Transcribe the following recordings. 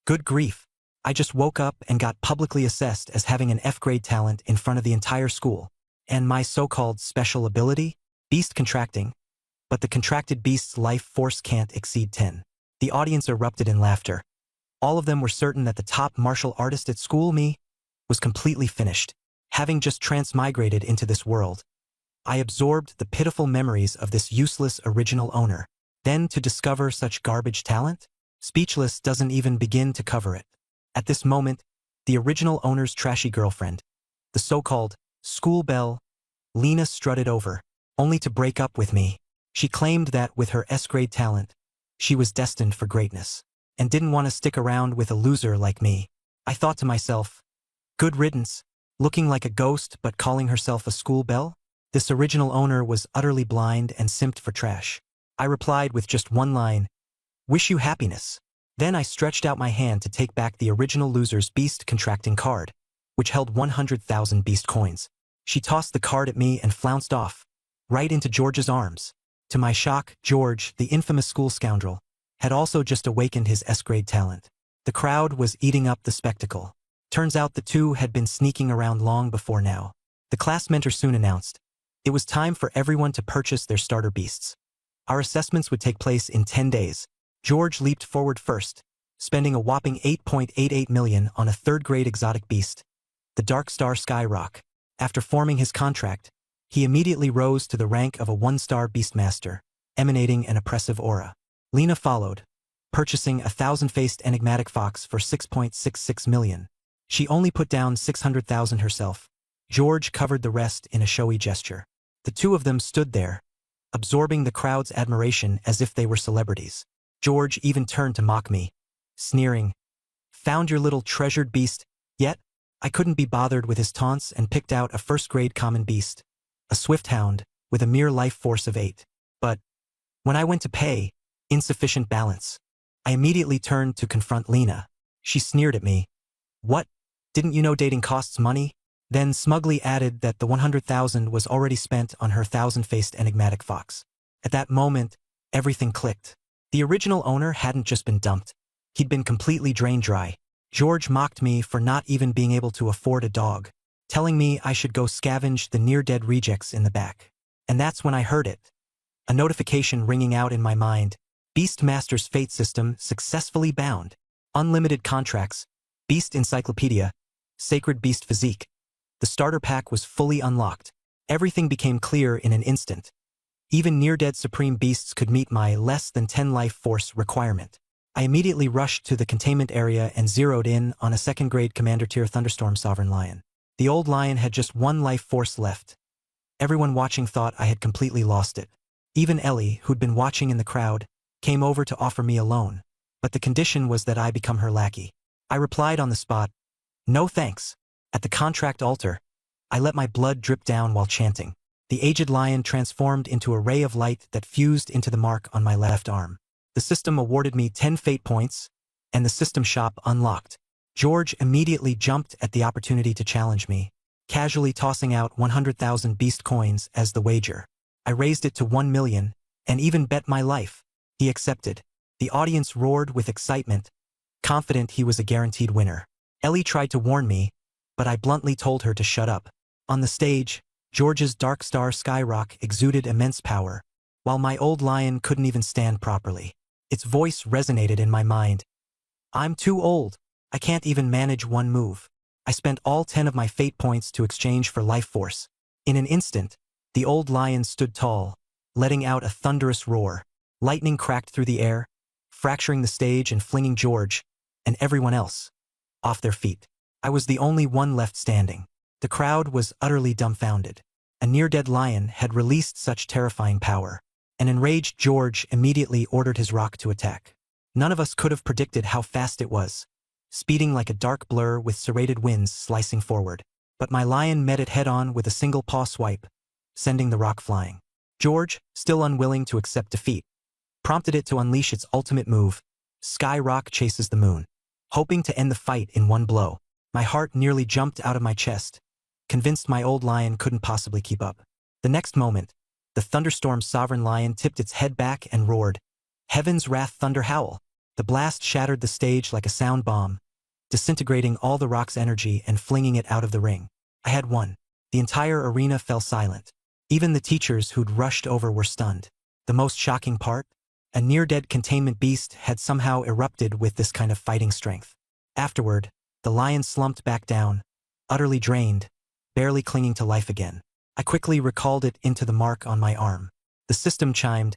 Good grief. I just woke up and got publicly assessed as having an F-grade talent in front of the entire school. And my so-called special ability? Beast contracting. But the contracted beast's life force can't exceed 10. The audience erupted in laughter. All of them were certain that the top martial artist at school, me, was completely finished. Having just transmigrated into this world, I absorbed the pitiful memories of this useless original owner. Then to discover such garbage talent? Speechless doesn't even begin to cover it. At this moment, the original owner's trashy girlfriend, the so-called school belle, Lena, strutted over, only to break up with me. She claimed that with her S-grade talent, she was destined for greatness, and didn't want to stick around with a loser like me. I thought to myself, good riddance, looking like a ghost but calling herself a school belle? This original owner was utterly blind and simped for trash. I replied with just one line, wish you happiness. Then I stretched out my hand to take back the original loser's beast contracting card, which held 100,000 beast coins. She tossed the card at me and flounced off, right into George's arms. To my shock, George, the infamous school scoundrel, had also just awakened his S-grade talent. The crowd was eating up the spectacle. Turns out the two had been sneaking around long before now. The class mentor soon announced it was time for everyone to purchase their starter beasts. Our assessments would take place in 10 days. George leaped forward first, spending a whopping 8.88 million on a third-grade exotic beast, the Dark Star Skyrock. After forming his contract, he immediately rose to the rank of a one-star beastmaster, emanating an oppressive aura. Lena followed, purchasing a thousand-faced enigmatic fox for 6.66 million. She only put down 600,000 herself. George covered the rest in a showy gesture. The two of them stood there, absorbing the crowd's admiration as if they were celebrities. George even turned to mock me, sneering, "Found your little treasured beast yet?" I couldn't be bothered with his taunts and picked out a first-grade common beast, a swift hound with a mere life force of 8. But when I went to pay, insufficient balance. I immediately turned to confront Lena. She sneered at me. "What? Didn't you know dating costs money?" Then smugly added that the 100,000 was already spent on her thousand-faced enigmatic fox. At that moment, everything clicked. The original owner hadn't just been dumped. He'd been completely drained dry. George mocked me for not even being able to afford a dog, telling me I should go scavenge the near-dead rejects in the back. And that's when I heard it. A notification ringing out in my mind. Beastmaster's Fate System successfully bound. Unlimited contracts. Beast Encyclopedia. Sacred Beast Physique. The starter pack was fully unlocked. Everything became clear in an instant. Even near-dead supreme beasts could meet my less than 10 life force requirement. I immediately rushed to the containment area and zeroed in on a second-grade Commander Tier Thunderstorm Sovereign Lion. The old lion had just 1 life force left. Everyone watching thought I had completely lost it. Even Ellie, who'd been watching in the crowd, came over to offer me a loan, but the condition was that I become her lackey. I replied on the spot, "No thanks." At the contract altar, I let my blood drip down while chanting. The aged lion transformed into a ray of light that fused into the mark on my left arm. The system awarded me 10 fate points, and the system shop unlocked. George immediately jumped at the opportunity to challenge me, casually tossing out 100,000 beast coins as the wager. I raised it to 1 million, and even bet my life. He accepted. The audience roared with excitement, confident he was a guaranteed winner. Ellie tried to warn me, but I bluntly told her to shut up. On the stage, George's Dark Star Skyrock exuded immense power, while my old lion couldn't even stand properly. Its voice resonated in my mind. "I'm too old. I can't even manage one move." I spent all 10 of my fate points to exchange for life force. In an instant, the old lion stood tall, letting out a thunderous roar. Lightning cracked through the air, fracturing the stage and flinging George, and everyone else, off their feet. I was the only one left standing. The crowd was utterly dumbfounded. A near-dead lion had released such terrifying power. An enraged George immediately ordered his rock to attack. None of us could have predicted how fast it was, speeding like a dark blur with serrated winds slicing forward. But my lion met it head-on with a single paw swipe, sending the rock flying. George, still unwilling to accept defeat, prompted it to unleash its ultimate move, Sky Rock Chases the Moon, hoping to end the fight in one blow. My heart nearly jumped out of my chest, convinced my old lion couldn't possibly keep up. The next moment, the Thunderstorm Sovereign Lion tipped its head back and roared, "Heaven's Wrath Thunder Howl." The blast shattered the stage like a sound bomb, disintegrating all the rock's energy and flinging it out of the ring. I had won. The entire arena fell silent. Even the teachers who'd rushed over were stunned. The most shocking part? A near-dead containment beast had somehow erupted with this kind of fighting strength. Afterward, the lion slumped back down, utterly drained, barely clinging to life again. I quickly recalled it into the mark on my arm. The system chimed,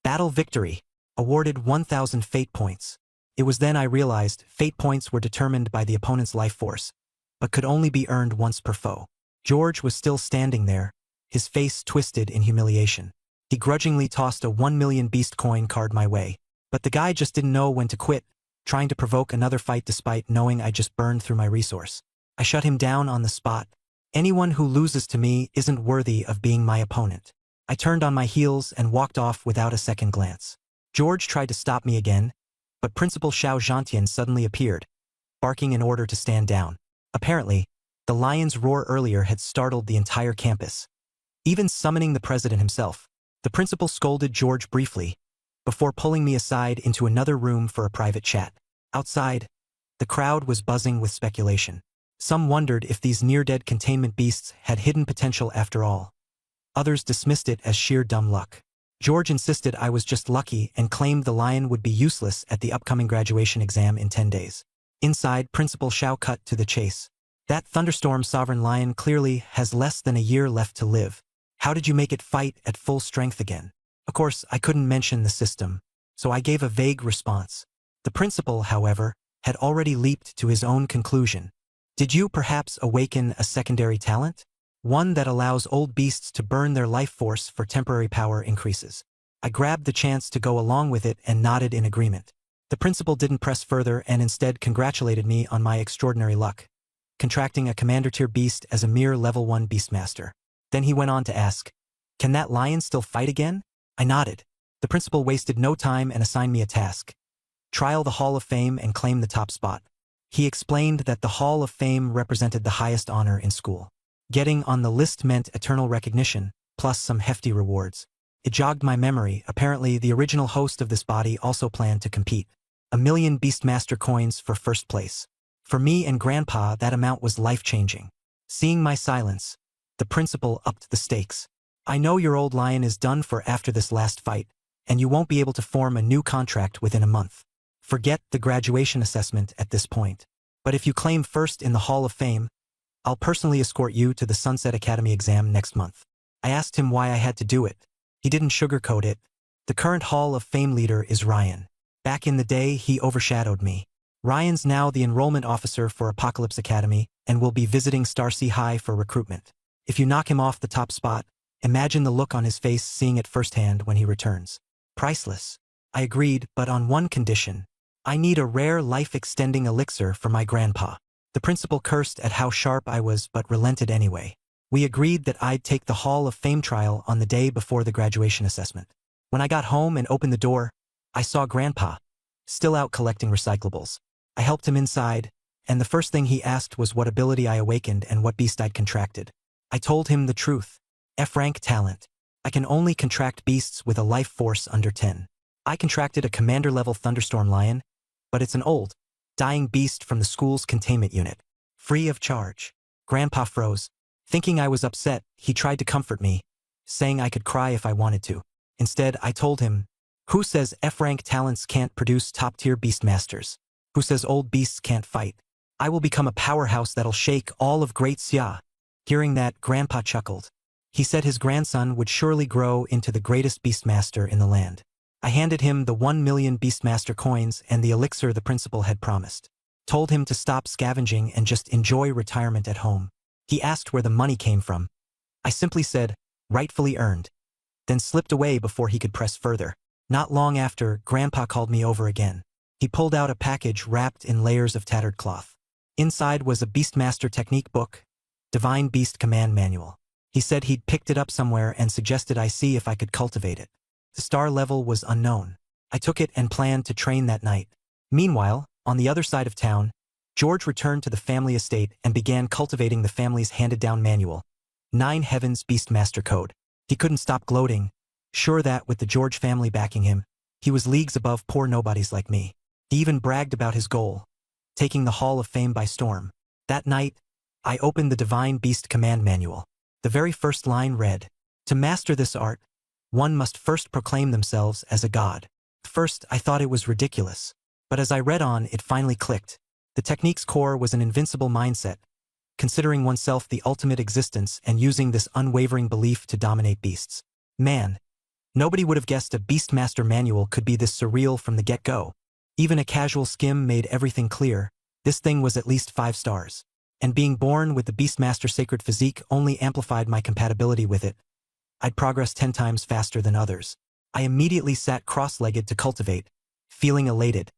"Battle victory, awarded 1,000 fate points." It was then I realized fate points were determined by the opponent's life force, but could only be earned once per foe. George was still standing there, his face twisted in humiliation. He grudgingly tossed a 1 million beast coin card my way, but the guy just didn't know when to quit, trying to provoke another fight despite knowing I just burned through my resource. I shut him down on the spot. Anyone who loses to me isn't worthy of being my opponent. I turned on my heels and walked off without a second glance. George tried to stop me again, but Principal Xiao Zhantian suddenly appeared, barking in order to stand down. Apparently, the lion's roar earlier had startled the entire campus, even summoning the president himself. The principal scolded George briefly, before pulling me aside into another room for a private chat. Outside, the crowd was buzzing with speculation. Some wondered if these near-dead containment beasts had hidden potential after all. Others dismissed it as sheer dumb luck. George insisted I was just lucky and claimed the lion would be useless at the upcoming graduation exam in 10 days. Inside, Principal Xiao cut to the chase. "That thunderstorm sovereign lion clearly has less than a year left to live. How did you make it fight at full strength again?" Of course, I couldn't mention the system, so I gave a vague response. The principal, however, had already leaped to his own conclusion. "Did you perhaps awaken a secondary talent? One that allows old beasts to burn their life force for temporary power increases." I grabbed the chance to go along with it and nodded in agreement. The principal didn't press further and instead congratulated me on my extraordinary luck, contracting a commander-tier beast as a mere level 1 beastmaster. Then he went on to ask, "Can that lion still fight again?" I nodded. The principal wasted no time and assigned me a task: trial the Hall of Fame and claim the top spot. He explained that the Hall of Fame represented the highest honor in school. Getting on the list meant eternal recognition, plus some hefty rewards. It jogged my memory. Apparently, the original host of this body also planned to compete. 1 million Beastmaster coins for first place. For me and Grandpa, that amount was life-changing. Seeing my silence, the principal upped the stakes. "I know your old lion is done for after this last fight, and you won't be able to form a new contract within a month. Forget the graduation assessment at this point. But if you claim first in the Hall of Fame, I'll personally escort you to the Sunset Academy exam next month." I asked him why I had to do it. He didn't sugarcoat it. "The current Hall of Fame leader is Ryan. Back in the day, he overshadowed me. Ryan's now the enrollment officer for Apocalypse Academy and will be visiting Starsea High for recruitment. If you knock him off the top spot, imagine the look on his face seeing it firsthand when he returns. Priceless." I agreed, but on one condition. I need a rare life-extending elixir for my grandpa. The principal cursed at how sharp I was but relented anyway. We agreed that I'd take the Hall of Fame trial on the day before the graduation assessment. When I got home and opened the door, I saw Grandpa, still out collecting recyclables. I helped him inside, and the first thing he asked was what ability I awakened and what beast I'd contracted. I told him the truth. F-rank talent. I can only contract beasts with a life force under 10. I contracted a commander-level thunderstorm lion, but it's an old, dying beast from the school's containment unit. Free of charge. Grandpa froze. Thinking I was upset, he tried to comfort me, saying I could cry if I wanted to. Instead, I told him, "Who says F-rank talents can't produce top-tier beastmasters? Who says old beasts can't fight? I will become a powerhouse that'll shake all of Great Xia." Hearing that, Grandpa chuckled. He said his grandson would surely grow into the greatest beastmaster in the land. I handed him the 1 million Beastmaster coins and the elixir the principal had promised. Told him to stop scavenging and just enjoy retirement at home. He asked where the money came from. I simply said, "Rightfully earned," then slipped away before he could press further. Not long after, Grandpa called me over again. He pulled out a package wrapped in layers of tattered cloth. Inside was a Beastmaster technique book, Divine Beast Command Manual. He said he'd picked it up somewhere and suggested I see if I could cultivate it. The star level was unknown. I took it and planned to train that night. Meanwhile, on the other side of town, George returned to the family estate and began cultivating the family's handed-down manual, 9 Heavens Beastmaster Code. He couldn't stop gloating, sure that with the George family backing him, he was leagues above poor nobodies like me. He even bragged about his goal, taking the Hall of Fame by storm. That night, I opened the Divine Beast Command Manual. The very first line read, "To master this art, one must first proclaim themselves as a god." First, I thought it was ridiculous. But as I read on, it finally clicked. The technique's core was an invincible mindset, considering oneself the ultimate existence and using this unwavering belief to dominate beasts. Man, nobody would have guessed a Beastmaster manual could be this surreal from the get-go. Even a casual skim made everything clear. This thing was at least 5 stars. And being born with the Beastmaster sacred physique only amplified my compatibility with it. I'd progressed 10 times faster than others. I immediately sat cross-legged to cultivate, feeling elated.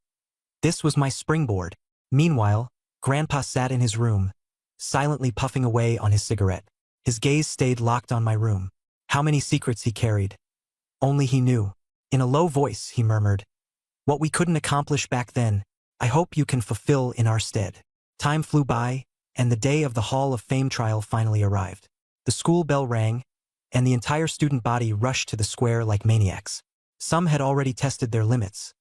This was my springboard. Meanwhile, Grandpa sat in his room, silently puffing away on his cigarette. His gaze stayed locked on my room. How many secrets he carried. Only he knew. In a low voice, he murmured, "What we couldn't accomplish back then, I hope you can fulfill in our stead." Time flew by, and the day of the Hall of Fame trial finally arrived. The school bell rang, and the entire student body rushed to the square like maniacs. Some had already tested their limits.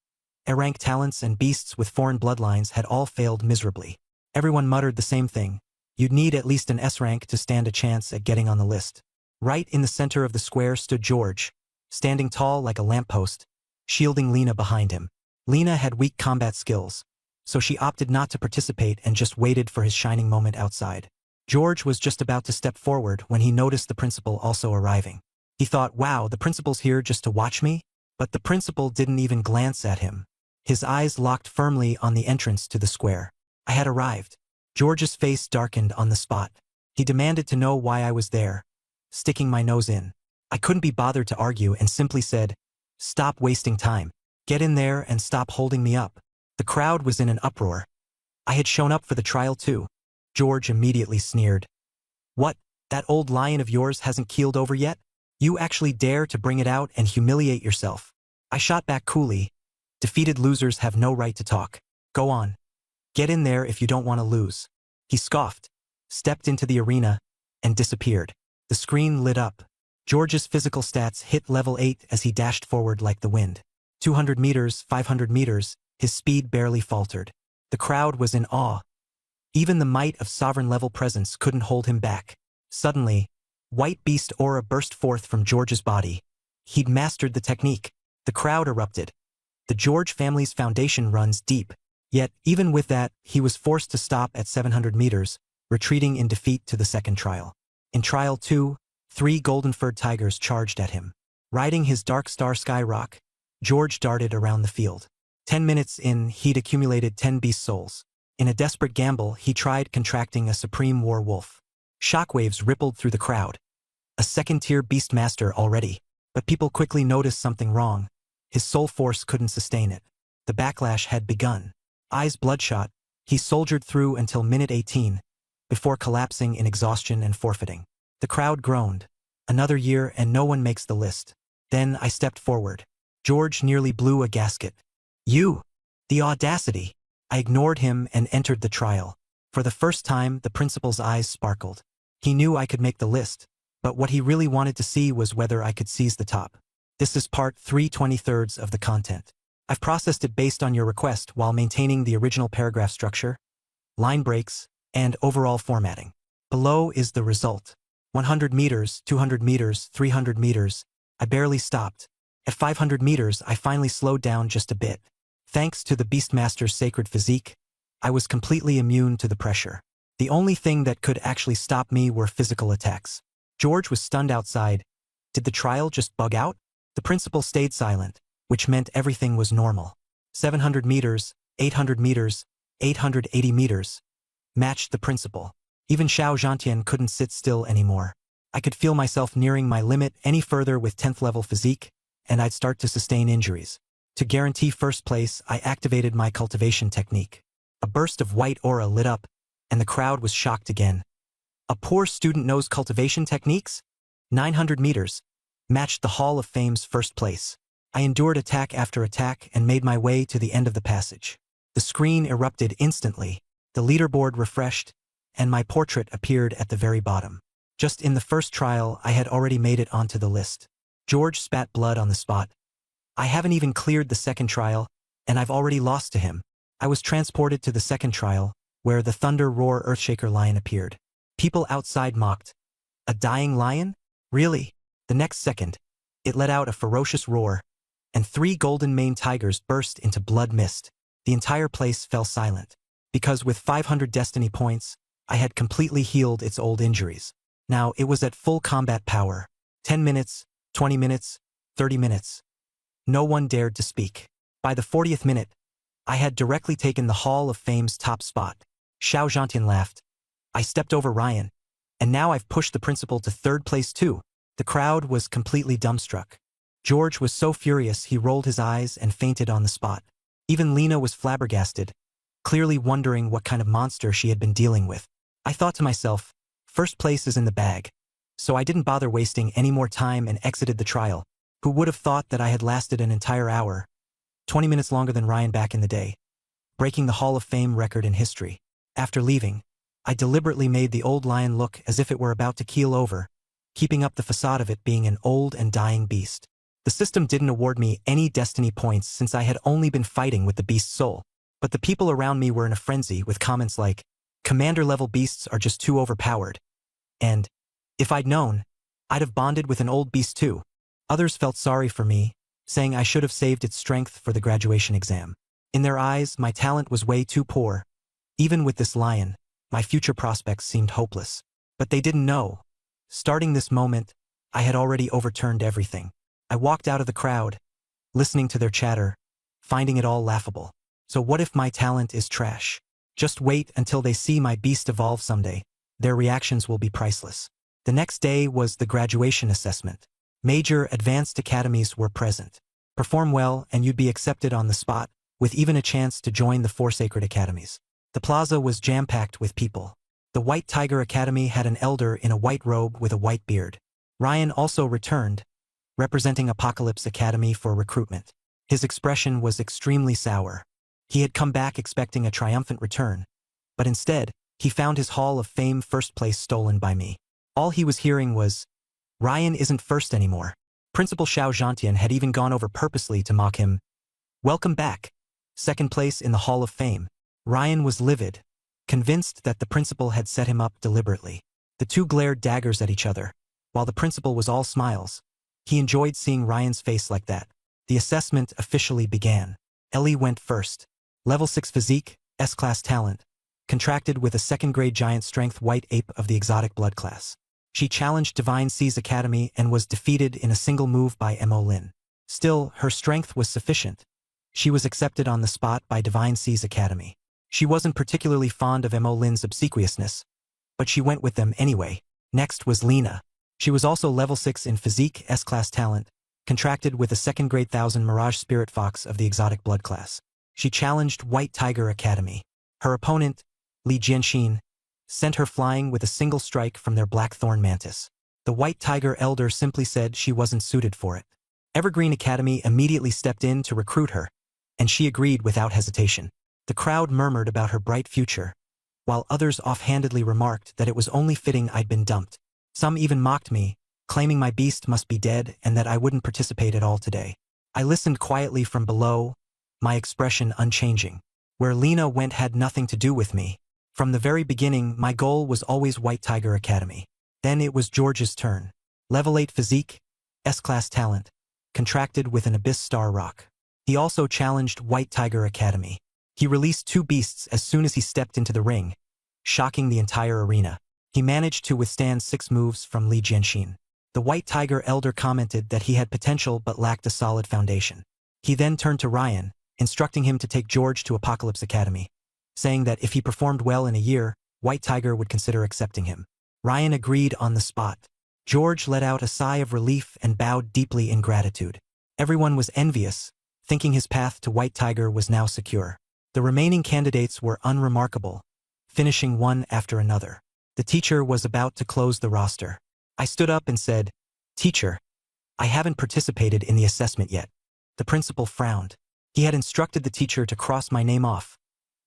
A-rank talents and beasts with foreign bloodlines had all failed miserably. Everyone muttered the same thing. You'd need at least an S-rank to stand a chance at getting on the list. Right in the center of the square stood George, standing tall like a lamppost, shielding Lena behind him. Lena had weak combat skills, so she opted not to participate and just waited for his shining moment outside. George was just about to step forward when he noticed the principal also arriving. He thought, wow, the principal's here just to watch me? But the principal didn't even glance at him. His eyes locked firmly on the entrance to the square. I had arrived. George's face darkened on the spot. He demanded to know why I was there, sticking my nose in. I couldn't be bothered to argue and simply said, "Stop wasting time. Get in there and stop holding me up." The crowd was in an uproar. I had shown up for the trial too. George immediately sneered. "What, that old lion of yours hasn't keeled over yet? You actually dare to bring it out and humiliate yourself?" I shot back coolly. "Defeated losers have no right to talk. Go on. Get in there if you don't want to lose." He scoffed, stepped into the arena, and disappeared. The screen lit up. George's physical stats hit level 8 as he dashed forward like the wind. 200 meters, 500 meters, his speed barely faltered. The crowd was in awe. Even the might of sovereign-level presence couldn't hold him back. Suddenly, white beast aura burst forth from George's body. He'd mastered the technique. The crowd erupted. The George family's foundation runs deep. Yet, even with that, he was forced to stop at 700 meters, retreating in defeat to the second trial. In Trial 2, 3 golden-furred tigers charged at him. Riding his dark star Skyrock, George darted around the field. 10 minutes in, he'd accumulated 10 beast souls. In a desperate gamble, he tried contracting a supreme war wolf. Shockwaves rippled through the crowd. A second-tier beastmaster already. But people quickly noticed something wrong. His soul force couldn't sustain it. The backlash had begun. Eyes bloodshot, he soldiered through until minute 18, before collapsing in exhaustion and forfeiting. The crowd groaned. Another year and no one makes the list. Then I stepped forward. George nearly blew a gasket. "You! The audacity!" I ignored him and entered the trial. For the first time, the principal's eyes sparkled. He knew I could make the list, but what he really wanted to see was whether I could seize the top. This is part 3/23 of the content. I've processed it based on your request while maintaining the original paragraph structure, line breaks, and overall formatting. Below is the result. 100 meters, 200 meters, 300 meters. I barely stopped. At 500 meters, I finally slowed down just a bit. Thanks to the Beastmaster's sacred physique, I was completely immune to the pressure. The only thing that could actually stop me were physical attacks. George was stunned outside. Did the trial just bug out? The principal stayed silent, which meant everything was normal. 700 meters, 800 meters, 880 meters. Matched the principal. Even Xiao Zhantian couldn't sit still anymore. I could feel myself nearing my limit any further with 10th level physique, and I'd start to sustain injuries. To guarantee first place, I activated my cultivation technique. A burst of white aura lit up, and the crowd was shocked again. A poor student knows cultivation techniques? 900 meters. Matched the Hall of Fame's first place. I endured attack after attack and made my way to the end of the passage. The screen erupted instantly, the leaderboard refreshed, and my portrait appeared at the very bottom. Just in the first trial, I had already made it onto the list. George spat blood on the spot. I haven't even cleared the second trial, and I've already lost to him. I was transported to the second trial, where the Thunder Roar Earthshaker lion appeared. People outside mocked. A dying lion? Really? The next second, it let out a ferocious roar, and 3 golden-maned tigers burst into blood mist. The entire place fell silent, because with 500 destiny points, I had completely healed its old injuries. Now it was at full combat power. 10 minutes, 20 minutes, 30 minutes. No one dared to speak. By the 40th minute, I had directly taken the Hall of Fame's top spot. Xiao Zhantian laughed. I stepped over Ryan, and now I've pushed the principal to 3rd place too. The crowd was completely dumbstruck. George was so furious he rolled his eyes and fainted on the spot. Even Lena was flabbergasted, clearly wondering what kind of monster she had been dealing with. I thought to myself, 1st place is in the bag. So I didn't bother wasting any more time and exited the trial. Who would have thought that I had lasted an entire hour, 20 minutes longer than Ryan back in the day, breaking the Hall of Fame record in history. After leaving, I deliberately made the old lion look as if it were about to keel over, keeping up the facade of it being an old and dying beast. The system didn't award me any destiny points since I had only been fighting with the beast's soul, but the people around me were in a frenzy with comments like, "Commander-level beasts are just too overpowered," and, "If I'd known, I'd have bonded with an old beast too." Others felt sorry for me, saying I should have saved its strength for the graduation exam. In their eyes, my talent was way too poor. Even with this lion, my future prospects seemed hopeless. But they didn't know. Starting this moment, I had already overturned everything. I walked out of the crowd, listening to their chatter, finding it all laughable. So what if my talent is trash? Just wait until they see my beast evolve someday. Their reactions will be priceless. The next day was the graduation assessment. Major advanced academies were present. Perform well and you'd be accepted on the spot, with even a chance to join the 4 sacred academies. The plaza was jam-packed with people. The White Tiger Academy had an elder in a white robe with a white beard. Ryan also returned, representing Apocalypse Academy for recruitment. His expression was extremely sour. He had come back expecting a triumphant return, but instead, he found his Hall of Fame 1st place stolen by me. All he was hearing was, "Ryan isn't 1st anymore." Principal Xiao Zhantian had even gone over purposely to mock him. "Welcome back. 2nd place in the Hall of Fame." Ryan was livid, convinced that the principal had set him up deliberately. The two glared daggers at each other, while the principal was all smiles. He enjoyed seeing Ryan's face like that. The assessment officially began. Ellie went first. Level 6 physique, S-class talent. Contracted with a 2nd-grade giant strength white ape of the exotic blood class. She challenged Divine C's Academy and was defeated in a single move by Mo Lin. Still, her strength was sufficient. She was accepted on the spot by Divine C's Academy. She wasn't particularly fond of Mo Lin's obsequiousness, but she went with them anyway. Next was Lena. She was also level 6 in physique, S-class talent, contracted with a 2nd-grade 1000 Mirage Spirit Fox of the exotic blood class. She challenged White Tiger Academy. Her opponent, Li Jianxin, sent her flying with a single strike from their Blackthorn Mantis. The White Tiger Elder simply said she wasn't suited for it. Evergreen Academy immediately stepped in to recruit her, and she agreed without hesitation. The crowd murmured about her bright future, while others offhandedly remarked that it was only fitting I'd been dumped. Some even mocked me, claiming my beast must be dead and that I wouldn't participate at all today. I listened quietly from below, my expression unchanging. Where Lena went had nothing to do with me. From the very beginning, my goal was always White Tiger Academy. Then it was George's turn. Level 8 physique, S-class talent, contracted with an Abyss Star Rock. He also challenged White Tiger Academy. He released 2 beasts as soon as he stepped into the ring, shocking the entire arena. He managed to withstand 6 moves from Li Jianxin. The White Tiger Elder commented that he had potential but lacked a solid foundation. He then turned to Ryan, instructing him to take George to Apocalypse Academy, saying that if he performed well in a year, White Tiger would consider accepting him. Ryan agreed on the spot. George let out a sigh of relief and bowed deeply in gratitude. Everyone was envious, thinking his path to White Tiger was now secure. The remaining candidates were unremarkable, finishing one after another. The teacher was about to close the roster. I stood up and said, "Teacher, I haven't participated in the assessment yet." The principal frowned. He had instructed the teacher to cross my name off,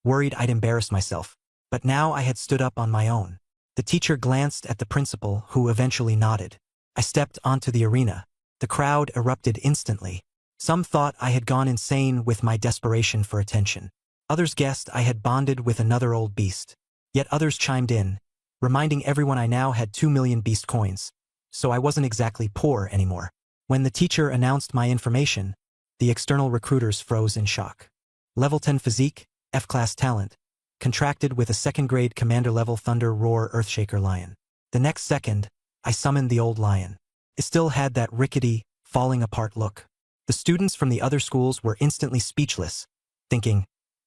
worried I'd embarrass myself. But now I had stood up on my own. The teacher glanced at the principal, who eventually nodded. I stepped onto the arena. The crowd erupted instantly. Some thought I had gone insane with my desperation for attention. Others guessed I had bonded with another old beast. Yet others chimed in, reminding everyone I now had 2 million beast coins, so I wasn't exactly poor anymore. When the teacher announced my information, the external recruiters froze in shock. Level 10 physique, F-class talent, contracted with a second-grade commander-level Thunder Roar Earthshaker Lion. The next second, I summoned the old lion. It still had that rickety, falling-apart look. The students from the other schools were instantly speechless, thinking,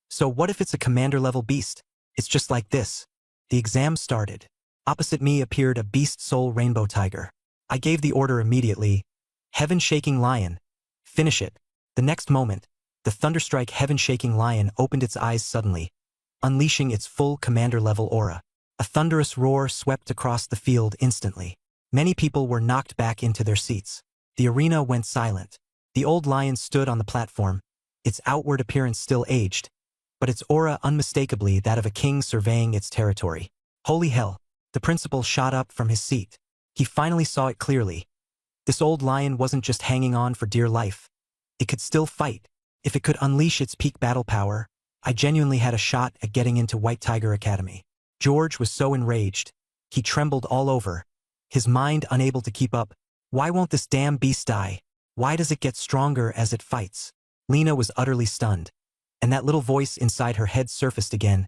so what if it's a commander-level beast? It's just like this. The exam started. Opposite me appeared a beast soul rainbow tiger. I gave the order immediately, Heaven-shaking lion. Finish it. The next moment, the Thunderstrike heaven-shaking lion opened its eyes suddenly, unleashing its full commander-level aura. A thunderous roar swept across the field instantly. Many people were knocked back into their seats. The arena went silent. The old lion stood on the platform, its outward appearance still aged, but its aura unmistakably that of a king surveying its territory. Holy hell! The principal shot up from his seat. He finally saw it clearly. This old lion wasn't just hanging on for dear life. It could still fight. If it could unleash its peak battle power, I genuinely had a shot at getting into White Tiger Academy. George was so enraged. He trembled all over, his mind unable to keep up. Why won't this damn beast die? Why does it get stronger as it fights? Lena was utterly stunned, and that little voice inside her head surfaced again.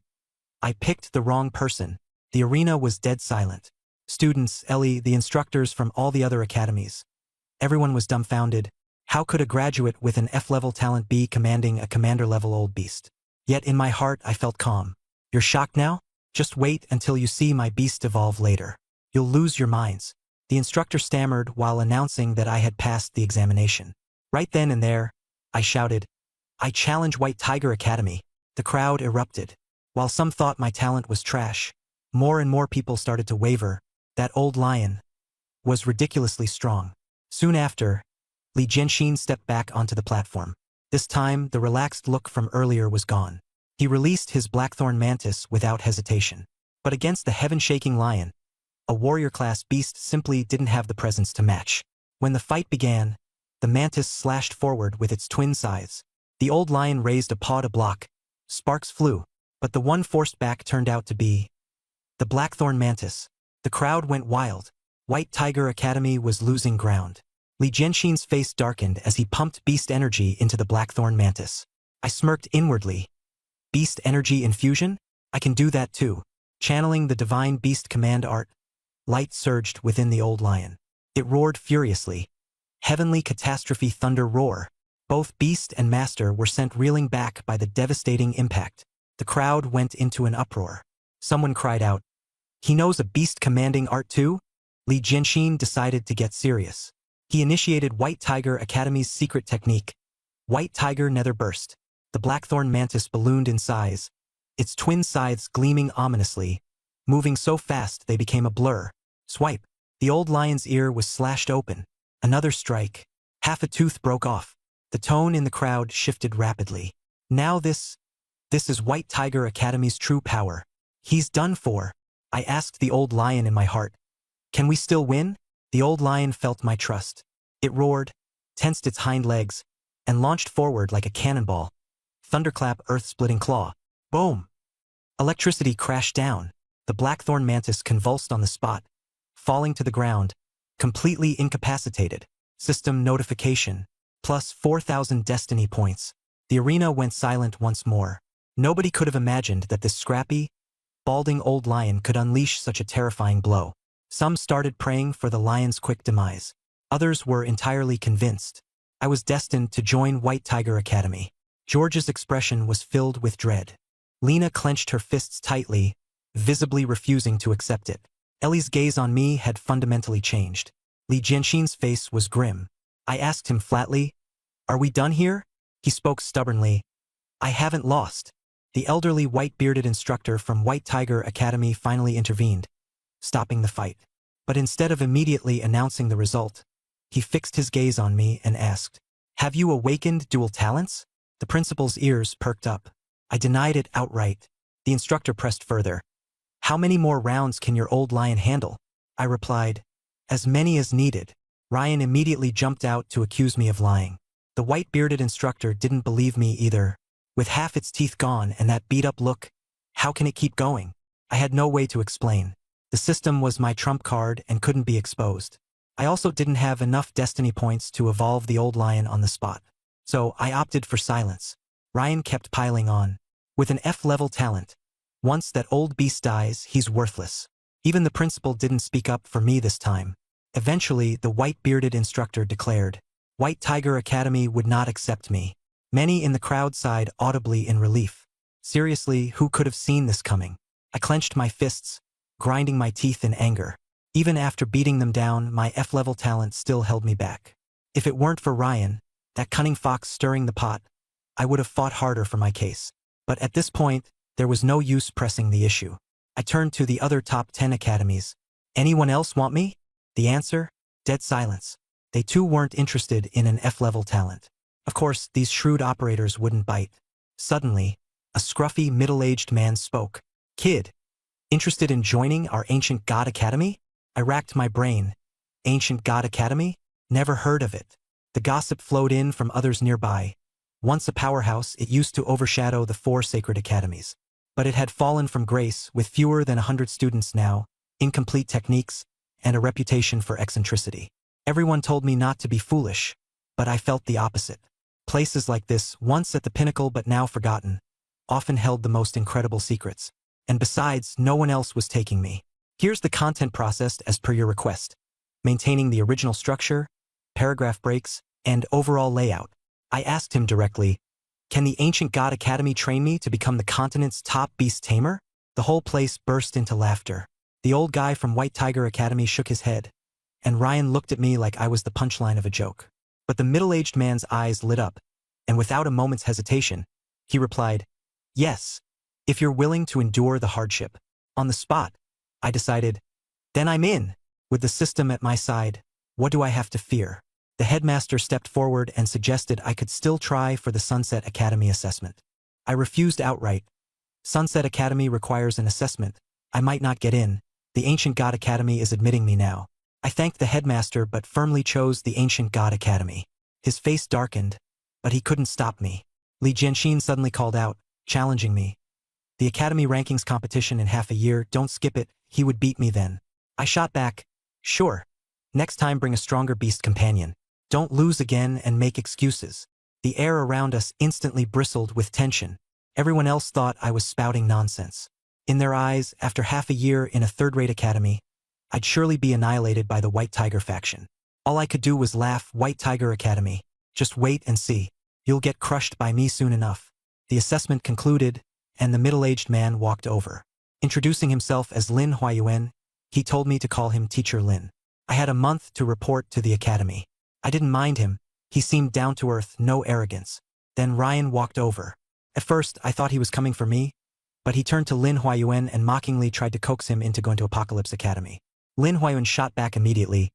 I picked the wrong person. The arena was dead silent. Students, Ellie, the instructors from all the other academies. Everyone was dumbfounded. How could a graduate with an F-level talent be commanding a commander-level old beast? Yet in my heart I felt calm. You're shocked now? Just wait until you see my beast evolve later. You'll lose your minds. The instructor stammered while announcing that I had passed the examination. Right then and there, I shouted, I challenge White Tiger Academy. The crowd erupted. While some thought my talent was trash, more and more people started to waver. That old lion was ridiculously strong. Soon after, Li Jianxin stepped back onto the platform. This time, the relaxed look from earlier was gone. He released his Blackthorn Mantis without hesitation. But against the heaven-shaking lion, a warrior-class beast simply didn't have the presence to match. When the fight began, the mantis slashed forward with its twin scythes. The old lion raised a paw to block. Sparks flew, but the one forced back turned out to be the Blackthorn Mantis. The crowd went wild. White Tiger Academy was losing ground. Li Jianxin's face darkened as he pumped beast energy into the Blackthorn Mantis. I smirked inwardly. Beast energy infusion? I can do that too. Channeling the divine beast command art, light surged within the old lion. It roared furiously. Heavenly catastrophe thunder roar. Both beast and master were sent reeling back by the devastating impact. The crowd went into an uproar. Someone cried out, he knows a beast commanding art too? Li Jianxin decided to get serious. He initiated White Tiger Academy's secret technique, White Tiger Nether Burst. The Blackthorn Mantis ballooned in size, its twin scythes gleaming ominously, moving so fast they became a blur. Swipe. The old lion's ear was slashed open. Another strike. Half a tooth broke off. The tone in the crowd shifted rapidly. Now this is White Tiger Academy's true power. He's done for. I asked the old lion in my heart. Can we still win? The old lion felt my trust. It roared, tensed its hind legs, and launched forward like a cannonball. Thunderclap, earth-splitting claw. Boom! Electricity crashed down. The Blackthorn Mantis convulsed on the spot, falling to the ground, completely incapacitated. System notification. Plus 4,000 destiny points. The arena went silent once more. Nobody could have imagined that this scrappy, balding old lion could unleash such a terrifying blow. Some started praying for the lion's quick demise. Others were entirely convinced. I was destined to join White Tiger Academy. George's expression was filled with dread. Lena clenched her fists tightly, visibly refusing to accept it. Ellie's gaze on me had fundamentally changed. Li Jianxin's face was grim. I asked him flatly, are we done here? He spoke stubbornly. I haven't lost. The elderly white-bearded instructor from White Tiger Academy finally intervened, stopping the fight. But instead of immediately announcing the result, he fixed his gaze on me and asked, have you awakened dual talents? The principal's ears perked up. I denied it outright. The instructor pressed further. How many more rounds can your old lion handle? I replied, as many as needed. Ryan immediately jumped out to accuse me of lying. The white-bearded instructor didn't believe me either. With half its teeth gone and that beat-up look, how can it keep going? I had no way to explain. The system was my trump card and couldn't be exposed. I also didn't have enough destiny points to evolve the old lion on the spot. So I opted for silence. Ryan kept piling on. With an F-level talent, once that old beast dies, he's worthless. Even the principal didn't speak up for me this time. Eventually, the white-bearded instructor declared, White Tiger Academy would not accept me. Many in the crowd sighed audibly in relief. Seriously, who could have seen this coming? I clenched my fists, grinding my teeth in anger. Even after beating them down, my F-level talent still held me back. If it weren't for Ryan, that cunning fox stirring the pot, I would have fought harder for my case. But at this point, there was no use pressing the issue. I turned to the other top 10 academies. Anyone else want me? The answer? Dead silence. They too weren't interested in an F-level talent. Of course, these shrewd operators wouldn't bite. Suddenly, a scruffy, middle-aged man spoke. Kid, interested in joining our Ancient God Academy? I racked my brain. Ancient God Academy? Never heard of it. The gossip flowed in from others nearby. Once a powerhouse, it used to overshadow the 4 sacred academies. But it had fallen from grace with fewer than 100 students now, incomplete techniques, and a reputation for eccentricity. Everyone told me not to be foolish, but I felt the opposite. Places like this, once at the pinnacle but now forgotten, often held the most incredible secrets. And besides, no one else was taking me. Here's the content processed as per your request, maintaining the original structure, paragraph breaks, and overall layout. I asked him directly, can the Ancient God Academy train me to become the continent's top beast tamer? The whole place burst into laughter. The old guy from White Tiger Academy shook his head, and Ryan looked at me like I was the punchline of a joke. But the middle-aged man's eyes lit up, and without a moment's hesitation, he replied, yes, if you're willing to endure the hardship. On the spot, I decided, then I'm in. With the system at my side, what do I have to fear? The headmaster stepped forward and suggested I could still try for the Sunset Academy assessment. I refused outright. Sunset Academy requires an assessment. I might not get in. The Ancient God Academy is admitting me now. I thanked the headmaster but firmly chose the Ancient God Academy. His face darkened, but he couldn't stop me. Li Jianxin suddenly called out, challenging me. The Academy rankings competition in half a year, don't skip it, he would beat me then. I shot back, sure. Next time bring a stronger beast companion. Don't lose again and make excuses. The air around us instantly bristled with tension. Everyone else thought I was spouting nonsense. In their eyes, after half a year in a third-rate academy, I'd surely be annihilated by the White Tiger faction. All I could do was laugh. White Tiger Academy. Just wait and see. You'll get crushed by me soon enough. The assessment concluded, and the middle-aged man walked over. Introducing himself as Lin Huayuan, he told me to call him Teacher Lin. I had a month to report to the academy. I didn't mind him. He seemed down-to-earth, no arrogance. Then Ryan walked over. At first, I thought he was coming for me, but he turned to Lin Huayuan and mockingly tried to coax him into going to Apocalypse Academy. Lin Huayuan shot back immediately.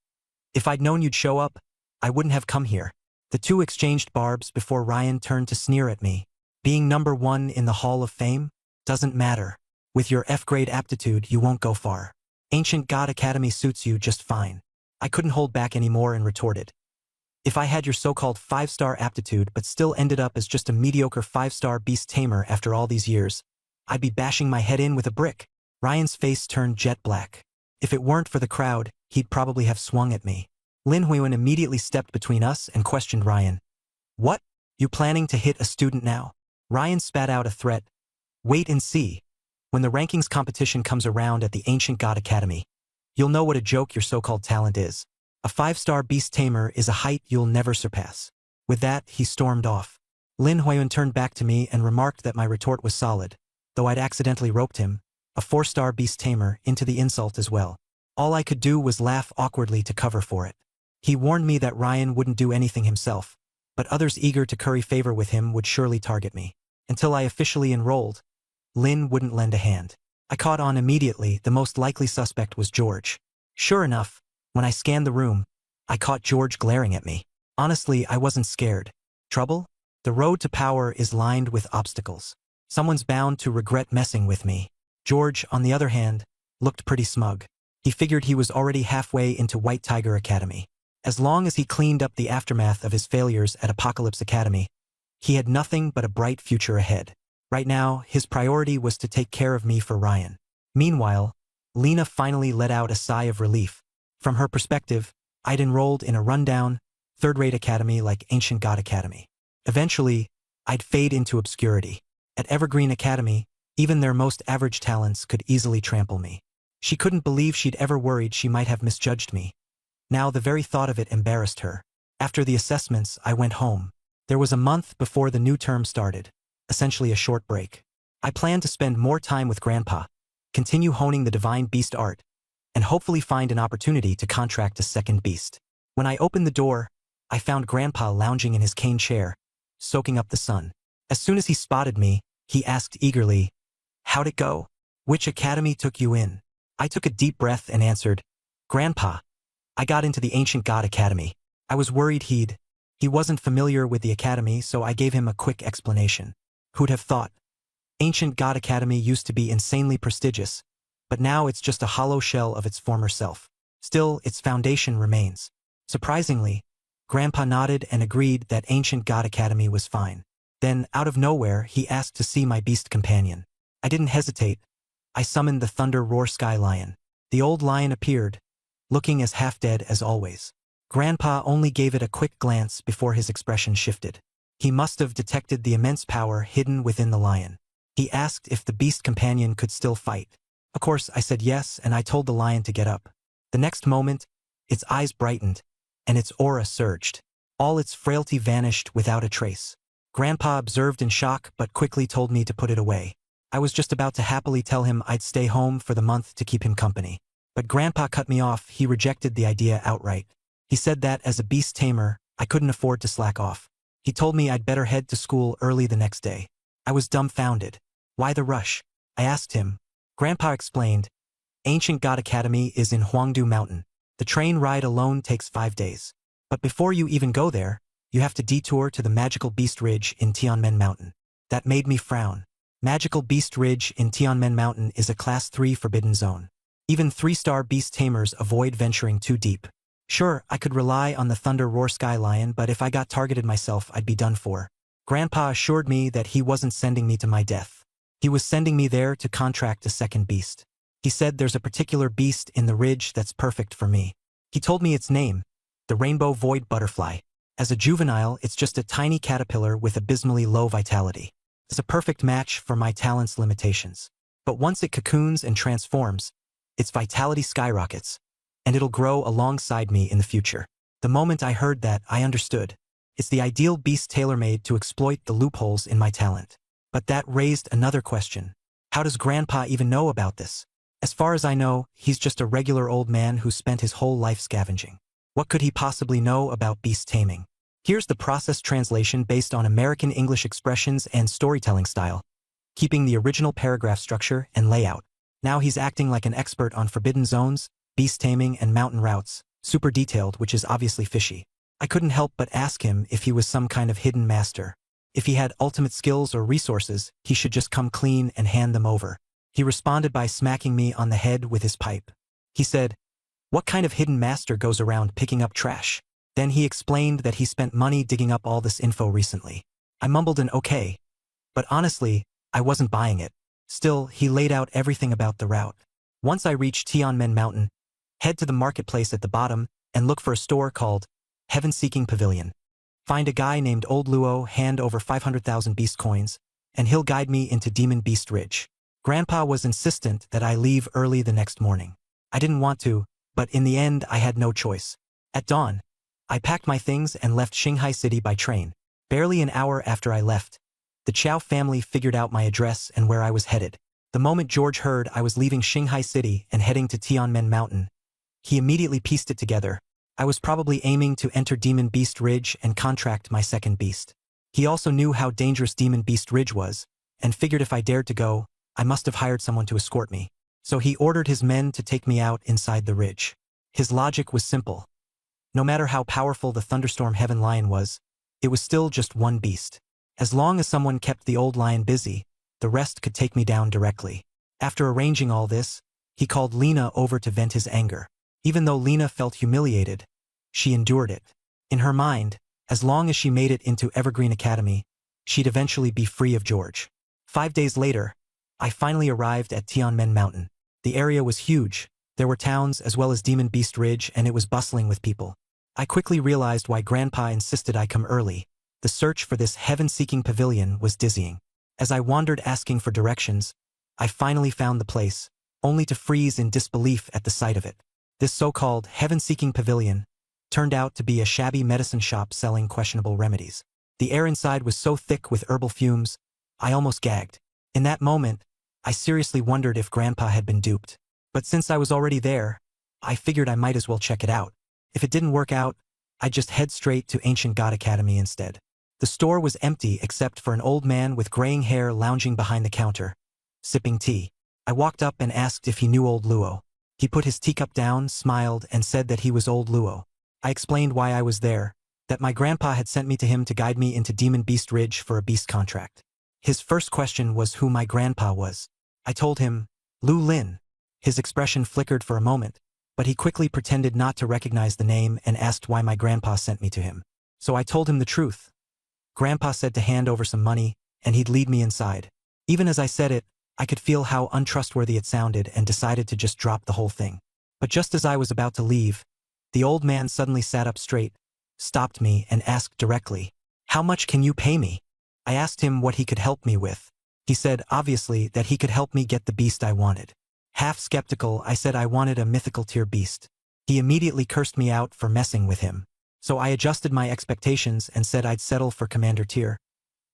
If I'd known you'd show up, I wouldn't have come here. The two exchanged barbs before Ryan turned to sneer at me. Being number 1 in the Hall of Fame? Doesn't matter. With your F-grade aptitude, you won't go far. Ancient God Academy suits you just fine. I couldn't hold back anymore and retorted. If I had your so-called 5-star aptitude but still ended up as just a mediocre 5-star beast tamer after all these years, I'd be bashing my head in with a brick. Ryan's face turned jet black. If it weren't for the crowd, he'd probably have swung at me. Lin Huiyuan immediately stepped between us and questioned Ryan. What? You planning to hit a student now? Ryan spat out a threat. Wait and see. When the rankings competition comes around at the Ancient God Academy, you'll know what a joke your so-called talent is. A 5-star beast tamer is a height you'll never surpass. With that, he stormed off. Lin Huiyuan turned back to me and remarked that my retort was solid, though I'd accidentally roped him, a 4-star beast tamer, into the insult as well. All I could do was laugh awkwardly to cover for it. He warned me that Ryan wouldn't do anything himself, but others eager to curry favor with him would surely target me. Until I officially enrolled, Lin wouldn't lend a hand. I caught on immediately the most likely suspect was George. Sure enough, when I scanned the room, I caught George glaring at me. Honestly, I wasn't scared. Trouble? The road to power is lined with obstacles. Someone's bound to regret messing with me. George, on the other hand, looked pretty smug. He figured he was already halfway into White Tiger Academy. As long as he cleaned up the aftermath of his failures at Apocalypse Academy, he had nothing but a bright future ahead. Right now, his priority was to take care of me for Ryan. Meanwhile, Lena finally let out a sigh of relief. From her perspective, I'd enrolled in a rundown, third-rate academy like Ancient God Academy. Eventually, I'd fade into obscurity. At Evergreen Academy, even their most average talents could easily trample me. She couldn't believe she'd ever worried she might have misjudged me. Now the very thought of it embarrassed her. After the assessments, I went home. There was a month before the new term started, essentially a short break. I planned to spend more time with Grandpa, continue honing the divine beast art, and hopefully find an opportunity to contract a second beast. When I opened the door, I found Grandpa lounging in his cane chair, soaking up the sun. As soon as he spotted me, he asked eagerly, "How'd it go? Which academy took you in?" I took a deep breath and answered, "Grandpa, I got into the Ancient God Academy." I was worried he wasn't familiar with the academy, so I gave him a quick explanation. Who'd have thought? Ancient God Academy used to be insanely prestigious, but now it's just a hollow shell of its former self. Still, its foundation remains. Surprisingly, Grandpa nodded and agreed that Ancient God Academy was fine. Then, out of nowhere, he asked to see my beast companion. I didn't hesitate. I summoned the Thunder Roar Sky Lion. The old lion appeared, looking as half-dead as always. Grandpa only gave it a quick glance before his expression shifted. He must have detected the immense power hidden within the lion. He asked if the beast companion could still fight. Of course, I said yes, and I told the lion to get up. The next moment, its eyes brightened, and its aura surged. All its frailty vanished without a trace. Grandpa observed in shock but quickly told me to put it away. I was just about to happily tell him I'd stay home for the month to keep him company. But Grandpa cut me off. He rejected the idea outright. He said that as a beast tamer, I couldn't afford to slack off. He told me I'd better head to school early the next day. I was dumbfounded. Why the rush? I asked him. Grandpa explained, Ancient God Academy is in Huangdu Mountain. The train ride alone takes 5 days. But before you even go there, you have to detour to the Magical Beast Ridge in Tianmen Mountain. That made me frown. Magical Beast Ridge in Tianmen Mountain is a Class 3 forbidden zone. Even 3-star beast tamers avoid venturing too deep. Sure, I could rely on the Thunder Roar Sky Lion, but if I got targeted myself, I'd be done for. Grandpa assured me that he wasn't sending me to my death. He was sending me there to contract a second beast. He said there's a particular beast in the ridge that's perfect for me. He told me its name, the Rainbow Void Butterfly. As a juvenile, it's just a tiny caterpillar with abysmally low vitality. It's a perfect match for my talent's limitations. But once it cocoons and transforms, its vitality skyrockets, and it'll grow alongside me in the future. The moment I heard that, I understood. It's the ideal beast tailor-made to exploit the loopholes in my talent. But that raised another question. How does Grandpa even know about this? As far as I know, he's just a regular old man who spent his whole life scavenging. What could he possibly know about beast taming? Here's the process translation based on American English expressions and storytelling style, keeping the original paragraph structure and layout. Now he's acting like an expert on forbidden zones, beast taming, and mountain routes, super detailed, which is obviously fishy. I couldn't help but ask him if he was some kind of hidden master. If he had ultimate skills or resources, he should just come clean and hand them over. He responded by smacking me on the head with his pipe. He said, "What kind of hidden master goes around picking up trash?" Then he explained that he spent money digging up all this info recently. I mumbled an okay, but honestly, I wasn't buying it. Still, he laid out everything about the route. Once I reached Tianmen Mountain, head to the marketplace at the bottom and look for a store called Heaven-Seeking Pavilion. Find a guy named Old Luo, hand over 500,000 beast coins, and he'll guide me into Demon Beast Ridge. Grandpa was insistent that I leave early the next morning. I didn't want to, but in the end I had no choice. At dawn, I packed my things and left Shanghai City by train. Barely an hour after I left, the Chow family figured out my address and where I was headed. The moment George heard I was leaving Shanghai City and heading to Tianmen Mountain, he immediately pieced it together. I was probably aiming to enter Demon Beast Ridge and contract my second beast. He also knew how dangerous Demon Beast Ridge was, and figured if I dared to go, I must have hired someone to escort me. So he ordered his men to take me out inside the ridge. His logic was simple. No matter how powerful the Thunderstorm Heaven Lion was, it was still just one beast. As long as someone kept the old lion busy, the rest could take me down directly. After arranging all this, he called Lena over to vent his anger. Even though Lena felt humiliated, she endured it. In her mind, as long as she made it into Evergreen Academy, she'd eventually be free of George. 5 days later, I finally arrived at Tianmen Mountain. The area was huge. There were towns as well as Demon Beast Ridge, and it was bustling with people. I quickly realized why Grandpa insisted I come early. The search for this heaven-seeking pavilion was dizzying. As I wandered asking for directions, I finally found the place, only to freeze in disbelief at the sight of it. This so-called heaven-seeking pavilion turned out to be a shabby medicine shop selling questionable remedies. The air inside was so thick with herbal fumes, I almost gagged. In that moment, I seriously wondered if Grandpa had been duped. But since I was already there, I figured I might as well check it out. If it didn't work out, I'd just head straight to Ancient God Academy instead. The store was empty except for an old man with graying hair lounging behind the counter, sipping tea. I walked up and asked if he knew old Luo. He put his teacup down, smiled, and said that he was old Luo. I explained why I was there, that my grandpa had sent me to him to guide me into Demon Beast Ridge for a beast contract. His first question was who my grandpa was. I told him, Lu Lin. His expression flickered for a moment, but he quickly pretended not to recognize the name and asked why my grandpa sent me to him. So I told him the truth. Grandpa said to hand over some money, and he'd lead me inside. Even as I said it, I could feel how untrustworthy it sounded and decided to just drop the whole thing. But just as I was about to leave, the old man suddenly sat up straight, stopped me, and asked directly, "How much can you pay me?" I asked him what he could help me with. He said, obviously, that he could help me get the beast I wanted. Half skeptical, I said I wanted a mythical tier beast. He immediately cursed me out for messing with him. So I adjusted my expectations and said I'd settle for commander tier,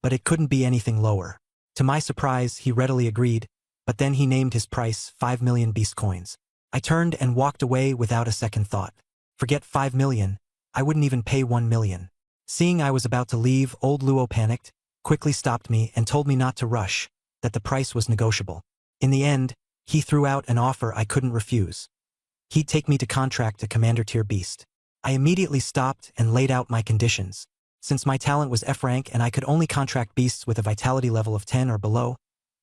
but it couldn't be anything lower. To my surprise, he readily agreed, but then he named his price 5 million beast coins. I turned and walked away without a second thought. Forget 5 million, I wouldn't even pay 1 million. Seeing I was about to leave, old Luo panicked, quickly stopped me and told me not to rush, that the price was negotiable. In the end, he threw out an offer I couldn't refuse. He'd take me to contract a commander tier beast. I immediately stopped and laid out my conditions. Since my talent was F rank and I could only contract beasts with a vitality level of 10 or below,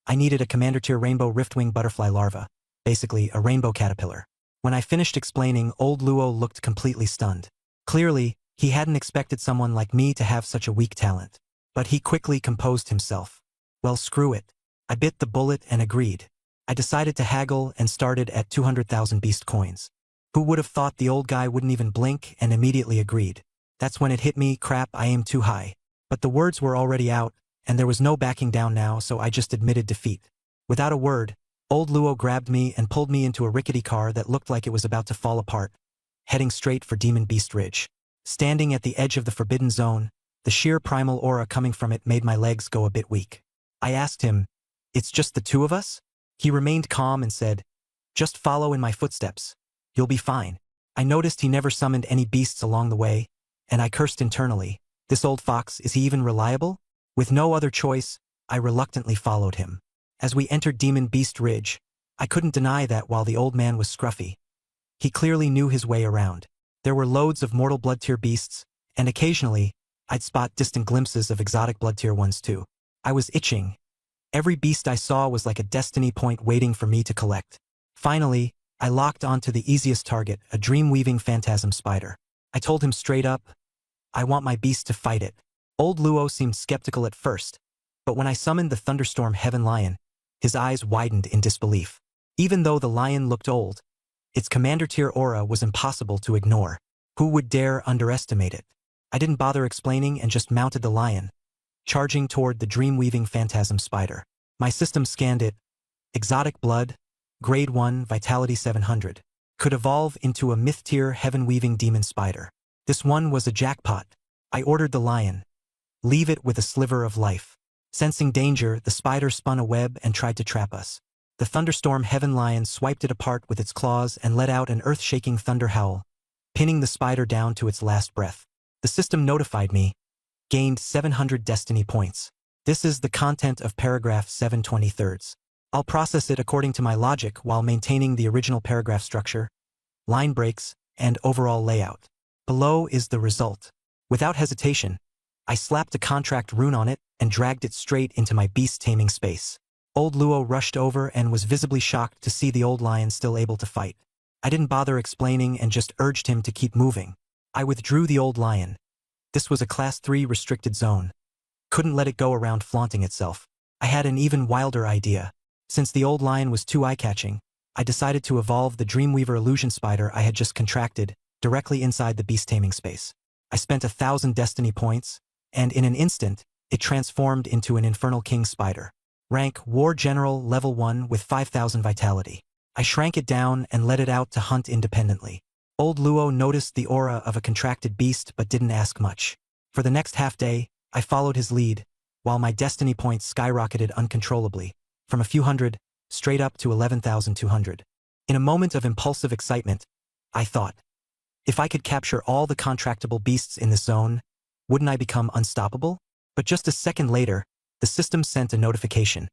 I needed a commander tier rainbow riftwing butterfly larva, basically a rainbow caterpillar. When I finished explaining, old Luo looked completely stunned. Clearly, he hadn't expected someone like me to have such a weak talent. But he quickly composed himself. Well, screw it. I bit the bullet and agreed. I decided to haggle and started at 200,000 beast coins. Who would have thought the old guy wouldn't even blink and immediately agreed. That's when it hit me, crap, I aimed too high. But the words were already out, and there was no backing down now, so I just admitted defeat. Without a word, old Luo grabbed me and pulled me into a rickety car that looked like it was about to fall apart, heading straight for Demon Beast Ridge. Standing at the edge of the forbidden zone, the sheer primal aura coming from it made my legs go a bit weak. I asked him, "It's just the two of us?" He remained calm and said, "Just follow in my footsteps. You'll be fine." I noticed he never summoned any beasts along the way, and I cursed internally. This old fox, is he even reliable? With no other choice, I reluctantly followed him. As we entered Demon Beast Ridge, I couldn't deny that while the old man was scruffy, he clearly knew his way around. There were loads of mortal blood tier beasts, and occasionally, I'd spot distant glimpses of exotic blood tier ones too. I was itching. Every beast I saw was like a destiny point waiting for me to collect. Finally, I locked onto the easiest target, a dream-weaving phantasm spider. I told him straight up, I want my beast to fight it. Old Luo seemed skeptical at first, but when I summoned the thunderstorm heaven lion, his eyes widened in disbelief. Even though the lion looked old, its commander tier aura was impossible to ignore. Who would dare underestimate it? I didn't bother explaining and just mounted the lion, charging toward the dream-weaving phantasm spider. My system scanned it. Exotic blood, grade 1, vitality 700. Could evolve into a myth-tier heaven-weaving demon spider. This one was a jackpot. I ordered the lion. Leave it with a sliver of life. Sensing danger, the spider spun a web and tried to trap us. The thunderstorm heaven lion swiped it apart with its claws and let out an earth-shaking thunder howl, pinning the spider down to its last breath. The system notified me. Gained 700 destiny points. This is the content of paragraph 7/23. I'll process it according to my logic while maintaining the original paragraph structure, line breaks, and overall layout. Below is the result. Without hesitation, I slapped a contract rune on it and dragged it straight into my beast-taming space. Old Luo rushed over and was visibly shocked to see the old lion still able to fight. I didn't bother explaining and just urged him to keep moving. I withdrew the old lion. This was a Class 3 restricted zone. Couldn't let it go around flaunting itself. I had an even wilder idea. Since the old lion was too eye-catching, I decided to evolve the Dreamweaver illusion spider I had just contracted directly inside the beast-taming space. I spent 1,000 destiny points, and in an instant, it transformed into an Infernal King spider. Rank War General Level 1 with 5,000 vitality. I shrank it down and let it out to hunt independently. Old Luo noticed the aura of a contracted beast but didn't ask much. For the next half-day, I followed his lead, while my destiny points skyrocketed uncontrollably, from a few hundred, straight up to 11,200. In a moment of impulsive excitement, I thought, if I could capture all the contractable beasts in this zone, wouldn't I become unstoppable? But just a second later, the system sent a notification.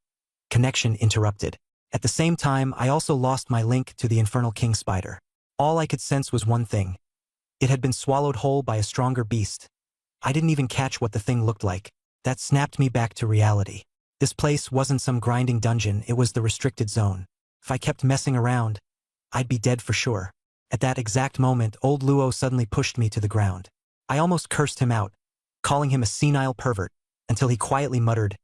Connection interrupted. At the same time, I also lost my link to the Infernal King spider. All I could sense was one thing. It had been swallowed whole by a stronger beast. I didn't even catch what the thing looked like. That snapped me back to reality. This place wasn't some grinding dungeon, it was the restricted zone. If I kept messing around, I'd be dead for sure. At that exact moment, old Luo suddenly pushed me to the ground. I almost cursed him out, calling him a senile pervert, until he quietly muttered,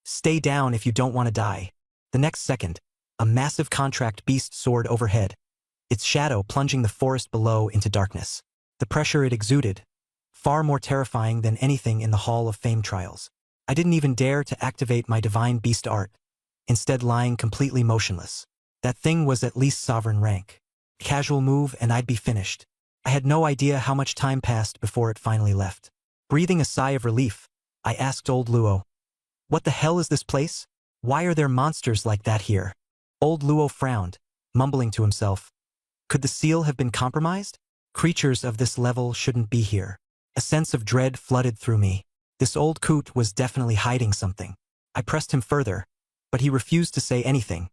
"Stay down if you don't want to die." The next second, a massive contract beast soared overhead, its shadow plunging the forest below into darkness. The pressure it exuded, far more terrifying than anything in the Hall of Fame trials. I didn't even dare to activate my divine beast art, instead lying completely motionless. That thing was at least sovereign rank. Casual move and I'd be finished. I had no idea how much time passed before it finally left. Breathing a sigh of relief, I asked old Luo, "What the hell is this place? Why are there monsters like that here?" Old Luo frowned, mumbling to himself. Could the seal have been compromised? Creatures of this level shouldn't be here. A sense of dread flooded through me. This old coot was definitely hiding something. I pressed him further, but he refused to say anything,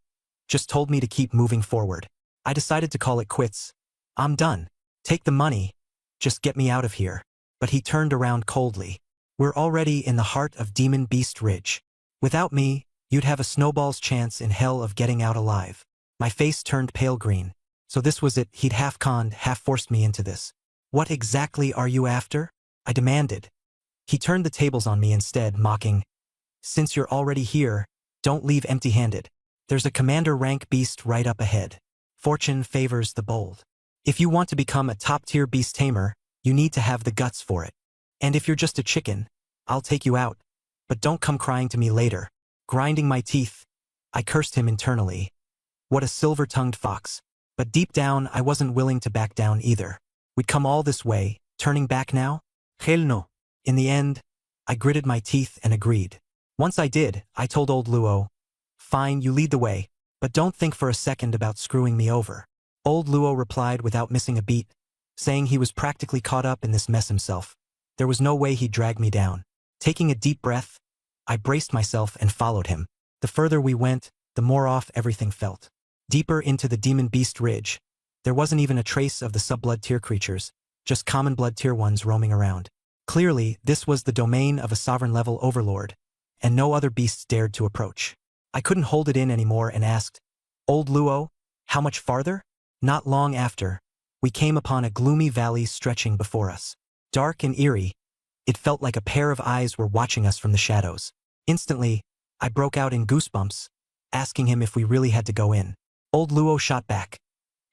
just told me to keep moving forward. I decided to call it quits. "I'm done. Take the money. Just get me out of here." But he turned around coldly. "We're already in the heart of Demon Beast Ridge. Without me, you'd have a snowball's chance in hell of getting out alive." My face turned pale green. So this was it, he'd half conned, half forced me into this. "What exactly are you after?" I demanded. He turned the tables on me instead, mocking, "Since you're already here, don't leave empty-handed. There's a commander rank beast right up ahead. Fortune favors the bold. If you want to become a top-tier beast tamer, you need to have the guts for it. And if you're just a chicken, I'll take you out. But don't come crying to me later." Grinding my teeth, I cursed him internally. What a silver-tongued fox. But deep down, I wasn't willing to back down either. We'd come all this way, turning back now? Hell no. In the end, I gritted my teeth and agreed. Once I did, I told old Luo, "Fine, you lead the way, but don't think for a second about screwing me over." Old Luo replied without missing a beat, saying he was practically caught up in this mess himself. There was no way he'd drag me down. Taking a deep breath, I braced myself and followed him. The further we went, the more off everything felt. Deeper into the Demon Beast Ridge, there wasn't even a trace of the sub-blood tier creatures, just common blood tier ones roaming around. Clearly, this was the domain of a sovereign-level overlord, and no other beasts dared to approach. I couldn't hold it in anymore and asked, "Old Luo, how much farther?" Not long after, we came upon a gloomy valley stretching before us. Dark and eerie, it felt like a pair of eyes were watching us from the shadows. Instantly, I broke out in goosebumps, asking him if we really had to go in. Old Luo shot back.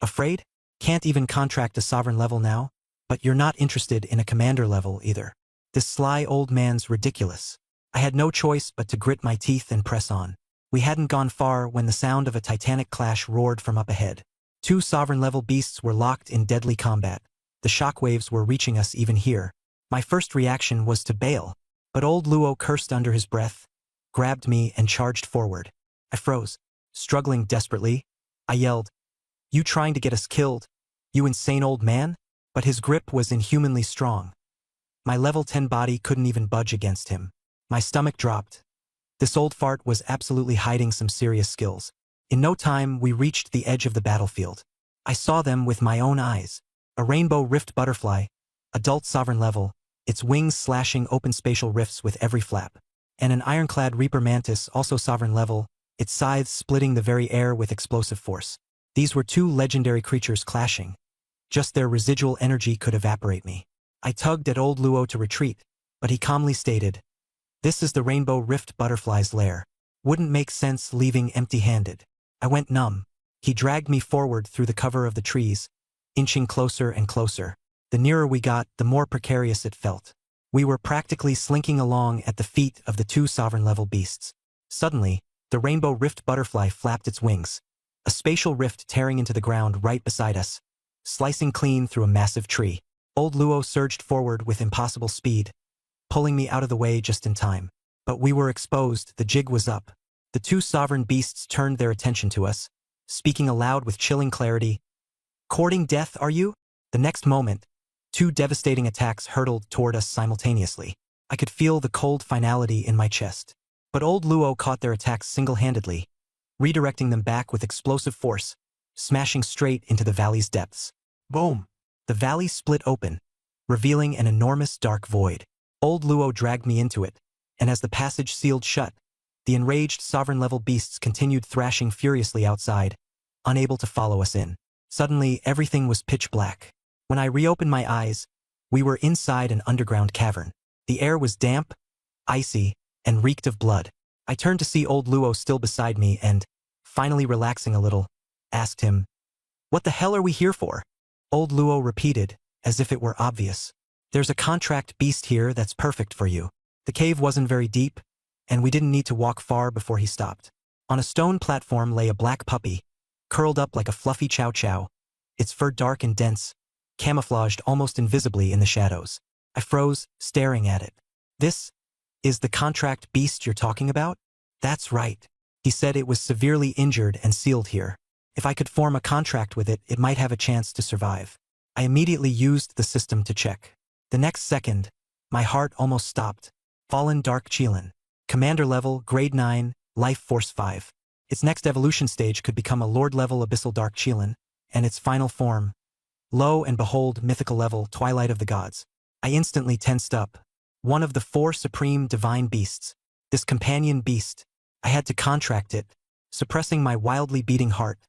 "Afraid? Can't even contract a sovereign level now? But you're not interested in a commander level either." This sly old man's ridiculous. I had no choice but to grit my teeth and press on. We hadn't gone far when the sound of a titanic clash roared from up ahead. Two sovereign-level beasts were locked in deadly combat. The shockwaves were reaching us even here. My first reaction was to bail, but old Luo cursed under his breath, grabbed me and charged forward. I froze. Struggling desperately, I yelled, "You trying to get us killed, you insane old man?" But his grip was inhumanly strong. My level 10 body couldn't even budge against him. My stomach dropped. This old fart was absolutely hiding some serious skills. In no time, we reached the edge of the battlefield. I saw them with my own eyes. A rainbow rift butterfly, adult sovereign level, its wings slashing open spatial rifts with every flap. And an ironclad reaper mantis, also sovereign level, its scythes splitting the very air with explosive force. These were two legendary creatures clashing. Just their residual energy could evaporate me. I tugged at old Luo to retreat, but he calmly stated, "This is the Rainbow Rift Butterfly's lair. Wouldn't make sense leaving empty-handed." I went numb. He dragged me forward through the cover of the trees, inching closer and closer. The nearer we got, the more precarious it felt. We were practically slinking along at the feet of the two sovereign-level beasts. Suddenly, the Rainbow Rift Butterfly flapped its wings, a spatial rift tearing into the ground right beside us, slicing clean through a massive tree. Old Luo surged forward with impossible speed, pulling me out of the way just in time. But we were exposed, the jig was up. The two sovereign beasts turned their attention to us, speaking aloud with chilling clarity. "Courting death, are you?" The next moment, two devastating attacks hurtled toward us simultaneously. I could feel the cold finality in my chest. But old Luo caught their attacks single-handedly, redirecting them back with explosive force, smashing straight into the valley's depths. Boom! The valley split open, revealing an enormous dark void. Old Luo dragged me into it, and as the passage sealed shut, the enraged sovereign-level beasts continued thrashing furiously outside, unable to follow us in. Suddenly, everything was pitch black. When I reopened my eyes, we were inside an underground cavern. The air was damp, icy, and reeked of blood. I turned to see old Luo still beside me and, finally relaxing a little, asked him, "What the hell are we here for?" Old Luo repeated, as if it were obvious, "There's a contract beast here that's perfect for you." The cave wasn't very deep, and we didn't need to walk far before he stopped. On a stone platform lay a black puppy, curled up like a fluffy chow-chow, its fur dark and dense, camouflaged almost invisibly in the shadows. I froze, staring at it. "This is the contract beast you're talking about?" "That's right." He said it was severely injured and sealed here. If I could form a contract with it, it might have a chance to survive. I immediately used the system to check. The next second, my heart almost stopped. Fallen Dark Qilin. Commander level, grade 9, life force 5. Its next evolution stage could become a Lord-level Abyssal Dark Qilin, and its final form, lo and behold, mythical level, Twilight of the Gods. I instantly tensed up. One of the 4 supreme divine beasts. This companion beast. I had to contract it. Suppressing my wildly beating heart,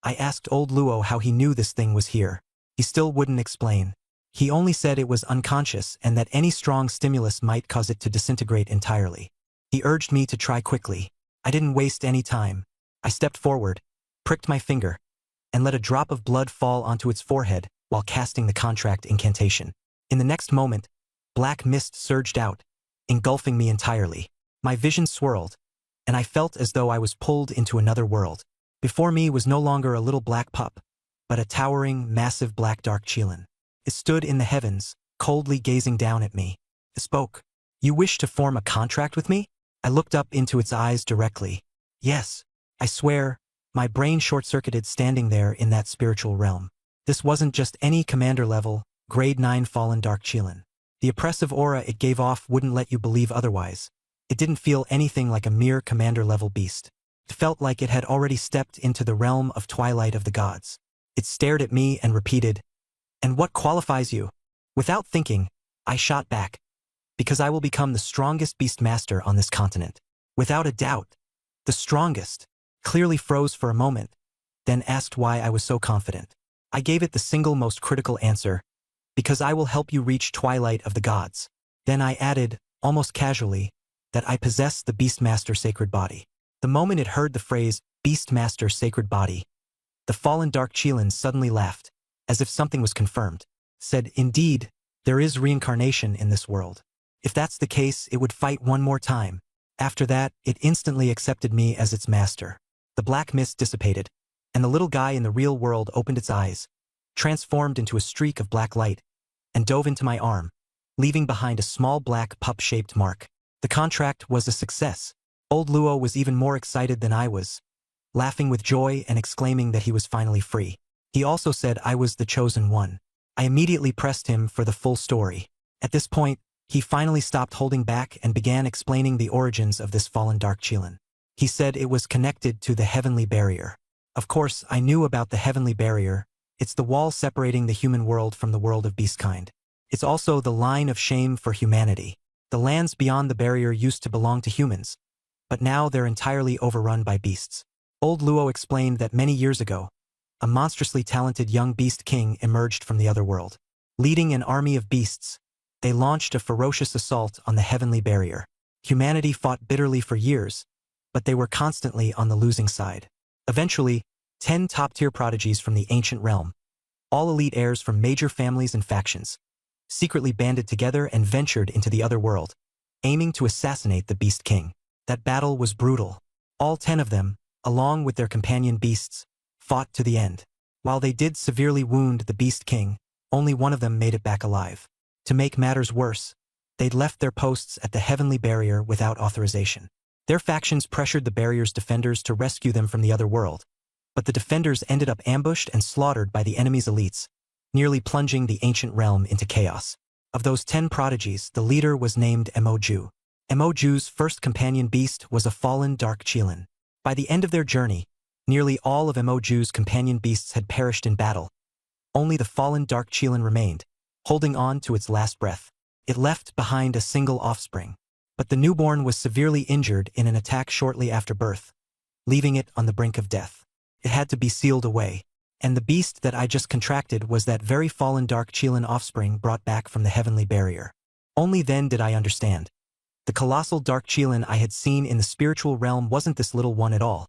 I asked old Luo how he knew this thing was here. He still wouldn't explain. He only said it was unconscious and that any strong stimulus might cause it to disintegrate entirely. He urged me to try quickly. I didn't waste any time. I stepped forward, pricked my finger, and let a drop of blood fall onto its forehead while casting the contract incantation. In the next moment, black mist surged out, engulfing me entirely. My vision swirled, and I felt as though I was pulled into another world. Before me was no longer a little black pup, but a towering, massive black dark Qilin. It stood in the heavens, coldly gazing down at me. It spoke. "You wish to form a contract with me?" I looked up into its eyes directly. Yes, I swear, my brain short-circuited standing there in that spiritual realm. This wasn't just any commander level, grade 9 fallen dark Qilin. The oppressive aura it gave off wouldn't let you believe otherwise. It didn't feel anything like a mere commander-level beast. It felt like it had already stepped into the realm of Twilight of the Gods. It stared at me and repeated, "And what qualifies you?" Without thinking, I shot back, "Because I will become the strongest beast master on this continent." Without a doubt, the strongest. Clearly froze for a moment, then asked why I was so confident. I gave it the single most critical answer, "Because I will help you reach Twilight of the Gods." Then I added, almost casually, that I possess the Beastmaster sacred body. The moment it heard the phrase, Beastmaster sacred body, the fallen dark Qilin suddenly laughed, as if something was confirmed. Said, "Indeed, there is reincarnation in this world. If that's the case, it would fight one more time." After that, it instantly accepted me as its master. The black mist dissipated, and the little guy in the real world opened its eyes, transformed into a streak of black light, and dove into my arm, leaving behind a small black pup-shaped mark. The contract was a success. Old Luo was even more excited than I was, laughing with joy and exclaiming that he was finally free. He also said I was the chosen one. I immediately pressed him for the full story. At this point, he finally stopped holding back and began explaining the origins of this fallen dark Qilin. He said it was connected to the heavenly barrier. Of course, I knew about the heavenly barrier. It's the wall separating the human world from the world of beastkind. It's also the line of shame for humanity. The lands beyond the barrier used to belong to humans, but now they're entirely overrun by beasts. Old Luo explained that many years ago, a monstrously talented young beast king emerged from the other world. Leading an army of beasts, they launched a ferocious assault on the heavenly barrier. Humanity fought bitterly for years, but they were constantly on the losing side. Eventually, 10 top-tier prodigies from the ancient realm, all elite heirs from major families and factions, secretly banded together and ventured into the other world, aiming to assassinate the Beast King. That battle was brutal. All 10 of them, along with their companion beasts, fought to the end. While they did severely wound the Beast King, only one of them made it back alive. To make matters worse, they'd left their posts at the heavenly barrier without authorization. Their factions pressured the barrier's defenders to rescue them from the other world, but the defenders ended up ambushed and slaughtered by the enemy's elites, nearly plunging the ancient realm into chaos. Of those 10 prodigies, the leader was named Emoju. Emoju's first companion beast was a fallen dark Qilin. By the end of their journey, nearly all of Emoju's companion beasts had perished in battle. Only the fallen dark Qilin remained, holding on to its last breath. It left behind a single offspring, but the newborn was severely injured in an attack shortly after birth, leaving it on the brink of death. It had to be sealed away, and the beast that I just contracted was that very fallen dark Qilin offspring brought back from the heavenly barrier. Only then did I understand. The colossal dark Qilin I had seen in the spiritual realm wasn't this little one at all.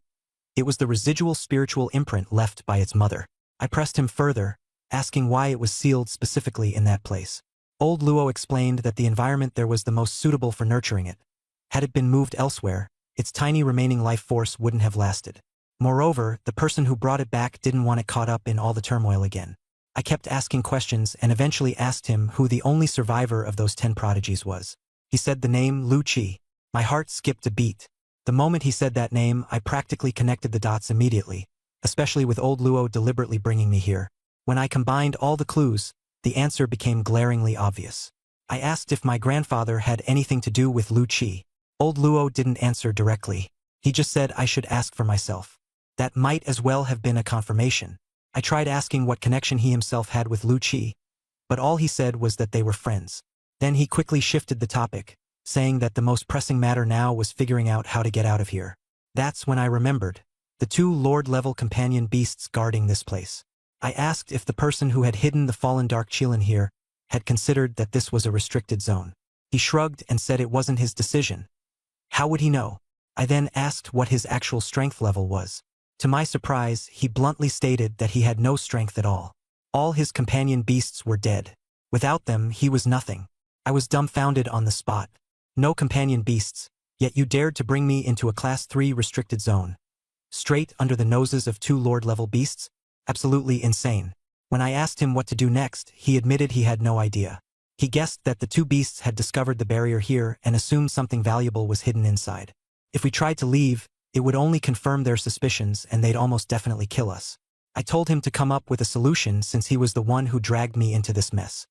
It was the residual spiritual imprint left by its mother. I pressed him further, asking why it was sealed specifically in that place. Old Luo explained that the environment there was the most suitable for nurturing it. Had it been moved elsewhere, its tiny remaining life force wouldn't have lasted. Moreover, the person who brought it back didn't want it caught up in all the turmoil again. I kept asking questions and eventually asked him who the only survivor of those 10 prodigies was. He said the name Lu Qi. My heart skipped a beat. The moment he said that name, I practically connected the dots immediately, especially with old Luo deliberately bringing me here. When I combined all the clues, the answer became glaringly obvious. I asked if my grandfather had anything to do with Lu Qi. Old Luo didn't answer directly. He just said I should ask for myself. That might as well have been a confirmation. I tried asking what connection he himself had with Lu Qi, but all he said was that they were friends. Then he quickly shifted the topic, saying that the most pressing matter now was figuring out how to get out of here. That's when I remembered. The 2 Lord-level companion beasts guarding this place. I asked if the person who had hidden the fallen dark Qilin here had considered that this was a restricted zone. He shrugged and said it wasn't his decision. How would he know? I then asked what his actual strength level was. To my surprise, he bluntly stated that he had no strength at all. All his companion beasts were dead. Without them, he was nothing. I was dumbfounded on the spot. No companion beasts, yet you dared to bring me into a Class 3 restricted zone. Straight under the noses of 2 Lord-level beasts? Absolutely insane. When I asked him what to do next, he admitted he had no idea. He guessed that the 2 beasts had discovered the barrier here and assumed something valuable was hidden inside. If we tried to leave, it would only confirm their suspicions and they'd almost definitely kill us. I told him to come up with a solution since he was the one who dragged me into this mess.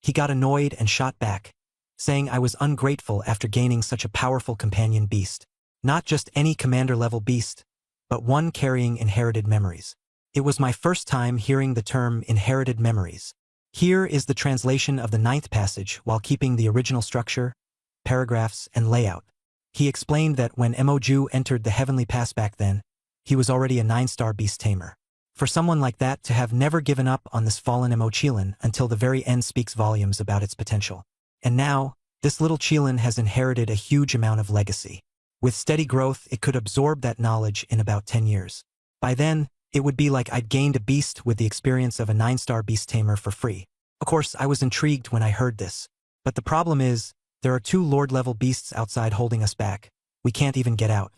He got annoyed and shot back, saying I was ungrateful after gaining such a powerful companion beast. Not just any commander-level beast, but one carrying inherited memories. It was my first time hearing the term inherited memories. Here is the translation of the 9th passage while keeping the original structure, paragraphs, and layout. He explained that when Emoju entered the Heavenly Pass back then, he was already a 9-star beast tamer. For someone like that to have never given up on this fallen Qilin until the very end speaks volumes about its potential. And now, this little Qilin has inherited a huge amount of legacy. With steady growth, it could absorb that knowledge in about 10 years. By then, it would be like I'd gained a beast with the experience of a 9-star beast tamer for free. Of course, I was intrigued when I heard this. But the problem is, there are 2 Lord-level beasts outside holding us back. We can't even get out.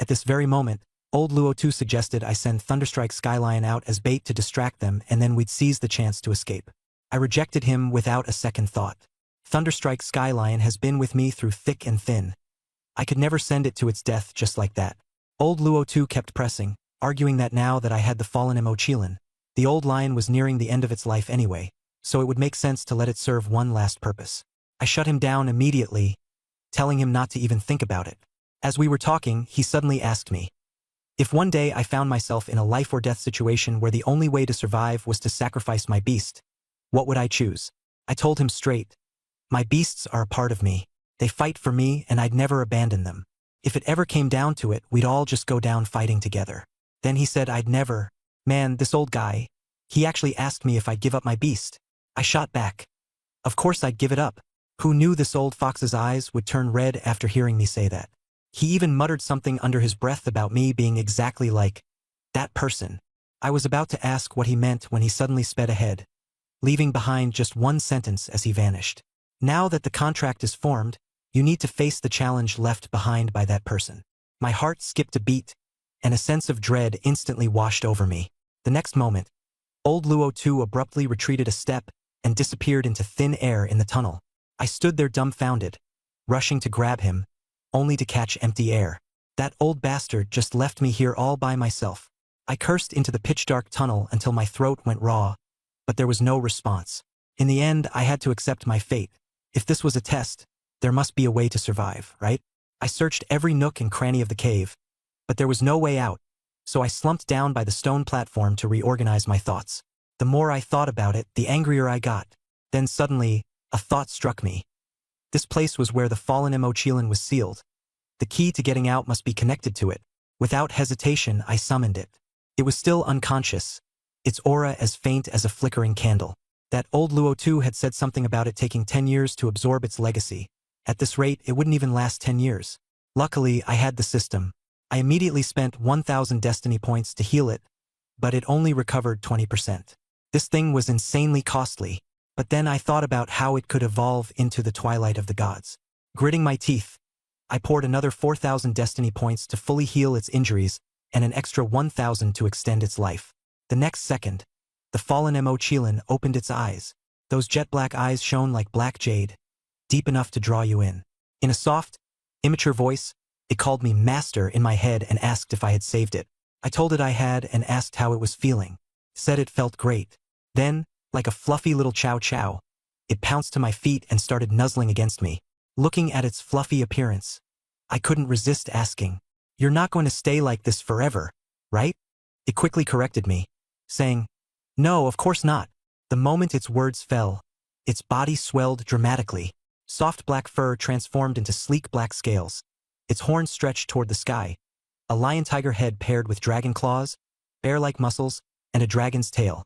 At this very moment, old Luo 2 suggested I send Thunderstrike Skylion out as bait to distract them and then we'd seize the chance to escape. I rejected him without a second thought. Thunderstrike Skylion has been with me through thick and thin. I could never send it to its death just like that. Old Luo 2 kept pressing, arguing that now that I had the fallen Qilin, the old lion was nearing the end of its life anyway, so it would make sense to let it serve one last purpose. I shut him down immediately, telling him not to even think about it. As we were talking, he suddenly asked me, if one day I found myself in a life-or-death situation where the only way to survive was to sacrifice my beast, what would I choose? I told him straight, my beasts are a part of me. They fight for me and I'd never abandon them. If it ever came down to it, we'd all just go down fighting together. Then he said I'd never. Man, this old guy. He actually asked me if I'd give up my beast. I shot back. Of course I'd give it up. Who knew this old fox's eyes would turn red after hearing me say that? He even muttered something under his breath about me being exactly like that person. I was about to ask what he meant when he suddenly sped ahead, leaving behind just one sentence as he vanished. Now that the contract is formed, you need to face the challenge left behind by that person. My heart skipped a beat, and a sense of dread instantly washed over me. The next moment, old Luo 2 abruptly retreated a step and disappeared into thin air in the tunnel. I stood there dumbfounded, rushing to grab him, only to catch empty air. That old bastard just left me here all by myself. I cursed into the pitch-dark tunnel until my throat went raw, but there was no response. In the end, I had to accept my fate. If this was a test, there must be a way to survive, right? I searched every nook and cranny of the cave, but there was no way out, so I slumped down by the stone platform to reorganize my thoughts. The more I thought about it, the angrier I got. Then suddenly, a thought struck me. This place was where the fallen Mochilin was sealed. The key to getting out must be connected to it. Without hesitation, I summoned it. It was still unconscious, its aura as faint as a flickering candle. That old Luo 2 had said something about it taking 10 years to absorb its legacy. At this rate, it wouldn't even last 10 years. Luckily, I had the system. I immediately spent 1,000 destiny points to heal it, but it only recovered 20%. This thing was insanely costly, but then I thought about how it could evolve into the twilight of the gods. Gritting my teeth, I poured another 4,000 destiny points to fully heal its injuries and an extra 1,000 to extend its life. The next second, the fallen Mochilin opened its eyes. Those jet-black eyes shone like black jade, deep enough to draw you in. In a soft, immature voice, it called me master in my head and asked if I had saved it. I told it I had and asked how it was feeling. Said it felt great. Then, like a fluffy little chow chow, it pounced to my feet and started nuzzling against me. Looking at its fluffy appearance, I couldn't resist asking, "You're not going to stay like this forever, right?" It quickly corrected me, saying, "No, of course not." The moment its words fell, its body swelled dramatically. Soft black fur transformed into sleek black scales. Its horns stretched toward the sky. A lion-tiger head paired with dragon claws, bear-like muscles, and a dragon's tail,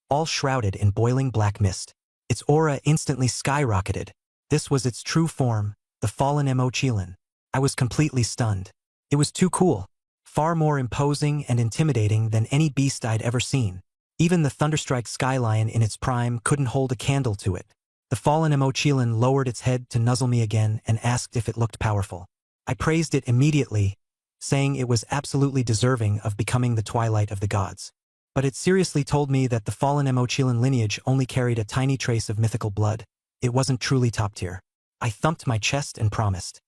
all shrouded in boiling black mist. Its aura instantly skyrocketed. This was its true form, the fallen Mochilin. I was completely stunned. It was too cool, far more imposing and intimidating than any beast I'd ever seen. Even the Thunderstrike Sky Lion in its prime couldn't hold a candle to it. The fallen Mochilin lowered its head to nuzzle me again and asked if it looked powerful. I praised it immediately, saying it was absolutely deserving of becoming the twilight of the gods. But it seriously told me that the fallen Mochilin lineage only carried a tiny trace of mythical blood. It wasn't truly top tier. I thumped my chest and promised,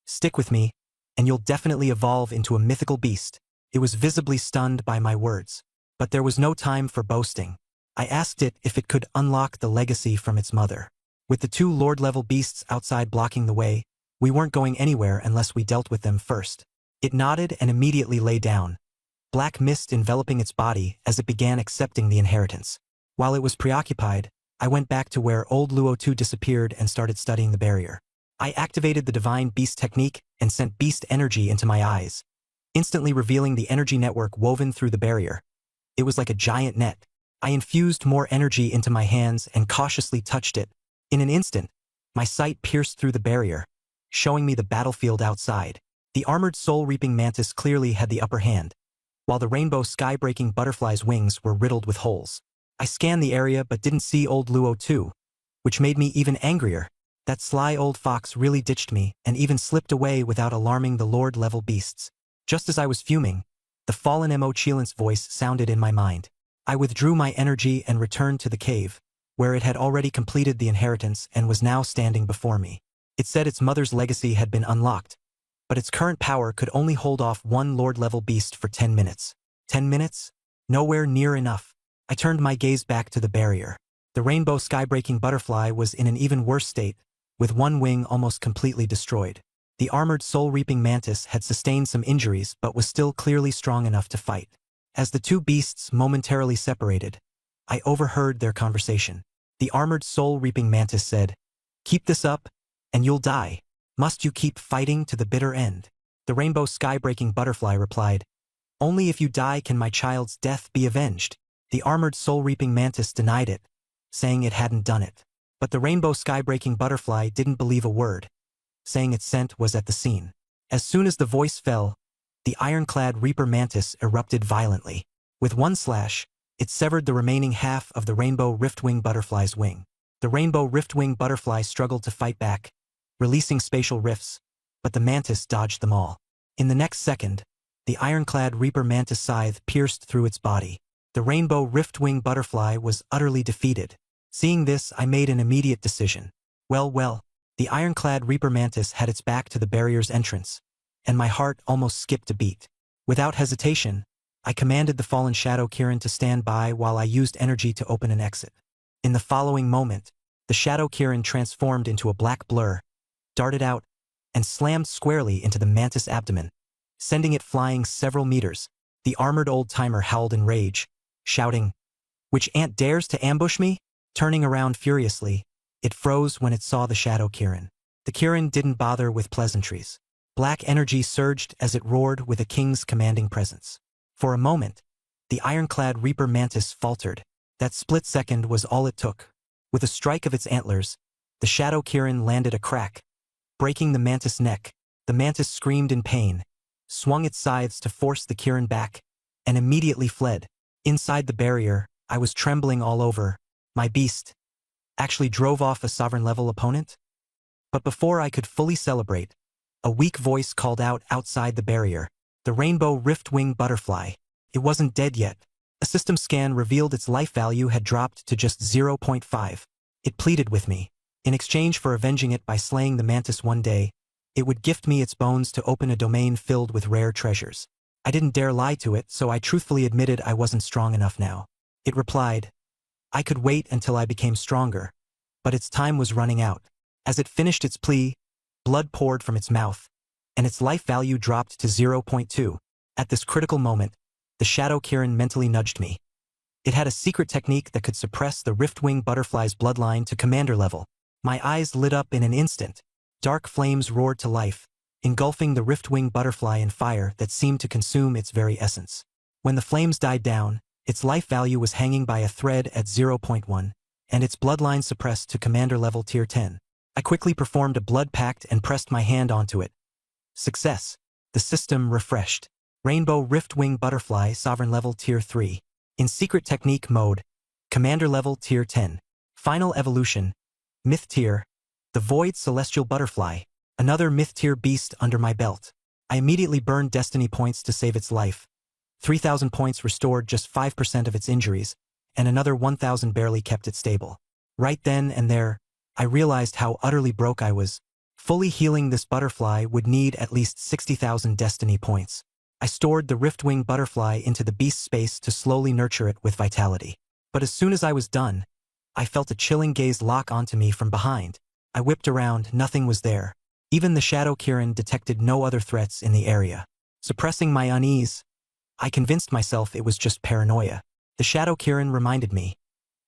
"Stick with me, and you'll definitely evolve into a mythical beast." It was visibly stunned by my words. But there was no time for boasting. I asked it if it could unlock the legacy from its mother. With the two Lord-level beasts outside blocking the way, we weren't going anywhere unless we dealt with them first. It nodded and immediately lay down, black mist enveloping its body as it began accepting the inheritance. While it was preoccupied, I went back to where old Luo 2 disappeared and started studying the barrier. I activated the divine beast technique and sent beast energy into my eyes, instantly revealing the energy network woven through the barrier. It was like a giant net. I infused more energy into my hands and cautiously touched it. In an instant, my sight pierced through the barrier, showing me the battlefield outside. The armored soul-reaping mantis clearly had the upper hand, while the rainbow sky-breaking butterfly's wings were riddled with holes. I scanned the area but didn't see old Luo 2, which made me even angrier. That sly old fox really ditched me and even slipped away without alarming the Lord-level beasts. Just as I was fuming, the fallen Mochilin's voice sounded in my mind. I withdrew my energy and returned to the cave, where it had already completed the inheritance and was now standing before me. It said its mother's legacy had been unlocked, but its current power could only hold off one Lord-level beast for 10 minutes. 10 minutes? Nowhere near enough. I turned my gaze back to the barrier. The rainbow sky-breaking butterfly was in an even worse state, with one wing almost completely destroyed. The armored soul-reaping mantis had sustained some injuries but was still clearly strong enough to fight. As the two beasts momentarily separated, I overheard their conversation. The armored soul-reaping mantis said, "Keep this up, and you'll die. Must you keep fighting to the bitter end?" The rainbow sky-breaking butterfly replied, "Only if you die can my child's death be avenged." The armored soul-reaping mantis denied it, saying it hadn't done it. But the rainbow sky-breaking butterfly didn't believe a word, saying its scent was at the scene. As soon as the voice fell, the ironclad reaper mantis erupted violently. With one slash, it severed the remaining half of the rainbow riftwing butterfly's wing. The rainbow riftwing butterfly struggled to fight back, releasing spatial rifts, but the mantis dodged them all. In the next second, the ironclad reaper mantis scythe pierced through its body. The rainbow riftwing butterfly was utterly defeated. Seeing this, I made an immediate decision. Well, the ironclad reaper mantis had its back to the barrier's entrance, and my heart almost skipped a beat. Without hesitation, I commanded the fallen Shadow Kirin to stand by while I used energy to open an exit. In the following moment, the Shadow Kirin transformed into a black blur, darted out, and slammed squarely into the mantis' abdomen, sending it flying several meters. The armored old-timer howled in rage, shouting, "Which ant dares to ambush me?" Turning around furiously, it froze when it saw the Shadow Kirin. The Kirin didn't bother with pleasantries. Black energy surged as it roared with a king's commanding presence. For a moment, the ironclad reaper mantis faltered. That split second was all it took. With a strike of its antlers, the Shadow Kirin landed a crack, breaking the mantis' neck. The mantis screamed in pain, swung its scythes to force the Kirin back, and immediately fled. Inside the barrier, I was trembling all over. My beast actually drove off a sovereign-level opponent? But before I could fully celebrate, a weak voice called out outside the barrier. The rainbow riftwing butterfly. It wasn't dead yet. A system scan revealed its life value had dropped to just 0.5. It pleaded with me. In exchange for avenging it by slaying the mantis one day, it would gift me its bones to open a domain filled with rare treasures. I didn't dare lie to it, so I truthfully admitted I wasn't strong enough now. It replied, "I could wait until I became stronger, but its time was running out." As it finished its plea, blood poured from its mouth, and its life value dropped to 0.2. At this critical moment, the Shadow Kirin mentally nudged me. It had a secret technique that could suppress the riftwing butterfly's bloodline to commander level. My eyes lit up in an instant. Dark flames roared to life, engulfing the riftwing butterfly in fire that seemed to consume its very essence. When the flames died down, its life value was hanging by a thread at 0.1, and its bloodline suppressed to commander level tier 10. I quickly performed a blood pact and pressed my hand onto it. Success. The system refreshed. Rainbow riftwing butterfly sovereign level tier 3. In secret technique mode, commander level tier 10. Final evolution, myth tier, the void celestial butterfly, another myth tier beast under my belt. I immediately burned destiny points to save its life. 3,000 points restored just 5% of its injuries, and another 1,000 barely kept it stable. Right then and there, I realized how utterly broke I was. Fully healing this butterfly would need at least 60,000 destiny points. I stored the riftwing butterfly into the beast space to slowly nurture it with vitality. But as soon as I was done, I felt a chilling gaze lock onto me from behind. I whipped around, nothing was there. Even the Shadow Kirin detected no other threats in the area. Suppressing my unease, I convinced myself it was just paranoia. The Shadow Kirin reminded me.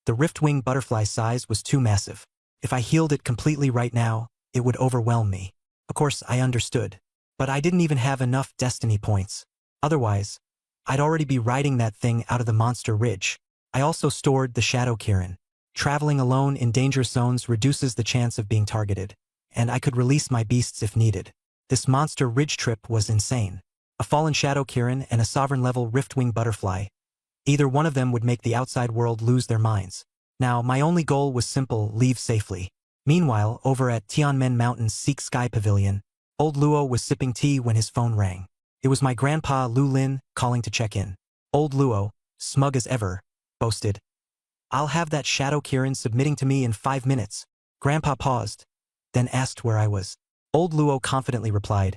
The riftwing butterfly's size was too massive. If I healed it completely right now, it would overwhelm me. Of course, I understood. But I didn't even have enough destiny points. Otherwise, I'd already be riding that thing out of the monster ridge. I also stored the Shadow Kirin. Traveling alone in dangerous zones reduces the chance of being targeted, and I could release my beasts if needed. This monster ridge trip was insane. A fallen Shadow Kirin and a sovereign-level riftwing butterfly. Either one of them would make the outside world lose their minds. Now, my only goal was simple: leave safely. Meanwhile, over at Tianmen Mountain's Seek Sky Pavilion, old Luo was sipping tea when his phone rang. It was my grandpa Lu Lin calling to check in. Old Luo, smug as ever, boasted, "I'll have that Shadow Kirin submitting to me in 5 minutes." Grandpa paused, then asked where I was. Old Luo confidently replied,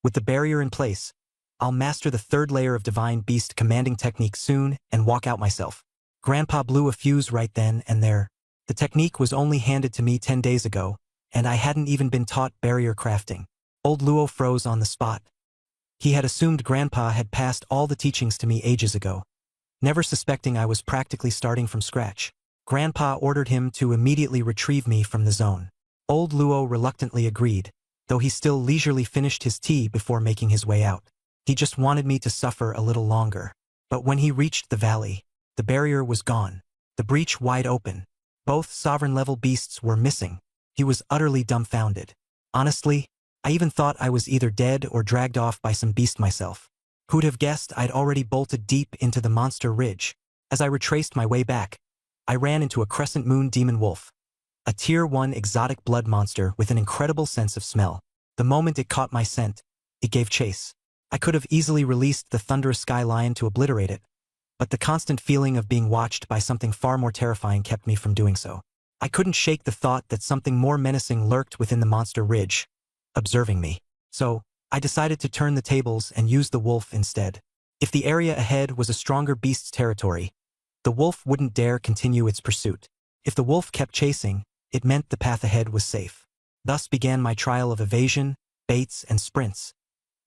"With the barrier in place, I'll master the 3rd layer of Divine Beast commanding technique soon and walk out myself." Grandpa blew a fuse right then and there. The technique was only handed to me 10 days ago, and I hadn't even been taught barrier crafting. Old Luo froze on the spot. He had assumed Grandpa had passed all the teachings to me ages ago, never suspecting I was practically starting from scratch. Grandpa ordered him to immediately retrieve me from the zone. Old Luo reluctantly agreed, though he still leisurely finished his tea before making his way out. He just wanted me to suffer a little longer. But when he reached the valley, the barrier was gone, the breach wide open. both sovereign-level beasts were missing. He was utterly dumbfounded. Honestly, I even thought I was either dead or dragged off by some beast myself. Who'd have guessed I'd already bolted deep into the monster ridge? As I retraced my way back, I ran into a crescent moon demon wolf, a tier 1 exotic blood monster with an incredible sense of smell. The moment it caught my scent, it gave chase. I could have easily released the thunderous sky lion to obliterate it, but the constant feeling of being watched by something far more terrifying kept me from doing so. I couldn't shake the thought that something more menacing lurked within the monster ridge, observing me. So, I decided to turn the tables and use the wolf instead. If the area ahead was a stronger beast's territory, the wolf wouldn't dare continue its pursuit. If the wolf kept chasing, it meant the path ahead was safe. Thus began my trial of evasion, baits, and sprints,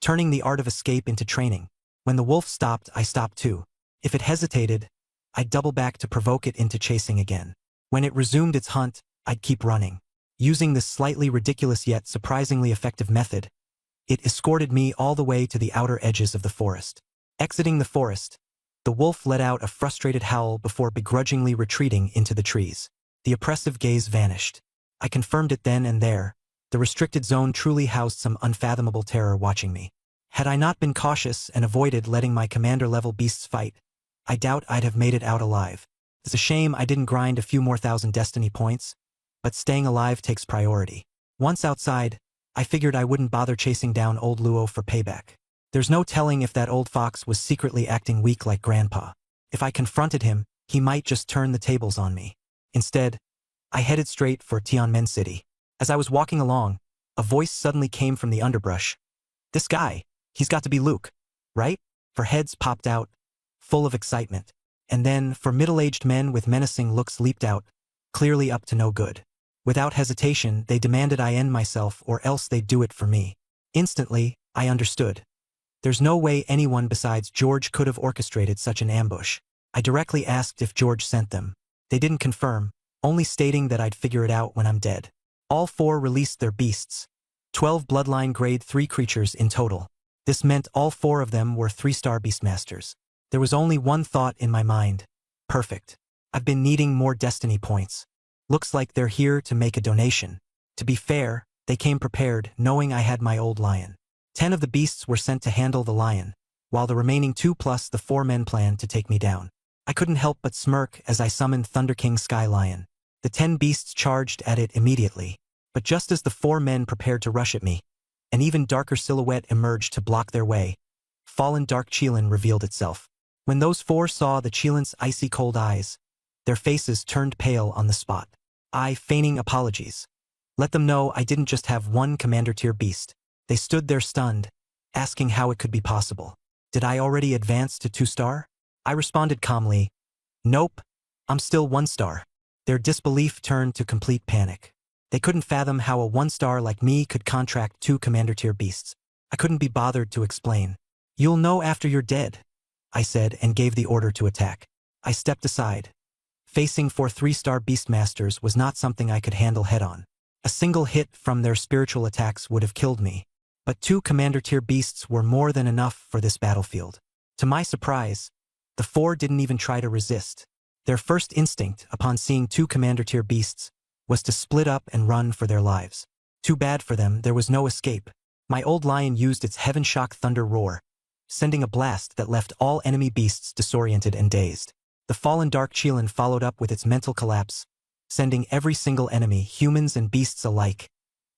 turning the art of escape into training. When the wolf stopped, I stopped too. If it hesitated, I'd double back to provoke it into chasing again. When it resumed its hunt, I'd keep running. Using this slightly ridiculous yet surprisingly effective method, it escorted me all the way to the outer edges of the forest. Exiting the forest, the wolf let out a frustrated howl before begrudgingly retreating into the trees. The oppressive gaze vanished. I confirmed it then and there. The restricted zone truly housed some unfathomable terror watching me. Had I not been cautious and avoided letting my commander-level beasts fight, I doubt I'd have made it out alive. It's a shame I didn't grind a few more thousand destiny points, but staying alive takes priority. Once outside, I figured I wouldn't bother chasing down old Luo for payback. There's no telling if that old fox was secretly acting weak like Grandpa. If I confronted him, he might just turn the tables on me. Instead, I headed straight for Tianmen City. As I was walking along, a voice suddenly came from the underbrush. "This guy, he's got to be Luke, right?" For heads popped out, full of excitement. And then, for middle-aged men with menacing looks leaped out, clearly up to no good. Without hesitation, they demanded I end myself or else they'd do it for me. Instantly, I understood. There's no way anyone besides George could have orchestrated such an ambush. I directly asked if George sent them. They didn't confirm, only stating that I'd figure it out when I'm dead. All four released their beasts. 12 bloodline grade 3 creatures in total. This meant all 4 of them were 3-star beastmasters. There was only one thought in my mind. Perfect. I've been needing more destiny points. Looks like they're here to make a donation. To be fair, they came prepared, knowing I had my old lion. 10 of the beasts were sent to handle the lion, while the remaining 2 plus the 4 men planned to take me down. I couldn't help but smirk as I summoned Thunder King Sky Lion. The 10 beasts charged at it immediately, but just as the 4 men prepared to rush at me, an even darker silhouette emerged to block their way. Fallen Dark Qilin revealed itself. When those 4 saw the Qilin's icy cold eyes, their faces turned pale on the spot. I, feigning apologies, let them know I didn't just have one commander-tier beast. They stood there stunned, asking how it could be possible. Did I already advance to 2-star? I responded calmly, "Nope, I'm still 1-star. Their disbelief turned to complete panic. They couldn't fathom how a 1-star like me could contract 2 commander-tier beasts. I couldn't be bothered to explain. "You'll know after you're dead," I said and gave the order to attack. I stepped aside. Facing 4 3-star beastmasters was not something I could handle head-on. A single hit from their spiritual attacks would have killed me. But 2 commander-tier beasts were more than enough for this battlefield. To my surprise, the 4 didn't even try to resist. Their first instinct, upon seeing 2 commander-tier beasts, was to split up and run for their lives. Too bad for them, there was no escape. My old lion used its Heaven Shock Thunder Roar, sending a blast that left all enemy beasts disoriented and dazed. The fallen Dark Qilin followed up with its mental collapse, sending every single enemy, humans and beasts alike,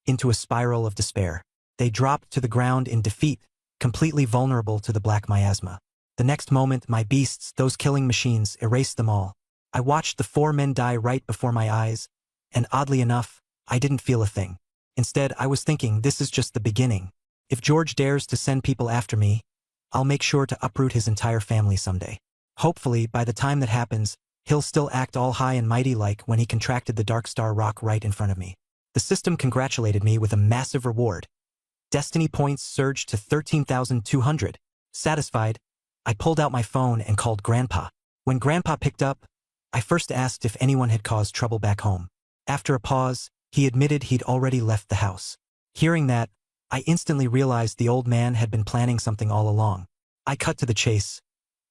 into a spiral of despair. They dropped to the ground in defeat, completely vulnerable to the black miasma. The next moment, my beasts, those killing machines, erased them all. I watched the 4 men die right before my eyes, and oddly enough, I didn't feel a thing. Instead, I was thinking, this is just the beginning. If George dares to send people after me, I'll make sure to uproot his entire family someday. Hopefully, by the time that happens, he'll still act all high and mighty like when he contracted the Dark Star Rock right in front of me. The system congratulated me with a massive reward. Destiny points surged to 13,200. Satisfied, I pulled out my phone and called Grandpa. When Grandpa picked up, I first asked if anyone had caused trouble back home. After a pause, he admitted he'd already left the house. Hearing that, I instantly realized the old man had been planning something all along. I cut to the chase.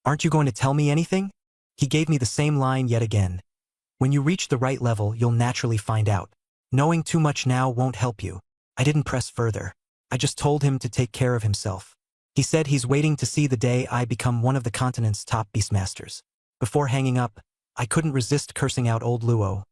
"Aren't you going to tell me anything?" He gave me the same line yet again. When you reach the right level, you'll naturally find out. Knowing too much now won't help you. I didn't press further. I just told him to take care of himself. He said he's waiting to see the day I become one of the continent's top beastmasters. Before hanging up, I couldn't resist cursing out old Luo.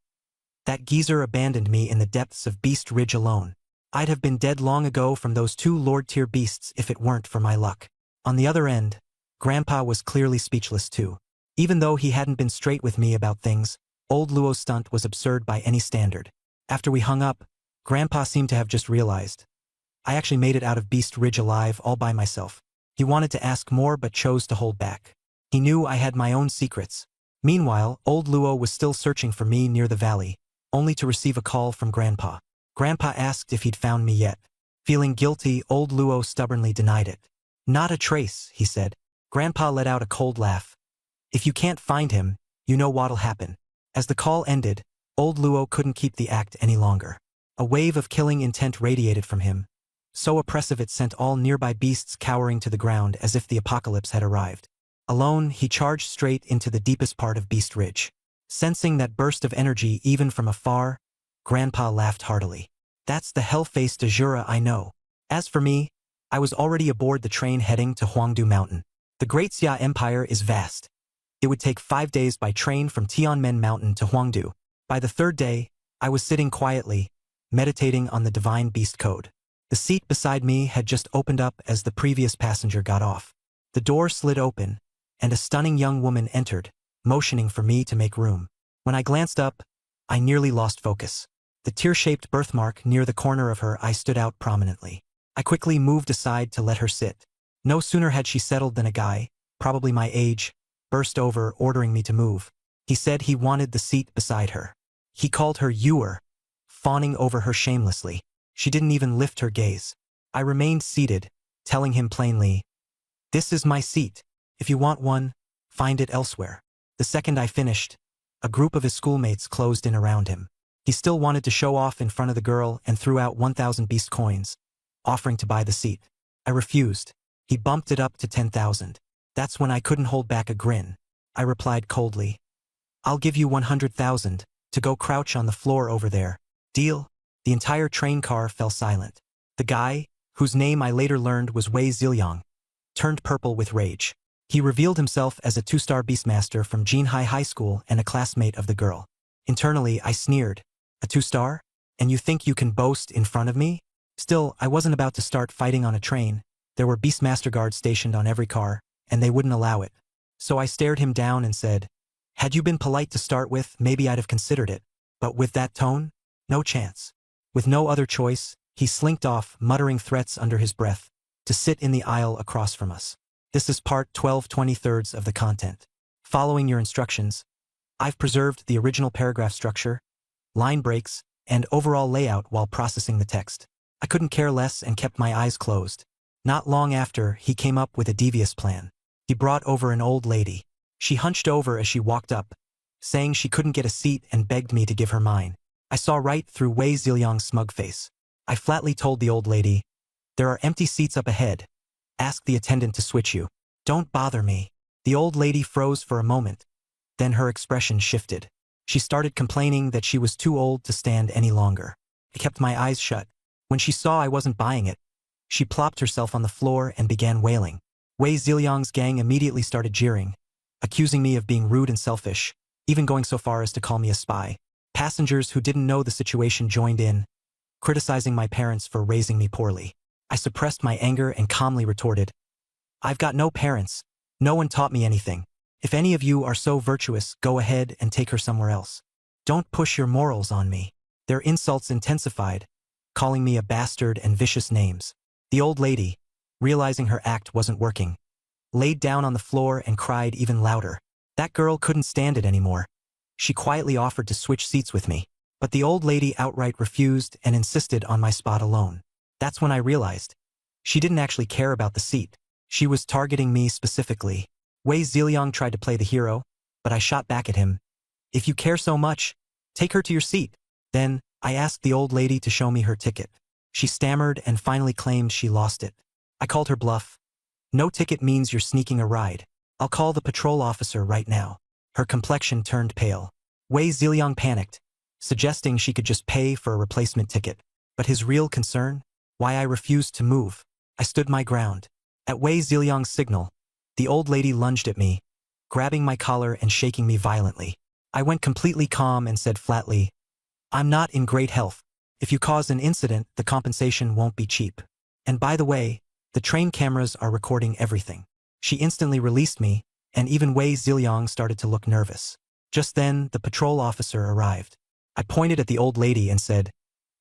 That geezer abandoned me in the depths of Beast Ridge alone. I'd have been dead long ago from those 2 Lord-tier beasts if it weren't for my luck. On the other end, Grandpa was clearly speechless too. Even though he hadn't been straight with me about things, old Luo's stunt was absurd by any standard. After we hung up, Grandpa seemed to have just realized. I actually made it out of Beast Ridge alive all by myself. He wanted to ask more but chose to hold back. He knew I had my own secrets. Meanwhile, old Luo was still searching for me near the valley, only to receive a call from Grandpa. Grandpa asked if he'd found me yet. Feeling guilty, old Luo stubbornly denied it. Not a trace, he said. Grandpa let out a cold laugh. If you can't find him, you know what'll happen. As the call ended, old Luo couldn't keep the act any longer. A wave of killing intent radiated from him, so oppressive it sent all nearby beasts cowering to the ground as if the apocalypse had arrived. Alone, he charged straight into the deepest part of Beast Ridge. Sensing that burst of energy even from afar, Grandpa laughed heartily. That's the hell-faced Azura I know. As for me, I was already aboard the train heading to Huangdu Mountain. The Great Xia Empire is vast. It would take 5 days by train from Tianmen Mountain to Huangdu. By the 3rd day, I was sitting quietly, meditating on the divine beast code. The seat beside me had just opened up as the previous passenger got off. The door slid open, and a stunning young woman entered, motioning for me to make room. When I glanced up, I nearly lost focus. The tear-shaped birthmark near the corner of her eye stood out prominently. I quickly moved aside to let her sit. No sooner had she settled than a guy, probably my age, burst over, ordering me to move. He said he wanted the seat beside her. He called her Ewer, fawning over her shamelessly. She didn't even lift her gaze. I remained seated, telling him plainly, "This is my seat. If you want one, find it elsewhere." The second I finished, a group of his schoolmates closed in around him. He still wanted to show off in front of the girl and threw out 1,000 beast coins, offering to buy the seat. I refused. He bumped it up to 10,000. That's when I couldn't hold back a grin. I replied coldly, "I'll give you 100,000 to go crouch on the floor over there. Deal?" The entire train car fell silent. The guy, whose name I later learned was Wei Ziliang, turned purple with rage. He revealed himself as a 2-star beastmaster from Jinhai High School and a classmate of the girl. Internally, I sneered. A 2-star? And you think you can boast in front of me? Still, I wasn't about to start fighting on a train. There were beastmaster guards stationed on every car, and they wouldn't allow it. So I stared him down and said, "Had you been polite to start with, maybe I'd have considered it. But with that tone? No chance." With no other choice, he slinked off, muttering threats under his breath, to sit in the aisle across from us. This is part 12/23 of the content. Following your instructions, I've preserved the original paragraph structure, line breaks, and overall layout while processing the text. I couldn't care less and kept my eyes closed. Not long after, he came up with a devious plan. He brought over an old lady. She hunched over as she walked up, saying she couldn't get a seat and begged me to give her mine. I saw right through Wei Ziliang's smug face. I flatly told the old lady, "There are empty seats up ahead. Ask the attendant to switch you. Don't bother me." The old lady froze for a moment. Then her expression shifted. She started complaining that she was too old to stand any longer. I kept my eyes shut. When she saw I wasn't buying it, she plopped herself on the floor and began wailing. Wei Ziliang's gang immediately started jeering, accusing me of being rude and selfish, even going so far as to call me a spy. Passengers who didn't know the situation joined in, criticizing my parents for raising me poorly. I suppressed my anger and calmly retorted, "I've got no parents. No one taught me anything. If any of you are so virtuous, go ahead and take her somewhere else. Don't push your morals on me." Their insults intensified, calling me a bastard and vicious names. The old lady, realizing her act wasn't working, laid down on the floor and cried even louder. That girl couldn't stand it anymore. She quietly offered to switch seats with me, but the old lady outright refused and insisted on my spot alone. That's when I realized she didn't actually care about the seat. She was targeting me specifically. Wei Ziliang tried to play the hero, but I shot back at him. "If you care so much, take her to your seat." Then, I asked the old lady to show me her ticket. She stammered and finally claimed she lost it. I called her bluff. "No ticket means you're sneaking a ride. I'll call the patrol officer right now." Her complexion turned pale. Wei Ziliang panicked, suggesting she could just pay for a replacement ticket. But his real concern? Why I refused to move. I stood my ground. At Wei Ziliang's signal, the old lady lunged at me, grabbing my collar and shaking me violently. I went completely calm and said flatly, "I'm not in great health. If you cause an incident, the compensation won't be cheap. And by the way, the train cameras are recording everything." She instantly released me, and even Wei Ziliang started to look nervous. Just then, the patrol officer arrived. I pointed at the old lady and said,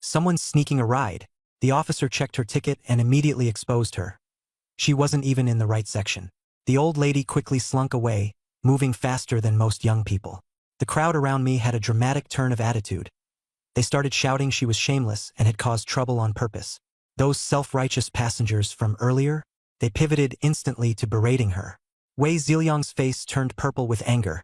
"Someone's sneaking a ride." The officer checked her ticket and immediately exposed her. She wasn't even in the right section. The old lady quickly slunk away, moving faster than most young people. The crowd around me had a dramatic turn of attitude. They started shouting she was shameless and had caused trouble on purpose. Those self-righteous passengers from earlier, they pivoted instantly to berating her. Wei Ziliang's face turned purple with anger,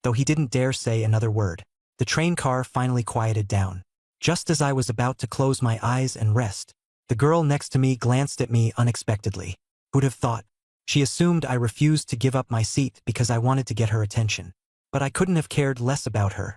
though he didn't dare say another word. The train car finally quieted down. Just as I was about to close my eyes and rest, the girl next to me glanced at me unexpectedly. Who'd have thought? She assumed I refused to give up my seat because I wanted to get her attention. But I couldn't have cared less about her,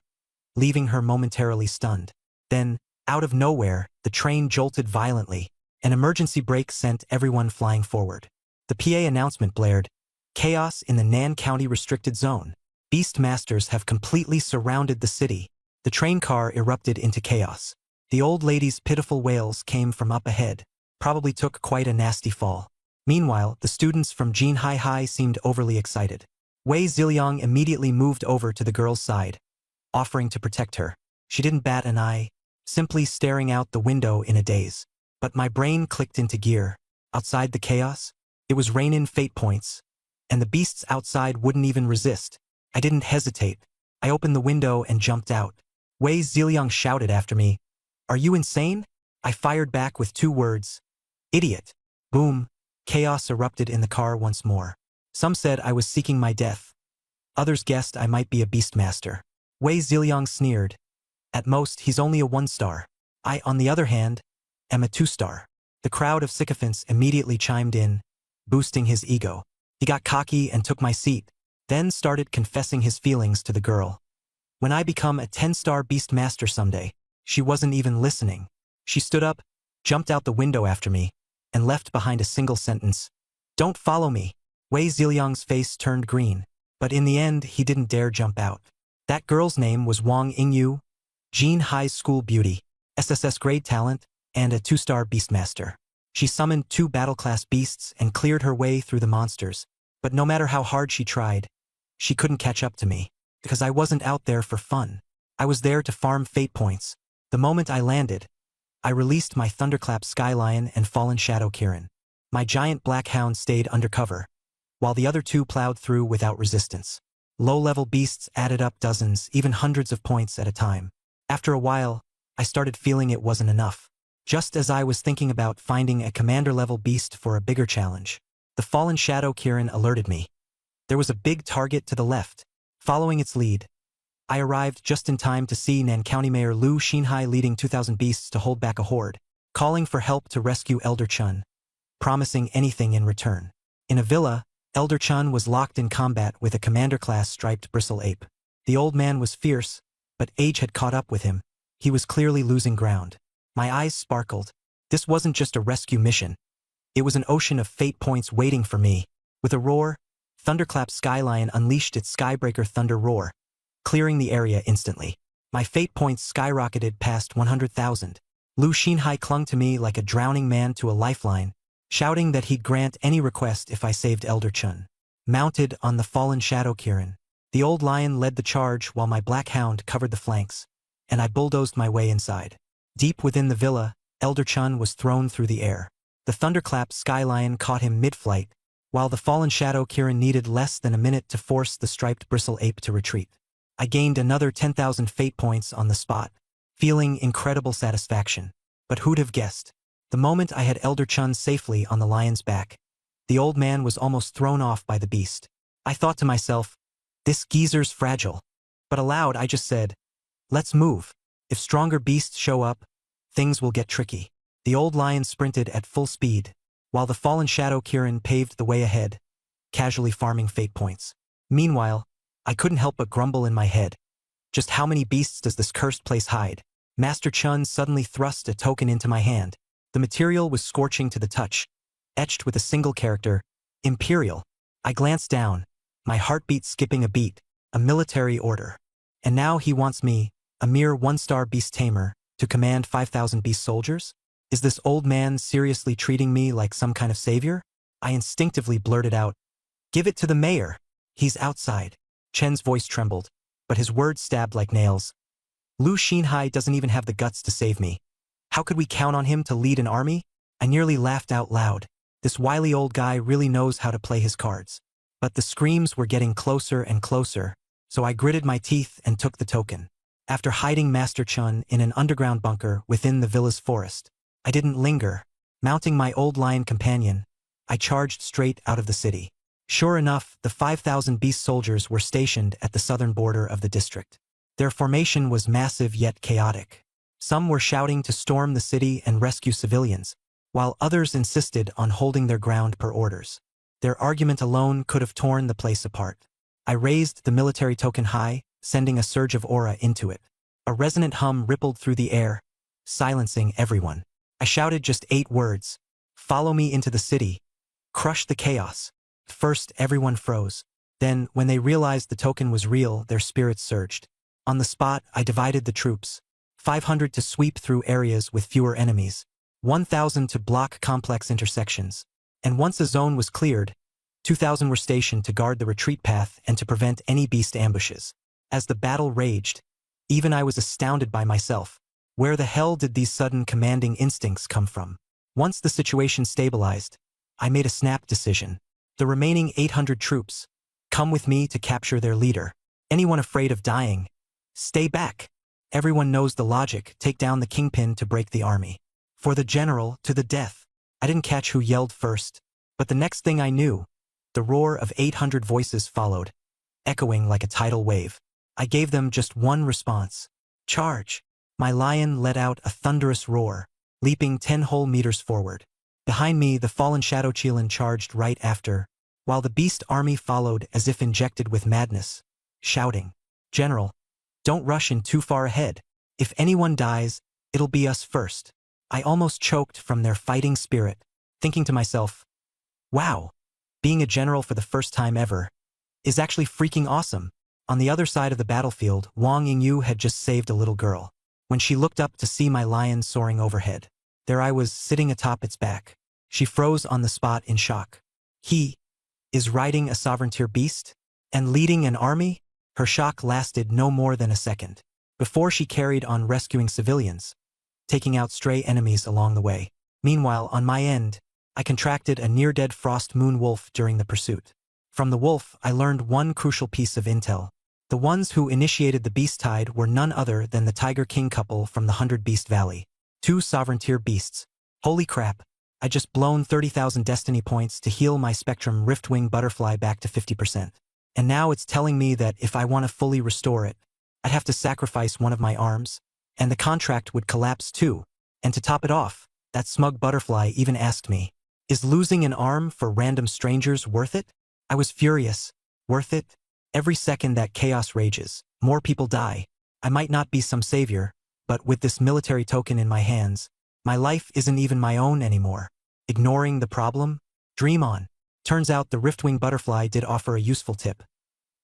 leaving her momentarily stunned. Then, out of nowhere, the train jolted violently. An emergency brake sent everyone flying forward. The PA announcement blared, "Chaos in the Nan County restricted zone. Beastmasters have completely surrounded the city." The train car erupted into chaos. The old lady's pitiful wails came from up ahead, probably took quite a nasty fall. Meanwhile, the students from Jinhai High seemed overly excited. Wei Ziliang immediately moved over to the girl's side, offering to protect her. She didn't bat an eye, simply staring out the window in a daze. But my brain clicked into gear. Outside the chaos, it was raining fate points, and the beasts outside wouldn't even resist. I didn't hesitate. I opened the window and jumped out. Wei Ziliang shouted after me, "Are you insane?" I fired back with 2 words, "Idiot." Boom. Chaos erupted in the car once more. Some said I was seeking my death. Others guessed I might be a beastmaster. Wei Ziliang sneered. "At most, he's only a 1-star. I, on the other hand, am a 2-star. The crowd of sycophants immediately chimed in, boosting his ego. He got cocky and took my seat, then started confessing his feelings to the girl. "When I become a 10-star beastmaster someday." She wasn't even listening. She stood up, jumped out the window after me, and left behind a single sentence, "Don't follow me." Wei Ziliang's face turned green, but in the end he didn't dare jump out. That girl's name was Wang Yingyu, Jin High School beauty, SSS grade talent, and a 2-star beastmaster. She summoned 2 battle-class beasts and cleared her way through the monsters. But no matter how hard she tried, she couldn't catch up to me, because I wasn't out there for fun. I was there to farm fate points. The moment I landed, I released my Thunderclap Skylion and Fallen Shadow Kirin. My giant black hound stayed undercover, while the other 2 plowed through without resistance. Low-level beasts added up dozens, even hundreds of points at a time. After a while, I started feeling it wasn't enough. Just as I was thinking about finding a commander-level beast for a bigger challenge, the Fallen Shadow Kirin alerted me. There was a big target to the left. Following its lead, I arrived just in time to see Nan County Mayor Lu Xinhai leading 2,000 beasts to hold back a horde, calling for help to rescue Elder Chun, promising anything in return. In a villa, Elder Chun was locked in combat with a commander-class striped bristle ape. The old man was fierce, but age had caught up with him. He was clearly losing ground. My eyes sparkled. This wasn't just a rescue mission. It was an ocean of fate points waiting for me. With a roar, Thunderclap Skylion unleashed its Skybreaker Thunder Roar, clearing the area instantly. My fate points skyrocketed past 100,000. Lu Xinhai clung to me like a drowning man to a lifeline, shouting that he'd grant any request if I saved Elder Chun. Mounted on the Fallen Shadow Kirin, the old lion led the charge while my black hound covered the flanks, and I bulldozed my way inside. Deep within the villa, Elder Chun was thrown through the air. The Thunderclap Skylion caught him mid-flight, while the Fallen Shadow Kirin needed less than a minute to force the striped bristle ape to retreat. I gained another 10,000 fate points on the spot, feeling incredible satisfaction. But who'd have guessed? The moment I had Elder Chun safely on the lion's back, the old man was almost thrown off by the beast. I thought to myself, this geezer's fragile. But aloud I just said, let's move. If stronger beasts show up, things will get tricky. The old lion sprinted at full speed, while the Fallen Shadow Kirin paved the way ahead, casually farming fate points. Meanwhile, I couldn't help but grumble in my head. Just how many beasts does this cursed place hide? Master Chun suddenly thrust a token into my hand. The material was scorching to the touch, etched with a single character, Imperial. I glanced down, my heartbeat skipping a beat, a military order. And now he wants me, a mere one-star beast tamer, to command 5,000 beast soldiers? Is this old man seriously treating me like some kind of savior? I instinctively blurted out, "Give it to the mayor. He's outside." Chen's voice trembled, but his words stabbed like nails. Lu Xinhai doesn't even have the guts to save me. How could we count on him to lead an army? I nearly laughed out loud. This wily old guy really knows how to play his cards. But the screams were getting closer and closer, so I gritted my teeth and took the token. After hiding Master Chun in an underground bunker within the villa's forest, I didn't linger. Mounting my old lion companion, I charged straight out of the city. Sure enough, the 5,000 beast soldiers were stationed at the southern border of the district. Their formation was massive yet chaotic. Some were shouting to storm the city and rescue civilians, while others insisted on holding their ground per orders. Their argument alone could have torn the place apart. I raised the military token high, sending a surge of aura into it. A resonant hum rippled through the air, silencing everyone. I shouted just 8 words. "Follow me into the city. Crush the chaos." First, everyone froze. Then, when they realized the token was real, their spirits surged. On the spot, I divided the troops. 500 to sweep through areas with fewer enemies. 1,000 to block complex intersections. And once a zone was cleared, 2,000 were stationed to guard the retreat path and to prevent any beast ambushes. As the battle raged, even I was astounded by myself. Where the hell did these sudden commanding instincts come from? Once the situation stabilized, I made a snap decision. The remaining 800 troops, come with me to capture their leader. Anyone afraid of dying, stay back. Everyone knows the logic, take down the kingpin to break the army. For the general, to the death. I didn't catch who yelled first, but the next thing I knew, the roar of 800 voices followed, echoing like a tidal wave. I gave them just one response. Charge. My lion let out a thunderous roar, leaping 10 whole meters forward. Behind me, the fallen Shadow Qilin charged right after, while the beast army followed as if injected with madness, shouting, "General, don't rush in too far ahead. If anyone dies, it'll be us first." I almost choked from their fighting spirit, thinking to myself, wow, being a general for the first time ever is actually freaking awesome. On the other side of the battlefield, Wang Yingyu had just saved a little girl. When she looked up to see my lion soaring overhead, there I was sitting atop its back. She froze on the spot in shock. He is riding a sovereign-tier beast and leading an army? Her shock lasted no more than a second, before she carried on rescuing civilians, taking out stray enemies along the way. Meanwhile, on my end, I contracted a near-dead frost moon wolf during the pursuit. From the wolf, I learned one crucial piece of intel. The ones who initiated the beast tide were none other than the Tiger King couple from the 100 Beast Valley. 2 sovereign-tier beasts. Holy crap, I just blown 30,000 destiny points to heal my Spectrum Riftwing Butterfly back to 50%. And now it's telling me that if I want to fully restore it, I'd have to sacrifice one of my arms, and the contract would collapse too. And to top it off, that smug butterfly even asked me, "Is losing an arm for random strangers worth it?" I was furious. Worth it? Every second that chaos rages, more people die. I might not be some savior, but with this military token in my hands, my life isn't even my own anymore. Ignoring the problem? Dream on. Turns out the Riftwing Butterfly did offer a useful tip.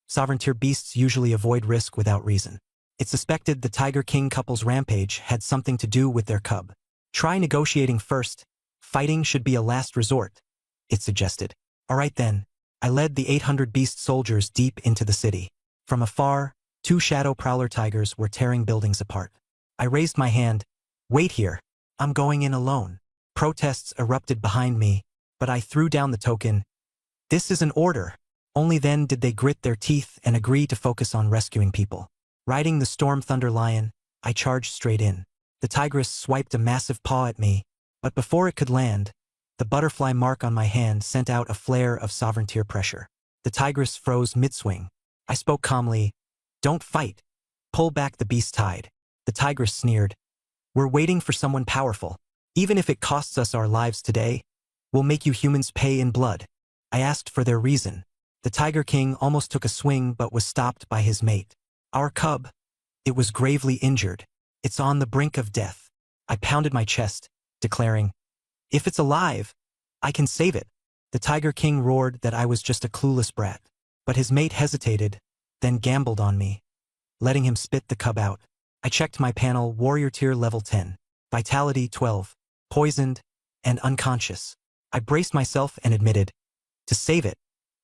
Sovereign-tier beasts usually avoid risk without reason. It suspected the Tiger King couple's rampage had something to do with their cub. Try negotiating first. Fighting should be a last resort, it suggested. All right then. I led the 800 beast soldiers deep into the city. From afar, 2 shadow prowler tigers were tearing buildings apart. I raised my hand. "Wait here. I'm going in alone." Protests erupted behind me, but I threw down the token. This is an order. Only then did they grit their teeth and agree to focus on rescuing people. Riding the Storm Thunder Lion, I charged straight in. The tigress swiped a massive paw at me, but before it could land, the butterfly mark on my hand sent out a flare of sovereign-tier pressure. The tigress froze mid-swing. I spoke calmly, "Don't fight. Pull back the beast tide." The tigress sneered, "We're waiting for someone powerful. Even if it costs us our lives today, we'll make you humans pay in blood." I asked for their reason. The Tiger King almost took a swing but was stopped by his mate. "Our cub, It was gravely injured. It's on the brink of death. I pounded my chest, declaring, "If it's alive, I can save it." The Tiger King roared that I was just a clueless brat. But his mate hesitated, then gambled on me, letting him spit the cub out. I checked my panel, warrior tier level 10, vitality 12, poisoned, and unconscious. I braced myself and admitted, to save it,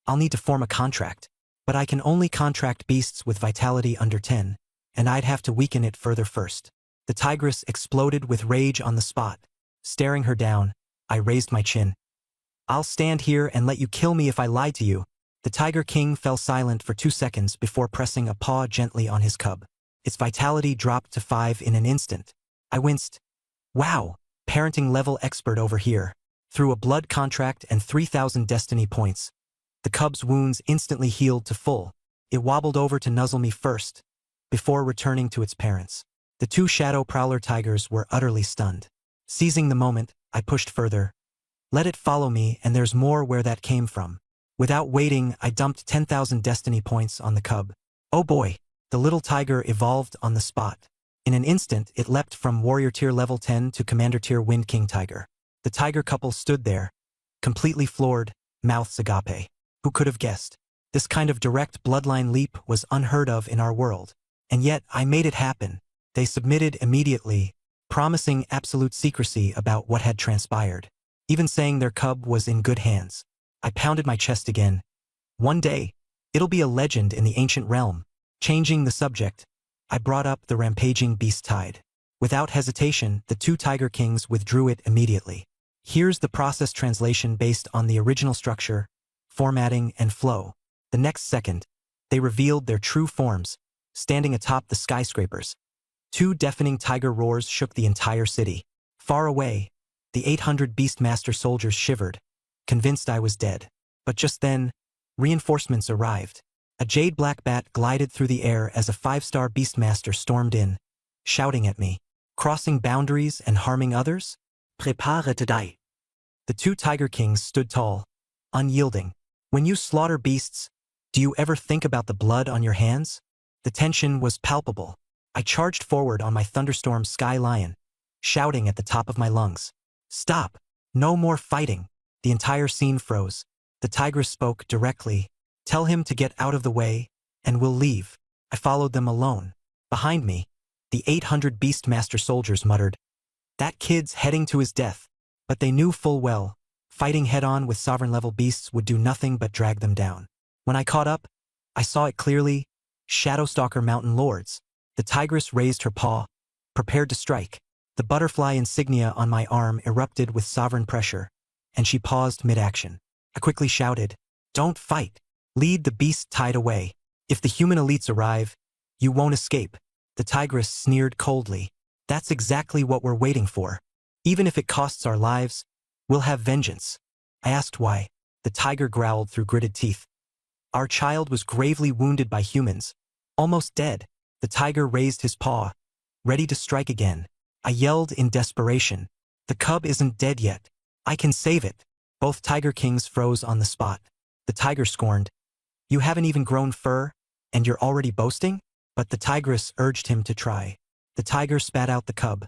I'll need to form a contract. But I can only contract beasts with vitality under 10, and I'd have to weaken it further first. The tigress exploded with rage on the spot. Staring her down, I raised my chin. "I'll stand here and let you kill me if I lie to you." The Tiger King fell silent for 2 seconds before pressing a paw gently on his cub. Its vitality dropped to 5 in an instant. I winced. Wow, parenting level expert over here. Through a blood contract and 3,000 destiny points, the cub's wounds instantly healed to full. It wobbled over to nuzzle me first, before returning to its parents. The 2 shadow prowler tigers were utterly stunned. Seizing the moment, I pushed further. Let it follow me, and there's more where that came from. Without waiting, I dumped 10,000 destiny points on the cub. Oh boy, the little tiger evolved on the spot. In an instant, it leapt from warrior tier level 10 to commander tier Wind King Tiger. The tiger couple stood there, completely floored, mouths agape. Who could have guessed? This kind of direct bloodline leap was unheard of in our world. And yet, I made it happen. They submitted immediately, promising absolute secrecy about what had transpired, even saying their cub was in good hands. I pounded my chest again. One day, it'll be a legend in the ancient realm. Changing the subject, I brought up the rampaging beast tide. Without hesitation, the 2 Tiger Kings withdrew it immediately. Here's the process translation based on the original structure, formatting, and flow. The next second, they revealed their true forms, standing atop the skyscrapers. 2 deafening tiger roars shook the entire city. Far away, the 800 Beastmaster soldiers shivered, convinced I was dead. But just then, reinforcements arrived. A jade black bat glided through the air as a 5-star Beastmaster stormed in, shouting at me. Crossing boundaries and harming others? Prepare to die. The 2 Tiger Kings stood tall, unyielding. When you slaughter beasts, do you ever think about the blood on your hands? The tension was palpable. I charged forward on my thunderstorm Sky Lion, shouting at the top of my lungs. Stop! No more fighting! The entire scene froze. The tigress spoke directly. Tell him to get out of the way, and we'll leave. I followed them alone. Behind me, the 800 Beastmaster soldiers muttered, "That kid's heading to his death." But they knew full well, fighting head-on with sovereign-level beasts would do nothing but drag them down. When I caught up, I saw it clearly. Shadowstalker Mountain Lords. The tigress raised her paw, prepared to strike. The butterfly insignia on my arm erupted with sovereign pressure, and she paused mid-action. I quickly shouted, "Don't fight. Lead the beast tide away. If the human elites arrive, you won't escape." The tigress sneered coldly. "That's exactly what we're waiting for. Even if it costs our lives, we'll have vengeance." I asked why. The tiger growled through gritted teeth. "Our child was gravely wounded by humans, almost dead." The tiger raised his paw, ready to strike again. I yelled in desperation, "The cub isn't dead yet. I can save it." Both Tiger Kings froze on the spot. The tiger scorned, "You haven't even grown fur, and you're already boasting?" But the tigress urged him to try. The tiger spat out the cub,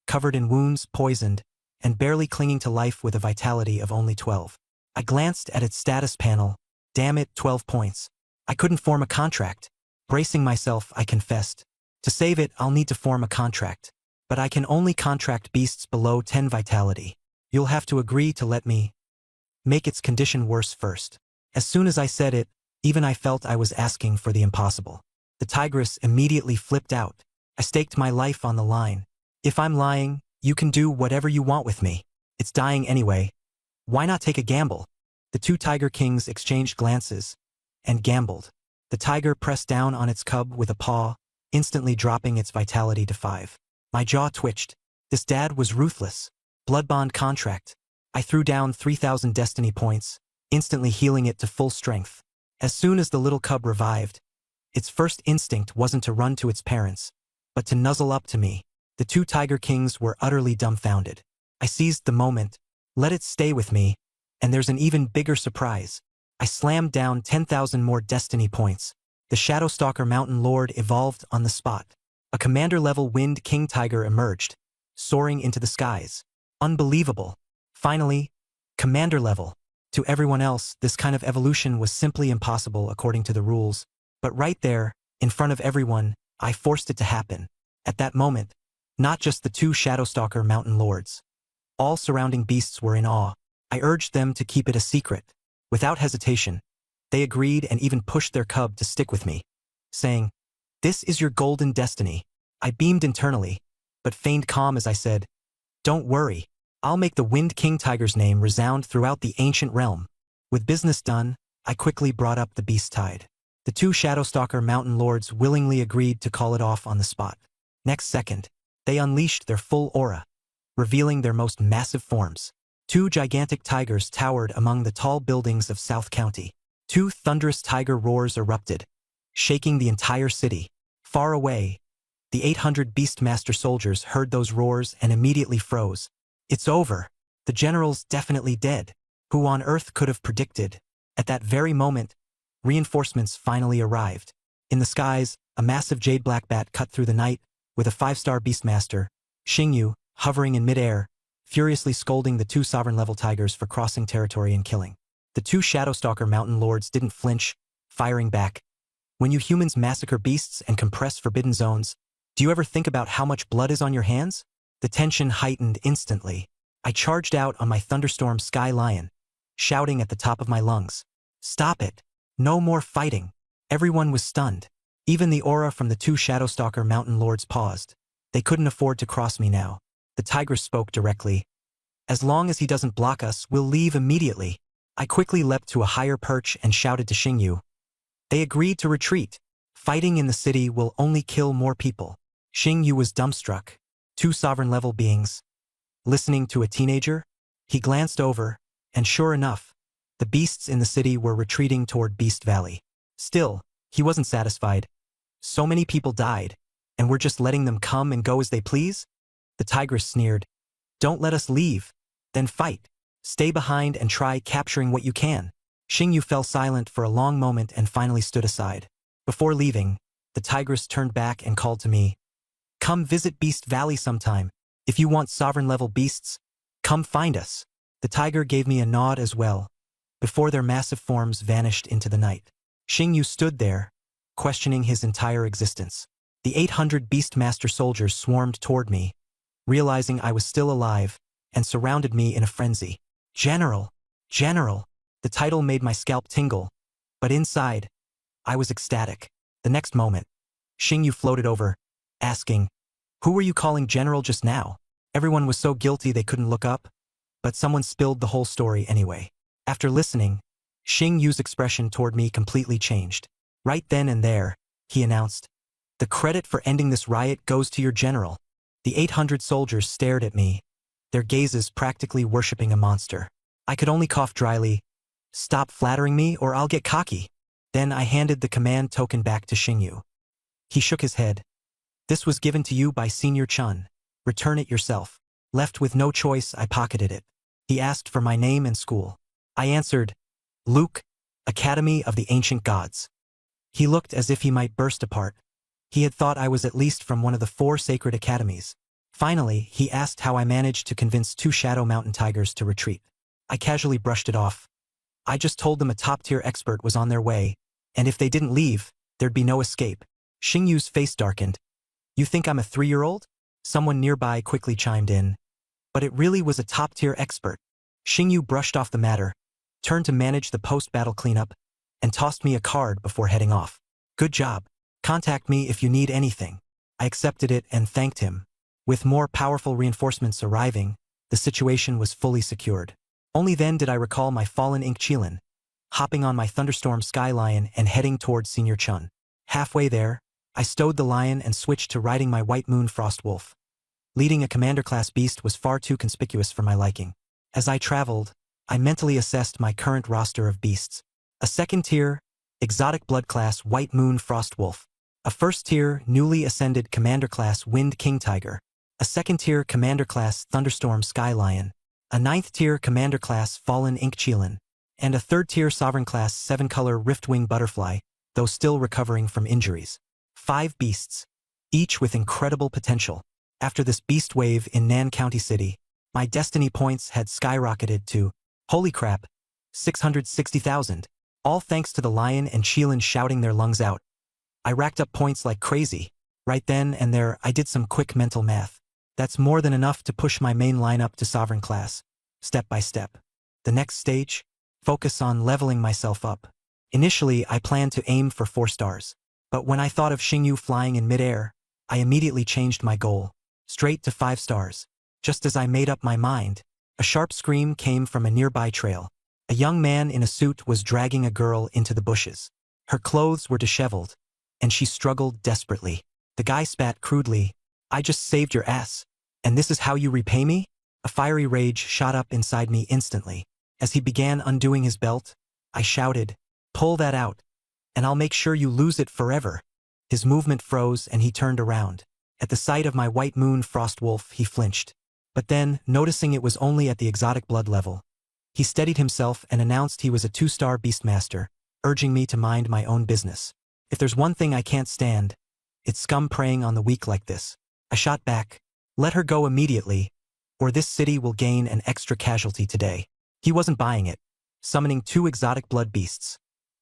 covered in wounds, poisoned, and barely clinging to life with a vitality of only 12. I glanced at its status panel. Damn it, 12 points. I couldn't form a contract. Bracing myself, I confessed. To save it, I'll need to form a contract. But I can only contract beasts below 10 vitality. You'll have to agree to let me make its condition worse first. As soon as I said it, even I felt I was asking for the impossible. The tigress immediately flipped out. I staked my life on the line. If I'm lying, you can do whatever you want with me. It's dying anyway. Why not take a gamble? The 2 Tiger Kings exchanged glances and gambled. The tiger pressed down on its cub with a paw, instantly dropping its vitality to 5. My jaw twitched. This dad was ruthless. Blood bond contract. I threw down 3,000 destiny points, instantly healing it to full strength. As soon as the little cub revived, its first instinct wasn't to run to its parents, but to nuzzle up to me. The 2 Tiger Kings were utterly dumbfounded. I seized the moment, let it stay with me, and there's an even bigger surprise. I slammed down 10,000 more destiny points. The Shadowstalker Mountain Lord evolved on the spot. a commander-level Wind King Tiger emerged, soaring into the skies. Unbelievable. Finally, commander level. To everyone else, this kind of evolution was simply impossible according to the rules, but right there, in front of everyone, I forced it to happen. At that moment, not just the two Shadowstalker mountain lords. All surrounding beasts were in awe. I urged them to keep it a secret. Without hesitation, they agreed and even pushed their cub to stick with me, saying, "This is your golden destiny." I beamed internally, but feigned calm as I said, "Don't worry. I'll make the Wind King Tiger's name resound throughout the ancient realm." With business done, I quickly brought up the beast tide. The two Shadowstalker mountain lords willingly agreed to call it off on the spot. Next second, they unleashed their full aura, revealing their most massive forms. Two gigantic tigers towered among the tall buildings of South County. Two thunderous tiger roars erupted, shaking the entire city. Far away, the 800 Beastmaster soldiers heard those roars and immediately froze. It's over. The general's definitely dead. Who on earth could have predicted? At that very moment, reinforcements finally arrived. In the skies, a massive jade black bat cut through the night, with a 5-star Beastmaster, Xingyu, hovering in midair, furiously scolding the two sovereign-level tigers for crossing territory and killing. The two Shadowstalker mountain lords didn't flinch, firing back. When you humans massacre beasts and compress forbidden zones, do you ever think about how much blood is on your hands? The tension heightened instantly. I charged out on my Thunderstorm Sky Lion, shouting at the top of my lungs, "Stop it! No more fighting!" Everyone was stunned. Even the aura from the two Shadowstalker mountain lords paused. They couldn't afford to cross me now. The tigress spoke directly. "As long as he doesn't block us, we'll leave immediately." I quickly leapt to a higher perch and shouted to Xingyu. They agreed to retreat. Fighting in the city will only kill more people. Xingyu was dumbstruck. Two sovereign-level beings. Listening to a teenager? He glanced over, and sure enough, the beasts in the city were retreating toward Beast Valley. Still, he wasn't satisfied. So many people died, and we're just letting them come and go as they please? The tigress sneered. "Don't let us leave. Then fight. Stay behind and try capturing what you can." Xingyu fell silent for a long moment and finally stood aside. Before leaving, the tigress turned back and called to me, "Come visit Beast Valley sometime. If you want sovereign-level beasts, come find us." The tiger gave me a nod as well, before their massive forms vanished into the night. Xingyu stood there, questioning his entire existence. The 800 Beastmaster soldiers swarmed toward me, realizing I was still alive, and surrounded me in a frenzy. "General! General!" The title made my scalp tingle, but inside, I was ecstatic. The next moment, Xingyu floated over, asking, "Who were you calling General just now?" Everyone was so guilty they couldn't look up, but someone spilled the whole story anyway. After listening, Xingyu's expression toward me completely changed. Right then and there, he announced, "The credit for ending this riot goes to your general." The 800 soldiers stared at me, their gazes practically worshipping a monster. I could only cough dryly, "Stop flattering me or I'll get cocky." Then I handed the command token back to Xingyu. He shook his head. "This was given to you by Senior Chun. Return it yourself." Left with no choice, I pocketed it. He asked for my name and school. I answered, "Luke, Academy of the Ancient Gods." He looked as if he might burst apart. He had thought I was at least from one of the 4 sacred academies. Finally, he asked how I managed to convince 2 Shadow Mountain tigers to retreat. I casually brushed it off. I just told them a top-tier expert was on their way, and if they didn't leave, there'd be no escape. Xingyu's face darkened. "You think I'm a 3-year-old? Someone nearby quickly chimed in. But it really was a top-tier expert. Xingyu brushed off the matter, turned to manage the post-battle cleanup, and tossed me a card before heading off. "Good job. Contact me if you need anything." I accepted it and thanked him. With more powerful reinforcements arriving, the situation was fully secured. Only then did I recall my fallen Ink Chilin, hopping on my Thunderstorm Sky Lion and heading towards Senior Chun. Halfway there, I stowed the lion and switched to riding my White Moon Frost Wolf. Leading a commander-class beast was far too conspicuous for my liking. As I traveled, I mentally assessed my current roster of beasts. A second-tier, exotic blood-class White Moon Frost Wolf. A first-tier, newly ascended commander-class Wind King Tiger. A second-tier commander-class Thunderstorm Sky Lion. A 9th-tier commander-class Fallen Ink Chilin. And a 3rd-tier sovereign-class 7-color Riftwing Butterfly, though still recovering from injuries. 5 beasts. each with incredible potential. After this beast wave in Nan County City, my destiny points had skyrocketed to, holy crap, 660,000. All thanks to the lion and Cheelin shouting their lungs out. I racked up points like crazy. Right then and there, I did some quick mental math. That's more than enough to push my main line up to sovereign class, step by step. The next stage? Focus on leveling myself up. Initially, I planned to aim for 4 stars. But when I thought of Xingyu flying in midair, I immediately changed my goal, straight to 5 stars. Just as I made up my mind, a sharp scream came from a nearby trail. A young man in a suit was dragging a girl into the bushes. Her clothes were disheveled, and she struggled desperately. The guy spat crudely, "I just saved your ass. And this is how you repay me?" A fiery rage shot up inside me instantly. As he began undoing his belt, I shouted, "Pull that out, and I'll make sure you lose it forever." His movement froze and he turned around. At the sight of my white moon frost wolf, he flinched. But then, noticing it was only at the exotic blood level, he steadied himself and announced he was a 2-star beastmaster, urging me to mind my own business. If there's one thing I can't stand, it's scum preying on the weak like this. I shot back, "Let her go immediately, or this city will gain an extra casualty today." He wasn't buying it, summoning 2 exotic blood beasts,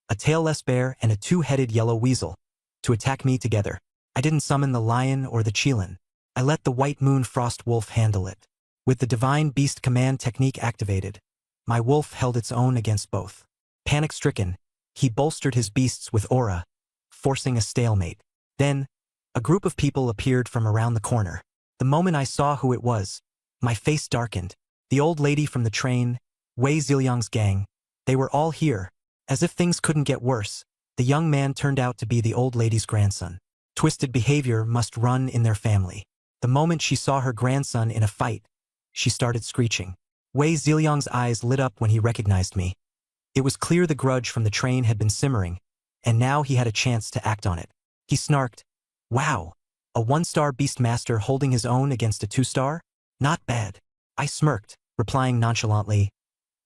a tailless bear and a 2-headed yellow weasel, to attack me together. I didn't summon the lion or the Cheelin. I let the white moon frost wolf handle it. With the divine beast command technique activated, my wolf held its own against both. Panic-stricken, he bolstered his beasts with aura, forcing a stalemate. Then, a group of people appeared from around the corner. The moment I saw who it was, my face darkened. The old lady from the train, Wei Ziliang's gang, they were all here. As if things couldn't get worse, the young man turned out to be the old lady's grandson. Twisted behavior must run in their family. The moment she saw her grandson in a fight, she started screeching. Wei Ziliang's eyes lit up when he recognized me. It was clear the grudge from the train had been simmering, and now he had a chance to act on it. He snarked, "Wow, a 1-star beastmaster holding his own against a 2-star? Not bad." I smirked, replying nonchalantly,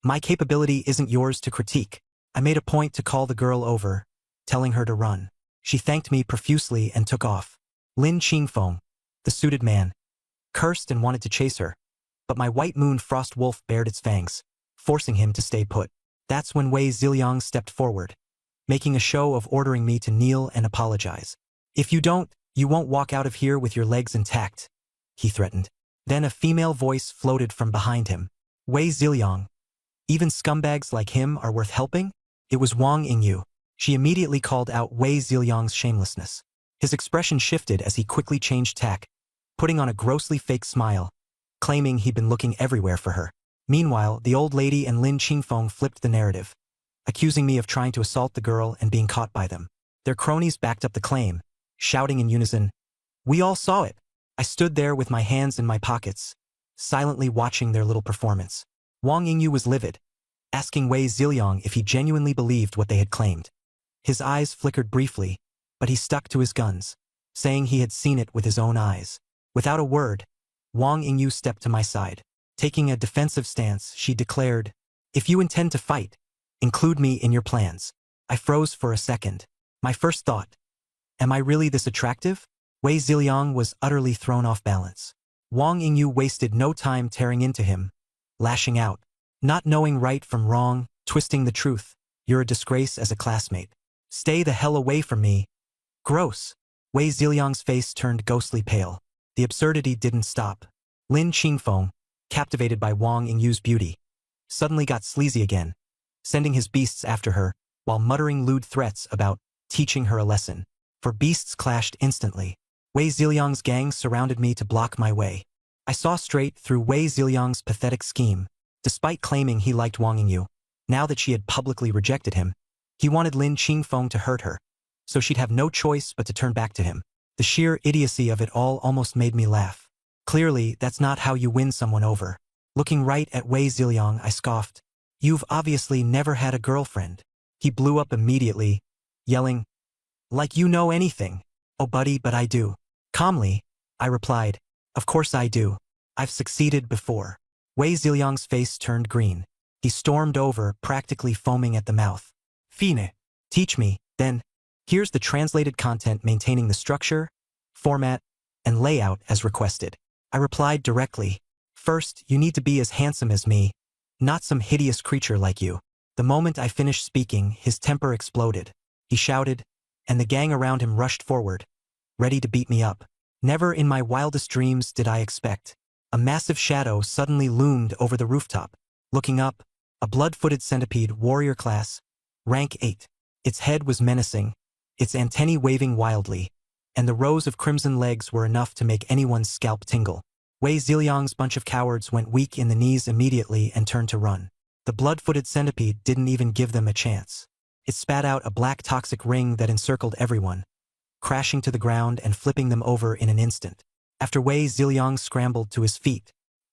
"My capability isn't yours to critique." I made a point to call the girl over, telling her to run. She thanked me profusely and took off. Lin Qingfeng, the suited man, cursed and wanted to chase her, but my white moon frost wolf bared its fangs, forcing him to stay put. That's when Wei Ziliang stepped forward, making a show of ordering me to kneel and apologize. "If you don't, you won't walk out of here with your legs intact," he threatened. Then a female voice floated from behind him. "Wei Ziliang, even scumbags like him are worth helping?" It was Wang Yingyu. She immediately called out Wei Ziliang's shamelessness. His expression shifted as he quickly changed tack, putting on a grossly fake smile, claiming he'd been looking everywhere for her. Meanwhile, the old lady and Lin Qingfeng flipped the narrative, accusing me of trying to assault the girl and being caught by them. Their cronies backed up the claim, shouting in unison, "We all saw it." I stood there with my hands in my pockets, silently watching their little performance. Wang Yingyu was livid, asking Wei Ziliang if he genuinely believed what they had claimed. His eyes flickered briefly, but he stuck to his guns, saying he had seen it with his own eyes. Without a word, Wang Yingyu stepped to my side. Taking a defensive stance, she declared, "If you intend to fight, include me in your plans." I froze for a second. My first thought, am I really this attractive? Wei Ziliang was utterly thrown off balance. Wang Yingyu wasted no time tearing into him, lashing out, "Not knowing right from wrong, twisting the truth. You're a disgrace as a classmate. Stay the hell away from me." Gross. Wei Ziliang's face turned ghostly pale. The absurdity didn't stop. Lin Qingfeng, captivated by Wang Yingyu's beauty, suddenly got sleazy again, sending his beasts after her, while muttering lewd threats about teaching her a lesson. For beasts clashed instantly. Wei Ziliang's gang surrounded me to block my way. I saw straight through Wei Ziliang's pathetic scheme. Despite claiming he liked Wang Yingyu, now that she had publicly rejected him, he wanted Lin Qingfeng to hurt her, so she'd have no choice but to turn back to him. The sheer idiocy of it all almost made me laugh. Clearly, that's not how you win someone over. Looking right at Wei Ziliang, I scoffed, "You've obviously never had a girlfriend." He blew up immediately, yelling, "Like you know anything." "Oh buddy, but I do." Calmly, I replied, "Of course I do. I've succeeded before." Wei Ziliang's face turned green. He stormed over, practically foaming at the mouth. "Fine. Teach me, then." Here's the translated content maintaining the structure, format, and layout as requested. I replied directly, "First, you need to be as handsome as me, not some hideous creature like you." The moment I finished speaking, his temper exploded. He shouted, and the gang around him rushed forward, ready to beat me up. Never in my wildest dreams did I expect. A massive shadow suddenly loomed over the rooftop. Looking up, a blood-footed centipede warrior class, rank 8. Its head was menacing, its antennae waving wildly, and the rows of crimson legs were enough to make anyone's scalp tingle. Wei Ziliang's bunch of cowards went weak in the knees immediately and turned to run. The blood-footed centipede didn't even give them a chance. It spat out a black toxic ring that encircled everyone, crashing to the ground and flipping them over in an instant. After Wei Ziliang scrambled to his feet,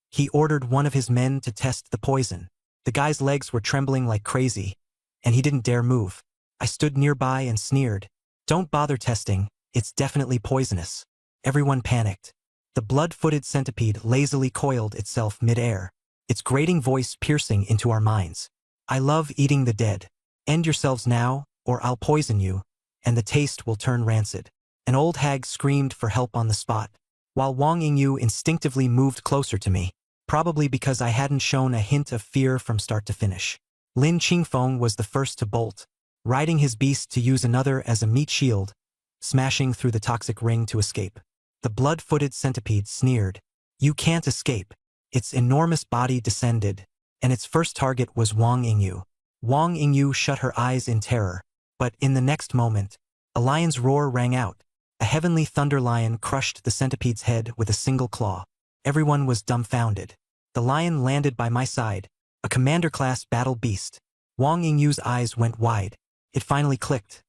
he ordered one of his men to test the poison. The guy's legs were trembling like crazy, and he didn't dare move. I stood nearby and sneered, "Don't bother testing, it's definitely poisonous." Everyone panicked. The blood-footed centipede lazily coiled itself mid-air, its grating voice piercing into our minds. "I love eating the dead. End yourselves now, or I'll poison you, and the taste will turn rancid." An old hag screamed for help on the spot, while Wang Yingyu instinctively moved closer to me, probably because I hadn't shown a hint of fear from start to finish. Lin Qingfeng was the first to bolt, riding his beast to use another as a meat shield, smashing through the toxic ring to escape. The blood-footed centipede sneered, "You can't escape." Its enormous body descended, and its first target was Wang Yingyu. Wang Yingyu shut her eyes in terror, but in the next moment, a lion's roar rang out. A heavenly thunder lion crushed the centipede's head with a single claw. Everyone was dumbfounded. The lion landed by my side, a commander-class battle beast. Wang Yingyu's eyes went wide. It finally clicked.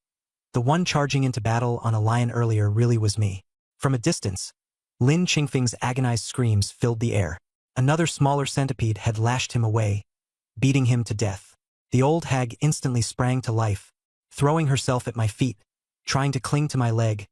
The one charging into battle on a lion earlier really was me. From a distance, Lin Qingfeng's agonized screams filled the air. Another smaller centipede had lashed him away, beating him to death. The old hag instantly sprang to life, throwing herself at my feet, trying to cling to my leg,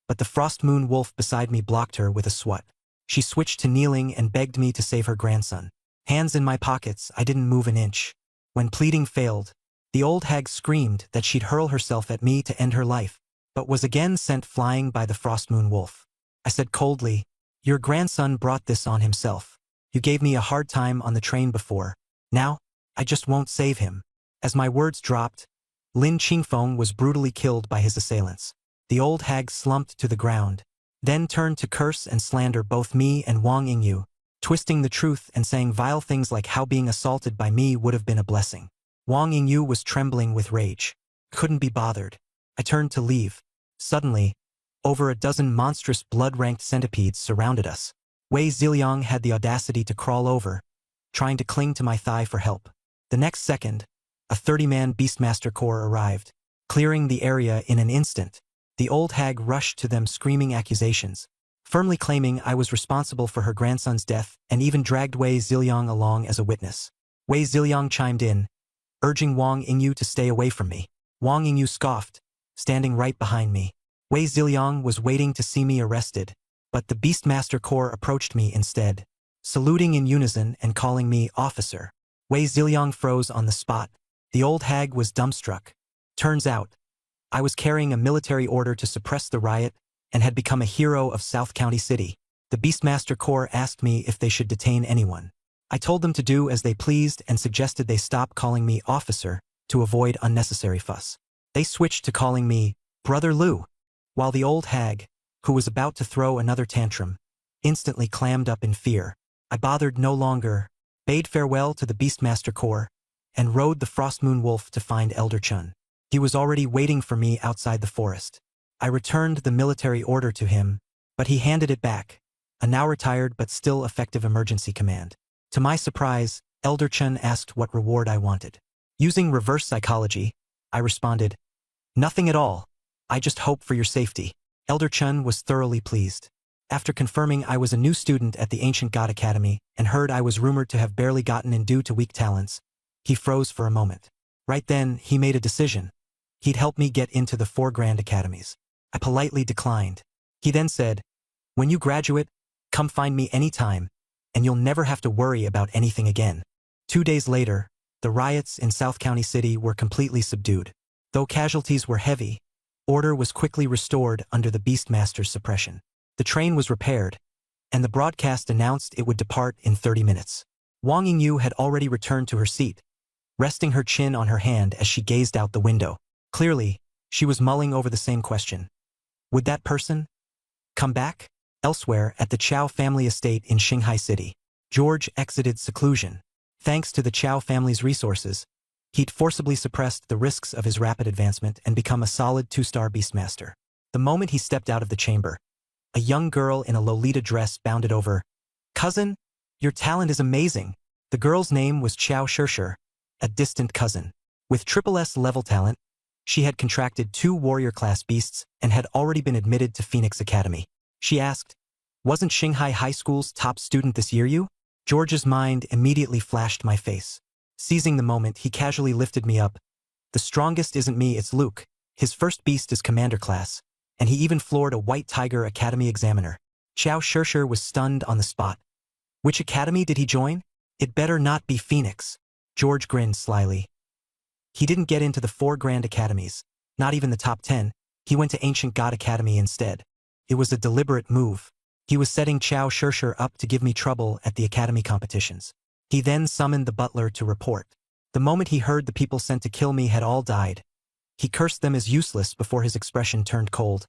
but the frost moon wolf beside me blocked her with a swat. She switched to kneeling and begged me to save her grandson. Hands in my pockets, I didn't move an inch. When pleading failed, the old hag screamed that she'd hurl herself at me to end her life, but was again sent flying by the frost moon wolf. I said coldly, "Your grandson brought this on himself. You gave me a hard time on the train before. Now, I just won't save him." As my words dropped, Lin Qingfeng was brutally killed by his assailants. The old hag slumped to the ground, then turned to curse and slander both me and Wang Yingyu, twisting the truth and saying vile things like how being assaulted by me would have been a blessing. Wang Yingyu was trembling with rage. Couldn't be bothered. I turned to leave. Suddenly, over a dozen monstrous blood-ranked centipedes surrounded us. Wei Ziliang had the audacity to crawl over, trying to cling to my thigh for help. The next second, a 30-man Beastmaster Corps arrived, clearing the area in an instant. The old hag rushed to them screaming accusations, firmly claiming I was responsible for her grandson's death and even dragged Wei Ziliang along as a witness. Wei Ziliang chimed in, urging Wang Yingyu to stay away from me. Wang Yingyu scoffed, standing right behind me. Wei Ziliang was waiting to see me arrested, but the Beastmaster Corps approached me instead, saluting in unison and calling me officer. Wei Ziliang froze on the spot. The old hag was dumbstruck. Turns out, I was carrying a military order to suppress the riot and had become a hero of South County City. The Beastmaster Corps asked me if they should detain anyone. I told them to do as they pleased and suggested they stop calling me officer to avoid unnecessary fuss. They switched to calling me Brother Liu, while the old hag, who was about to throw another tantrum, instantly clammed up in fear. I bothered no longer, bade farewell to the Beastmaster Corps, and rode the Frost Moon Wolf to find Elder Chun. He was already waiting for me outside the forest. I returned the military order to him, but he handed it back, a now retired but still effective emergency command. To my surprise, Elder Chun asked what reward I wanted. Using reverse psychology, I responded, "Nothing at all. I just hope for your safety." Elder Chun was thoroughly pleased. After confirming I was a new student at the Ancient God Academy and heard I was rumored to have barely gotten in due to weak talents, he froze for a moment. Right then, he made a decision. He'd help me get into the 4 grand academies. I politely declined. He then said, "When you graduate, come find me anytime, and you'll never have to worry about anything again." 2 days later, the riots in South County City were completely subdued. Though casualties were heavy, order was quickly restored under the Beastmaster's suppression. The train was repaired, and the broadcast announced it would depart in 30 minutes. Wang Yingyu had already returned to her seat, resting her chin on her hand as she gazed out the window. Clearly, she was mulling over the same question. Would that person come back? Elsewhere, at the Chow family estate in Shanghai City, George exited seclusion. Thanks to the Chow family's resources, he'd forcibly suppressed the risks of his rapid advancement and become a solid 2-star beastmaster. The moment he stepped out of the chamber, a young girl in a Lolita dress bounded over. Cousin, your talent is amazing. The girl's name was Chow Shirshir, a distant cousin. With triple S level talent, she had contracted 2 warrior-class beasts and had already been admitted to Phoenix Academy. She asked, wasn't Shanghai High School's top student this year you? George's mind immediately flashed my face. Seizing the moment, he casually lifted me up. The strongest isn't me, it's Luke. His first beast is commander class, and he even floored a White Tiger Academy examiner. Chow Shirshir was stunned on the spot. Which academy did he join? It better not be Phoenix. George grinned slyly. He didn't get into the 4 grand academies, not even the top 10. He went to Ancient God Academy instead. It was a deliberate move. He was setting Chow Shirshir up to give me trouble at the academy competitions. He then summoned the butler to report. The moment he heard the people sent to kill me had all died, he cursed them as useless before his expression turned cold.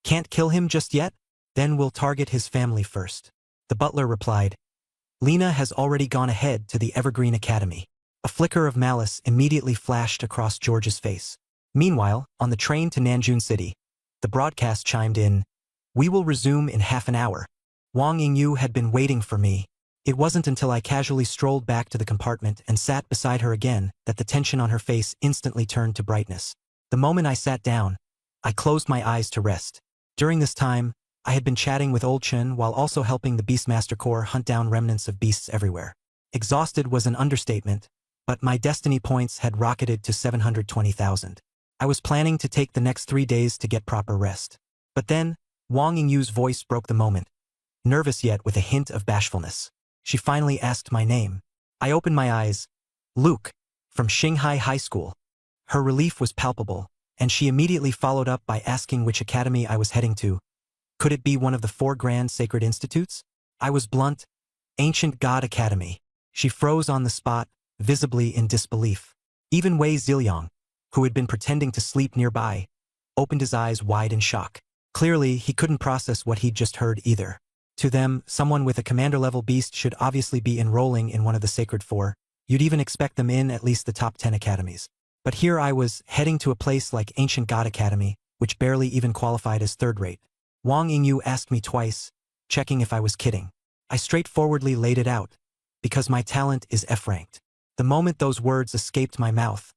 Can't kill him just yet? Then we'll target his family first. The butler replied. Lena has already gone ahead to the Evergreen Academy. A flicker of malice immediately flashed across George's face. Meanwhile, on the train to Nanjun City, the broadcast chimed in. We will resume in half an hour. Wang Yingyu had been waiting for me. It wasn't until I casually strolled back to the compartment and sat beside her again that the tension on her face instantly turned to brightness. The moment I sat down, I closed my eyes to rest. During this time, I had been chatting with Old Chen while also helping the Beastmaster Corps hunt down remnants of beasts everywhere. Exhausted was an understatement, but my destiny points had rocketed to 720,000. I was planning to take the next 3 days to get proper rest. But then, Wang Yingyu's voice broke the moment, nervous yet with a hint of bashfulness. She finally asked my name. I opened my eyes. Luke, from Shanghai High School. Her relief was palpable, and she immediately followed up by asking which academy I was heading to. Could it be one of the 4 grand sacred institutes? I was blunt. Ancient God Academy. She froze on the spot, visibly in disbelief. Even Wei Ziliang, who had been pretending to sleep nearby, opened his eyes wide in shock. Clearly, he couldn't process what he'd just heard either. To them, someone with a commander-level beast should obviously be enrolling in one of the Sacred 4. You'd even expect them in at least the top 10 academies. But here I was, heading to a place like Ancient God Academy, which barely even qualified as third-rate. Wang Yingyu asked me twice, checking if I was kidding. I straightforwardly laid it out, because my talent is F-ranked. The moment those words escaped my mouth,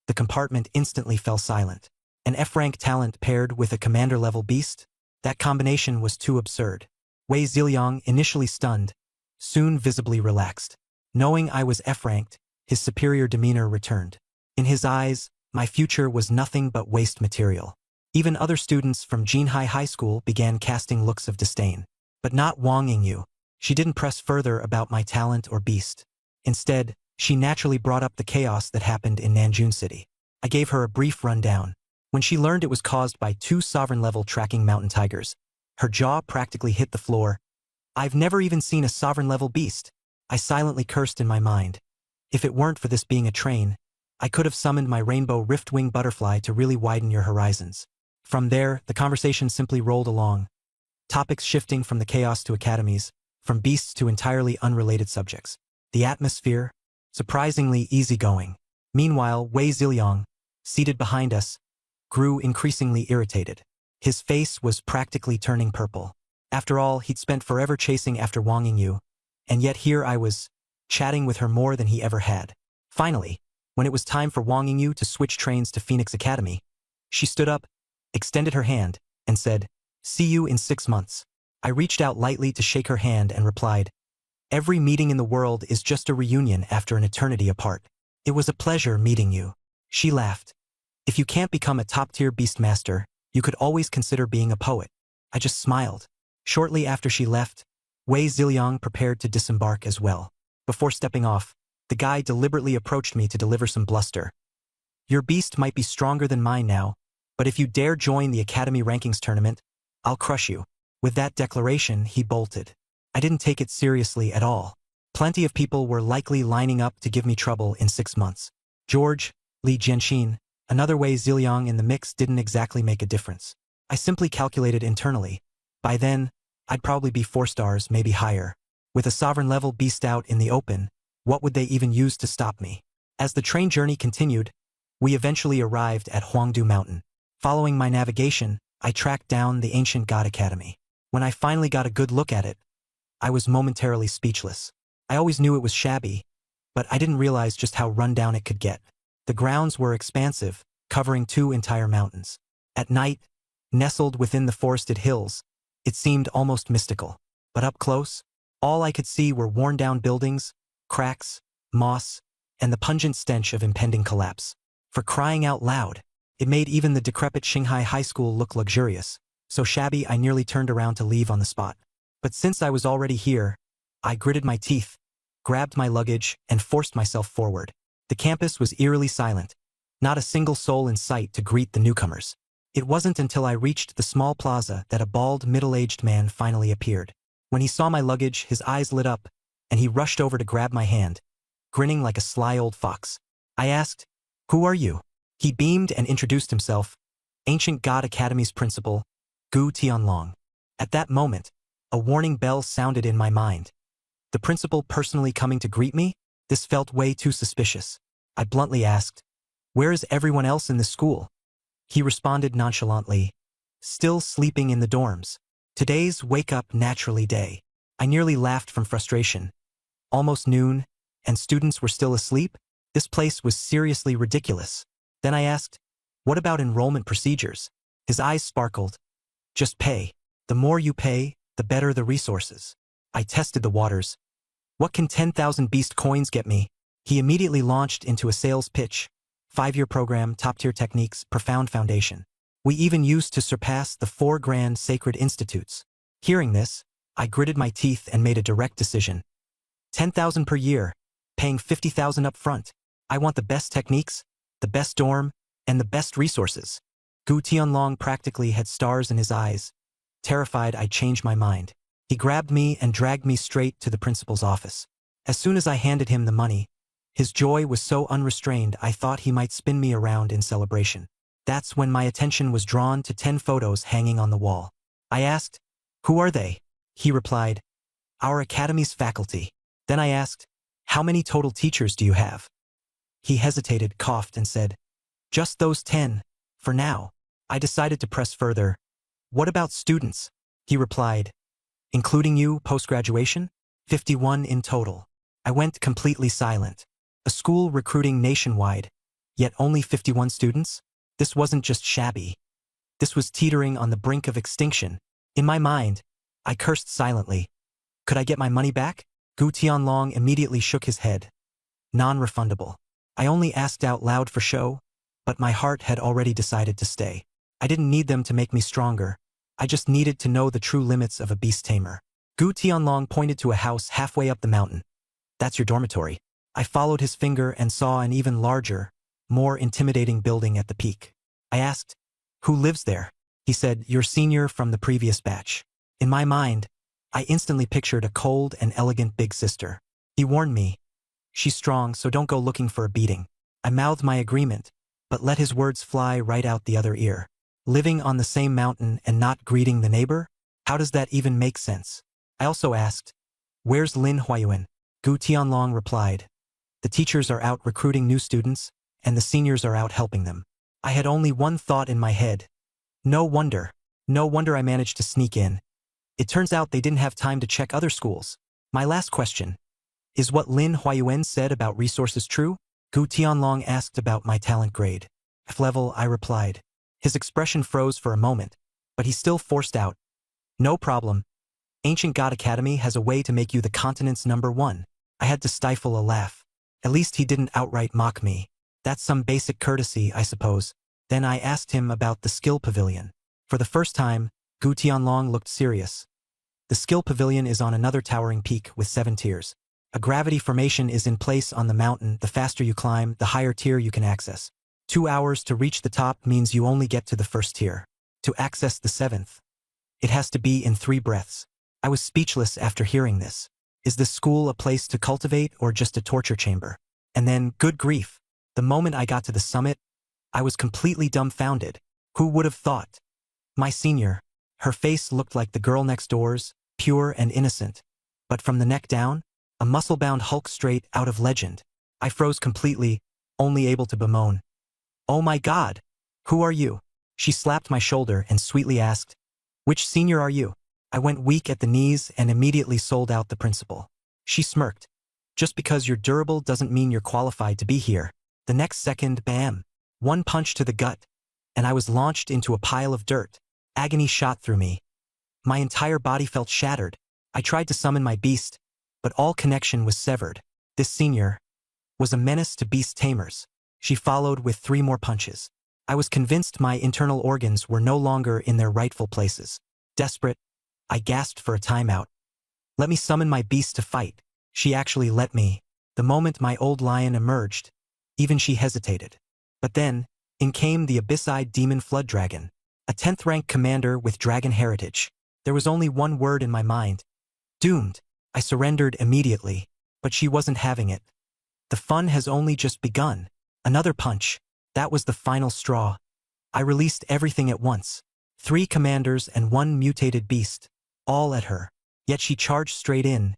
the compartment instantly fell silent. An F-rank talent paired with a commander-level beast? That combination was too absurd. Wei Ziliang, initially stunned, soon visibly relaxed. Knowing I was F-ranked, his superior demeanor returned. In his eyes, my future was nothing but waste material. Even other students from Jinhai High School began casting looks of disdain. But not Wang Yingyu. She didn't press further about my talent or beast. Instead, she naturally brought up the chaos that happened in Nanjun City. I gave her a brief rundown. When she learned it was caused by 2 sovereign-level tracking mountain tigers, her jaw practically hit the floor. I've never even seen a sovereign-level beast. I silently cursed in my mind. If it weren't for this being a train, I could have summoned my rainbow rift-wing butterfly to really widen your horizons. From there, the conversation simply rolled along. Topics shifting from the chaos to academies, from beasts to entirely unrelated subjects. The atmosphere, surprisingly easygoing. Meanwhile, Wei Ziliang, seated behind us, grew increasingly irritated. His face was practically turning purple. After all, he'd spent forever chasing after Wang Yingyu, and yet here I was, chatting with her more than he ever had. Finally, when it was time for Wang Yingyu to switch trains to Phoenix Academy, she stood up, extended her hand, and said, "See you in 6 months." I reached out lightly to shake her hand and replied, "Every meeting in the world is just a reunion after an eternity apart. It was a pleasure meeting you." She laughed. "If you can't become a top-tier beastmaster, you could always consider being a poet." I just smiled. Shortly after she left, Wei Ziliang prepared to disembark as well. Before stepping off, the guy deliberately approached me to deliver some bluster. "Your beast might be stronger than mine now, but if you dare join the Academy Rankings tournament, I'll crush you." With that declaration, he bolted. I didn't take it seriously at all. Plenty of people were likely lining up to give me trouble in 6 months. George, Li Jianxin, another Wei Ziliang in the mix didn't exactly make a difference. I simply calculated internally. By then, I'd probably be 4 stars, maybe higher. With a sovereign-level beast out in the open, what would they even use to stop me? As the train journey continued, we eventually arrived at Huangdu Mountain. Following my navigation, I tracked down the ancient god academy. When I finally got a good look at it, I was momentarily speechless. I always knew it was shabby, but I didn't realize just how run down it could get. The grounds were expansive, covering 2 entire mountains. At night, nestled within the forested hills, it seemed almost mystical. But up close, all I could see were worn-down buildings, cracks, moss, and the pungent stench of impending collapse. For crying out loud, it made even the decrepit Shanghai High School look luxurious, so shabby I nearly turned around to leave on the spot. But since I was already here, I gritted my teeth, grabbed my luggage, and forced myself forward. The campus was eerily silent, not a single soul in sight to greet the newcomers. It wasn't until I reached the small plaza that a bald, middle-aged man finally appeared. When he saw my luggage, his eyes lit up, and he rushed over to grab my hand, grinning like a sly old fox. I asked, "Who are you?" He beamed and introduced himself, Ancient God Academy's principal, Gu Tianlong. At that moment, a warning bell sounded in my mind. The principal personally coming to greet me? This felt way too suspicious. I bluntly asked, "Where is everyone else in the school?" He responded nonchalantly, "Still sleeping in the dorms. Today's wake-up naturally day." I nearly laughed from frustration. Almost noon, and students were still asleep? This place was seriously ridiculous. Then I asked, "What about enrollment procedures?" His eyes sparkled. "Just pay. The more you pay, the better the resources." I tested the waters. "What can 10,000 beast coins get me?" He immediately launched into a sales pitch. 5-year program, top-tier techniques, profound foundation. We even used to surpass the 4 grand sacred institutes. Hearing this, I gritted my teeth and made a direct decision. 10,000 per year, paying 50,000 up front. I want the best techniques, the best dorm, and the best resources. Gu Tianlong practically had stars in his eyes. Terrified, I changed my mind. He grabbed me and dragged me straight to the principal's office. As soon as I handed him the money, his joy was so unrestrained I thought he might spin me around in celebration. That's when my attention was drawn to 10 photos hanging on the wall. I asked, "Who are they?" He replied, "Our academy's faculty." Then I asked, "How many total teachers do you have?" He hesitated, coughed, and said, "Just those 10, for now." I decided to press further. "What about students?" He replied, "Including you, post-graduation? 51 in total." I went completely silent. A school recruiting nationwide, yet only 51 students? This wasn't just shabby. This was teetering on the brink of extinction. In my mind, I cursed silently. Could I get my money back? Gu Tianlong immediately shook his head. Non-refundable. I only asked out loud for show, but my heart had already decided to stay. I didn't need them to make me stronger. I just needed to know the true limits of a beast tamer. Gu Tianlong pointed to a house halfway up the mountain. "That's your dormitory." I followed his finger and saw an even larger, more intimidating building at the peak. I asked, "Who lives there?" He said, "Your senior from the previous batch." In my mind, I instantly pictured a cold and elegant big sister. He warned me, "She's strong, so don't go looking for a beating." I mouthed my agreement, but let his words fly right out the other ear. Living on the same mountain and not greeting the neighbor? How does that even make sense? I also asked, "Where's Lin Huayuan?" Gu Tianlong replied, "The teachers are out recruiting new students, and the seniors are out helping them." I had only one thought in my head. No wonder I managed to sneak in. It turns out they didn't have time to check other schools. My last question. Is what Lin Huayuan said about resources true? Gu Tianlong asked about my talent grade. F level, I replied. His expression froze for a moment, but he still forced out, "No problem. Ancient God Academy has a way to make you the continent's #1. I had to stifle a laugh. At least he didn't outright mock me. That's some basic courtesy, I suppose. Then I asked him about the skill pavilion. For the first time, Gu Tianlong looked serious. The skill pavilion is on another towering peak with 7 tiers. A gravity formation is in place on the mountain. The faster you climb, the higher tier you can access. 2 hours to reach the top means you only get to the first tier. To access the 7th, It has to be in 3 breaths. I was speechless after hearing this. Is this school a place to cultivate or just a torture chamber? And then, good grief, the moment I got to the summit, I was completely dumbfounded. Who would have thought? My senior. Her face looked like the girl next door's, pure and innocent. But from the neck down, a muscle-bound Hulk straight out of legend. I froze completely, only able to bemoan. Oh my God! Who are you? She slapped my shoulder and sweetly asked, which senior are you? I went weak at the knees and immediately sold out the principal. She smirked. Just because you're durable doesn't mean you're qualified to be here. The next second, bam! One punch to the gut, and I was launched into a pile of dirt. Agony shot through me. My entire body felt shattered. I tried to summon my beast, but all connection was severed. This senior was a menace to beast tamers. She followed with 3 more punches. I was convinced my internal organs were no longer in their rightful places. Desperate, I gasped for a timeout. Let me summon my beast to fight. She actually let me. The moment my old lion emerged, even she hesitated. But then, in came the abyss-eyed demon flood dragon, a 10th-rank commander with dragon heritage. There was only one word in my mind. Doomed. I surrendered immediately, but she wasn't having it. The fun has only just begun. Another punch. That was the final straw. I released everything at once. 3 commanders and 1 mutated beast, all at her. Yet she charged straight in,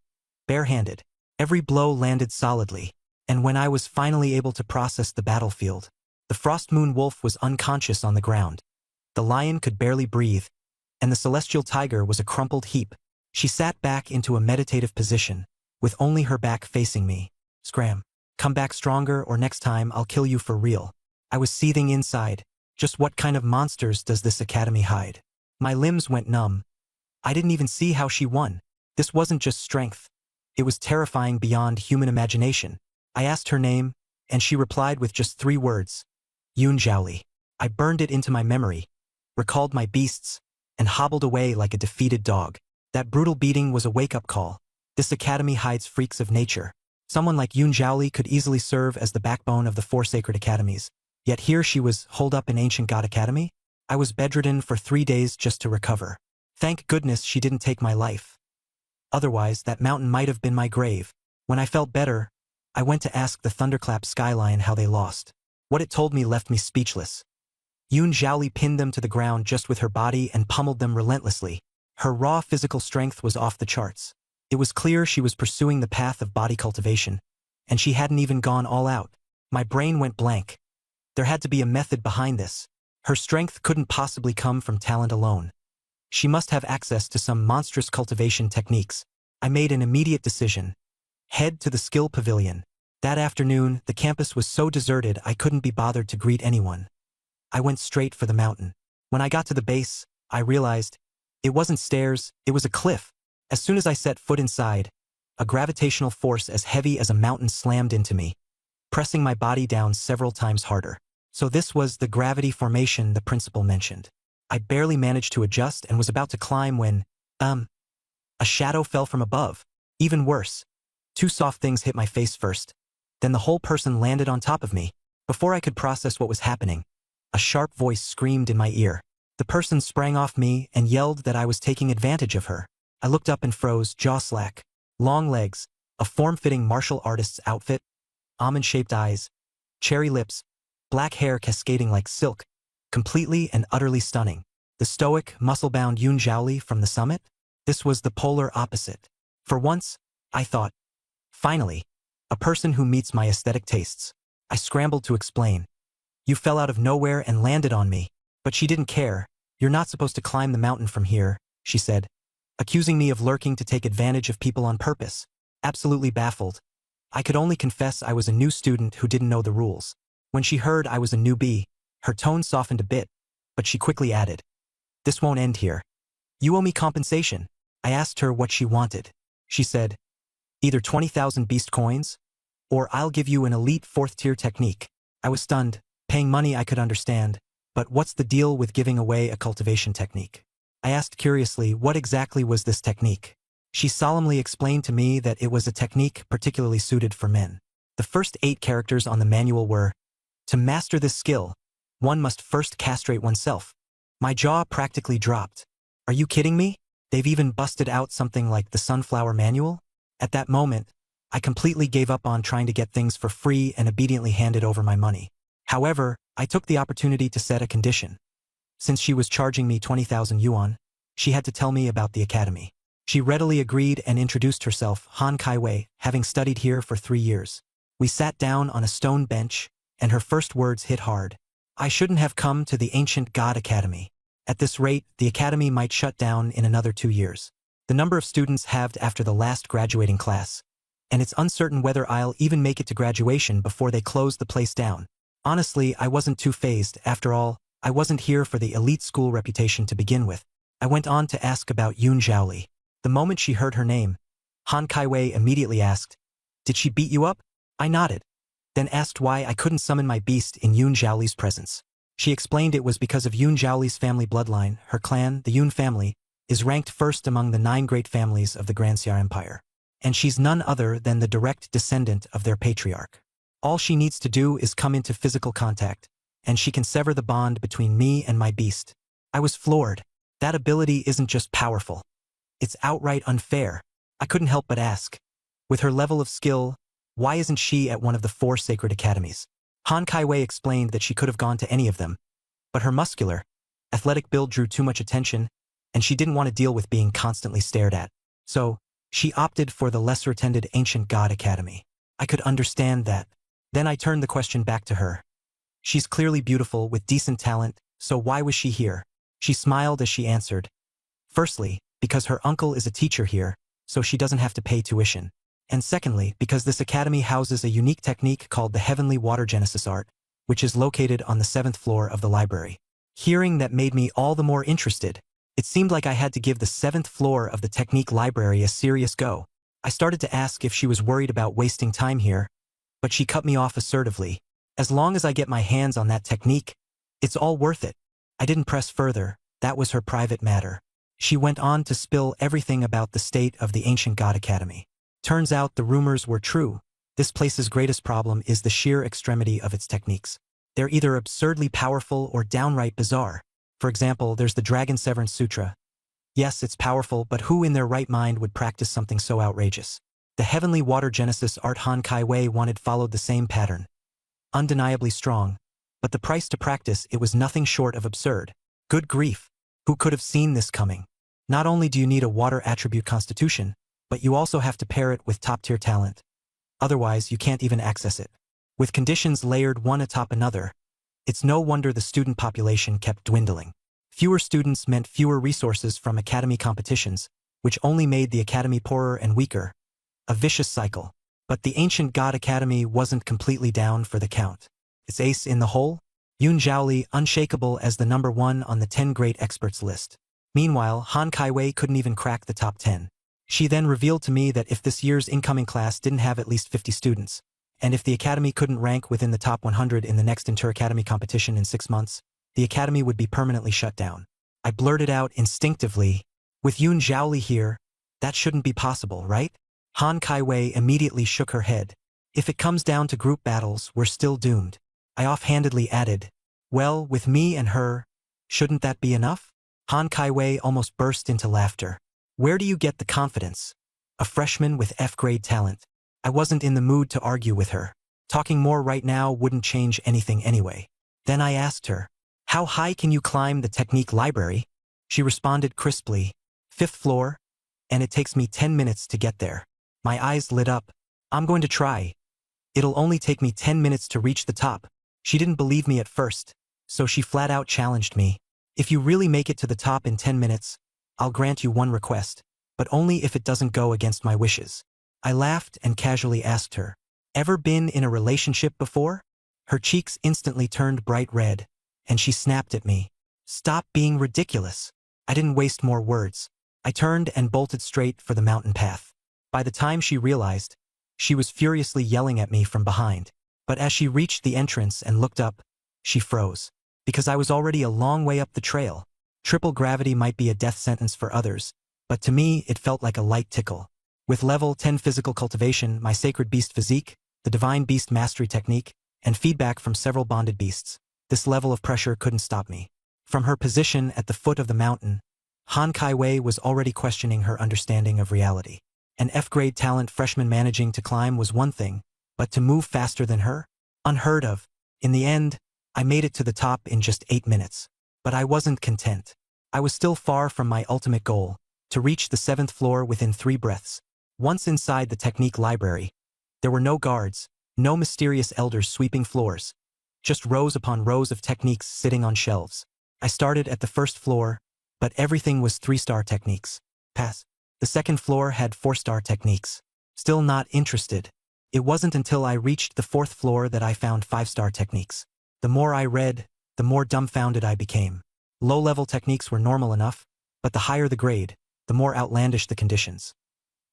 barehanded. Every blow landed solidly, and when I was finally able to process the battlefield, the Frostmoon Wolf was unconscious on the ground. The lion could barely breathe, and the celestial tiger was a crumpled heap. She sat back into a meditative position, with only her back facing me. Scram. Come back stronger or next time I'll kill you for real. I was seething inside. Just what kind of monsters does this academy hide? My limbs went numb. I didn't even see how she won. This wasn't just strength. It was terrifying beyond human imagination. I asked her name, and she replied with just 3 words. Yoon Zhaoli. I burned it into my memory, recalled my beasts, and hobbled away like a defeated dog. That brutal beating was a wake-up call. This academy hides freaks of nature. Someone like Yoon Zhaoli could easily serve as the backbone of the 4 sacred academies. Yet here she was holed up in Ancient God Academy? I was bedridden for 3 days just to recover. Thank goodness she didn't take my life. Otherwise, that mountain might have been my grave. When I felt better, I went to ask the Thunderclap Skyline how they lost. What it told me left me speechless. Yoon Zhaoli pinned them to the ground just with her body and pummeled them relentlessly. Her raw physical strength was off the charts. It was clear she was pursuing the path of body cultivation, and she hadn't even gone all out. My brain went blank. There had to be a method behind this. Her strength couldn't possibly come from talent alone. She must have access to some monstrous cultivation techniques. I made an immediate decision. Head to the skill pavilion. That afternoon, the campus was so deserted I couldn't be bothered to greet anyone. I went straight for the mountain. When I got to the base, I realized it wasn't stairs, it was a cliff. As soon as I set foot inside, a gravitational force as heavy as a mountain slammed into me, pressing my body down several times harder. So this was the gravity formation the principal mentioned. I barely managed to adjust and was about to climb when, a shadow fell from above. Even worse. 2 soft things hit my face first. Then the whole person landed on top of me. Before I could process what was happening, a sharp voice screamed in my ear. The person sprang off me and yelled that I was taking advantage of her. I looked up and froze, jaw slack. Long legs, a form-fitting martial artist's outfit, almond-shaped eyes, cherry lips, black hair cascading like silk, completely and utterly stunning. The stoic, muscle-bound Yoon Zhaoli from the summit? This was the polar opposite. For once, I thought, finally, a person who meets my aesthetic tastes. I scrambled to explain. You fell out of nowhere and landed on me. But she didn't care. You're not supposed to climb the mountain from here, she said, accusing me of lurking to take advantage of people on purpose. Absolutely baffled. I could only confess I was a new student who didn't know the rules. When she heard I was a newbie, her tone softened a bit, but she quickly added, "This won't end here. You owe me compensation." I asked her what she wanted. She said, "Either 20,000 beast coins, or I'll give you an elite 4th-tier technique." I was stunned. Paying money I could understand, but what's the deal with giving away a cultivation technique? I asked curiously, what exactly was this technique? She solemnly explained to me that it was a technique particularly suited for men. The first 8 characters on the manual were, to master this skill, one must first castrate oneself. My jaw practically dropped. Are you kidding me? They've even busted out something like the Sunflower Manual? At that moment, I completely gave up on trying to get things for free and obediently handed over my money. However, I took the opportunity to set a condition. Since she was charging me 20,000 yuan, she had to tell me about the academy. She readily agreed and introduced herself, Han Kaiwei, having studied here for 3 years. We sat down on a stone bench, and her first words hit hard. I shouldn't have come to the ancient god academy. At this rate, the academy might shut down in another 2 years. The number of students halved after the last graduating class, and it's uncertain whether I'll even make it to graduation before they close the place down. Honestly, I wasn't too fazed. After all, I wasn't here for the elite school reputation to begin with. I went on to ask about Yun Zhaoli. The moment she heard her name, Han Kaiwei immediately asked, "Did she beat you up?" I nodded, then asked why I couldn't summon my beast in Yun Zhaoli's presence. She explained it was because of Yun Zhaoli's family bloodline. Her clan, the Yun family, is ranked first among the 9 great families of the Grand Xia Empire. And she's none other than the direct descendant of their patriarch. All she needs to do is come into physical contact, and she can sever the bond between me and my beast. I was floored. That ability isn't just powerful. It's outright unfair. I couldn't help but ask. With her level of skill, why isn't she at one of the 4 sacred academies? Han Kaiwei explained that she could have gone to any of them, but her muscular, athletic build drew too much attention, and she didn't want to deal with being constantly stared at. So, she opted for the lesser-attended Ancient God Academy. I could understand that. Then I turned the question back to her. She's clearly beautiful with decent talent, so why was she here? She smiled as she answered. Firstly, because her uncle is a teacher here, so she doesn't have to pay tuition. And secondly, because this academy houses a unique technique called the Heavenly Water Genesis Art, which is located on the 7th floor of the library. Hearing that made me all the more interested. It seemed like I had to give the 7th floor of the technique library a serious go. I started to ask if she was worried about wasting time here, but she cut me off assertively. As long as I get my hands on that technique, it's all worth it. I didn't press further. That was her private matter. She went on to spill everything about the state of the Ancient God Academy. Turns out the rumors were true. This place's greatest problem is the sheer extremity of its techniques. They're either absurdly powerful or downright bizarre. For example, there's the Dragon Severance Sutra. Yes, it's powerful, but who in their right mind would practice something so outrageous? The Heavenly Water Genesis Art Han Kaiwei wanted followed the same pattern. Undeniably strong, but the price to practice it was nothing short of absurd. Good grief, who could have seen this coming? Not only do you need a water attribute constitution, but you also have to pair it with top-tier talent. Otherwise, you can't even access it. With conditions layered one atop another, it's no wonder the student population kept dwindling. Fewer students meant fewer resources from academy competitions, which only made the academy poorer and weaker. A vicious cycle. But the Ancient God Academy wasn't completely down for the count. Its ace in the hole? Yun Zhaoli, unshakable as the number 1 on the 10 great experts list. Meanwhile, Han Kaiwei couldn't even crack the top 10. She then revealed to me that if this year's incoming class didn't have at least 50 students, and if the academy couldn't rank within the top 100 in the next inter-academy competition in 6 months, the academy would be permanently shut down. I blurted out instinctively, "With Yun Zhaoli here, that shouldn't be possible, right?" Han Kaiwei immediately shook her head. "If it comes down to group battles, we're still doomed." I offhandedly added, "Well, with me and her, shouldn't that be enough?" Han Kaiwei almost burst into laughter. "Where do you get the confidence? A freshman with F-grade talent." I wasn't in the mood to argue with her. Talking more right now wouldn't change anything anyway. Then I asked her, "How high can you climb the technique library?" She responded crisply, "5th floor, and it takes me 10 minutes to get there." My eyes lit up. "I'm going to try. It'll only take me 10 minutes to reach the top." She didn't believe me at first, so she flat out challenged me. "If you really make it to the top in 10 minutes, I'll grant you one request, but only if it doesn't go against my wishes." I laughed and casually asked her, "Ever been in a relationship before?" Her cheeks instantly turned bright red, and she snapped at me. "Stop being ridiculous." I didn't waste more words. I turned and bolted straight for the mountain path. By the time she realized, she was furiously yelling at me from behind. But as she reached the entrance and looked up, she froze. Because I was already a long way up the trail. Triple gravity might be a death sentence for others, but to me it felt like a light tickle. With level 10 physical cultivation, my sacred beast physique, the divine beast mastery technique, and feedback from several bonded beasts, this level of pressure couldn't stop me. From her position at the foot of the mountain, Han Kai-wei was already questioning her understanding of reality. An F-grade talent freshman managing to climb was one thing, but to move faster than her? Unheard of. In the end, I made it to the top in just 8 minutes. But I wasn't content. I was still far from my ultimate goal, to reach the 7th floor within 3 breaths. Once inside the technique library, there were no guards, no mysterious elders sweeping floors, just rows upon rows of techniques sitting on shelves. I started at the 1st floor, but everything was 3-star techniques. Pass. The 2nd floor had 4-star techniques. Still not interested. It wasn't until I reached the 4th floor that I found 5-star techniques. The more I read, the more dumbfounded I became. Low-level techniques were normal enough, but the higher the grade, the more outlandish the conditions.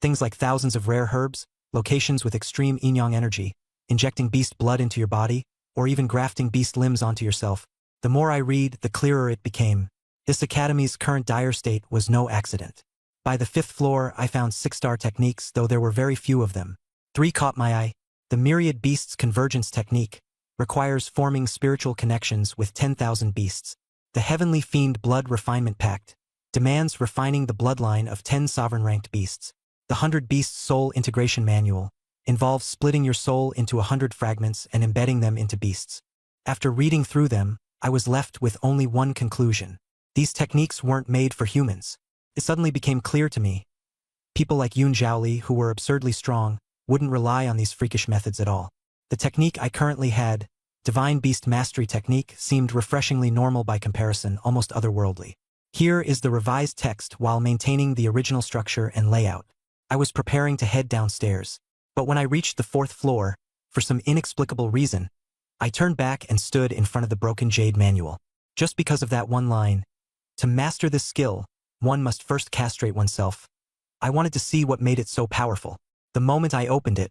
Things like thousands of rare herbs, locations with extreme yin-yang energy, injecting beast blood into your body, or even grafting beast limbs onto yourself. The more I read, the clearer it became. This academy's current dire state was no accident. By the 5th floor, I found 6-star techniques, though there were very few of them. 3 caught my eye. The Myriad Beasts Convergence Technique requires forming spiritual connections with 10,000 beasts. The Heavenly Fiend Blood Refinement Pact demands refining the bloodline of 10 sovereign-ranked beasts. The 100 Beasts Soul Integration Manual involves splitting your soul into 100 fragments and embedding them into beasts. After reading through them, I was left with only one conclusion. These techniques weren't made for humans. It suddenly became clear to me. People like Yun Zhaoli, who were absurdly strong, wouldn't rely on these freakish methods at all. The technique I currently had, Divine Beast Mastery Technique, seemed refreshingly normal by comparison, almost otherworldly. Here is the revised text while maintaining the original structure and layout. I was preparing to head downstairs, but when I reached the 4th floor, for some inexplicable reason, I turned back and stood in front of the broken jade manual. Just because of that one line. To master this skill, one must first castrate oneself. I wanted to see what made it so powerful. The moment I opened it,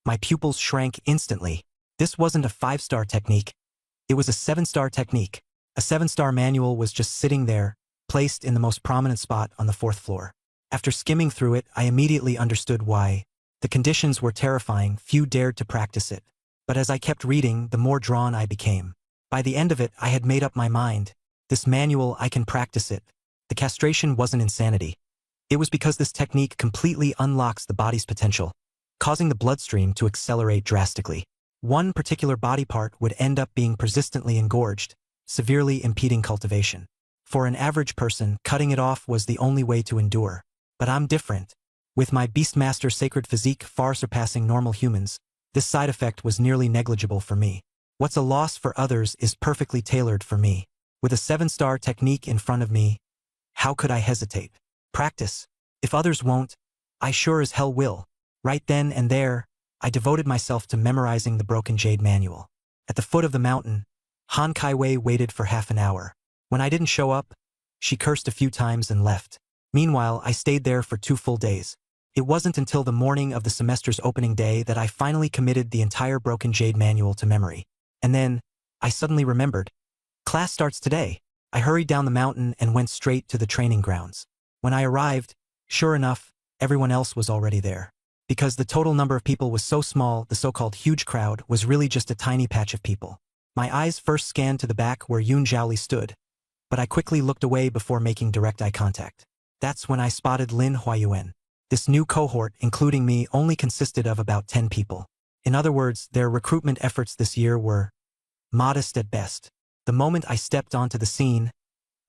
my pupils shrank instantly. This wasn't a 5-star technique. It was a 7-star technique. A 7-star manual was just sitting there, placed in the most prominent spot on the 4th floor. After skimming through it, I immediately understood why. The conditions were terrifying, few dared to practice it. But as I kept reading, the more drawn I became. By the end of it, I had made up my mind. This manual, I can practice it. The castration wasn't insanity. It was because this technique completely unlocks the body's potential, causing the bloodstream to accelerate drastically. One particular body part would end up being persistently engorged, severely impeding cultivation. For an average person, cutting it off was the only way to endure. But I'm different. With my Beastmaster sacred physique far surpassing normal humans, this side effect was nearly negligible for me. What's a loss for others is perfectly tailored for me. With a 7-star technique in front of me, how could I hesitate? Practice. If others won't, I sure as hell will. Right then and there, I devoted myself to memorizing the broken jade manual. At the foot of the mountain, Han Kai-wei waited for half an hour. When I didn't show up, she cursed a few times and left. Meanwhile, I stayed there for 2 full days. It wasn't until the morning of the semester's opening day that I finally committed the entire broken jade manual to memory. And then, I suddenly remembered. Class starts today. I hurried down the mountain and went straight to the training grounds. When I arrived, sure enough, everyone else was already there. Because the total number of people was so small, the so-called huge crowd was really just a tiny patch of people. My eyes first scanned to the back where Yun Zhaoli stood, but I quickly looked away before making direct eye contact. That's when I spotted Lin Huayuan. This new cohort, including me, only consisted of about 10 people. In other words, their recruitment efforts this year were modest at best. The moment I stepped onto the scene,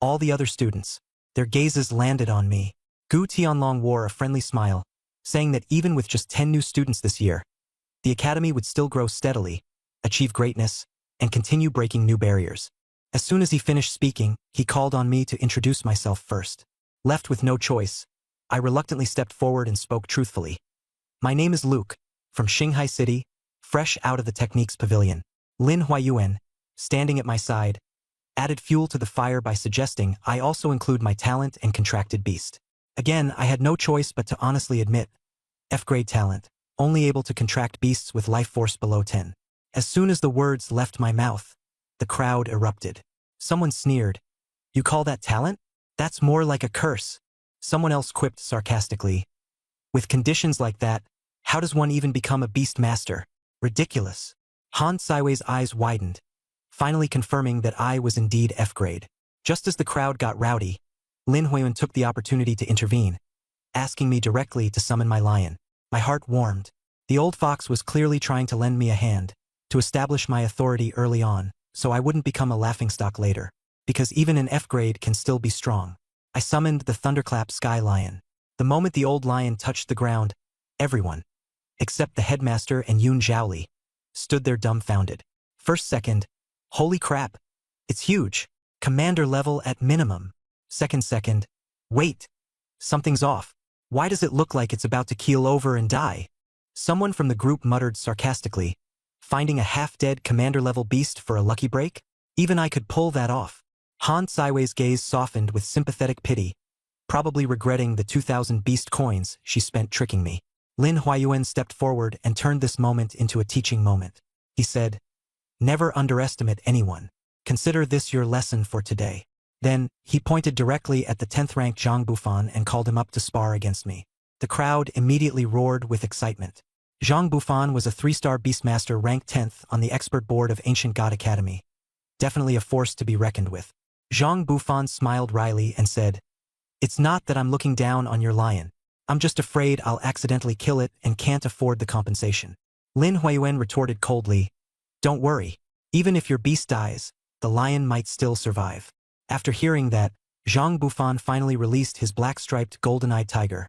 all the other students, their gazes landed on me. Gu Tianlong wore a friendly smile, saying that even with just 10 new students this year, the academy would still grow steadily, achieve greatness, and continue breaking new barriers. As soon as he finished speaking, he called on me to introduce myself first. Left with no choice, I reluctantly stepped forward and spoke truthfully. My name is Luke, from Shanghai City, fresh out of the Techniques Pavilion. Lin Huayuan, standing at my side, added fuel to the fire by suggesting I also include my talent and contracted beast. Again, I had no choice but to honestly admit, F-grade talent, only able to contract beasts with life force below 10. As soon as the words left my mouth, the crowd erupted. Someone sneered. You call that talent? That's more like a curse. Someone else quipped sarcastically. With conditions like that, how does one even become a beast master? Ridiculous. Han Saiwei's eyes widened, finally confirming that I was indeed F-grade. Just as the crowd got rowdy, Lin Huiyuan took the opportunity to intervene, asking me directly to summon my lion. My heart warmed. The old fox was clearly trying to lend me a hand, to establish my authority early on, so I wouldn't become a laughingstock later. Because even an F grade can still be strong. I summoned the thunderclap sky lion. The moment the old lion touched the ground, everyone, except the headmaster and Yun Zhaoli, stood there dumbfounded. First second, holy crap, it's huge. Commander level at minimum. Second, wait, something's off. Why does it look like it's about to keel over and die? Someone from the group muttered sarcastically, finding a half-dead commander-level beast for a lucky break? Even I could pull that off. Han Saiwei's gaze softened with sympathetic pity, probably regretting the 2,000 beast coins she spent tricking me. Lin Huiyuan stepped forward and turned this moment into a teaching moment. He said, "Never underestimate anyone. Consider this your lesson for today." Then, he pointed directly at the 10th-ranked Zhang Bufan and called him up to spar against me. The crowd immediately roared with excitement. Zhang Bufan was a 3-star beastmaster ranked 10th on the expert board of Ancient God Academy. Definitely a force to be reckoned with. Zhang Bufan smiled wryly and said, "It's not that I'm looking down on your lion. I'm just afraid I'll accidentally kill it and can't afford the compensation." Lin Huiyuan retorted coldly, "Don't worry. Even if your beast dies, the lion might still survive." After hearing that, Zhang Bufan finally released his black-striped golden-eyed tiger,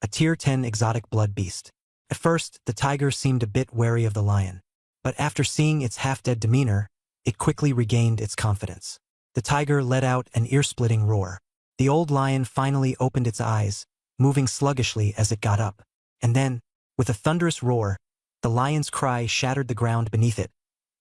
a tier 10 exotic blood beast. At first, the tiger seemed a bit wary of the lion. But after seeing its half-dead demeanor, it quickly regained its confidence. The tiger let out an ear-splitting roar. The old lion finally opened its eyes, moving sluggishly as it got up. And then, with a thunderous roar, the lion's cry shattered the ground beneath it,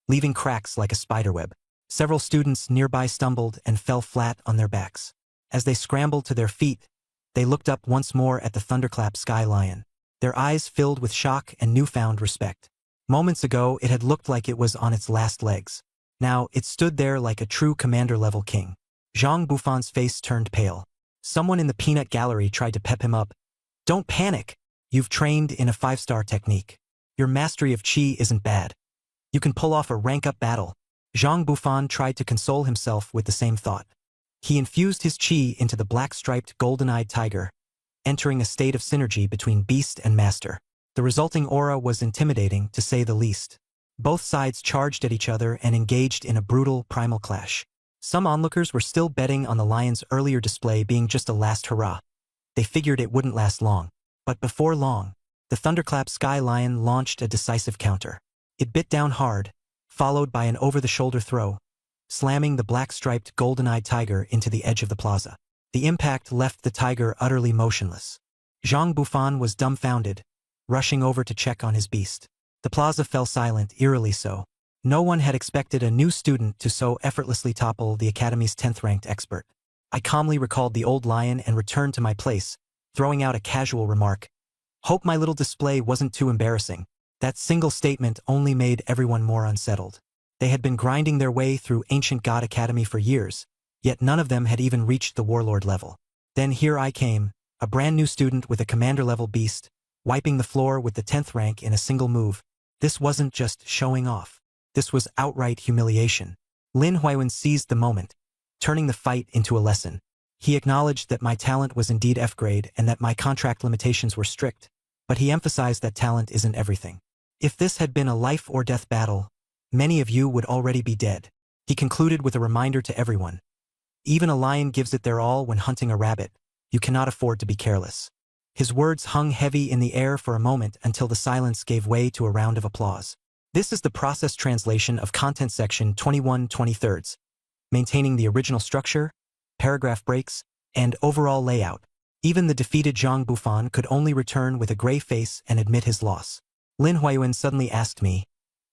leaving cracks like a spiderweb. Several students nearby stumbled and fell flat on their backs. As they scrambled to their feet, they looked up once more at the thunderclap sky lion, their eyes filled with shock and newfound respect. Moments ago, it had looked like it was on its last legs. Now, it stood there like a true commander-level king. Zhang Bufan's face turned pale. Someone in the peanut gallery tried to pep him up. "Don't panic. You've trained in a 5-star technique. Your mastery of qi isn't bad. You can pull off a rank-up battle." Zhang Bufan tried to console himself with the same thought. He infused his qi into the black-striped golden-eyed tiger, entering a state of synergy between beast and master. The resulting aura was intimidating, to say the least. Both sides charged at each other and engaged in a brutal, primal clash. Some onlookers were still betting on the lion's earlier display being just a last hurrah. They figured it wouldn't last long. But before long, the thunderclap sky lion launched a decisive counter. It bit down hard, followed by an over-the-shoulder throw, slamming the black-striped golden-eyed tiger into the edge of the plaza. The impact left the tiger utterly motionless. Zhang Bufan was dumbfounded, rushing over to check on his beast. The plaza fell silent, eerily so. No one had expected a new student to so effortlessly topple the Academy's 10th-ranked expert. I calmly recalled the old lion and returned to my place, throwing out a casual remark. "Hope my little display wasn't too embarrassing." That single statement only made everyone more unsettled. They had been grinding their way through Ancient God Academy for years, yet none of them had even reached the warlord level. Then here I came, a brand new student with a commander-level beast, wiping the floor with the 10th rank in a single move. This wasn't just showing off. This was outright humiliation. Lin Huiyuan seized the moment, turning the fight into a lesson. He acknowledged that my talent was indeed F-grade and that my contract limitations were strict, but he emphasized that talent isn't everything. If this had been a life-or-death battle, many of you would already be dead. He concluded with a reminder to everyone. Even a lion gives it their all when hunting a rabbit. You cannot afford to be careless. His words hung heavy in the air for a moment until the silence gave way to a round of applause. This is the process translation of content section 21/23, maintaining the original structure, paragraph breaks, and overall layout. Even the defeated Zhang Bufan could only return with a gray face and admit his loss. Lin Huiyuan suddenly asked me,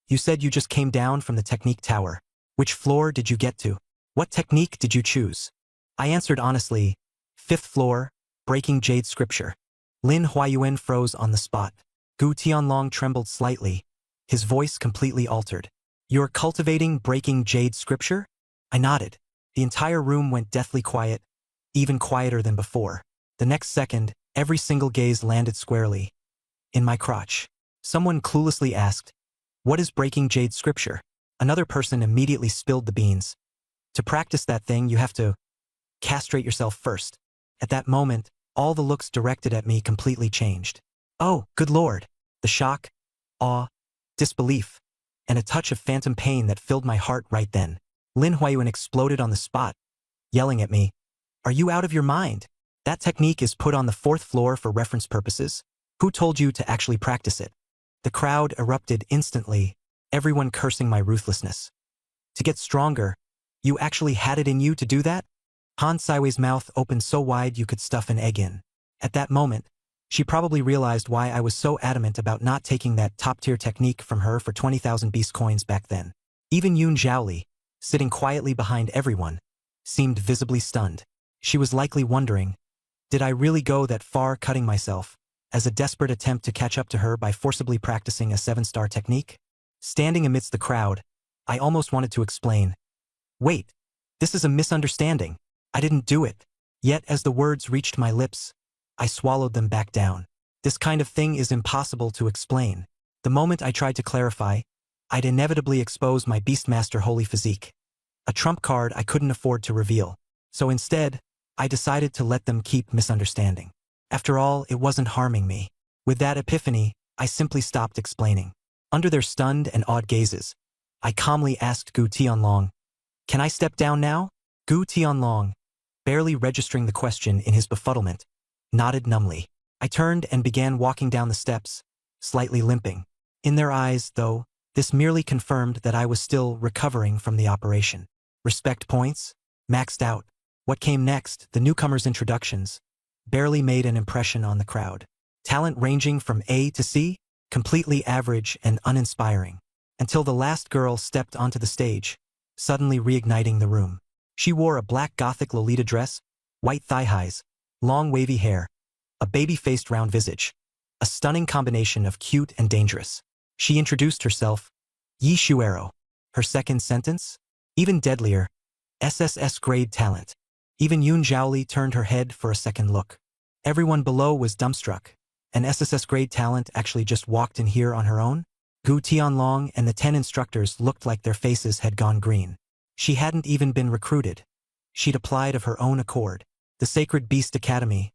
"You said you just came down from the technique tower. Which floor did you get to? What technique did you choose?" I answered honestly, "5th floor, breaking jade scripture." Lin Huiyuan froze on the spot. Gu Tianlong trembled slightly, his voice completely altered. "You're cultivating breaking jade scripture?" I nodded. The entire room went deathly quiet, even quieter than before. The next second, every single gaze landed squarely in my crotch. Someone cluelessly asked, "What is breaking jade scripture?" Another person immediately spilled the beans. "To practice that thing, you have to..." Castrate yourself first. At that moment, all the looks directed at me completely changed. Oh, good lord! The shock, awe, disbelief, and a touch of phantom pain that filled my heart right then. Lin Huayuan exploded on the spot, yelling at me, "Are you out of your mind? That technique is put on the 4th floor for reference purposes. Who told you to actually practice it?" The crowd erupted instantly, everyone cursing my ruthlessness. To get stronger, you actually had it in you to do that? Han Saiwei's mouth opened so wide you could stuff an egg in. At that moment, she probably realized why I was so adamant about not taking that top-tier technique from her for 20,000 beast coins back then. Even Yun Zhaoli, sitting quietly behind everyone, seemed visibly stunned. She was likely wondering, did I really go that far cutting myself, as a desperate attempt to catch up to her by forcibly practicing a 7-star technique? Standing amidst the crowd, I almost wanted to explain. Wait, this is a misunderstanding. I didn't do it. Yet as the words reached my lips, I swallowed them back down. This kind of thing is impossible to explain. The moment I tried to clarify, I'd inevitably expose my Beastmaster holy physique. A trump card I couldn't afford to reveal. So instead, I decided to let them keep misunderstanding. After all, it wasn't harming me. With that epiphany, I simply stopped explaining. Under their stunned and awed gazes, I calmly asked Gu Tianlong, "Can I step down now?" Gu Tianlong, barely registering the question in his befuddlement, nodded numbly. I turned and began walking down the steps, slightly limping. In their eyes, though, this merely confirmed that I was still recovering from the operation. Respect points? Maxed out. What came next, the newcomers' introductions, barely made an impression on the crowd. Talent ranging from A to C, completely average and uninspiring. Until the last girl stepped onto the stage, suddenly reigniting the room. She wore a black gothic Lolita dress, white thigh-highs, long wavy hair, a baby-faced round visage, a stunning combination of cute and dangerous. She introduced herself, Yi Shuero. Her second sentence? Even deadlier, SSS grade talent. Even Yun Zhaoli turned her head for a second look. Everyone below was dumbstruck. An SSS grade talent actually just walked in here on her own? Gu Tianlong and the 10 instructors looked like their faces had gone green. She hadn't even been recruited. She'd applied of her own accord. The Sacred Beast Academy.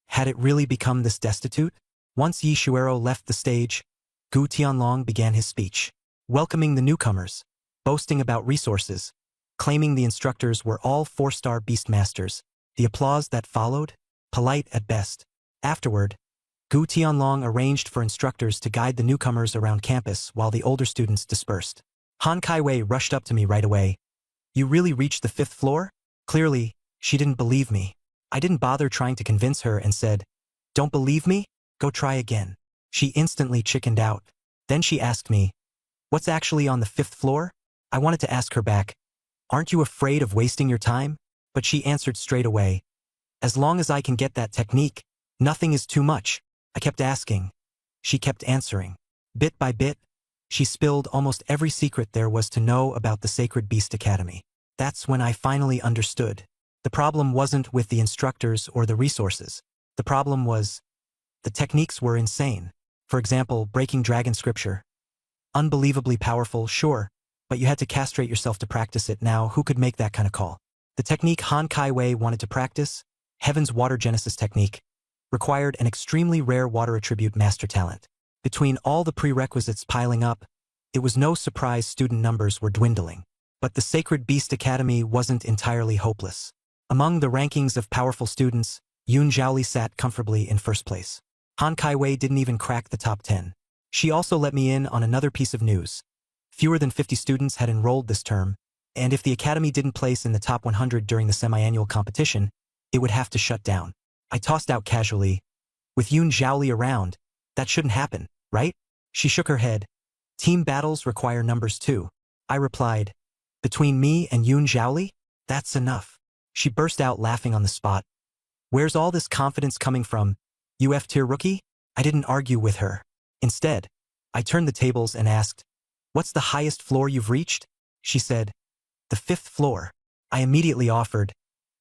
Had it really become this destitute? Once Yi Shuero left the stage, Gu Tianlong began his speech, welcoming the newcomers, boasting about resources, claiming the instructors were all 4-star Beastmasters. The applause that followed? Polite at best. Afterward, Gu Tianlong arranged for instructors to guide the newcomers around campus while the older students dispersed. Han Kaiwei rushed up to me right away. "You really reached the 5th floor?" Clearly, she didn't believe me. I didn't bother trying to convince her and said, "Don't believe me? Go try again." She instantly chickened out. Then she asked me, "What's actually on the 5th floor?" I wanted to ask her back, "Aren't you afraid of wasting your time?" But she answered straight away, "As long as I can get that technique, nothing is too much." I kept asking. She kept answering. Bit by bit, she spilled almost every secret there was to know about the Sacred Beast Academy. That's when I finally understood. The problem wasn't with the instructors or the resources. The problem was, the techniques were insane. For example, breaking dragon scripture. Unbelievably powerful, sure, but you had to castrate yourself to practice it. Now, who could make that kind of call? The technique Han Kaiwei wanted to practice, Heaven's Water Genesis technique, required an extremely rare water attribute master talent. Between all the prerequisites piling up, it was no surprise student numbers were dwindling. But the Sacred Beast Academy wasn't entirely hopeless. Among the rankings of powerful students, Yun Zhaoli sat comfortably in first place. Han Kaiwei didn't even crack the top 10. She also let me in on another piece of news. Fewer than 50 students had enrolled this term, and if the academy didn't place in the top 100 during the semi-annual competition, it would have to shut down. I tossed out casually, "With Yun Zhaoli around, that shouldn't happen, right?" She shook her head. "Team battles require numbers too." I replied, "Between me and Yun Zhaoli? That's enough." She burst out laughing on the spot. "Where's all this confidence coming from, you F-tier rookie?" I didn't argue with her. Instead, I turned the tables and asked, "What's the highest floor you've reached?" She said, "The 5th floor." I immediately offered,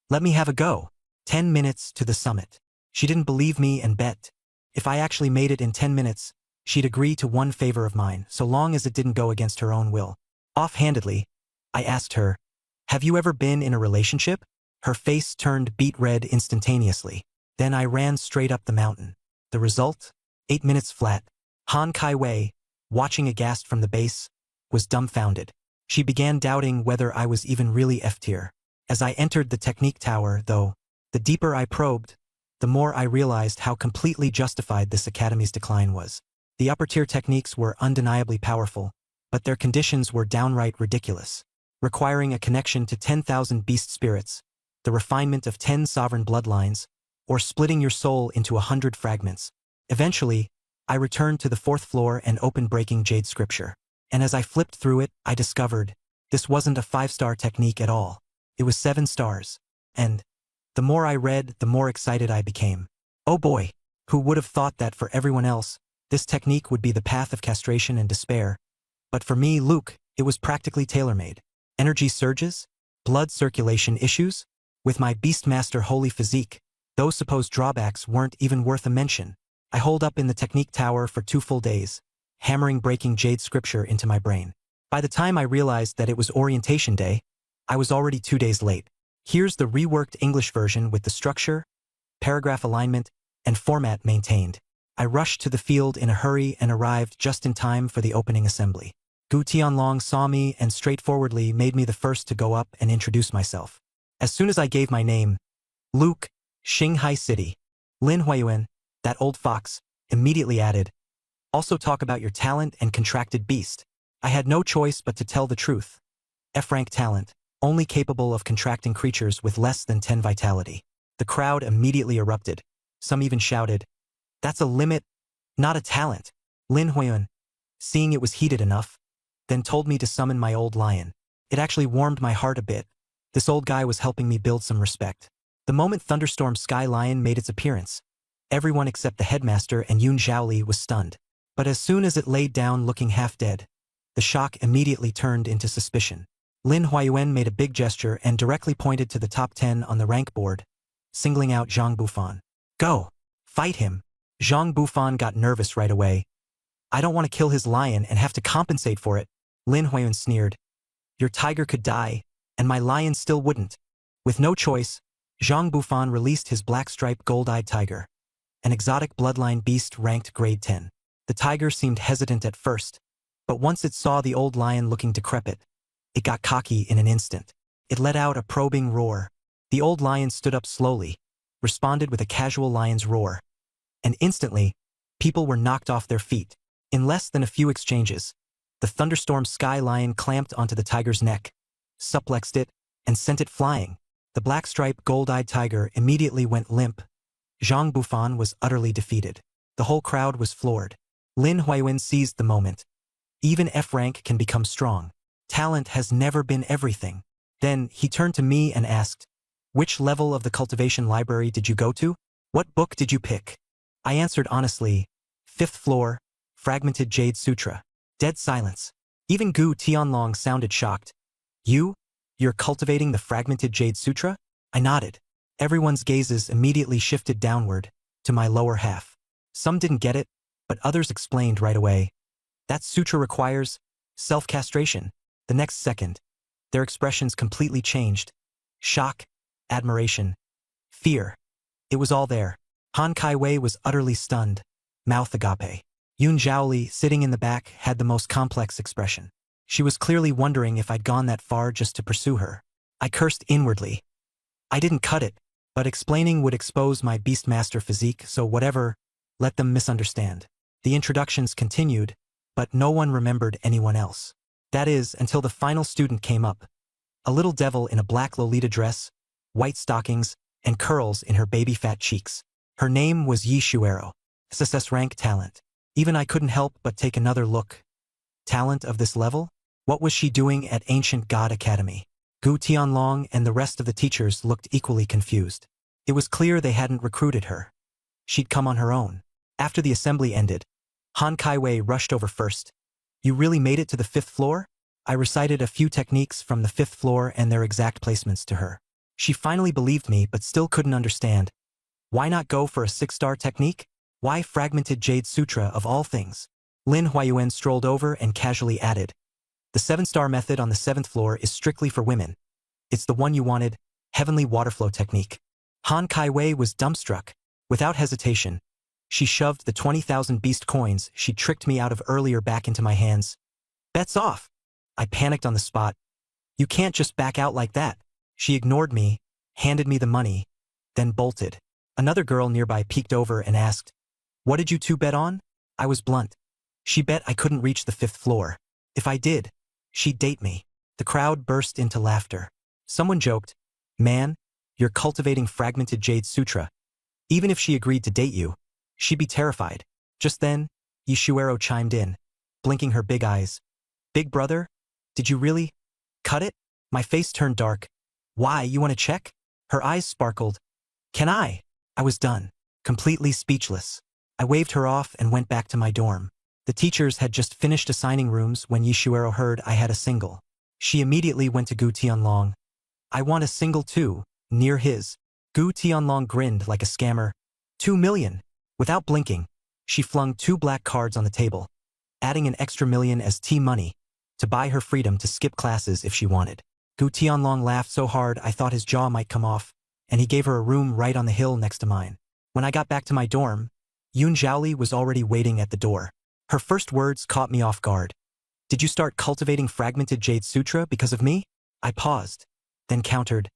"Let me have a go. 10 minutes to the summit." She didn't believe me and bet. If I actually made it in 10 minutes, she'd agree to one favor of mine, so long as it didn't go against her own will. Offhandedly, I asked her, "Have you ever been in a relationship?" Her face turned beet red instantaneously. Then I ran straight up the mountain. The result? 8 minutes flat. Han Kai-wei, watching aghast from the base, was dumbfounded. She began doubting whether I was even really F-tier. As I entered the technique tower, though, the deeper I probed, the more I realized how completely justified this academy's decline was. The upper-tier techniques were undeniably powerful, but their conditions were downright ridiculous, requiring a connection to 10,000 beast spirits, the refinement of 10 sovereign bloodlines, or splitting your soul into 100 fragments. Eventually, I returned to the 4th floor and opened Breaking Jade Scripture. And as I flipped through it, I discovered this wasn't a 5-star technique at all. It was 7 stars. And the more I read, the more excited I became. Oh boy, who would have thought that for everyone else, this technique would be the path of castration and despair. But for me, Luke, it was practically tailor-made. Energy surges? Blood circulation issues? With my Beastmaster holy physique, those supposed drawbacks weren't even worth a mention. I holed up in the technique tower for 2 full days, hammering Breaking Jade Scripture into my brain. By the time I realized that it was orientation day, I was already 2 days late. Here's the reworked English version with the structure, paragraph alignment, and format maintained. I rushed to the field in a hurry and arrived just in time for the opening assembly. Gu Tianlong saw me and straightforwardly made me the first to go up and introduce myself. As soon as I gave my name, Luke, Shanghai City, Lin Huiyuan, that old fox, immediately added, also talk about your talent and contracted beast. I had no choice but to tell the truth. F-rank talent, only capable of contracting creatures with less than 10 vitality. The crowd immediately erupted. Some even shouted, that's a limit, not a talent. Lin Huiyuan, seeing it was heated enough, then told me to summon my old lion. It actually warmed my heart a bit. This old guy was helping me build some respect. The moment Thunderstorm Sky Lion made its appearance, everyone except the headmaster and Yun Zhaoli was stunned. But as soon as it laid down looking half dead, the shock immediately turned into suspicion. Lin Huiyuan made a big gesture and directly pointed to the top 10 on the rank board, singling out Zhang Bufan. Go! Fight him! Zhang Bufan got nervous right away. I don't want to kill his lion and have to compensate for it. Lin Huiyuan sneered. Your tiger could die, and my lion still wouldn't. With no choice, Zhang Bufan released his black-striped gold-eyed tiger, an exotic bloodline beast ranked grade 10. The tiger seemed hesitant at first, but once it saw the old lion looking decrepit, it got cocky in an instant. It let out a probing roar. The old lion stood up slowly, responded with a casual lion's roar. And instantly, people were knocked off their feet. In less than a few exchanges, the Thunderstorm Sky Lion clamped onto the tiger's neck, suplexed it, and sent it flying. The black-striped gold-eyed tiger immediately went limp. Zhang Bufan was utterly defeated. The whole crowd was floored. Lin Huiyuan seized the moment. Even F-rank can become strong. Talent has never been everything. Then he turned to me and asked, which level of the cultivation library did you go to? What book did you pick? I answered honestly, 5th floor, Fragmented Jade Sutra. Dead silence. Even Gu Tianlong sounded shocked. You're cultivating the Fragmented Jade Sutra? I nodded. Everyone's gazes immediately shifted downward, to my lower half. Some didn't get it, but others explained right away. That sutra requires self-castration. The next second, their expressions completely changed. Shock, admiration, fear. It was all there. Han Kai-wei was utterly stunned, mouth agape. Yun Zhaoli, sitting in the back, had the most complex expression. She was clearly wondering if I'd gone that far just to pursue her. I cursed inwardly. I didn't cut it, but explaining would expose my Beastmaster physique, so whatever, let them misunderstand. The introductions continued, but no one remembered anyone else. That is, until the final student came up. A little devil in a black Lolita dress, white stockings, and curls in her baby-fat cheeks. Her name was Yi Shuero, SSS rank talent. Even I couldn't help but take another look. Talent of this level? What was she doing at Ancient God Academy? Gu Tianlong and the rest of the teachers looked equally confused. It was clear they hadn't recruited her. She'd come on her own. After the assembly ended, Han Kai-wei rushed over first. You really made it to the 5th floor? I recited a few techniques from the 5th floor and their exact placements to her. She finally believed me but still couldn't understand. Why not go for a 6-star technique? Why Fragmented Jade Sutra of all things? Lin Huiyuan strolled over and casually added, the 7-star method on the 7th floor is strictly for women. It's the one you wanted, heavenly waterflow technique. Han Kai-wei was dumbstruck. Without hesitation, she shoved the 20,000 beast coins she tricked me out of earlier back into my hands. Bets off! I panicked on the spot. You can't just back out like that. She ignored me, handed me the money, then bolted. Another girl nearby peeked over and asked, "What did you two bet on?" I was blunt. She bet I couldn't reach the 5th floor. If I did, she'd date me. The crowd burst into laughter. Someone joked, "Man, you're cultivating fragmented Jade Sutra. Even if she agreed to date you, she'd be terrified." Just then, Yishuero chimed in, blinking her big eyes. "Big brother, did you really cut it?" My face turned dark. "Why, you want to check?" Her eyes sparkled. "Can I?" I was done, completely speechless. I waved her off and went back to my dorm. The teachers had just finished assigning rooms when Yishuero heard I had a single. She immediately went to Gu Tianlong. "I want a single too," near his. Gu Tianlong grinned like a scammer. 2 million. Without blinking, she flung 2 black cards on the table, adding an extra million as T-money to buy her freedom to skip classes if she wanted. Gu Tianlong laughed so hard I thought his jaw might come off, and he gave her a room right on the hill next to mine. When I got back to my dorm, Yun Zhaoli was already waiting at the door. Her first words caught me off guard. "Did you start cultivating fragmented Jade Sutra because of me?" I paused, then countered,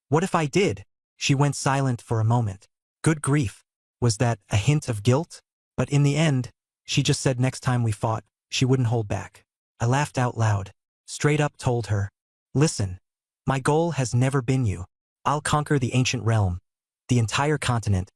"What if I did?" She went silent for a moment. Good grief. Was that a hint of guilt? But in the end, she just said next time we fought, she wouldn't hold back. I laughed out loud. Straight up told her, "Listen, my goal has never been you. I'll conquer the ancient realm, the entire continent,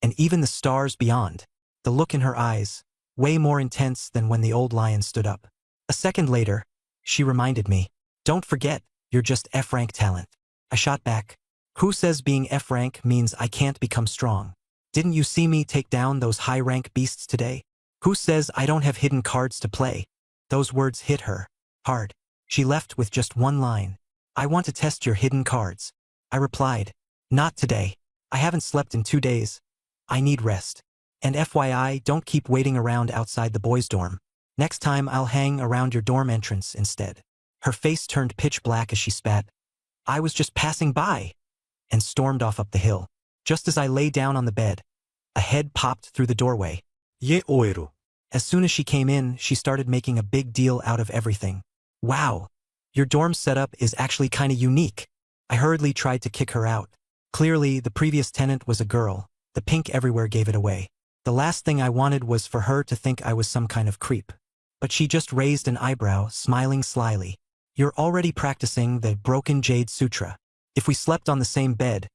and even the stars beyond." The look in her eyes, way more intense than when the old lion stood up. A second later, she reminded me, "Don't forget, you're just F-rank talent." I shot back, "Who says being F-rank means I can't become strong? Didn't you see me take down those high-rank beasts today? Who says I don't have hidden cards to play?" Those words hit her hard. She left with just one line, "I want to test your hidden cards." I replied, "Not today. I haven't slept in 2 days. I need rest. And FYI, don't keep waiting around outside the boys' dorm. Next time I'll hang around your dorm entrance instead." Her face turned pitch black as she spat, "I was just passing by," and stormed off up the hill. Just as I lay down on the bed, a head popped through the doorway. "Ye oeru." As soon as she came in, she started making a big deal out of everything. "Wow, your dorm setup is actually kinda unique." I hurriedly tried to kick her out. Clearly, the previous tenant was a girl. The pink everywhere gave it away. The last thing I wanted was for her to think I was some kind of creep. But she just raised an eyebrow, smiling slyly. "You're already practicing the broken Jade Sutra. If we slept on the same bed,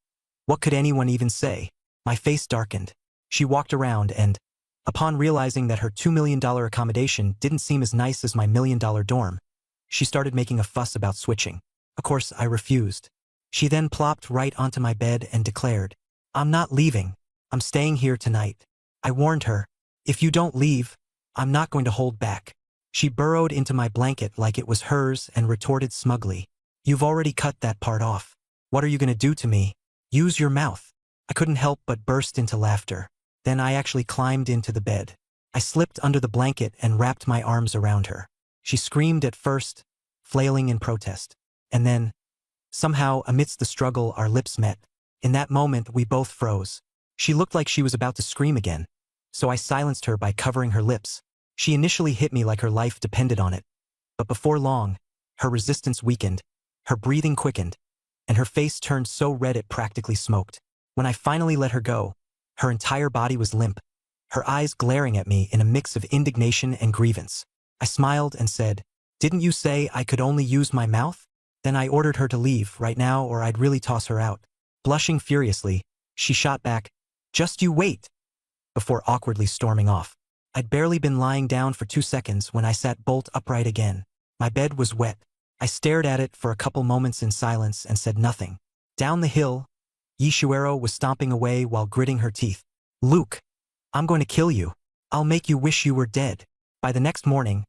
what could anyone even say?" My face darkened. She walked around and, upon realizing that her $2 million accommodation didn't seem as nice as my $1 million dorm, she started making a fuss about switching. Of course, I refused. She then plopped right onto my bed and declared, "I'm not leaving. I'm staying here tonight." I warned her, "If you don't leave, I'm not going to hold back." She burrowed into my blanket like it was hers and retorted smugly, "You've already cut that part off. What are you going to do to me? Use your mouth." I couldn't help but burst into laughter. Then I actually climbed into the bed. I slipped under the blanket and wrapped my arms around her. She screamed at first, flailing in protest. And then, somehow, amidst the struggle, our lips met. In that moment, we both froze. She looked like she was about to scream again, so I silenced her by covering her lips. She initially hit me like her life depended on it, but before long, her resistance weakened, her breathing quickened, and her face turned so red it practically smoked. When I finally let her go, her entire body was limp, her eyes glaring at me in a mix of indignation and grievance. I smiled and said, "Didn't you say I could only use my mouth?" Then I ordered her to leave right now or I'd really toss her out. Blushing furiously, she shot back, "Just you wait," before awkwardly storming off. I'd barely been lying down for 2 seconds when I sat bolt upright again. My bed was wet. I stared at it for a couple moments in silence and said nothing. Down the hill, Yishuero was stomping away while gritting her teeth. "Luke, I'm going to kill you. I'll make you wish you were dead." By the next morning,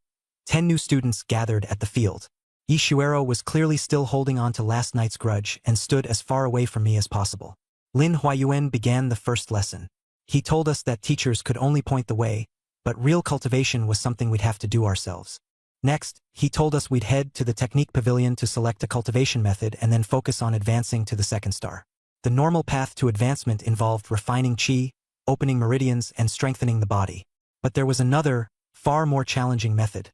10 new students gathered at the field. Yishuero was clearly still holding on to last night's grudge and stood as far away from me as possible. Lin Huayuan began the first lesson. He told us that teachers could only point the way, but real cultivation was something we'd have to do ourselves. Next, he told us we'd head to the technique pavilion to select a cultivation method and then focus on advancing to the second star. The normal path to advancement involved refining chi, opening meridians, and strengthening the body. But there was another, far more challenging method: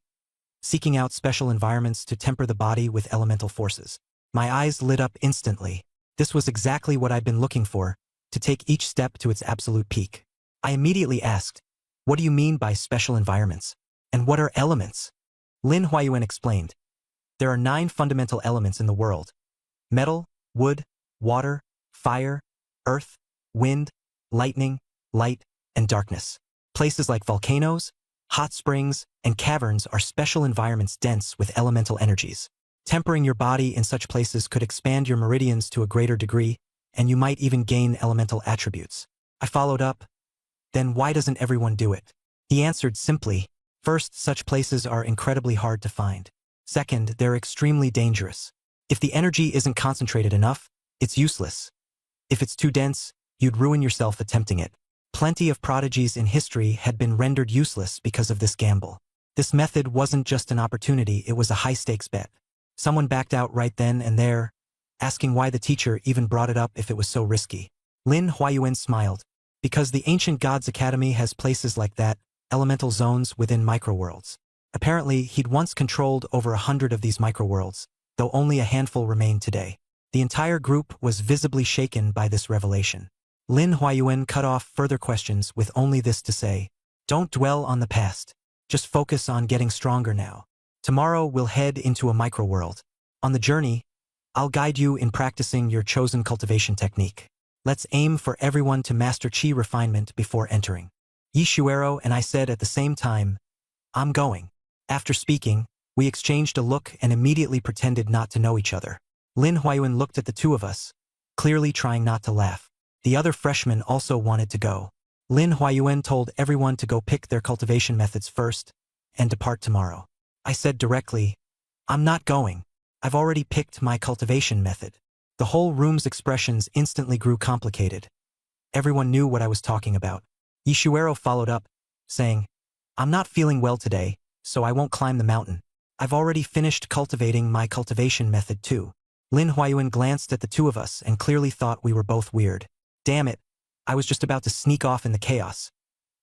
seeking out special environments to temper the body with elemental forces. My eyes lit up instantly. This was exactly what I'd been looking for, to take each step to its absolute peak. I immediately asked, "What do you mean by special environments? And what are elements?" Lin Huayuan explained, "There are 9 fundamental elements in the world: metal, wood, water, fire, earth, wind, lightning, light, and darkness. Places like volcanoes, hot springs, and caverns are special environments dense with elemental energies. Tempering your body in such places could expand your meridians to a greater degree, and you might even gain elemental attributes." I followed up, "Then why doesn't everyone do it?" He answered simply, "First, such places are incredibly hard to find. Second, they're extremely dangerous. If the energy isn't concentrated enough, it's useless. If it's too dense, you'd ruin yourself attempting it." Plenty of prodigies in history had been rendered useless because of this gamble. This method wasn't just an opportunity, it was a high-stakes bet. Someone backed out right then and there, asking why the teacher even brought it up if it was so risky. Lin Huayuan smiled. "Because the Ancient Gods Academy has places like that, elemental zones within microworlds. Apparently, he'd once controlled over 100 of these microworlds, though only a handful remain today." The entire group was visibly shaken by this revelation. Lin Huayuan cut off further questions with only this to say, "Don't dwell on the past. Just focus on getting stronger now. Tomorrow we'll head into a microworld. On the journey, I'll guide you in practicing your chosen cultivation technique. Let's aim for everyone to master chi refinement before entering." Yishuero and I said at the same time, "I'm going." After speaking, we exchanged a look and immediately pretended not to know each other. Lin Huayuan looked at the two of us, clearly trying not to laugh. The other freshmen also wanted to go. Lin Huayuan told everyone to go pick their cultivation methods first and depart tomorrow. I said directly, "I'm not going. I've already picked my cultivation method." The whole room's expressions instantly grew complicated. Everyone knew what I was talking about. Yishuero followed up, saying, "I'm not feeling well today, so I won't climb the mountain. I've already finished cultivating my cultivation method too." Lin Huayuan glanced at the two of us and clearly thought we were both weird. Damn it, I was just about to sneak off in the chaos.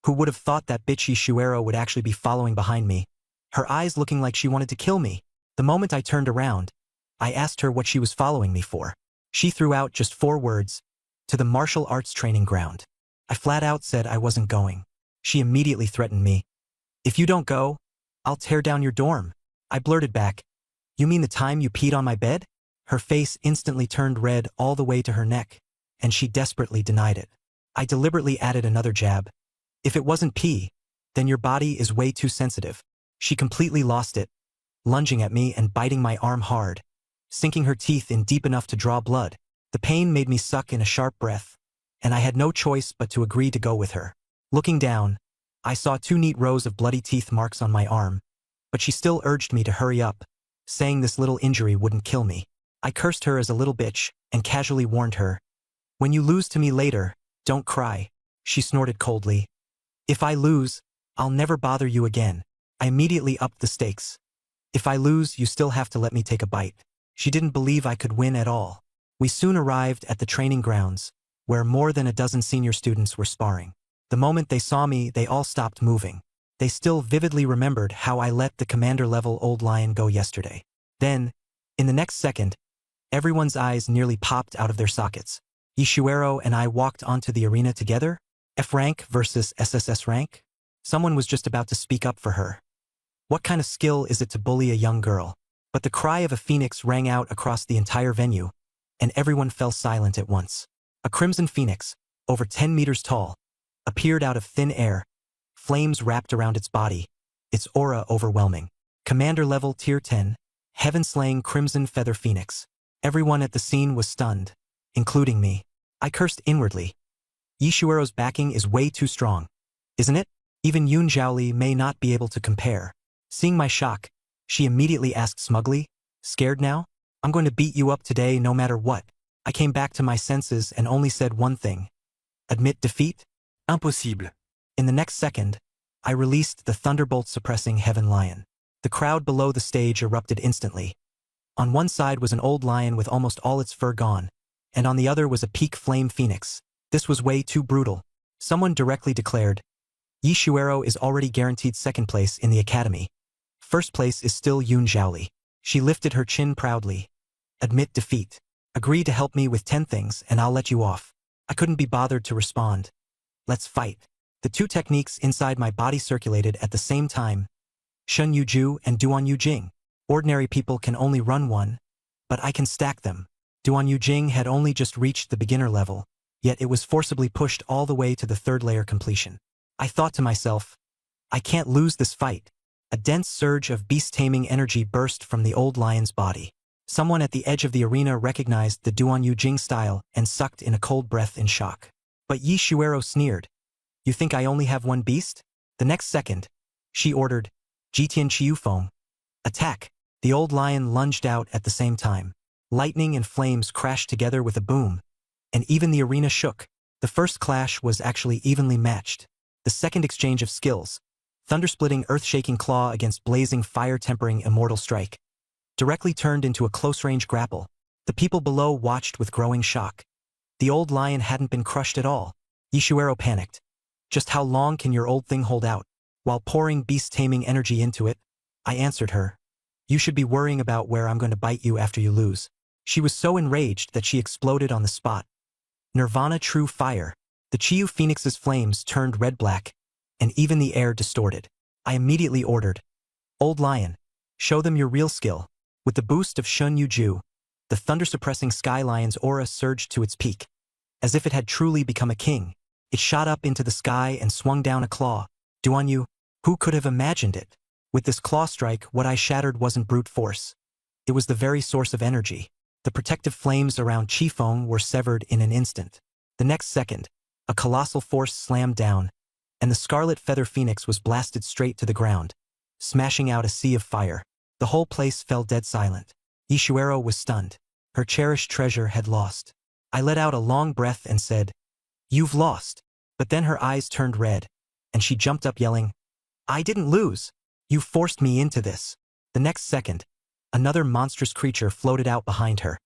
Who would have thought that bitch Yishuero would actually be following behind me, her eyes looking like she wanted to kill me? The moment I turned around, I asked her what she was following me for. She threw out just 4 words, "To the martial arts training ground." I flat out said I wasn't going. She immediately threatened me. "If you don't go, I'll tear down your dorm." I blurted back, "You mean the time you peed on my bed?" Her face instantly turned red all the way to her neck, and she desperately denied it. I deliberately added another jab. "If it wasn't pee, then your body is way too sensitive." She completely lost it, lunging at me and biting my arm hard, sinking her teeth in deep enough to draw blood. The pain made me suck in a sharp breath, and I had no choice but to agree to go with her. Looking down, I saw 2 neat rows of bloody teeth marks on my arm, but she still urged me to hurry up, saying this little injury wouldn't kill me. I cursed her as a little bitch and casually warned her, "When you lose to me later, don't cry." She snorted coldly. "If I lose, I'll never bother you again." I immediately upped the stakes. "If I lose, you still have to let me take a bite." She didn't believe I could win at all. We soon arrived at the training grounds, where more than a dozen senior students were sparring. The moment they saw me, they all stopped moving. They still vividly remembered how I let the commander-level old lion go yesterday. Then, in the next second, everyone's eyes nearly popped out of their sockets. Yishuero and I walked onto the arena together. F rank versus SSS rank? Someone was just about to speak up for her. What kind of skill is it to bully a young girl? But the cry of a phoenix rang out across the entire venue, and everyone fell silent at once. A crimson phoenix, over 10 meters tall, appeared out of thin air, flames wrapped around its body, its aura overwhelming. Commander level tier 10, heaven-slaying crimson feather phoenix. Everyone at the scene was stunned, including me. I cursed inwardly. Yishuero's backing is way too strong, isn't it? Even Yun Zhaoli may not be able to compare. Seeing my shock, she immediately asked smugly, "Scared now? I'm going to beat you up today no matter what." I came back to my senses and only said one thing. "Admit defeat? Impossible." In the next second, I released the thunderbolt-suppressing Heaven Lion. The crowd below the stage erupted instantly. On one side was an old lion with almost all its fur gone, and on the other was a peak flame phoenix. This was way too brutal. Someone directly declared, Yi Shuero is already guaranteed second place in the academy. First place is still Yun Zhaoli. She lifted her chin proudly. Admit defeat. Agree to help me with 10 things and I'll let you off. I couldn't be bothered to respond. Let's fight. The two techniques inside my body circulated at the same time. Shun Yu Ju and Duan Yu Jing. Ordinary people can only run one, but I can stack them. Duan Yu Jing had only just reached the beginner level, yet it was forcibly pushed all the way to the third layer completion. I thought to myself, I can't lose this fight. A dense surge of beast-taming energy burst from the old lion's body. Someone at the edge of the arena recognized the Duan Yu Jing style and sucked in a cold breath in shock. But Yi Shuero sneered. You think I only have one beast? The next second, she ordered, Jitian Chiu Foam. Attack! The old lion lunged out at the same time. Lightning and flames crashed together with a boom, and even the arena shook. The first clash was actually evenly matched. The second exchange of skills, thunder-splitting earth-shaking claw against blazing fire-tempering immortal strike, directly turned into a close-range grapple. The people below watched with growing shock. The old lion hadn't been crushed at all. Yi Shuero panicked. Just how long can your old thing hold out? While pouring beast-taming energy into it, I answered her. You should be worrying about where I'm going to bite you after you lose. She was so enraged that she exploded on the spot. Nirvana True Fire. The Chiyu Phoenix's flames turned red-black, and even the air distorted. I immediately ordered, Old Lion, show them your real skill. With the boost of Shun Yu Ju, the thunder-suppressing Sky Lion's aura surged to its peak. As if it had truly become a king, it shot up into the sky and swung down a claw. Duan Yu, who could have imagined it? With this claw strike, what I shattered wasn't brute force. It was the very source of energy. The protective flames around Qifeng were severed in an instant. The next second, a colossal force slammed down, and the Scarlet Feather Phoenix was blasted straight to the ground, smashing out a sea of fire. The whole place fell dead silent. Yi Shuero was stunned. Her cherished treasure had lost. I let out a long breath and said, You've lost. But then her eyes turned red, and she jumped up yelling, I didn't lose. You forced me into this. The next second, another monstrous creature floated out behind her.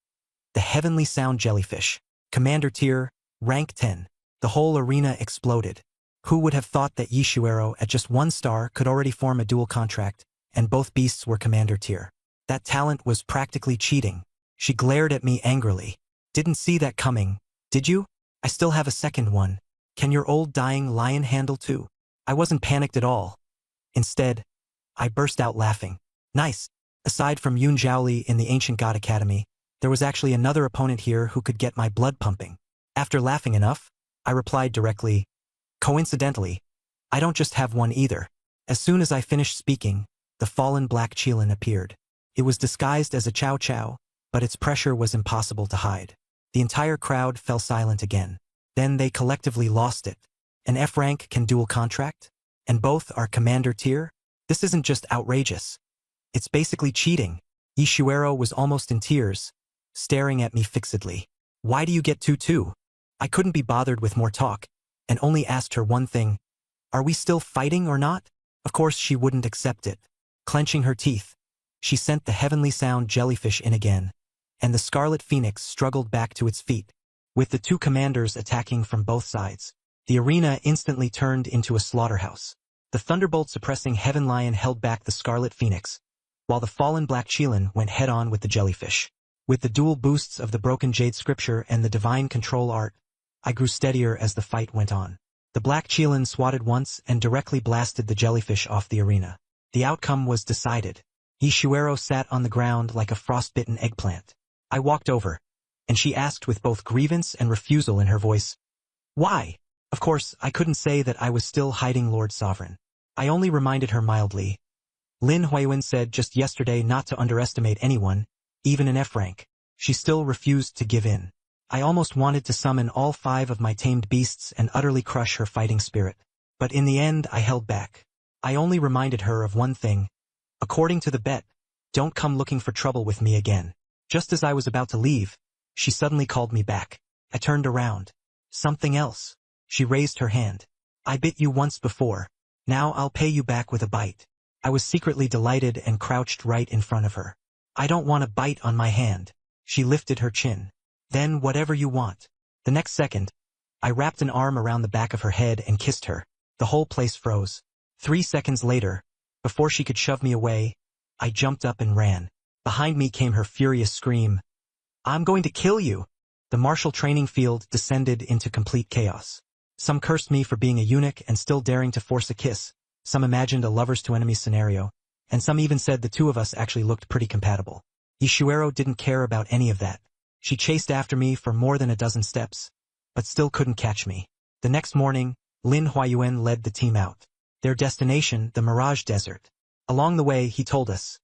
The Heavenly Sound Jellyfish. Commander Tier, rank 10. The whole arena exploded. Who would have thought that Yi Shuero at just 1 star could already form a dual contract, and both beasts were Commander Tier? That talent was practically cheating. She glared at me angrily. Didn't see that coming, did you? I still have a second one. Can your old dying lion handle too? I wasn't panicked at all. Instead, I burst out laughing. Nice. Aside from Yun Zhaoli in the Ancient God Academy, there was actually another opponent here who could get my blood pumping. After laughing enough, I replied directly, Coincidentally, I don't just have one either. As soon as I finished speaking, the fallen black Qilin appeared. It was disguised as a Chow Chow, but its pressure was impossible to hide. The entire crowd fell silent again. Then they collectively lost it. An F rank can dual contract? And both are Commander Tier? This isn't just outrageous. It's basically cheating. Yi Shuero was almost in tears, staring at me fixedly. Why do you get 2-2? I couldn't be bothered with more talk, and only asked her one thing. Are we still fighting or not? Of course she wouldn't accept it. Clenching her teeth, she sent the Heavenly Sound Jellyfish in again, and the Scarlet Phoenix struggled back to its feet. With the two commanders attacking from both sides, the arena instantly turned into a slaughterhouse. The Thunderbolt-suppressing Heaven Lion held back the Scarlet Phoenix, while the fallen Black Qilin went head-on with the Jellyfish. With the dual boosts of the Broken Jade Scripture and the Divine Control Art, I grew steadier as the fight went on. The Black Qilin swatted once and directly blasted the Jellyfish off the arena. The outcome was decided. Yi Shuero sat on the ground like a frostbitten eggplant. I walked over, and she asked with both grievance and refusal in her voice, Why? Of course, I couldn't say that I was still hiding Lord Sovereign. I only reminded her mildly. Lin Huiyuan said just yesterday not to underestimate anyone, even an F rank. She still refused to give in. I almost wanted to summon all 5 of my tamed beasts and utterly crush her fighting spirit. But in the end, I held back. I only reminded her of one thing. According to the bet, don't come looking for trouble with me again. Just as I was about to leave, she suddenly called me back. I turned around. Something else. She raised her hand. I bit you once before. Now I'll pay you back with a bite. I was secretly delighted and crouched right in front of her. I don't want a bite on my hand. She lifted her chin. Then whatever you want. The next second, I wrapped an arm around the back of her head and kissed her. The whole place froze. 3 seconds later, before she could shove me away, I jumped up and ran. Behind me came her furious scream. I'm going to kill you! The martial training field descended into complete chaos. Some cursed me for being a eunuch and still daring to force a kiss. Some imagined a lovers-to-enemies scenario. And some even said the two of us actually looked pretty compatible. Yishuero didn't care about any of that. She chased after me for more than a dozen steps, but still couldn't catch me. The next morning, Lin Huayuan led the team out. Their destination, the Mirage Desert. Along the way, he told us.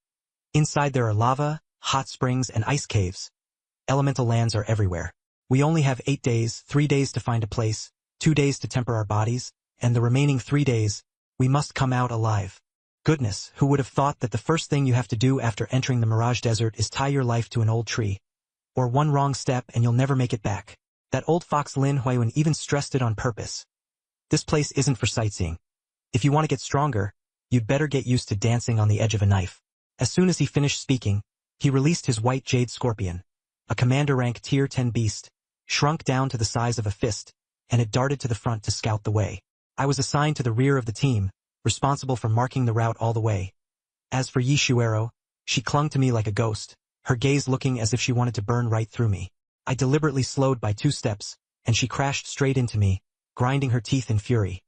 Inside there are lava, hot springs, and ice caves. Elemental lands are everywhere. We only have 8 days, 3 days to find a place, 2 days to temper our bodies, and the remaining 3 days, we must come out alive. Goodness, who would have thought that the first thing you have to do after entering the Mirage Desert is tie your life to an old tree. Or one wrong step and you'll never make it back. That old fox Lin Huayuan even stressed it on purpose. This place isn't for sightseeing. If you want to get stronger, you'd better get used to dancing on the edge of a knife. As soon as he finished speaking, he released his white jade scorpion, a commander rank tier 10 beast, shrunk down to the size of a fist, and it darted to the front to scout the way. I was assigned to the rear of the team, responsible for marking the route all the way. As for Yishuero, she clung to me like a ghost, her gaze looking as if she wanted to burn right through me. I deliberately slowed by 2 steps, and she crashed straight into me, grinding her teeth in fury.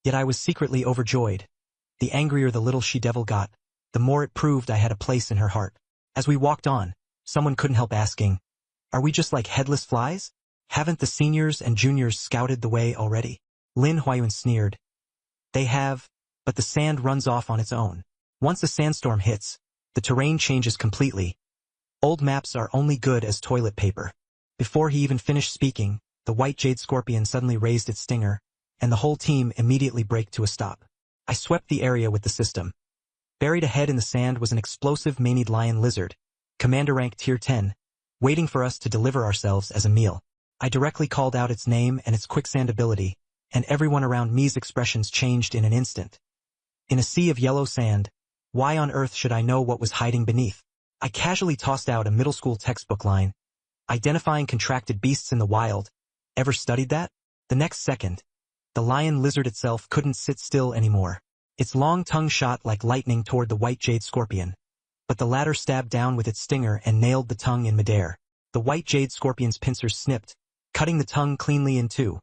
Yet I was secretly overjoyed. The angrier the little she-devil got, the more it proved I had a place in her heart. As we walked on, someone couldn't help asking, are we just like headless flies? Haven't the seniors and juniors scouted the way already? Lin Huayuan sneered. They have, but the sand runs off on its own. Once a sandstorm hits, the terrain changes completely. Old maps are only good as toilet paper. Before he even finished speaking, the white jade scorpion suddenly raised its stinger, and the whole team immediately braked to a stop. I swept the area with the system. Buried ahead in the sand was an explosive maned lion lizard, commander rank tier 10, waiting for us to deliver ourselves as a meal. I directly called out its name and its quicksand ability, and everyone around me's expressions changed in an instant. In a sea of yellow sand, why on earth should I know what was hiding beneath? I casually tossed out a middle school textbook line. Identifying contracted beasts in the wild. Ever studied that? The next second, the lion lizard itself couldn't sit still anymore. Its long tongue shot like lightning toward the white jade scorpion. But the latter stabbed down with its stinger and nailed the tongue in midair. The white jade scorpion's pincers snipped, cutting the tongue cleanly in two.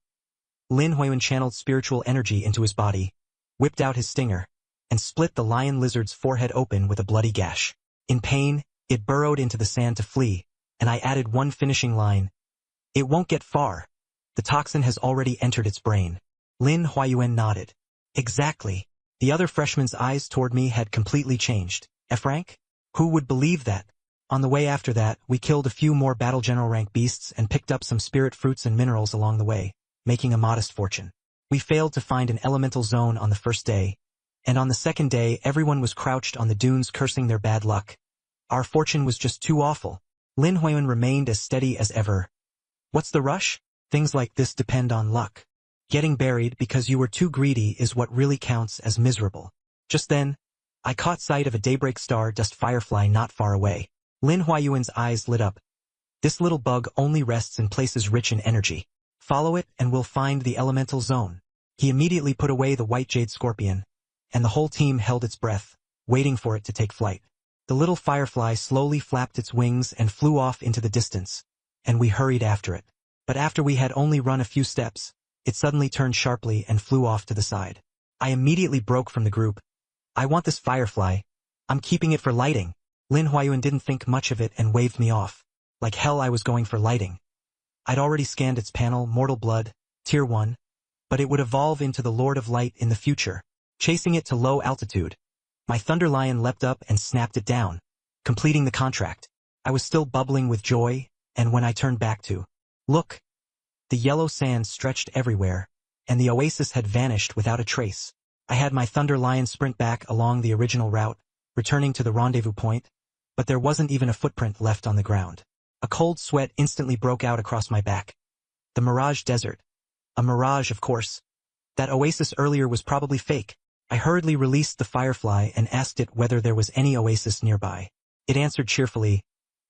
Lin Huayuan channeled spiritual energy into his body, whipped out his stinger, and split the lion lizard's forehead open with a bloody gash. In pain, it burrowed into the sand to flee, and I added one finishing line. It won't get far. The toxin has already entered its brain. Lin Huayuan nodded. Exactly. The other freshman's eyes toward me had completely changed. F rank? Who would believe that? On the way after that, we killed a few more battle general rank beasts and picked up some spirit fruits and minerals along the way, making a modest fortune. We failed to find an elemental zone on the first day, and on the second day everyone was crouched on the dunes cursing their bad luck. Our fortune was just too awful. Lin Huayuan remained as steady as ever. What's the rush? Things like this depend on luck. Getting buried because you were too greedy is what really counts as miserable. Just then, I caught sight of a daybreak star-dust firefly not far away. Lin Huayuan's eyes lit up. This little bug only rests in places rich in energy. Follow it and we'll find the elemental zone. He immediately put away the white jade scorpion, and the whole team held its breath, waiting for it to take flight. The little firefly slowly flapped its wings and flew off into the distance, and we hurried after it. But after we had only run a few steps, it suddenly turned sharply and flew off to the side. I immediately broke from the group. I want this firefly. I'm keeping it for lighting. Lin Huayuan didn't think much of it and waved me off. Like hell I was going for lighting. I'd already scanned its panel, Mortal Blood, Tier 1, but it would evolve into the Lord of Light in the future. Chasing it to low altitude, my Thunder Lion leapt up and snapped it down, completing the contract. I was still bubbling with joy, and when I turned back to look, the yellow sand stretched everywhere, and the oasis had vanished without a trace. I had my Thunder Lion sprint back along the original route, returning to the rendezvous point, but there wasn't even a footprint left on the ground. A cold sweat instantly broke out across my back. The Mirage Desert. A mirage, of course. That oasis earlier was probably fake. I hurriedly released the firefly and asked it whether there was any oasis nearby. It answered cheerfully,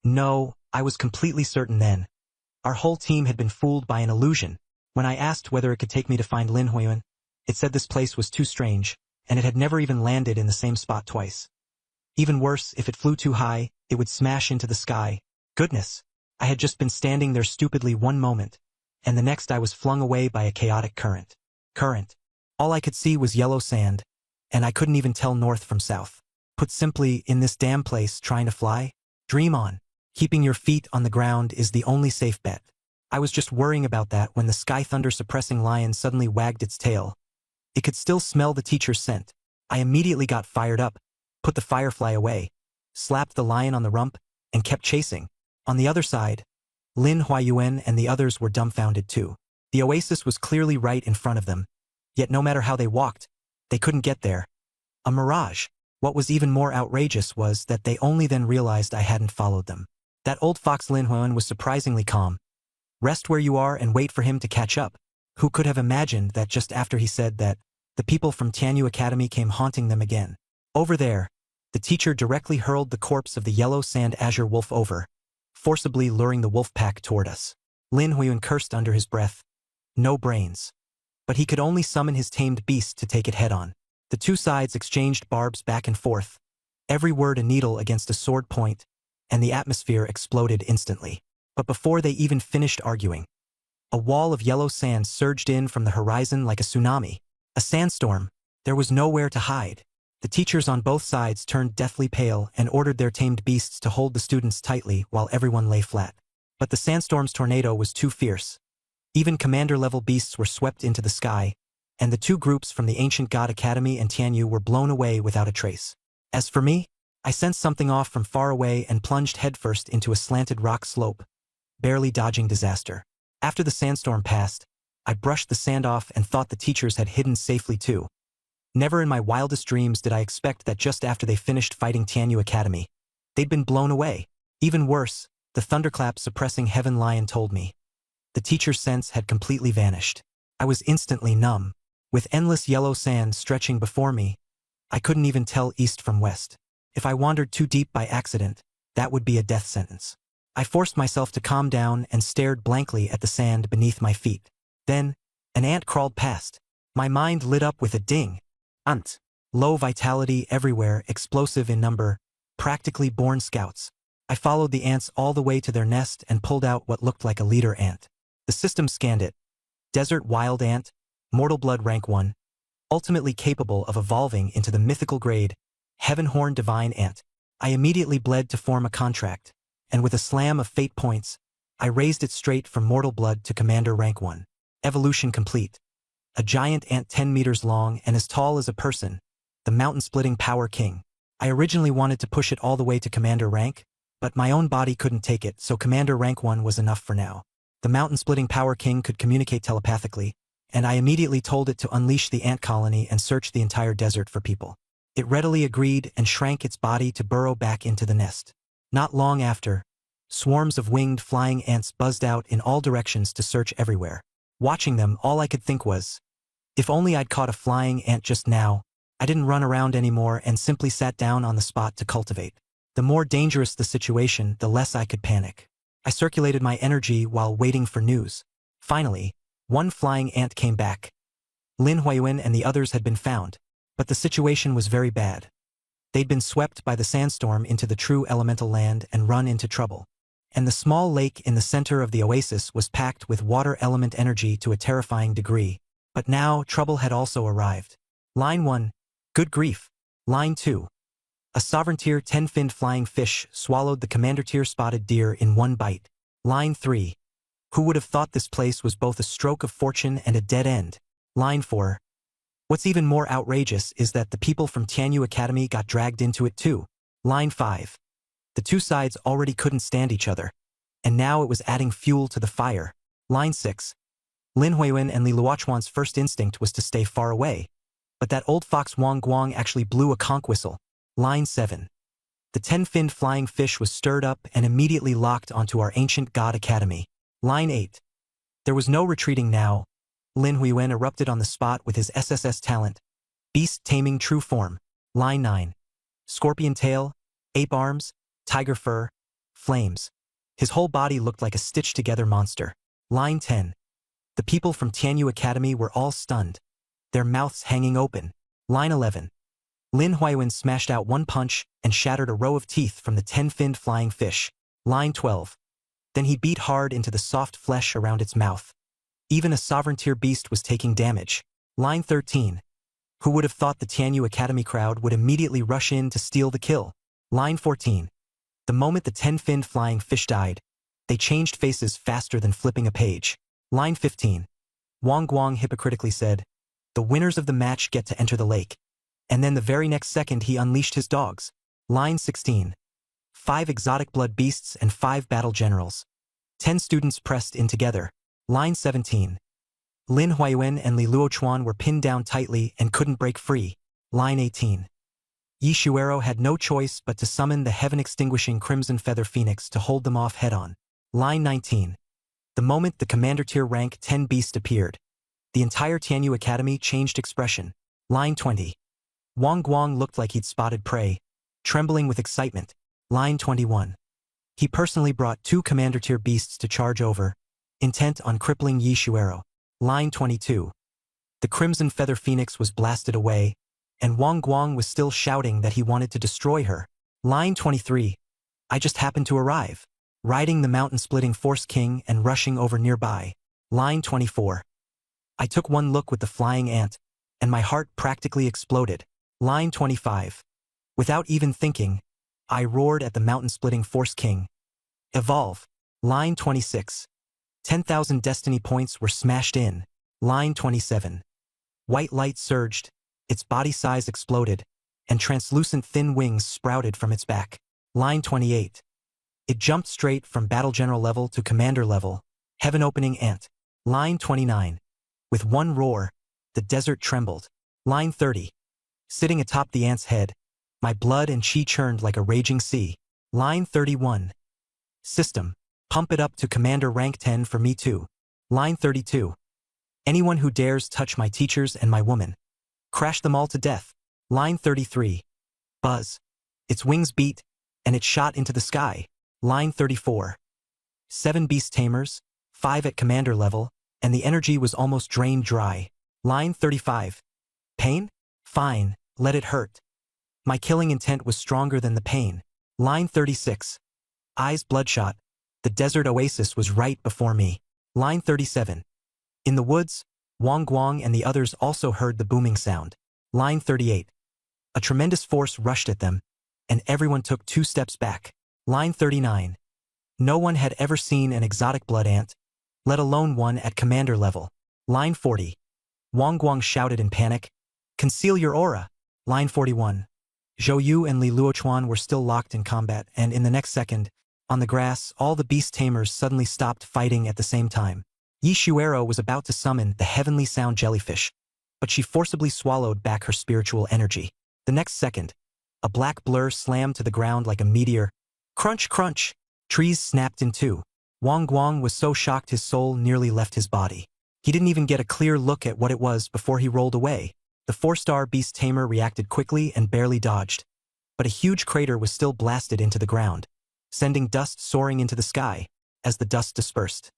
"No, I was completely certain then. Our whole team had been fooled by an illusion. When I asked whether it could take me to find Lin Huiyuan, it said this place was too strange, and it had never even landed in the same spot twice. Even worse, if it flew too high, it would smash into the sky. Goodness! I had just been standing there stupidly one moment, and the next I was flung away by a chaotic current. All I could see was yellow sand, and I couldn't even tell north from south. Put simply, in this damn place trying to fly? Dream on. Keeping your feet on the ground is the only safe bet." I was just worrying about that when the sky thunder-suppressing lion suddenly wagged its tail. It could still smell the teacher's scent. I immediately got fired up, put the firefly away, slapped the lion on the rump, and kept chasing. On the other side, Lin Huiyuan and the others were dumbfounded too. The oasis was clearly right in front of them, yet no matter how they walked, they couldn't get there. A mirage. What was even more outrageous was that they only then realized I hadn't followed them. That old fox Lin Huiyuan was surprisingly calm. Rest where you are and wait for him to catch up. Who could have imagined that just after he said that, the people from Tianyu Academy came haunting them again? Over there, the teacher directly hurled the corpse of the yellow sand azure wolf over, forcibly luring the wolf pack toward us. Lin Huiyuan cursed under his breath. No brains. But he could only summon his tamed beast to take it head-on. The two sides exchanged barbs back and forth, every word a needle against a sword point, and the atmosphere exploded instantly. But before they even finished arguing, a wall of yellow sand surged in from the horizon like a tsunami. A sandstorm. There was nowhere to hide. The teachers on both sides turned deathly pale and ordered their tamed beasts to hold the students tightly while everyone lay flat. But the sandstorm's tornado was too fierce. Even commander-level beasts were swept into the sky, and the two groups from the Ancient God Academy and Tianyu were blown away without a trace. As for me, I sensed something off from far away and plunged headfirst into a slanted rock slope, barely dodging disaster. After the sandstorm passed, I brushed the sand off and thought the teachers had hidden safely too. Never in my wildest dreams did I expect that just after they finished fighting Tianyu Academy, they'd been blown away. Even worse, the thunderclap suppressing heaven lion told me. The teacher's sense had completely vanished. I was instantly numb. With endless yellow sand stretching before me, I couldn't even tell east from west. If I wandered too deep by accident, that would be a death sentence. I forced myself to calm down and stared blankly at the sand beneath my feet. Then, an ant crawled past. My mind lit up with a ding. Ant. Low vitality everywhere, explosive in number, practically born scouts. I followed the ants all the way to their nest and pulled out what looked like a leader ant. The system scanned it. Desert wild ant, mortal blood rank 1, ultimately capable of evolving into the mythical grade, Heavenhorn divine ant. I immediately bled to form a contract, and with a slam of fate points, I raised it straight from mortal blood to commander rank 1. Evolution complete. A giant ant 10 meters long and as tall as a person, the mountain-splitting power king. I originally wanted to push it all the way to commander rank, but my own body couldn't take it, so commander rank 1 was enough for now. The mountain-splitting power king could communicate telepathically, and I immediately told it to unleash the ant colony and search the entire desert for people. It readily agreed and shrank its body to burrow back into the nest. Not long after, swarms of winged flying ants buzzed out in all directions to search everywhere. Watching them, all I could think was, if only I'd caught a flying ant just now. I didn't run around anymore and simply sat down on the spot to cultivate. The more dangerous the situation, the less I could panic. I circulated my energy while waiting for news. Finally, one flying ant came back. Lin Huiyuan and the others had been found, but the situation was very bad. They'd been swept by the sandstorm into the true elemental land and run into trouble. And the small lake in the center of the oasis was packed with water element energy to a terrifying degree. But now, trouble had also arrived. Line 1. Good grief. Line 2. A sovereign-tier 10-finned flying fish swallowed the commander-tier spotted deer in one bite. Line 3. Who would have thought this place was both a stroke of fortune and a dead end? Line 4. What's even more outrageous is that the people from Tianyu Academy got dragged into it too. Line 5. The two sides already couldn't stand each other, and now it was adding fuel to the fire. Line 6. Lin Huiyuan and Li Luochuan's first instinct was to stay far away, but that old fox Wang Guang actually blew a conch whistle. Line 7. The 10-finned flying fish was stirred up and immediately locked onto our Ancient God Academy. Line 8. There was no retreating now. Lin Huiyuan erupted on the spot with his SSS talent, beast-taming true form. Line 9. Scorpion tail, ape arms, tiger fur, flames. His whole body looked like a stitched-together monster. Line 10. The people from Tianyu Academy were all stunned, their mouths hanging open. Line 11. Lin Huayuan smashed out one punch and shattered a row of teeth from the 10-finned flying fish. Line 12. Then he beat hard into the soft flesh around its mouth. Even a sovereign-tier beast was taking damage. Line 13. Who would have thought the Tianyu Academy crowd would immediately rush in to steal the kill? Line 14. The moment the 10-finned flying fish died, they changed faces faster than flipping a page. Line 15. Wang Guang hypocritically said, "The winners of the match get to enter the lake." And then the very next second he unleashed his dogs. Line 16. 5 exotic blood beasts and 5 battle generals. 10 students pressed in together. Line 17. Lin Huayuan and Li Luochuan were pinned down tightly and couldn't break free. Line 18. Yi Shuero had no choice but to summon the heaven-extinguishing Crimson Feather Phoenix to hold them off head-on. Line 19. The moment the Commander Tier rank 10 beast appeared, the entire Tianyu Academy changed expression. Line 20. Wang Guang looked like he'd spotted prey, trembling with excitement. Line 21. He personally brought 2 Commander Tier beasts to charge over, intent on crippling Yi Shuero. Line 22. The Crimson Feather Phoenix was blasted away, and Wang Guang was still shouting that he wanted to destroy her. Line 23. I just happened to arrive, riding the mountain-splitting Force King and rushing over nearby. Line 24. I took one look with the flying ant, and my heart practically exploded. Line 25. Without even thinking, I roared at the mountain-splitting Force King. Evolve. Line 26. 10,000 destiny points were smashed in. Line 27. White light surged, its body size exploded, and translucent thin wings sprouted from its back. Line 28. It jumped straight from Battle General level to Commander level, heaven-opening ant. Line 29. With one roar, the desert trembled. Line 30. Sitting atop the ant's head, my blood and chi churned like a raging sea. Line 31. System. Pump it up to Commander rank 10 for me too. Line 32. Anyone who dares touch my teachers and my woman, crash them all to death. Line 33. Buzz. Its wings beat, and it shot into the sky. Line 34. 7 beast tamers, 5 at Commander level, and the energy was almost drained dry. Line 35. Pain? Fine, let it hurt. My killing intent was stronger than the pain. Line 36. Eyes bloodshot. The desert oasis was right before me. Line 37. In the woods, Wang Guang and the others also heard the booming sound. Line 38. A tremendous force rushed at them, and everyone took 2 steps back. Line 39. No one had ever seen an exotic blood ant, let alone one at Commander level. Line 40. Wang Guang shouted in panic, "Conceal your aura!" Line 41. Zhou Yu and Li Luochuan were still locked in combat, and in the next second, on the grass, all the beast tamers suddenly stopped fighting at the same time. Yi Shuero was about to summon the heavenly sound jellyfish, but she forcibly swallowed back her spiritual energy. The next second, a black blur slammed to the ground like a meteor. Crunch, crunch! Trees snapped in two. Wang Guang was so shocked his soul nearly left his body. He didn't even get a clear look at what it was before he rolled away. The 4-star beast tamer reacted quickly and barely dodged, but a huge crater was still blasted into the ground, sending dust soaring into the sky. As the dust dispersed,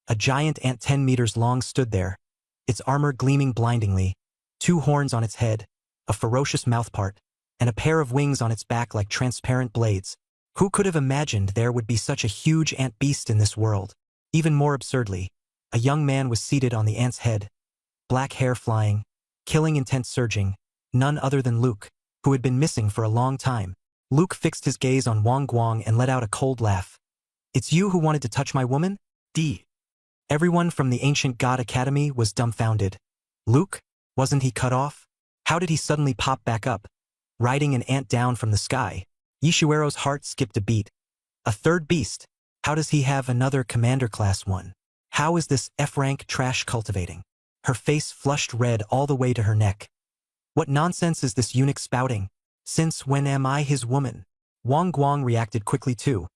a giant ant 10 meters long stood there, its armor gleaming blindingly, 2 horns on its head, a ferocious mouthpart, and a pair of wings on its back like transparent blades. Who could have imagined there would be such a huge ant beast in this world? Even more absurdly, a young man was seated on the ant's head, black hair flying, killing intent surging, none other than Luke, who had been missing for a long time. Luke fixed his gaze on Wang Guang and let out a cold laugh. "It's you who wanted to touch my woman? D." Everyone from the Ancient God Academy was dumbfounded. Luke? Wasn't he cut off? How did he suddenly pop back up, riding an ant down from the sky? Yishuero's heart skipped a beat. A third beast? How does he have another Commander Class 1? How is this F-rank trash cultivating? Her face flushed red all the way to her neck. What nonsense is this eunuch spouting? Since when am I his woman? Wang Guang reacted quickly too,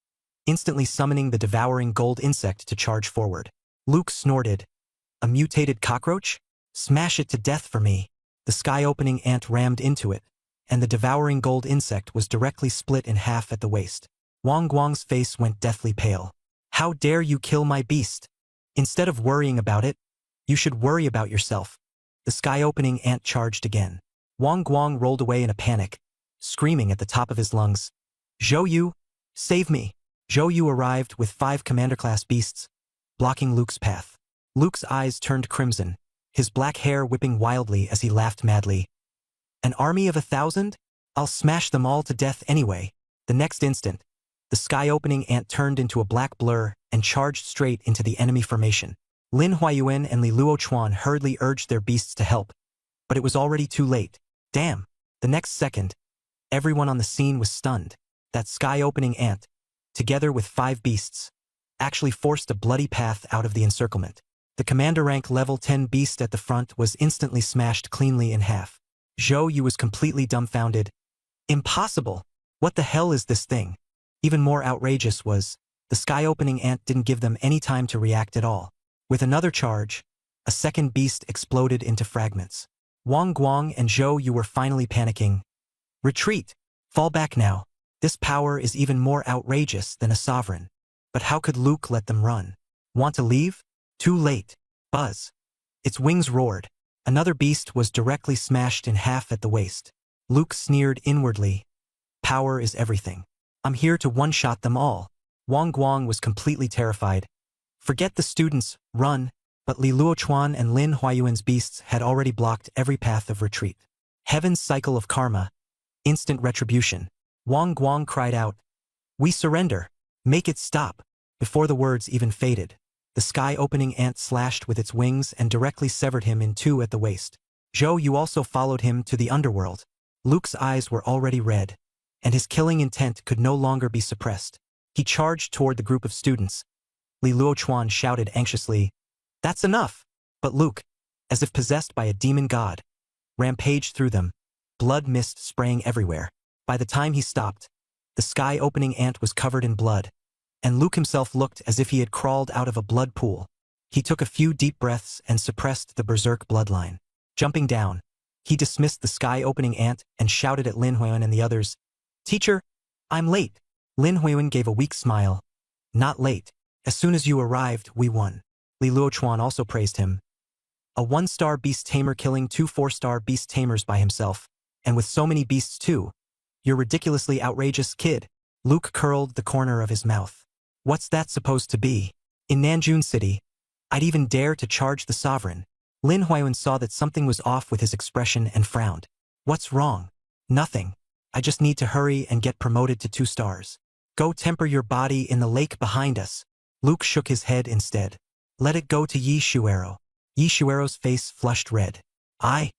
instantly summoning the devouring gold insect to charge forward. Luke snorted. "A mutated cockroach? Smash it to death for me." The sky-opening ant rammed into it, and the devouring gold insect was directly split in half at the waist. Wang Guang's face went deathly pale. How dare you kill my beast? Instead of worrying about it, you should worry about yourself. The sky-opening ant charged again. Wang Guang rolled away in a panic, screaming at the top of his lungs. Zhou Yu, save me! Zhou Yu arrived with 5 commander-class beasts, blocking Luke's path. Luke's eyes turned crimson, his black hair whipping wildly as he laughed madly. An army of 1,000? I'll smash them all to death anyway. The next instant, the sky-opening ant turned into a black blur and charged straight into the enemy formation. Lin Huayuan and Li Luochuan hurriedly urged their beasts to help, but it was already too late. Damn! The next second, everyone on the scene was stunned. That sky-opening ant, together with 5 beasts, actually forced a bloody path out of the encirclement. The commander rank level 10 beast at the front was instantly smashed cleanly in half. Zhou Yu was completely dumbfounded. Impossible! What the hell is this thing? Even more outrageous was, the sky-opening ant didn't give them any time to react at all. With another charge, a second beast exploded into fragments. Wang Guang and Zhou Yu were finally panicking. Retreat! Fall back now. This power is even more outrageous than a sovereign. But how could Luke let them run? Want to leave? Too late. Buzz. Its wings roared. Another beast was directly smashed in half at the waist. Luke sneered inwardly. Power is everything. I'm here to one-shot them all. Wang Guang was completely terrified. Forget the students, run. But Li Luochuan and Lin Huayuan's beasts had already blocked every path of retreat. Heaven's cycle of karma. Instant retribution. Wang Guang cried out. We surrender. Make it stop. Before the words even faded, the sky-opening ant slashed with its wings and directly severed him in 2 at the waist. Zhou Yu also followed him to the underworld. Luke's eyes were already red, and his killing intent could no longer be suppressed. He charged toward the group of students. Li Luochuan shouted anxiously, That's enough! But Luke, as if possessed by a demon god, rampaged through them, blood mist spraying everywhere. By the time he stopped, the sky-opening ant was covered in blood, and Luke himself looked as if he had crawled out of a blood pool. He took a few deep breaths and suppressed the berserk bloodline. Jumping down, he dismissed the sky-opening ant and shouted at Lin Huayuan and the others, Teacher, I'm late. Lin Huayuan gave a weak smile. Not late. As soon as you arrived, we won. Li Luochuan also praised him. A 1-star beast tamer killing 2 4-star beast tamers by himself, and with so many beasts too. You're ridiculously outrageous, kid. Luke curled the corner of his mouth. What's that supposed to be? In Nanjun City, I'd even dare to charge the sovereign. Lin Huayuan saw that something was off with his expression and frowned. What's wrong? Nothing. I just need to hurry and get promoted to 2 stars. Go temper your body in the lake behind us. Luke shook his head instead. Let it go to Yi Shuero. Yi Shuero's face flushed red. I'm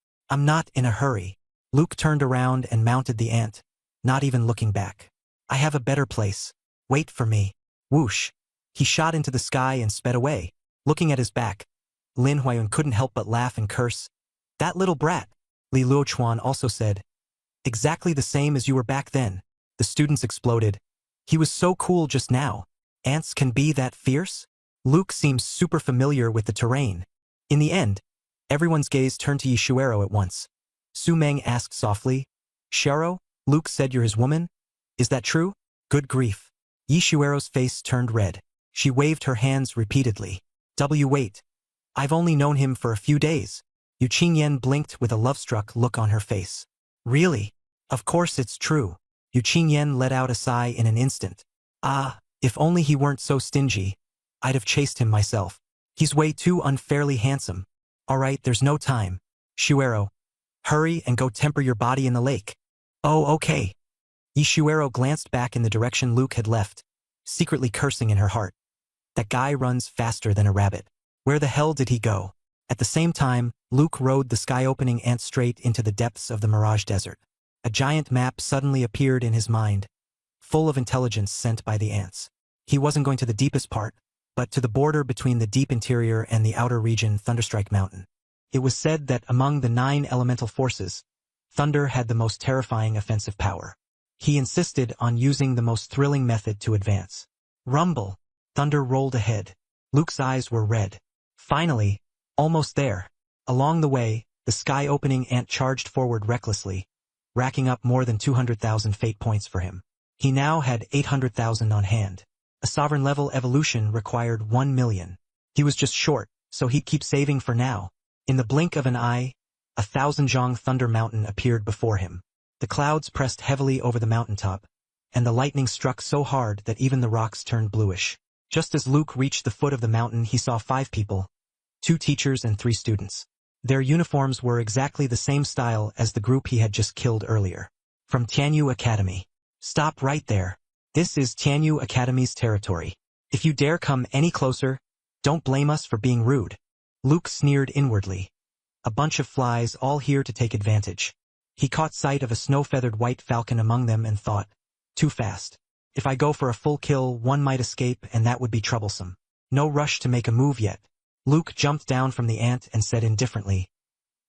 not in a hurry. Luke turned around and mounted the ant, not even looking back. I have a better place. Wait for me. Whoosh. He shot into the sky and sped away. Looking at his back, Lin Huayuan couldn't help but laugh and curse. That little brat. Li Luochuan also said. Exactly the same as you were back then. The students exploded. He was so cool just now. Ants can be that fierce? Luke seems super familiar with the terrain. In the end, everyone's gaze turned to Yishuero at once. Su Meng asked softly, Shero, Luke said you're his woman? Is that true? Good grief. Yishuero's face turned red. She waved her hands repeatedly. Wait. I've only known him for a few days. Yu Qingyan blinked with a love-struck look on her face. Really? Of course it's true. Yu Qingyan let out a sigh in an instant. If only he weren't so stingy. I'd have chased him myself. He's way too unfairly handsome. Alright, there's no time. Shuero, hurry and go temper your body in the lake. Oh, okay. Yishuero glanced back in the direction Luke had left, secretly cursing in her heart. That guy runs faster than a rabbit. Where the hell did he go? At the same time, Luke rode the sky-opening ant straight into the depths of the Mirage Desert. A giant map suddenly appeared in his mind, full of intelligence sent by the ants. He wasn't going to the deepest part, but to the border between the deep interior and the outer region, Thunderstrike Mountain. It was said that among the 9 elemental forces, thunder had the most terrifying offensive power. He insisted on using the most thrilling method to advance. Rumble! Thunder rolled ahead. Luke's eyes were red. Finally, almost there. Along the way, The sky-opening ant charged forward recklessly, racking up more than 200,000 fate points for him. He now had 800,000 on hand. A sovereign-level evolution required 1 million. He was just short, so he'd keep saving for now. In the blink of an eye, 1,000-jong thunder mountain appeared before him. The clouds pressed heavily over the mountaintop, and the lightning struck so hard that even the rocks turned bluish. Just as Luke reached the foot of the mountain, he saw 5 people, 2 teachers and 3 students. Their uniforms were exactly the same style as the group he had just killed earlier. From Tianyu Academy. Stop right there. This is Tianyu Academy's territory. If you dare come any closer, don't blame us for being rude. Luke sneered inwardly. A bunch of flies all here to take advantage. He caught sight of a snow-feathered white falcon among them and thought, too fast. If I go for a full kill, one might escape and that would be troublesome. No rush to make a move yet. Luke jumped down from the ant and said indifferently,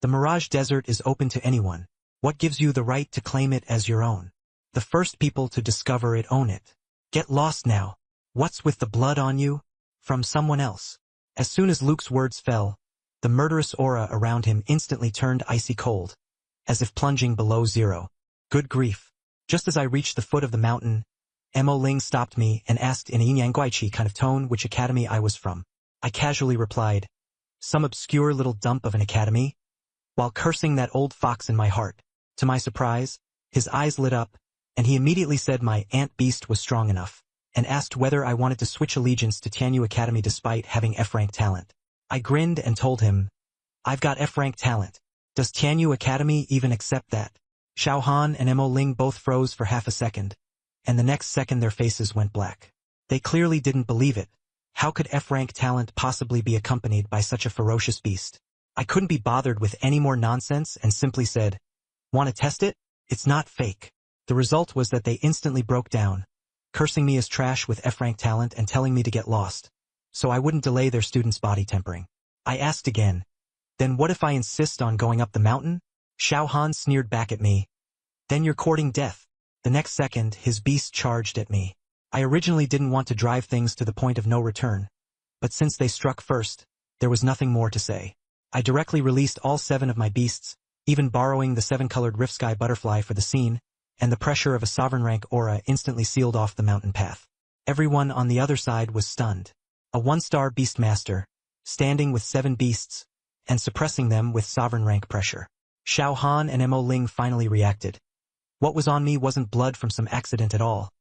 the Mirage Desert is open to anyone. What gives you the right to claim it as your own? The first people to discover it own it. Get lost now. What's with the blood on you? From someone else. As soon as Luke's words fell, the murderous aura around him instantly turned icy cold, as if plunging below zero. Good grief. Just as I reached the foot of the mountain, Mo Ling stopped me and asked in a yin-yang-guichi kind of tone which academy I was from. I casually replied, some obscure little dump of an academy, while cursing that old fox in my heart. To my surprise, his eyes lit up, and he immediately said my ant beast was strong enough, and asked whether I wanted to switch allegiance to Tianyu Academy despite having F-rank talent. I grinned and told him, I've got F-rank talent. Does Tianyu Academy even accept that? Xiao Han and Mo Ling both froze for half a second, and the next second their faces went black. They clearly didn't believe it. How could F-rank talent possibly be accompanied by such a ferocious beast? I couldn't be bothered with any more nonsense and simply said, want to test it? It's not fake. The result was that they instantly broke down, cursing me as trash with F-rank talent and telling me to get lost, so I wouldn't delay their students' body tempering. I asked again, then what if I insist on going up the mountain? Xiao Han sneered back at me. Then you're courting death. The next second, his beast charged at me. I originally didn't want to drive things to the point of no return, but since they struck first, there was nothing more to say. I directly released all 7 of my beasts, even borrowing the 7-colored Rift Sky butterfly for the scene, and the pressure of a sovereign rank aura instantly sealed off the mountain path. Everyone on the other side was stunned. A 1-star beastmaster, standing with 7 beasts, and suppressing them with sovereign rank pressure. Xiao Han and Mo Ling finally reacted. What was on me wasn't blood from some accident at all.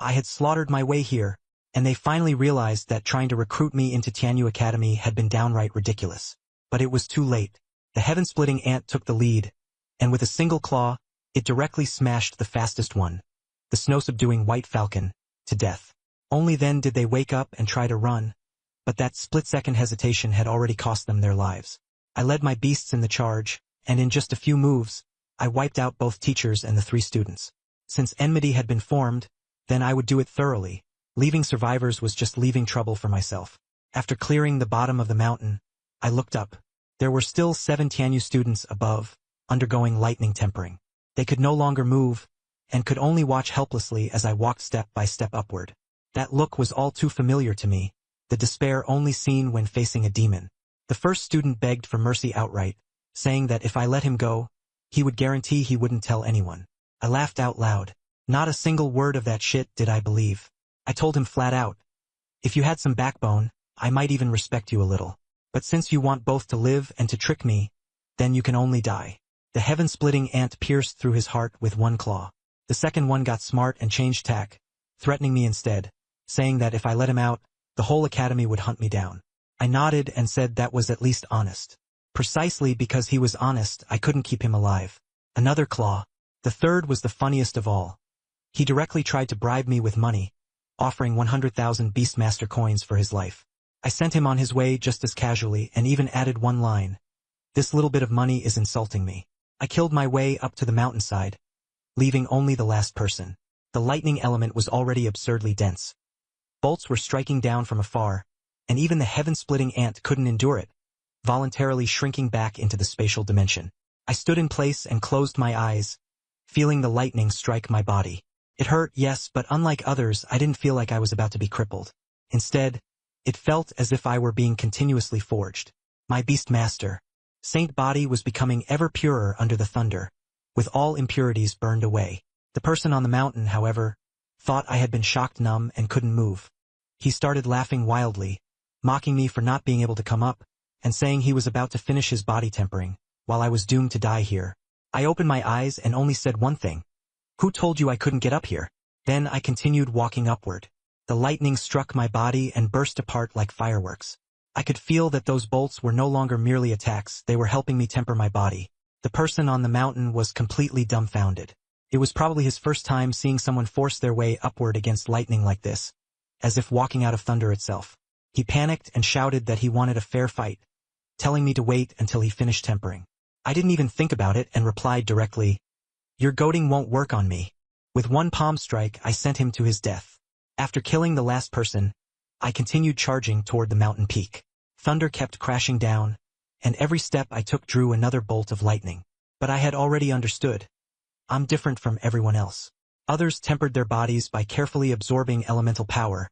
I had slaughtered my way here, and they finally realized that trying to recruit me into Tianyu Academy had been downright ridiculous. But it was too late. The heaven-splitting ant took the lead, and with a single claw, it directly smashed the fastest one, the snow-subduing white falcon, to death. Only then did they wake up and try to run, but that split-second hesitation had already cost them their lives. I led my beasts in the charge, and in just a few moves, I wiped out both teachers and the 3 students. Since enmity had been formed, then I would do it thoroughly. Leaving survivors was just leaving trouble for myself. After clearing the bottom of the mountain, I looked up. There were still 7 Tianyu students above, undergoing lightning tempering. They could no longer move, and could only watch helplessly as I walked step by step upward. That look was all too familiar to me, the despair only seen when facing a demon. The first student begged for mercy outright, saying that if I let him go, he would guarantee he wouldn't tell anyone. I laughed out loud. Not a single word of that shit did I believe. I told him flat out, if you had some backbone, I might even respect you a little. But since you want both to live and to trick me, then you can only die. The heaven-splitting ant pierced through his heart with 1 claw. The second one got smart and changed tack, threatening me instead, saying that if I let him out, the whole academy would hunt me down. I nodded and said that was at least honest. Precisely because he was honest, I couldn't keep him alive. Another claw. The third was the funniest of all. He directly tried to bribe me with money, offering 100,000 Beastmaster coins for his life. I sent him on his way just as casually and even added 1 line. This little bit of money is insulting me. I killed my way up to the mountainside, leaving only the last person. The lightning element was already absurdly dense. Bolts were striking down from afar, and even the heaven-splitting ant couldn't endure it, voluntarily shrinking back into the spatial dimension. I stood in place and closed my eyes, feeling the lightning strike my body. It hurt, yes, but unlike others, I didn't feel like I was about to be crippled. Instead, it felt as if I were being continuously forged. My Beastmaster, Saint body was becoming ever purer under the thunder, with all impurities burned away. The person on the mountain, however, thought I had been shocked numb and couldn't move. He started laughing wildly, mocking me for not being able to come up, and saying he was about to finish his body tempering, while I was doomed to die here. I opened my eyes and only said one thing. Who told you I couldn't get up here? Then I continued walking upward. The lightning struck my body and burst apart like fireworks. I could feel that those bolts were no longer merely attacks, they were helping me temper my body. The person on the mountain was completely dumbfounded. It was probably his first time seeing someone force their way upward against lightning like this, as if walking out of thunder itself. He panicked and shouted that he wanted a fair fight, telling me to wait until he finished tempering. I didn't even think about it and replied directly, "Your goading won't work on me." With one palm strike, I sent him to his death. After killing the last person, I continued charging toward the mountain peak. Thunder kept crashing down, and every step I took drew another bolt of lightning. But I had already understood. I'm different from everyone else. Others tempered their bodies by carefully absorbing elemental power,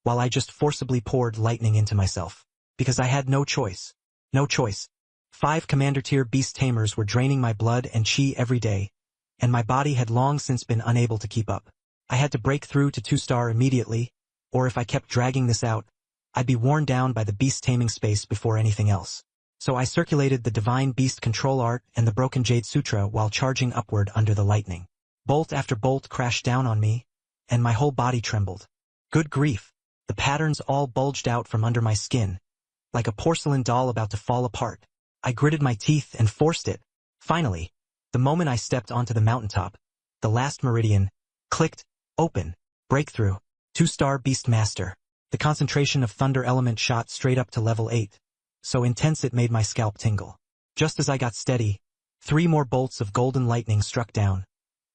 while I just forcibly poured lightning into myself. Because I had no choice. No choice. 5 commander-tier beast tamers were draining my blood and chi every day, and my body had long since been unable to keep up. I had to break through to 2-star immediately, or if I kept dragging this out, I'd be worn down by the beast-taming space before anything else. So I circulated the Divine Beast Control Art and the Broken Jade Sutra while charging upward under the lightning. Bolt after bolt crashed down on me, and my whole body trembled. Good grief, the patterns all bulged out from under my skin, like a porcelain doll about to fall apart. I gritted my teeth and forced it. Finally, the moment I stepped onto the mountaintop, the last meridian, clicked, open, breakthrough, 2-star Beast Master. The concentration of thunder element shot straight up to level 8. So intense it made my scalp tingle. Just as I got steady, 3 more bolts of golden lightning struck down,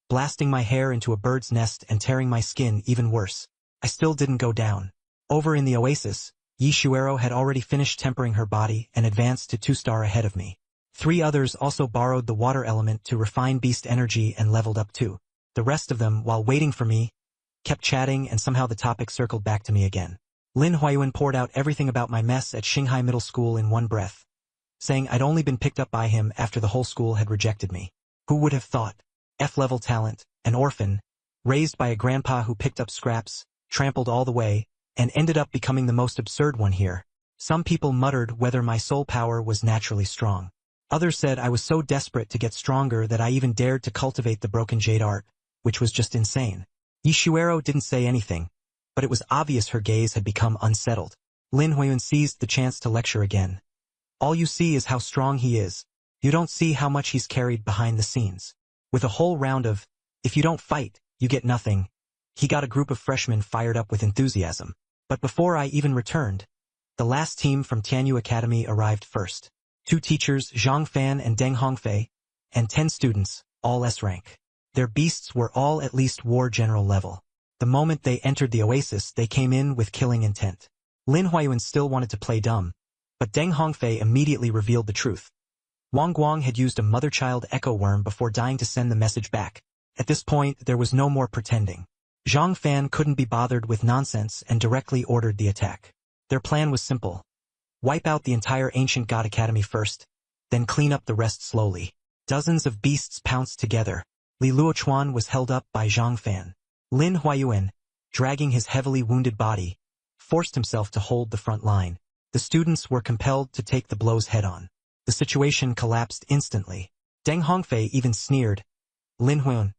blasting my hair into a bird's nest and tearing my skin even worse. I still didn't go down. Over in the oasis, Yishuero had already finished tempering her body and advanced to 2-star ahead of me. 3 others also borrowed the water element to refine beast energy and leveled up too. The rest of them, while waiting for me, kept chatting and somehow the topic circled back to me again. Lin Huayuan poured out everything about my mess at Xinghai Middle School in one breath, saying I'd only been picked up by him after the whole school had rejected me. Who would have thought? F-level talent, an orphan, raised by a grandpa who picked up scraps, trampled all the way, and ended up becoming the most absurd one here. Some people muttered whether my soul power was naturally strong. Others said I was so desperate to get stronger that I even dared to cultivate the broken jade art, which was just insane. Yishuero didn't say anything, but it was obvious her gaze had become unsettled. Lin Huayuan seized the chance to lecture again. All you see is how strong he is. You don't see how much he's carried behind the scenes. With a whole round of, if you don't fight, you get nothing, he got a group of freshmen fired up with enthusiasm. But before I even returned, the last team from Tianyu Academy arrived first. 2 teachers, Zhang Fan and Deng Hongfei, and 10 students, all S-rank. Their beasts were all at least war general level. The moment they entered the oasis, they came in with killing intent. Lin Huayuan still wanted to play dumb, but Deng Hongfei immediately revealed the truth. Wang Guang had used a mother-child echo worm before dying to send the message back. At this point, there was no more pretending. Zhang Fan couldn't be bothered with nonsense and directly ordered the attack. Their plan was simple. Wipe out the entire ancient god academy first, then clean up the rest slowly. Dozens of beasts pounced together. Li Luochuan was held up by Zhang Fan. Lin Huayuan, dragging his heavily wounded body, forced himself to hold the front line. The students were compelled to take the blows head-on. The situation collapsed instantly. Deng Hongfei even sneered, "Lin Huayuan,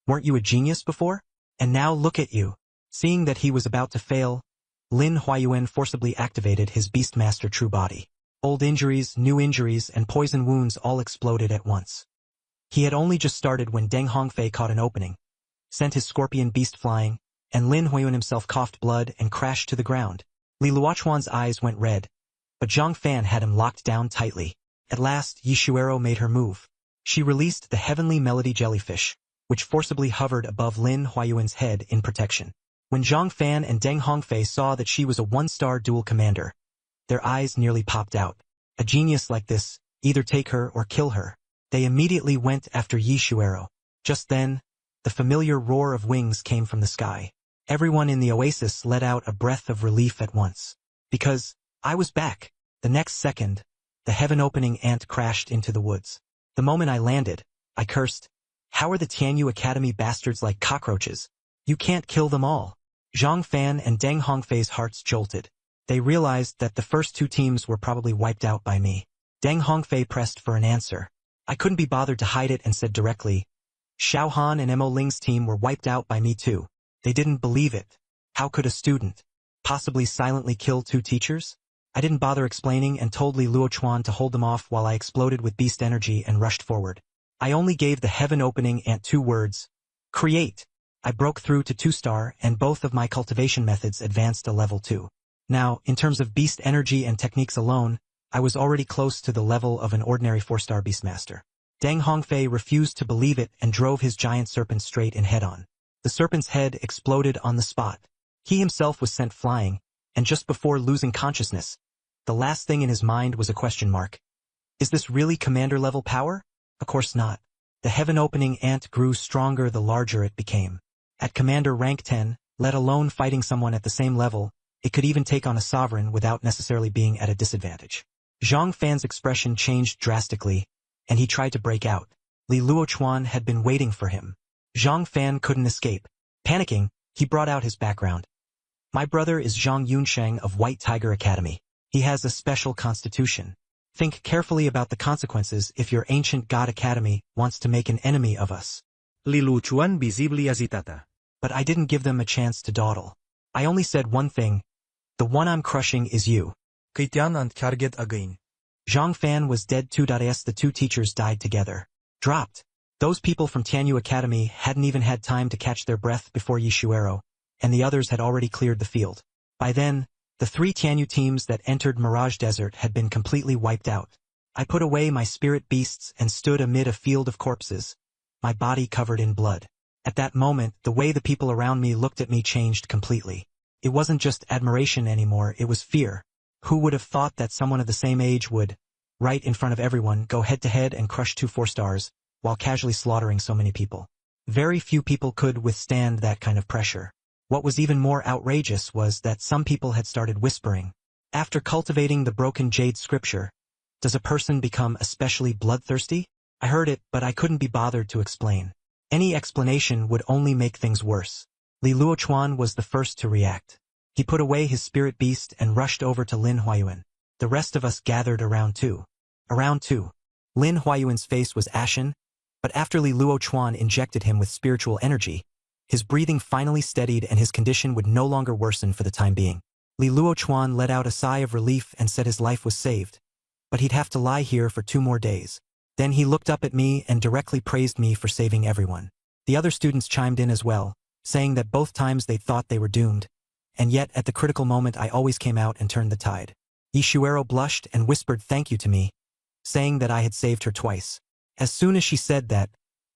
weren't you a genius before? And now look at you." Seeing that he was about to fail, Lin Huayuan forcibly activated his Beastmaster true body. Old injuries, new injuries, and poison wounds all exploded at once. He had only just started when Deng Hongfei caught an opening, sent his scorpion beast flying, and Lin Huayuan himself coughed blood and crashed to the ground. Li Luochuan's eyes went red, but Zhang Fan had him locked down tightly. At last, Yishuero made her move. She released the heavenly melody jellyfish, which forcibly hovered above Lin Huayuan's head in protection. When Zhang Fan and Deng Hongfei saw that she was a 1-star dual commander, their eyes nearly popped out. A genius like this, either take her or kill her. They immediately went after Yishuero. Just then, the familiar roar of wings came from the sky. Everyone in the oasis let out a breath of relief at once. Because I was back. The next second, the heaven-opening ant crashed into the woods. The moment I landed, I cursed, "How are the Tianyu Academy bastards like cockroaches? You can't kill them all." Zhang Fan and Deng Hongfei's hearts jolted. They realized that the first two teams were probably wiped out by me. Deng Hongfei pressed for an answer. I couldn't be bothered to hide it and said directly, "Xiao Han and Mo Ling's team were wiped out by me too." They didn't believe it. How could a student possibly silently kill two teachers? I didn't bother explaining and told Li Luochuan to hold them off while I exploded with beast energy and rushed forward. I only gave the heaven-opening ant 2 words, "Create." I broke through to 2-star and both of my cultivation methods advanced a level 2. Now, in terms of beast energy and techniques alone, I was already close to the level of an ordinary 4-star beastmaster. Deng Hongfei refused to believe it and drove his giant serpent straight in head-on. The serpent's head exploded on the spot. He himself was sent flying, and just before losing consciousness, the last thing in his mind was a question mark. Is this really commander-level power? Of course not. The heaven-opening ant grew stronger the larger it became. At commander rank 10, let alone fighting someone at the same level, it could even take on a sovereign without necessarily being at a disadvantage. Zhang Fan's expression changed drastically, and he tried to break out. Li Luochuan had been waiting for him. Zhang Fan couldn't escape. Panicking, he brought out his background. "My brother is Zhang Yunsheng of White Tiger Academy. He has a special constitution. Think carefully about the consequences if your ancient god academy wants to make an enemy of us." Li Luochuan visibly agitada. But I didn't give them a chance to dawdle. I only said one thing. "The one I'm crushing is you." Kaitian and target again. Zhang Fan was dead too. As the two teachers died together. Dropped. Those people from Tianyu Academy hadn't even had time to catch their breath before Yishuero, and the others had already cleared the field. By then, the 3 Tianyu teams that entered Mirage Desert had been completely wiped out. I put away my spirit beasts and stood amid a field of corpses, my body covered in blood. At that moment, the way the people around me looked at me changed completely. It wasn't just admiration anymore, it was fear. Who would have thought that someone of the same age would, right in front of everyone, go head-to-head and crush 2 4-stars, while casually slaughtering so many people? Very few people could withstand that kind of pressure. What was even more outrageous was that some people had started whispering. After cultivating the broken jade scripture, does a person become especially bloodthirsty? I heard it, but I couldn't be bothered to explain. Any explanation would only make things worse. Li Luochuan was the first to react. He put away his spirit beast and rushed over to Lin Huayuan. The rest of us gathered around too. Lin Huayuan's face was ashen, but after Li Luochuan injected him with spiritual energy, his breathing finally steadied and his condition would no longer worsen for the time being. Li Luochuan let out a sigh of relief and said his life was saved, but he'd have to lie here for 2 more days. Then he looked up at me and directly praised me for saving everyone. The other students chimed in as well, saying that both times they thought they were doomed, and yet at the critical moment I always came out and turned the tide. Yishuero blushed and whispered thank you to me, saying that I had saved her twice. As soon as she said that,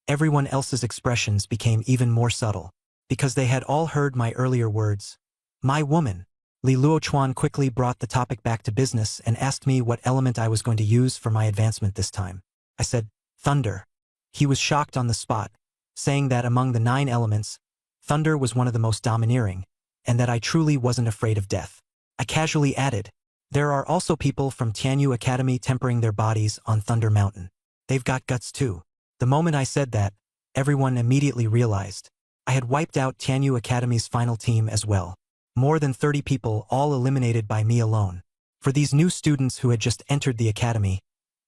everyone else's expressions became even more subtle, because they had all heard my earlier words. "My woman." Li Luochuan quickly brought the topic back to business and asked me what element I was going to use for my advancement this time. I said, "Thunder." He was shocked on the spot, saying that among the 9 elements, thunder was one of the most domineering, and that I truly wasn't afraid of death. I casually added, "There are also people from Tianyu Academy tempering their bodies on Thunder Mountain. They've got guts too." The moment I said that, everyone immediately realized. I had wiped out Tianyu Academy's final team as well. More than 30 people, all eliminated by me alone. For these new students who had just entered the academy,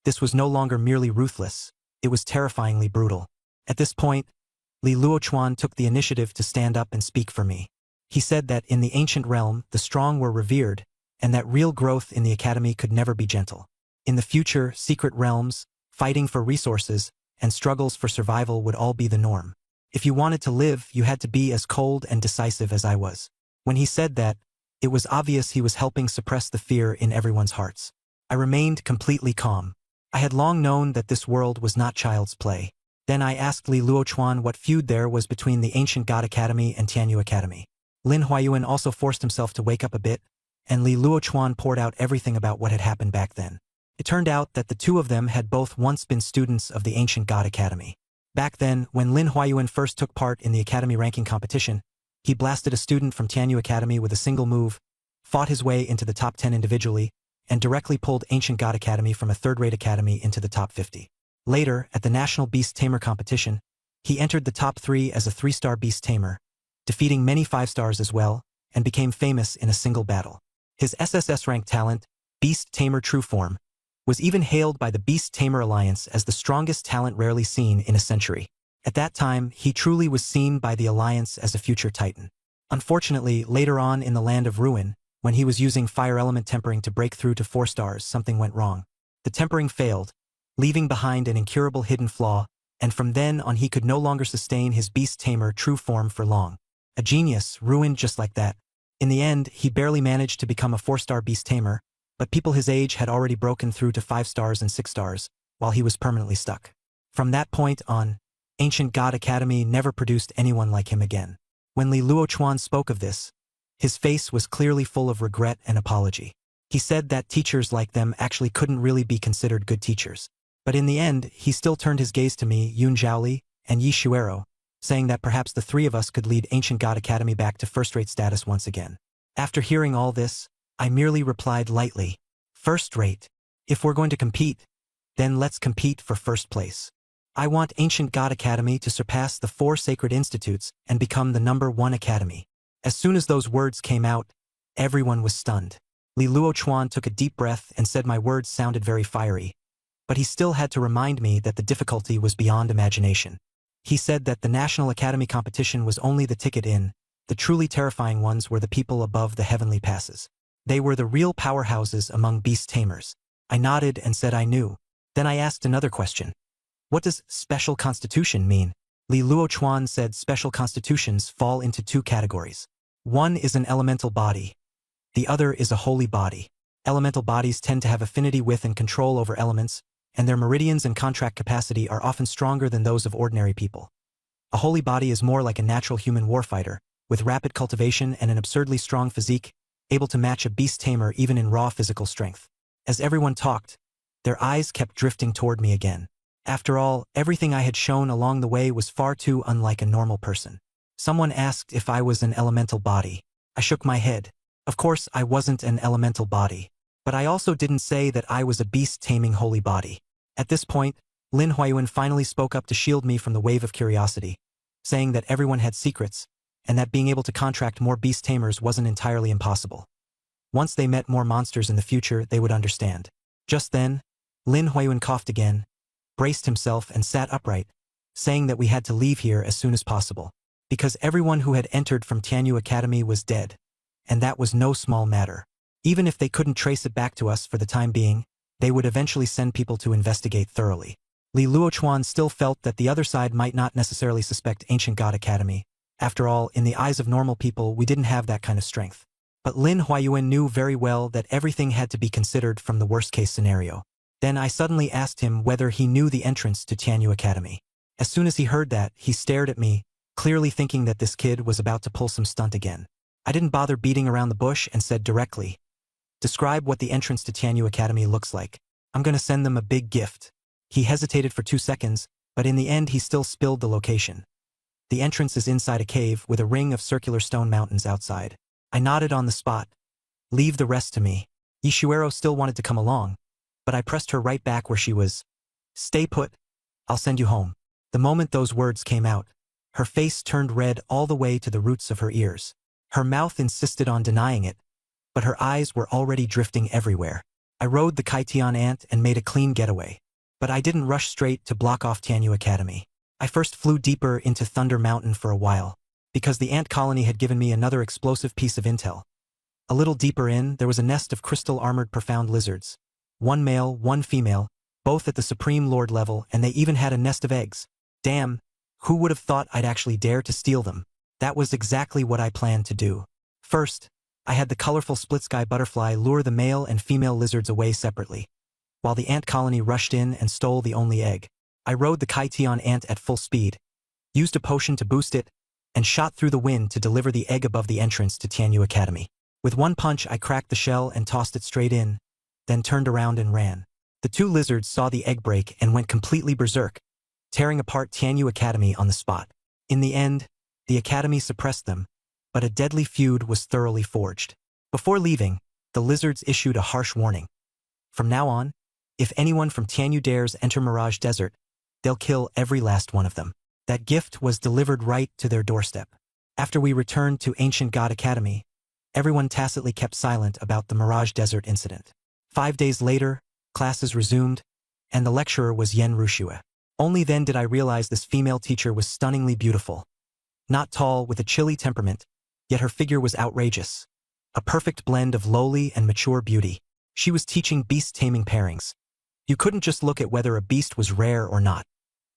this was no longer merely ruthless, it was terrifyingly brutal. At this point, Li Luochuan took the initiative to stand up and speak for me. He said that in the ancient realm, the strong were revered, and that real growth in the academy could never be gentle. In the future, secret realms, fighting for resources, and struggles for survival would all be the norm. If you wanted to live, you had to be as cold and decisive as I was. When he said that, it was obvious he was helping suppress the fear in everyone's hearts. I remained completely calm. I had long known that this world was not child's play. Then I asked Li Luochuan what feud there was between the Ancient God Academy and Tianyu Academy. Lin Huayuan also forced himself to wake up a bit, and Li Luochuan poured out everything about what had happened back then. It turned out that the two of them had both once been students of the Ancient God Academy. Back then, when Lin Huayuan first took part in the academy ranking competition, he blasted a student from Tianyu Academy with a single move, fought his way into the top 10 individually, and directly pulled Ancient God Academy from a third-rate academy into the top 50. Later, at the National Beast Tamer competition, he entered the top 3 as a 3-star beast tamer, defeating many 5-stars as well, and became famous in a single battle. His SSS-ranked talent, Beast Tamer True Form, was even hailed by the Beast Tamer Alliance as the strongest talent rarely seen in a century. At that time, he truly was seen by the Alliance as a future titan. Unfortunately, later on in the Land of Ruin, when he was using fire element tempering to break through to 4 stars, something went wrong. The tempering failed, leaving behind an incurable hidden flaw, and from then on he could no longer sustain his Beast Tamer True Form for long. A genius, ruined just like that. In the end, he barely managed to become a 4-star Beast Tamer, but people his age had already broken through to 5 stars and 6 stars, while he was permanently stuck. From that point on, Ancient God Academy never produced anyone like him again. When Li Luochuan spoke of this, his face was clearly full of regret and apology. He said that teachers like them actually couldn't really be considered good teachers. But in the end, he still turned his gaze to me, Yun Zhaoli, and Yi Shuero, saying that perhaps the 3 of us could lead Ancient God Academy back to first-rate status once again. After hearing all this, I merely replied lightly, "First-rate. If we're going to compete, then let's compete for first place. I want Ancient God Academy to surpass the 4 sacred institutes and become the #1 academy." As soon as those words came out, everyone was stunned. Li Luochuan took a deep breath and said my words sounded very fiery, but he still had to remind me that the difficulty was beyond imagination. He said that the National Academy competition was only the ticket in, the truly terrifying ones were the people above the heavenly passes. They were the real powerhouses among beast tamers. I nodded and said I knew. Then I asked another question. What does special constitution mean? Li Luochuan said special constitutions fall into 2 categories. One is an elemental body. The other is a holy body. Elemental bodies tend to have affinity with and control over elements, and their meridians and contract capacity are often stronger than those of ordinary people. A holy body is more like a natural human warfighter, with rapid cultivation and an absurdly strong physique, able to match a beast tamer even in raw physical strength. As everyone talked, their eyes kept drifting toward me again. After all, everything I had shown along the way was far too unlike a normal person. Someone asked if I was an elemental body. I shook my head. Of course, I wasn't an elemental body. But I also didn't say that I was a beast-taming holy body. At this point, Lin Huayuan finally spoke up to shield me from the wave of curiosity, saying that everyone had secrets, and that being able to contract more beast tamers wasn't entirely impossible. Once they met more monsters in the future, they would understand. Just then, Lin Huayuan coughed again, braced himself and sat upright, saying that we had to leave here as soon as possible, because everyone who had entered from Tianyu Academy was dead, and that was no small matter. Even if they couldn't trace it back to us for the time being, they would eventually send people to investigate thoroughly. Li Luochuan still felt that the other side might not necessarily suspect Ancient God Academy. After all, in the eyes of normal people, we didn't have that kind of strength. But Lin Huayuan knew very well that everything had to be considered from the worst-case scenario. Then I suddenly asked him whether he knew the entrance to Tianyu Academy. As soon as he heard that, he stared at me, clearly thinking that this kid was about to pull some stunt again. I didn't bother beating around the bush and said directly, "Describe what the entrance to Tianyu Academy looks like. I'm gonna send them a big gift." He hesitated for 2 seconds, but in the end he still spilled the location. The entrance is inside a cave with a ring of circular stone mountains outside. I nodded on the spot. "Leave the rest to me." Ishuero still wanted to come along, but I pressed her right back where she was. "Stay put. I'll send you home." The moment those words came out, her face turned red all the way to the roots of her ears. Her mouth insisted on denying it, but her eyes were already drifting everywhere. I rode the Kaitian ant and made a clean getaway. But I didn't rush straight to block off Tianyu Academy. I first flew deeper into Thunder Mountain for a while, because the ant colony had given me another explosive piece of intel. A little deeper in, there was a nest of crystal-armored profound lizards. 1 male, 1 female, both at the Supreme Lord level, and they even had a nest of eggs. Damn, who would have thought I'd actually dare to steal them? That was exactly what I planned to do. First, I had the colorful split-sky butterfly lure the male and female lizards away separately, while the ant colony rushed in and stole the only egg. I rode the Kaitian ant at full speed, used a potion to boost it, and shot through the wind to deliver the egg above the entrance to Tianyu Academy. With one punch, I cracked the shell and tossed it straight in, then turned around and ran. The 2 lizards saw the egg break and went completely berserk, tearing apart Tianyu Academy on the spot. In the end, the Academy suppressed them, but a deadly feud was thoroughly forged. Before leaving, the lizards issued a harsh warning. From now on, if anyone from Tianyu dares enter Mirage Desert, they'll kill every last one of them. That gift was delivered right to their doorstep. After we returned to Ancient God Academy, everyone tacitly kept silent about the Mirage Desert incident. 5 days later, classes resumed, and the lecturer was Yen Rushue. Only then did I realize this female teacher was stunningly beautiful. Not tall, with a chilly temperament, yet her figure was outrageous. A perfect blend of lowly and mature beauty. She was teaching beast-taming pairings. You couldn't just look at whether a beast was rare or not.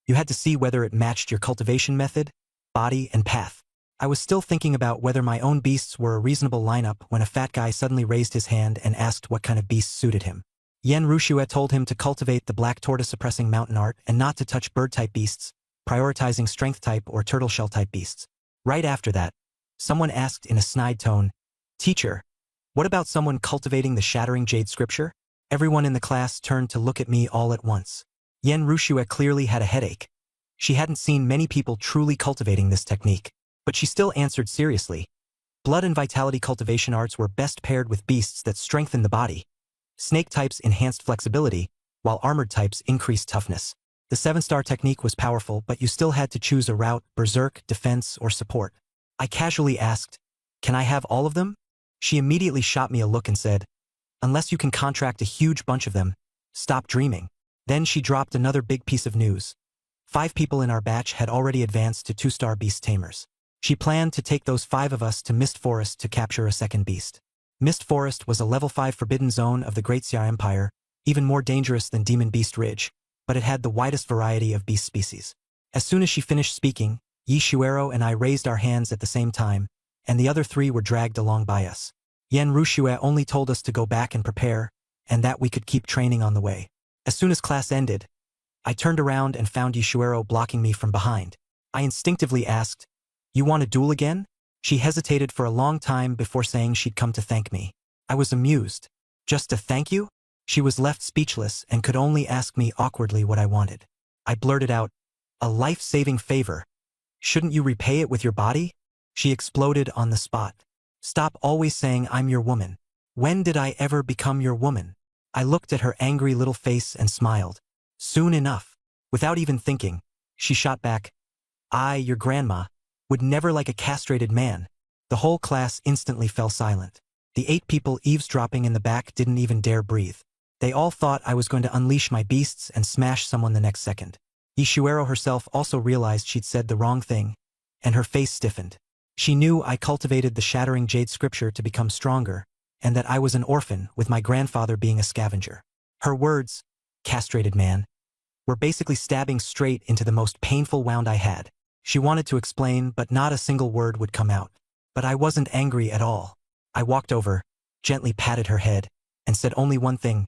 You had to see whether it matched your cultivation method, body, and path. I was still thinking about whether my own beasts were a reasonable lineup when a fat guy suddenly raised his hand and asked what kind of beast suited him. Yen Rushue told him to cultivate the black tortoise-suppressing mountain art and not to touch bird-type beasts, prioritizing strength-type or turtle-shell-type beasts. Right after that, someone asked in a snide tone, "Teacher, what about someone cultivating the shattering jade scripture?" Everyone in the class turned to look at me all at once. Yen Rushue clearly had a headache. She hadn't seen many people truly cultivating this technique, but she still answered seriously. Blood and vitality cultivation arts were best paired with beasts that strengthened the body. Snake types enhanced flexibility, while armored types increased toughness. The 7-star technique was powerful, but you still had to choose a route: berserk, defense, or support. I casually asked, "Can I have all of them?" She immediately shot me a look and said, "Unless you can contract a huge bunch of them, stop dreaming." Then she dropped another big piece of news. 5 people in our batch had already advanced to 2-star beast tamers. She planned to take those 5 of us to Mist Forest to capture a second beast. Mist Forest was a level 5 forbidden zone of the Great Xia Empire, even more dangerous than Demon Beast Ridge, but it had the widest variety of beast species. As soon as she finished speaking, Yi Shuero and I raised our hands at the same time, and the other 3 were dragged along by us. Yen Rushue only told us to go back and prepare, and that we could keep training on the way. As soon as class ended, I turned around and found Yi Shuero blocking me from behind. I instinctively asked, "You want to duel again?" She hesitated for a long time before saying she'd come to thank me. I was amused. "Just to thank you?" She was left speechless and could only ask me awkwardly what I wanted. I blurted out, "A life-saving favor. Shouldn't you repay it with your body?" She exploded on the spot. "Stop always saying I'm your woman. When did I ever become your woman?" I looked at her angry little face and smiled. "Soon enough." Without even thinking, she shot back, "I, your grandma, would never like a castrated man." The whole class instantly fell silent. The 8 people eavesdropping in the back didn't even dare breathe. They all thought I was going to unleash my beasts and smash someone the next second. Ishuero herself also realized she'd said the wrong thing, and her face stiffened. She knew I cultivated the shattering jade scripture to become stronger, and that I was an orphan with my grandfather being a scavenger. Her words, "castrated man," were basically stabbing straight into the most painful wound I had. She wanted to explain, but not a single word would come out. But I wasn't angry at all. I walked over, gently patted her head, and said only one thing,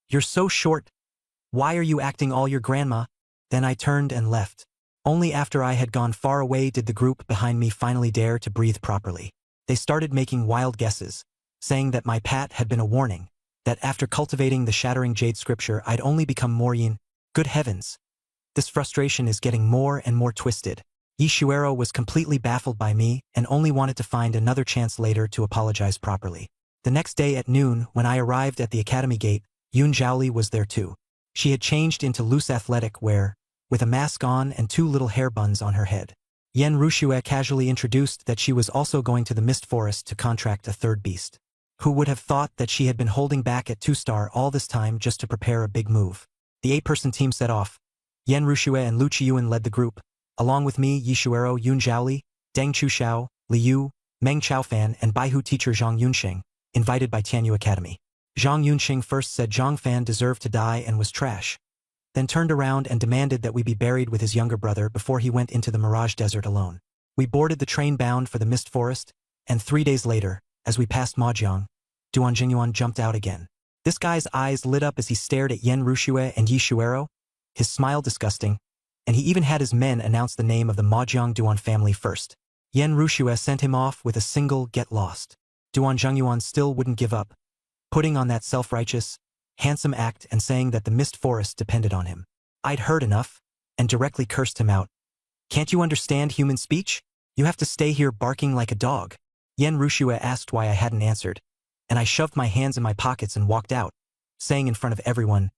"You're so short. Why are you acting all your grandma?" Then I turned and left. Only after I had gone far away did the group behind me finally dare to breathe properly. They started making wild guesses, saying that my pat had been a warning, that after cultivating the shattering jade scripture I'd only become more yin. Good heavens! This frustration is getting more and more twisted. Ishuero was completely baffled by me and only wanted to find another chance later to apologize properly. The next day at noon, when I arrived at the academy gate, Yun Zhaoli was there too. She had changed into loose athletic wear, with a mask on and 2 little hair buns on her head. Yen Rushue casually introduced that she was also going to the Mist Forest to contract a 3rd beast. Who would have thought that she had been holding back at 2-star all this time just to prepare a big move? The 8-person team set off. Yen Rushue and Lu Qiyuan led the group. Along with me, Yishuero, Yun Zhaoli, Deng Chuxiao, Liu, Meng Chaofan, and Baihu teacher Zhang Yunxing, invited by Tianyu Academy. Zhang Yunxing first said Zhang Fan deserved to die and was trash, then turned around and demanded that we be buried with his younger brother before he went into the Mirage Desert alone. We boarded the train bound for the Mist Forest, and 3 days later, as we passed Majiang, Duan Jingyuan jumped out again. This guy's eyes lit up as he stared at Yen Rushue and Yishuero, his smile disgusting, and he even had his men announce the name of the Majiang Duan family first. Yen Rushue sent him off with a single "get lost." Duan Zhengyuan still wouldn't give up, putting on that self-righteous, handsome act and saying that the Mist Forest depended on him. I'd heard enough, and directly cursed him out. "Can't you understand human speech? You have to stay here barking like a dog." Yen Rushue asked why I hadn't answered, and I shoved my hands in my pockets and walked out, saying in front of everyone,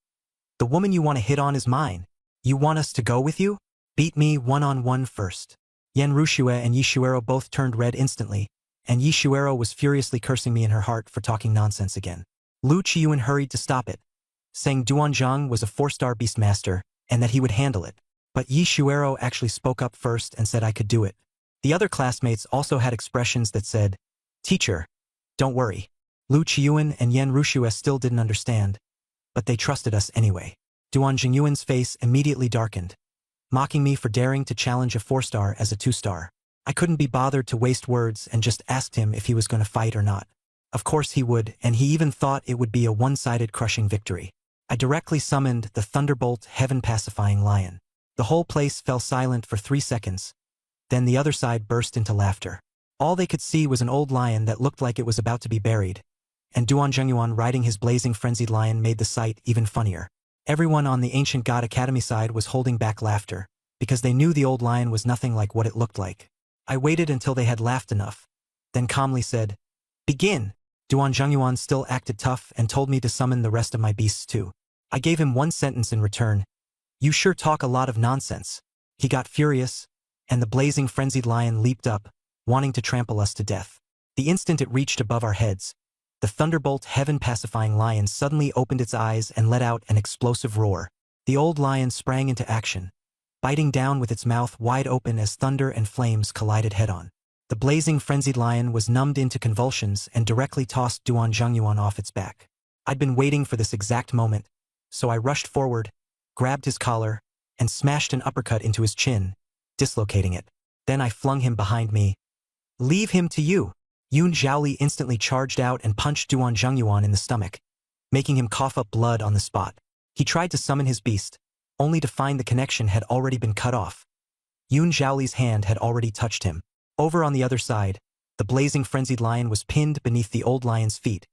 "The woman you want to hit on is mine. You want us to go with you? Beat me one-on-one first." Yen Rushue and Yishuero both turned red instantly, and Yishuero was furiously cursing me in her heart for talking nonsense again. Lu Chiyuan hurried to stop it, saying Duanzhang was a 4-star beastmaster and that he would handle it. But Yishuero actually spoke up first and said I could do it. The other classmates also had expressions that said, "Teacher, don't worry." Lu Chiyuan and Yen Rushue still didn't understand, but they trusted us anyway. Duan Jingyuan's face immediately darkened, mocking me for daring to challenge a 4-star as a 2-star. I couldn't be bothered to waste words and just asked him if he was going to fight or not. Of course he would, and he even thought it would be a one-sided crushing victory. I directly summoned the Thunderbolt Heaven-Pacifying Lion. The whole place fell silent for 3 seconds. Then the other side burst into laughter. All they could see was an old lion that looked like it was about to be buried, and Duan Zhengyuan riding his blazing frenzied lion made the sight even funnier. Everyone on the Ancient God Academy side was holding back laughter, because they knew the old lion was nothing like what it looked like. I waited until they had laughed enough, then calmly said, "Begin!" Duan Zhengyuan still acted tough and told me to summon the rest of my beasts too. I gave him one sentence in return: "You sure talk a lot of nonsense." He got furious, and the blazing frenzied lion leaped up, wanting to trample us to death. The instant it reached above our heads, the Thunderbolt Heaven-Pacifying Lion suddenly opened its eyes and let out an explosive roar. The old lion sprang into action, biting down with its mouth wide open as thunder and flames collided head-on. The blazing frenzied lion was numbed into convulsions and directly tossed Duan Zhengyuan off its back. I'd been waiting for this exact moment, so I rushed forward, grabbed his collar, and smashed an uppercut into his chin, dislocating it. Then I flung him behind me. "Leave him to you!" Yun Zhaoli instantly charged out and punched Duan Zhengyuan in the stomach, making him cough up blood on the spot. He tried to summon his beast, only to find the connection had already been cut off. Yun Zhaoli's hand had already touched him. Over on the other side, the blazing frenzied lion was pinned beneath the old lion's feet,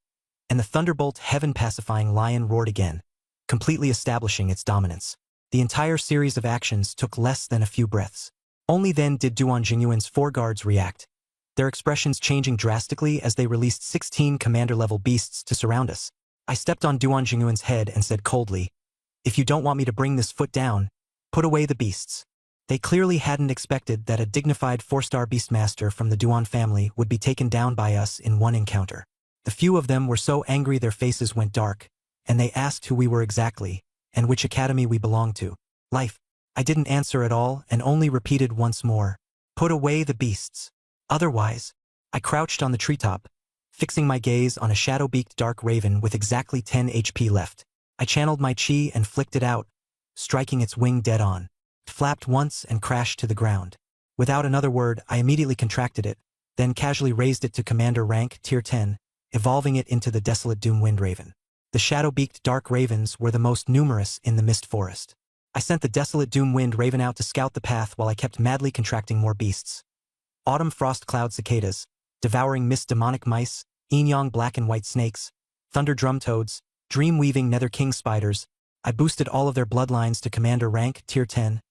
and the Thunderbolt Heaven-Pacifying Lion roared again, completely establishing its dominance. The entire series of actions took less than a few breaths. Only then did Duan Jingyuan's 4 guards react, their expressions changing drastically as they released 16 commander-level beasts to surround us. I stepped on Duan Jingyuan's head and said coldly, "If you don't want me to bring this foot down, put away the beasts." They clearly hadn't expected that a dignified 4-star beastmaster from the Duan family would be taken down by us in one encounter. The few of them were so angry their faces went dark, and they asked who we were exactly, and which academy we belonged to. Life. I didn't answer at all and only repeated once more, "Put away the beasts. Otherwise." I crouched on the treetop, fixing my gaze on a shadow-beaked dark raven with exactly 10 HP left. I channeled my chi and flicked it out, striking its wing dead on. It flapped once and crashed to the ground. Without another word, I immediately contracted it, then casually raised it to commander rank tier 10, evolving it into the Desolate Doom Wind Raven. The shadow-beaked dark ravens were the most numerous in the mist forest. I sent the Desolate Doom Wind Raven out to scout the path while I kept madly contracting more beasts. Autumn frost cloud cicadas, devouring mist demonic mice, yin-yang black and white snakes, thunder drum toads, dream-weaving nether king spiders. I boosted all of their bloodlines to commander rank tier 10,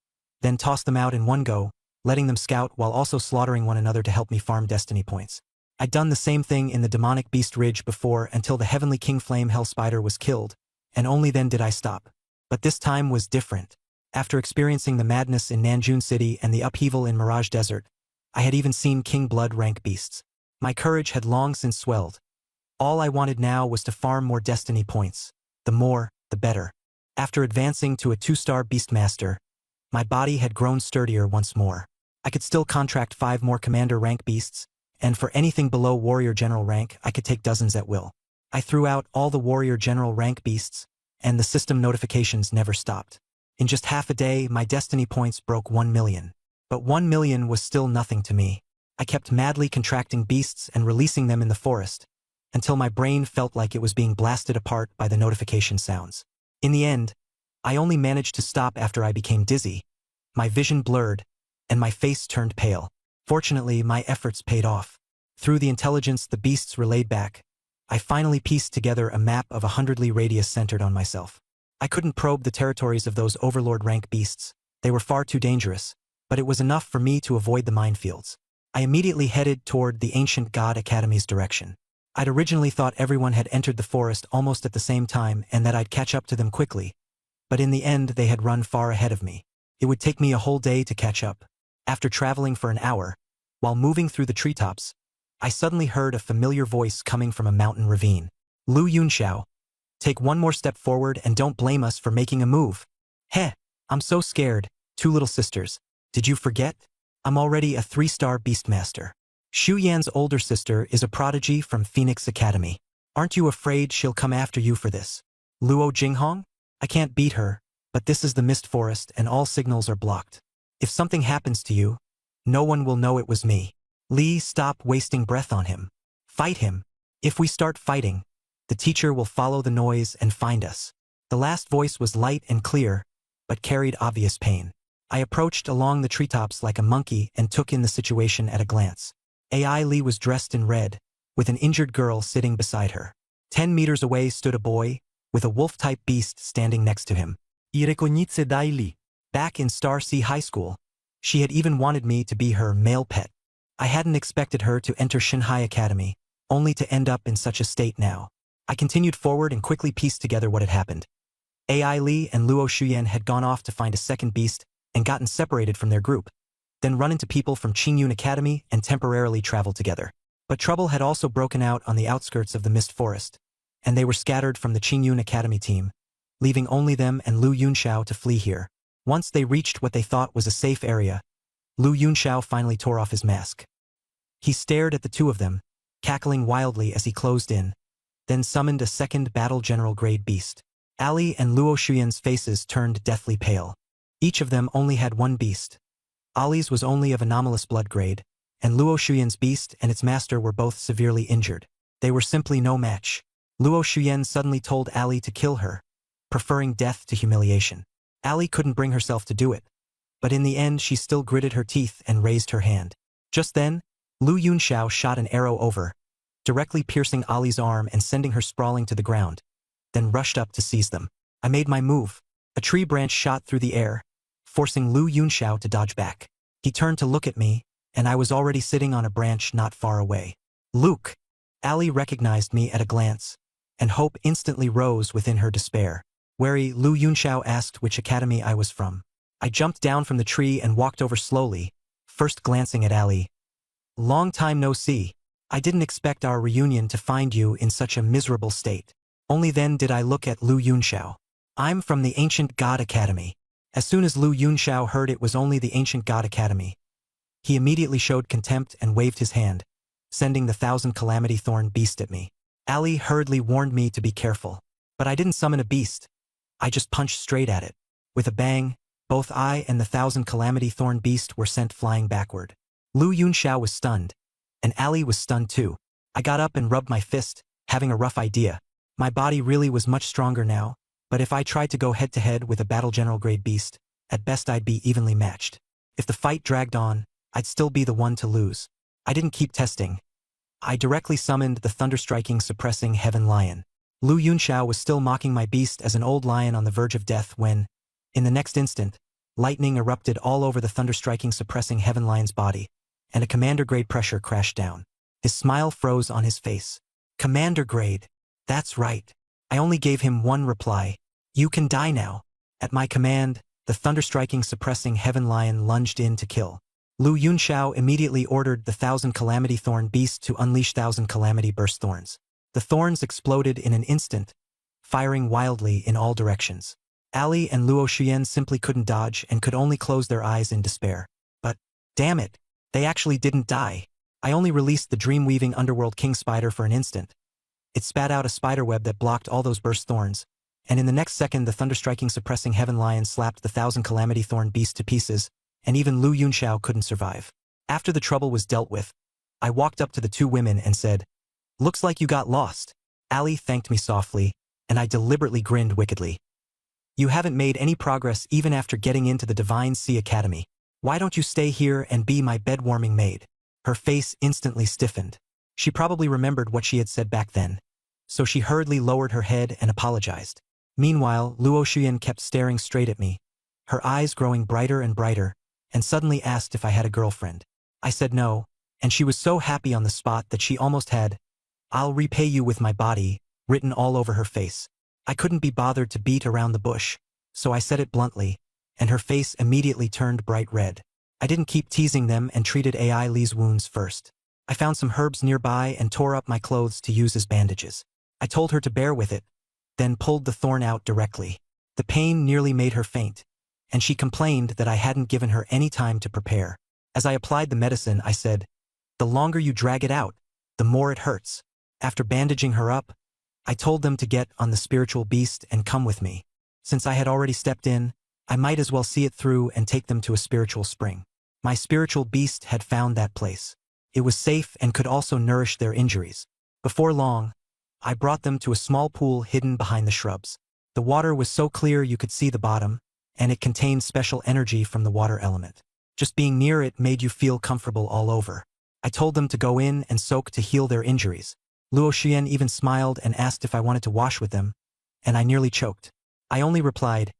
then tossed them out in one go, letting them scout while also slaughtering one another to help me farm destiny points. I'd done the same thing in the demonic beast ridge before until the heavenly king flame hell spider was killed, and only then did I stop. But this time was different. After experiencing the madness in Nanjun City and the upheaval in Mirage Desert, I had even seen king blood rank beasts. My courage had long since swelled. All I wanted now was to farm more destiny points. The more, the better. After advancing to a 2-star beastmaster, my body had grown sturdier once more. I could still contract 5 more commander rank beasts, and for anything below warrior general rank I could take dozens at will. I threw out all the warrior general rank beasts, and the system notifications never stopped. In just half a day my destiny points broke 1 million. But 1 million was still nothing to me. I kept madly contracting beasts and releasing them in the forest, until my brain felt like it was being blasted apart by the notification sounds. In the end, I only managed to stop after I became dizzy, my vision blurred, and my face turned pale. Fortunately, my efforts paid off. Through the intelligence the beasts relayed back, I finally pieced together a map of a 100 li radius centered on myself. I couldn't probe the territories of those overlord rank beasts, they were far too dangerous, but it was enough for me to avoid the minefields. I immediately headed toward the Ancient God Academy's direction. I'd originally thought everyone had entered the forest almost at the same time and that I'd catch up to them quickly, but in the end they had run far ahead of me. It would take me a whole day to catch up. After traveling for an hour, while moving through the treetops, I suddenly heard a familiar voice coming from a mountain ravine. Lu Yunxiao, take one more step forward and don't blame us for making a move. Heh, I'm so scared, two little sisters. Did you forget? I'm already a 3-star beastmaster. Xu Yan's older sister is a prodigy from Phoenix Academy. Aren't you afraid she'll come after you for this? Luo Jinghong? I can't beat her, but this is the mist forest and all signals are blocked. If something happens to you, no one will know it was me. Li, stop wasting breath on him. Fight him. If we start fighting, the teacher will follow the noise and find us. The last voice was light and clear, but carried obvious pain. I approached along the treetops like a monkey and took in the situation at a glance. Ai Li was dressed in red, with an injured girl sitting beside her. 10 meters away stood a boy, with a wolf-type beast standing next to him. Irekonice Dai Li. Back in Star Sea High School, she had even wanted me to be her male pet. I hadn't expected her to enter Shanghai Academy, only to end up in such a state now. I continued forward and quickly pieced together what had happened. Ai Li and Luo Shuyan had gone off to find a second beast and gotten separated from their group, then run into people from Qingyun Academy and temporarily traveled together. But trouble had also broken out on the outskirts of the Mist Forest, and they were scattered from the Qingyun Academy team, leaving only them and Lu Yunxiao to flee here. Once they reached what they thought was a safe area, Lu Yunxiao finally tore off his mask. He stared at the two of them, cackling wildly as he closed in, then summoned a second battle general grade beast. Ali and Luo Shuyan's faces turned deathly pale. Each of them only had one beast. Ali's was only of anomalous blood grade, and Luo Shuyan's beast and its master were both severely injured. They were simply no match. Luo Shuyan suddenly told Ali to kill her, preferring death to humiliation. Ali couldn't bring herself to do it, but in the end she still gritted her teeth and raised her hand. Just then, Lu Yunxiao shot an arrow over, directly piercing Ali's arm and sending her sprawling to the ground, then rushed up to seize them. I made my move. A tree branch shot through the air, forcing Lu Yunxiao to dodge back. He turned to look at me, and I was already sitting on a branch not far away. Luke! Ali recognized me at a glance, and hope instantly rose within her despair. Wary, Lu Yunxiao asked which academy I was from. I jumped down from the tree and walked over slowly, first glancing at Ali. Long time no see. I didn't expect our reunion to find you in such a miserable state. Only then did I look at Lu Yunxiao. I'm from the Ancient God Academy. As soon as Lu Yunxiao heard it was only the Ancient God Academy, he immediately showed contempt and waved his hand, sending the 1,000 Calamity Thorn beast at me. Ali hurriedly warned me to be careful, but I didn't summon a beast. I just punched straight at it. With a bang, both I and the 1,000 Calamity Thorn beast were sent flying backward. Lu Yunxiao was stunned, and Ali was stunned too. I got up and rubbed my fist, having a rough idea. My body really was much stronger now, but if I tried to go head-to-head with a battle general grade beast, at best I'd be evenly matched. If the fight dragged on, I'd still be the one to lose. I didn't keep testing. I directly summoned the thunder-striking suppressing Heaven Lion. Lu Yunxiao was still mocking my beast as an old lion on the verge of death when, in the next instant, lightning erupted all over the thunder-striking suppressing Heaven Lion's body, and a commander-grade pressure crashed down. His smile froze on his face. Commander grade. That's right. I only gave him one reply. You can die now. At my command, the thunder-striking suppressing Heaven Lion lunged in to kill. Lu Yunxiao immediately ordered the 1,000 Calamity Thorn beast to unleash 1,000 Calamity Burst Thorns. The thorns exploded in an instant, firing wildly in all directions. Ali and Luo Shuyan simply couldn't dodge and could only close their eyes in despair. But, damn it, they actually didn't die. I only released the dream-weaving underworld king spider for an instant. It spat out a spiderweb that blocked all those burst thorns, and in the next second the thunder-striking suppressing Heaven Lion slapped the 1,000 Calamity Thorn beast to pieces, and even Lu Yunxiao couldn't survive. After the trouble was dealt with, I walked up to the two women and said, "Looks like you got lost." Ali thanked me softly, and I deliberately grinned wickedly. "You haven't made any progress even after getting into the Divine Sea Academy. Why don't you stay here and be my bed-warming maid?" Her face instantly stiffened. She probably remembered what she had said back then, so she hurriedly lowered her head and apologized. Meanwhile, Luo Shuyan kept staring straight at me, her eyes growing brighter and brighter, and suddenly asked if I had a girlfriend. I said no, and she was so happy on the spot that she almost had "I'll repay you with my body," written all over her face. I couldn't be bothered to beat around the bush, so I said it bluntly, and her face immediately turned bright red. I didn't keep teasing them and treated AI Lee's wounds first. I found some herbs nearby and tore up my clothes to use as bandages. I told her to bear with it, then pulled the thorn out directly. The pain nearly made her faint, and she complained that I hadn't given her any time to prepare. As I applied the medicine, I said, "The longer you drag it out, the more it hurts." After bandaging her up, I told them to get on the spiritual beast and come with me. Since I had already stepped in, I might as well see it through and take them to a spiritual spring. My spiritual beast had found that place. It was safe and could also nourish their injuries. Before long, I brought them to a small pool hidden behind the shrubs. The water was so clear you could see the bottom, and it contained special energy from the water element. Just being near it made you feel comfortable all over. I told them to go in and soak to heal their injuries. Luo Xian even smiled and asked if I wanted to wash with them, and I nearly choked. I only replied,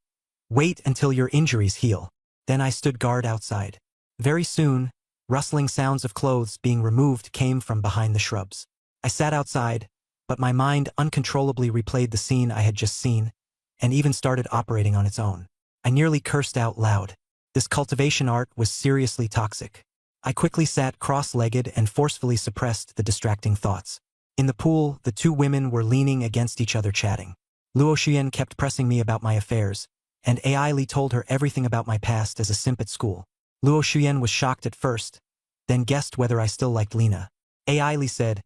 "Wait until your injuries heal." Then I stood guard outside. Very soon, rustling sounds of clothes being removed came from behind the shrubs. I sat outside, but my mind uncontrollably replayed the scene I had just seen, and even started operating on its own. I nearly cursed out loud. This cultivation art was seriously toxic. I quickly sat cross-legged and forcefully suppressed the distracting thoughts. In the pool, the two women were leaning against each other chatting. Luo Xian kept pressing me about my affairs, and Ai Li told her everything about my past as a simp at school. Luo Xian was shocked at first, then guessed whether I still liked Lena. Ai Li said,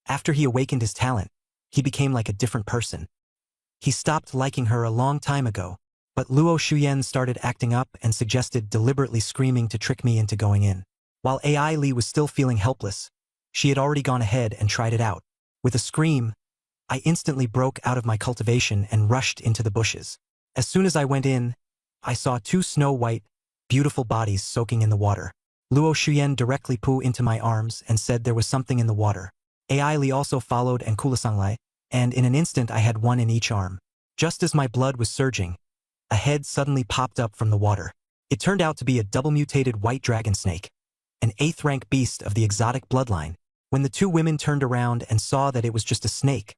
after he awakened his talent, he became like a different person. He stopped liking her a long time ago, but Luo Xian started acting up and suggested deliberately screaming to trick me into going in. While Ai Li was still feeling helpless, she had already gone ahead and tried it out. With a scream, I instantly broke out of my cultivation and rushed into the bushes. As soon as I went in, I saw two snow-white, beautiful bodies soaking in the water. Luo Xian directly pooed into my arms and said there was something in the water. Ai Li also followed and Kulasangli, and in an instant I had one in each arm. Just as my blood was surging, a head suddenly popped up from the water. It turned out to be a double-mutated white dragon snake, an 8th-rank beast of the exotic bloodline. When the two women turned around and saw that it was just a snake,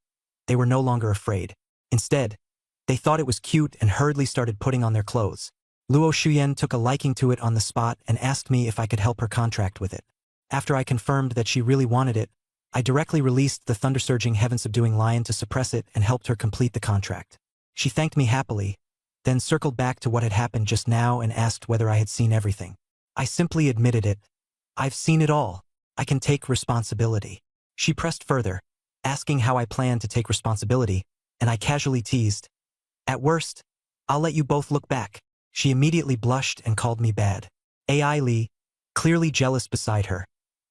they were no longer afraid. Instead, they thought it was cute and hurriedly started putting on their clothes. Luo Xian took a liking to it on the spot and asked me if I could help her contract with it. After I confirmed that she really wanted it, I directly released the thunder-surging heaven-subduing lion to suppress it and helped her complete the contract. She thanked me happily, then circled back to what had happened just now and asked whether I had seen everything. I simply admitted it. I've seen it all. I can take responsibility. She pressed further, asking how I planned to take responsibility, and I casually teased, "At worst, I'll let you both look back." She immediately blushed and called me bad. Ai Li, clearly jealous beside her,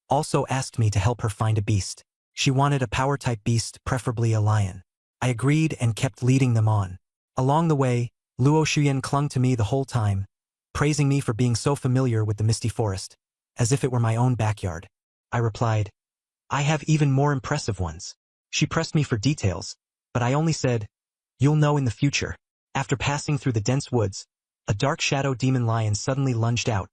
also asked me to help her find a beast. She wanted a power-type beast, preferably a lion. I agreed and kept leading them on. Along the way, Luo Xian clung to me the whole time, praising me for being so familiar with the misty forest, as if it were my own backyard. I replied, "I have even more impressive ones." She pressed me for details, but I only said, "You'll know in the future." After passing through the dense woods, a dark shadow demon lion suddenly lunged out,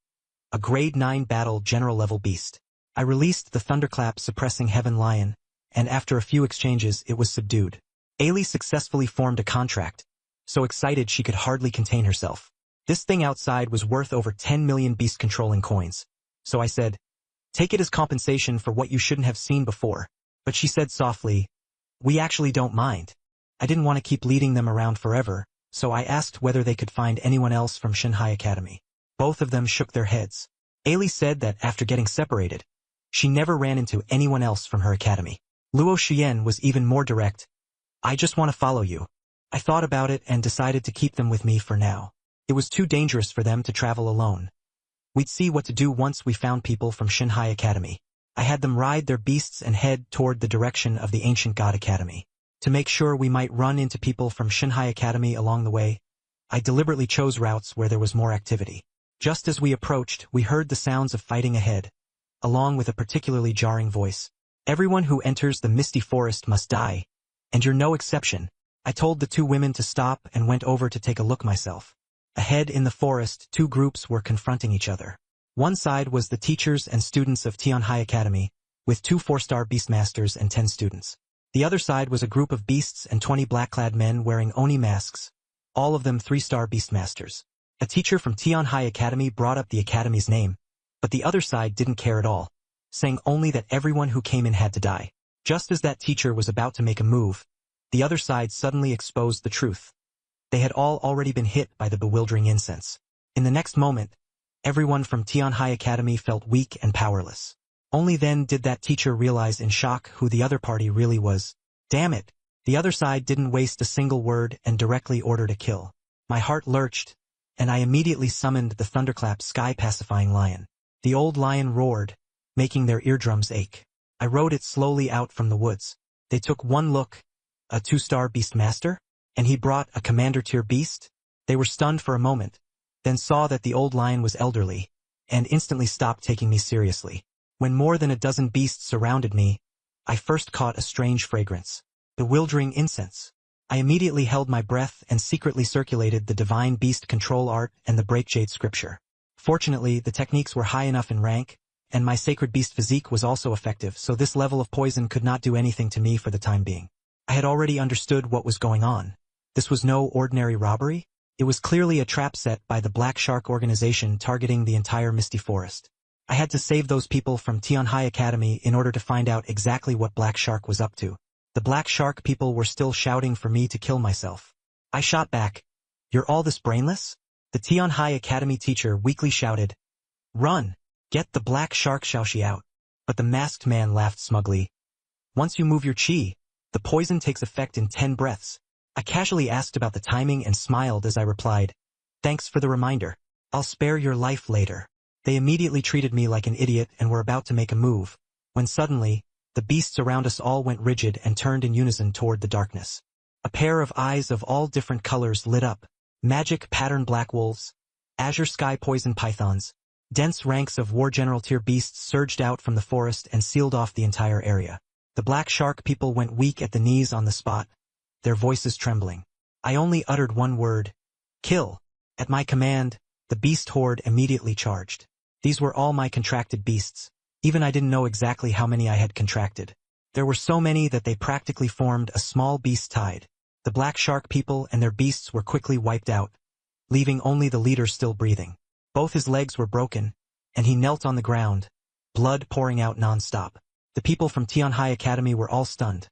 a grade 9 battle general level beast. I released the thunderclap suppressing heaven lion, and after a few exchanges it was subdued. Ailey successfully formed a contract, so excited she could hardly contain herself. This thing outside was worth over 10 million beast-controlling coins, so I said, "Take it as compensation for what you shouldn't have seen before." But she said softly, "We actually don't mind." I didn't want to keep leading them around forever, so I asked whether they could find anyone else from Shanghai Academy. Both of them shook their heads. Ailey said that after getting separated, she never ran into anyone else from her academy. Luo Xian was even more direct. "I just want to follow you." I thought about it and decided to keep them with me for now. It was too dangerous for them to travel alone. We'd see what to do once we found people from Shanghai Academy. I had them ride their beasts and head toward the direction of the Ancient God Academy. To make sure we might run into people from Shanghai Academy along the way, I deliberately chose routes where there was more activity. Just as we approached, we heard the sounds of fighting ahead, along with a particularly jarring voice. "Everyone who enters the misty forest must die, and you're no exception." I told the two women to stop and went over to take a look myself. Ahead in the forest, two groups were confronting each other. One side was the teachers and students of Tianhai Academy, with 2 4-star beastmasters and 10 students. The other side was a group of beasts and 20 black-clad men wearing oni masks, all of them 3-star beastmasters. A teacher from Tian High Academy brought up the academy's name, but the other side didn't care at all, saying only that everyone who came in had to die. Just as that teacher was about to make a move, the other side suddenly exposed the truth. They had all already been hit by the bewildering incense. In the next moment, everyone from Tian High Academy felt weak and powerless. Only then did that teacher realize in shock who the other party really was. Damn it! The other side didn't waste a single word and directly ordered a kill. My heart lurched, and I immediately summoned the thunderclap sky-pacifying lion. The old lion roared, making their eardrums ache. I rode it slowly out from the woods. They took one look, a 2-star beastmaster, and he brought a commander-tier beast? They were stunned for a moment, then saw that the old lion was elderly, and instantly stopped taking me seriously. When more than a dozen beasts surrounded me, I first caught a strange fragrance. Bewildering incense. I immediately held my breath and secretly circulated the divine beast control art and the breakjade scripture. Fortunately, the techniques were high enough in rank, and my sacred beast physique was also effective, so this level of poison could not do anything to me for the time being. I had already understood what was going on. This was no ordinary robbery. It was clearly a trap set by the Black Shark organization targeting the entire Misty Forest. I had to save those people from Tian High Academy in order to find out exactly what Black Shark was up to. The Black Shark people were still shouting for me to kill myself. I shot back. You're all this brainless? The Tian High Academy teacher weakly shouted. Run! Get the Black Shark Xiaoxi out. But the masked man laughed smugly. Once you move your chi, the poison takes effect in 10 breaths. I casually asked about the timing and smiled as I replied, Thanks for the reminder. I'll spare your life later. They immediately treated me like an idiot and were about to make a move, when suddenly, the beasts around us all went rigid and turned in unison toward the darkness. A pair of eyes of all different colors lit up. Magic pattern black wolves, azure sky poison pythons. Dense ranks of war general tier beasts surged out from the forest and sealed off the entire area. The Black Shark people went weak at the knees on the spot, their voices trembling. I only uttered one word. Kill. At my command, the beast horde immediately charged. These were all my contracted beasts. Even I didn't know exactly how many I had contracted. There were so many that they practically formed a small beast tide. The Black Shark people and their beasts were quickly wiped out, leaving only the leader still breathing. Both his legs were broken, and he knelt on the ground, blood pouring out non-stop. The people from Tian High Academy were all stunned.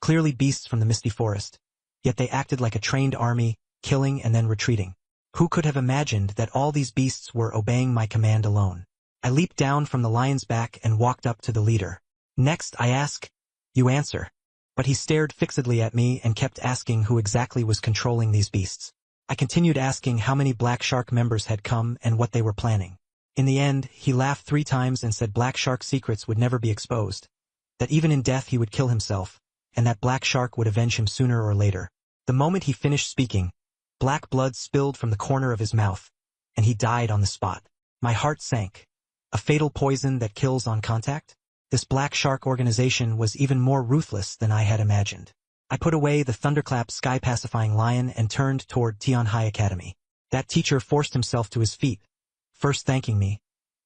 Clearly beasts from the Misty Forest, yet they acted like a trained army, killing and then retreating. Who could have imagined that all these beasts were obeying my command alone? I leaped down from the lion's back and walked up to the leader. Next, I ask, you answer. But he stared fixedly at me and kept asking who exactly was controlling these beasts. I continued asking how many Black Shark members had come and what they were planning. In the end, he laughed 3 times and said Black Shark secrets would never be exposed, that even in death he would kill himself, and that Black Shark would avenge him sooner or later. The moment he finished speaking, black blood spilled from the corner of his mouth, and he died on the spot. My heart sank. A fatal poison that kills on contact? This Black Shark organization was even more ruthless than I had imagined. I put away the thunderclap sky-pacifying lion and turned toward Tian High Academy. That teacher forced himself to his feet, first thanking me,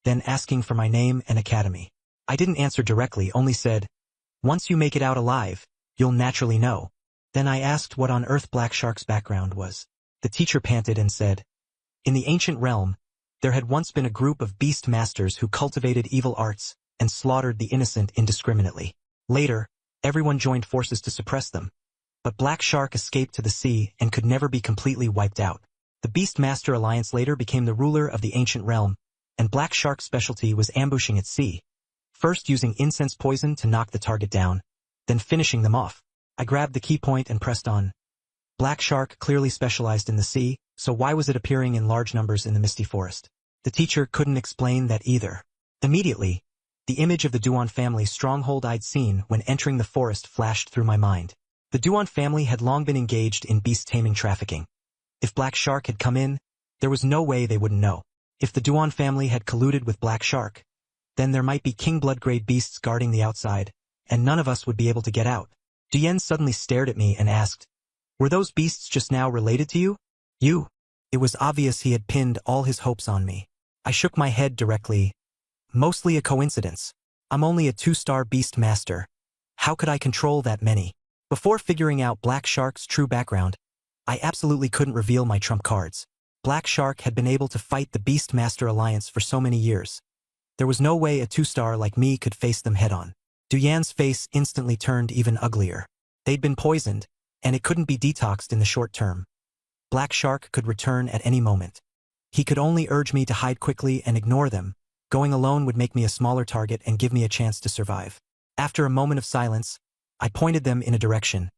then asking for my name and academy. I didn't answer directly, only said, Once you make it out alive, you'll naturally know. Then I asked what on earth Black Shark's background was. The teacher panted and said, In the ancient realm, there had once been a group of beast masters who cultivated evil arts and slaughtered the innocent indiscriminately. Later, everyone joined forces to suppress them. But Black Shark escaped to the sea and could never be completely wiped out. The Beastmaster Alliance later became the ruler of the ancient realm, and Black Shark's specialty was ambushing at sea, first using incense poison to knock the target down, then finishing them off. I grabbed the key point and pressed on. Black Shark clearly specialized in the sea, so why was it appearing in large numbers in the Misty Forest? The teacher couldn't explain that either. Immediately, the image of the Duan family stronghold I'd seen when entering the forest flashed through my mind. The Duan family had long been engaged in beast-taming trafficking. If Black Shark had come in, there was no way they wouldn't know. If the Duan family had colluded with Black Shark, then there might be king blood-grade beasts guarding the outside, and none of us would be able to get out. Dian suddenly stared at me and asked, Were those beasts just now related to you? You? It was obvious he had pinned all his hopes on me. I shook my head directly. Mostly a coincidence. I'm only a 2-star beast master. How could I control that many? Before figuring out Black Shark's true background, I absolutely couldn't reveal my trump cards. Black Shark had been able to fight the Beastmaster Alliance for so many years. There was no way a two-star like me could face them head-on. Duyan's face instantly turned even uglier. They'd been poisoned, and it couldn't be detoxed in the short term. Black Shark could return at any moment. He could only urge me to hide quickly and ignore them. Going alone would make me a smaller target and give me a chance to survive. After a moment of silence, I pointed them in a direction.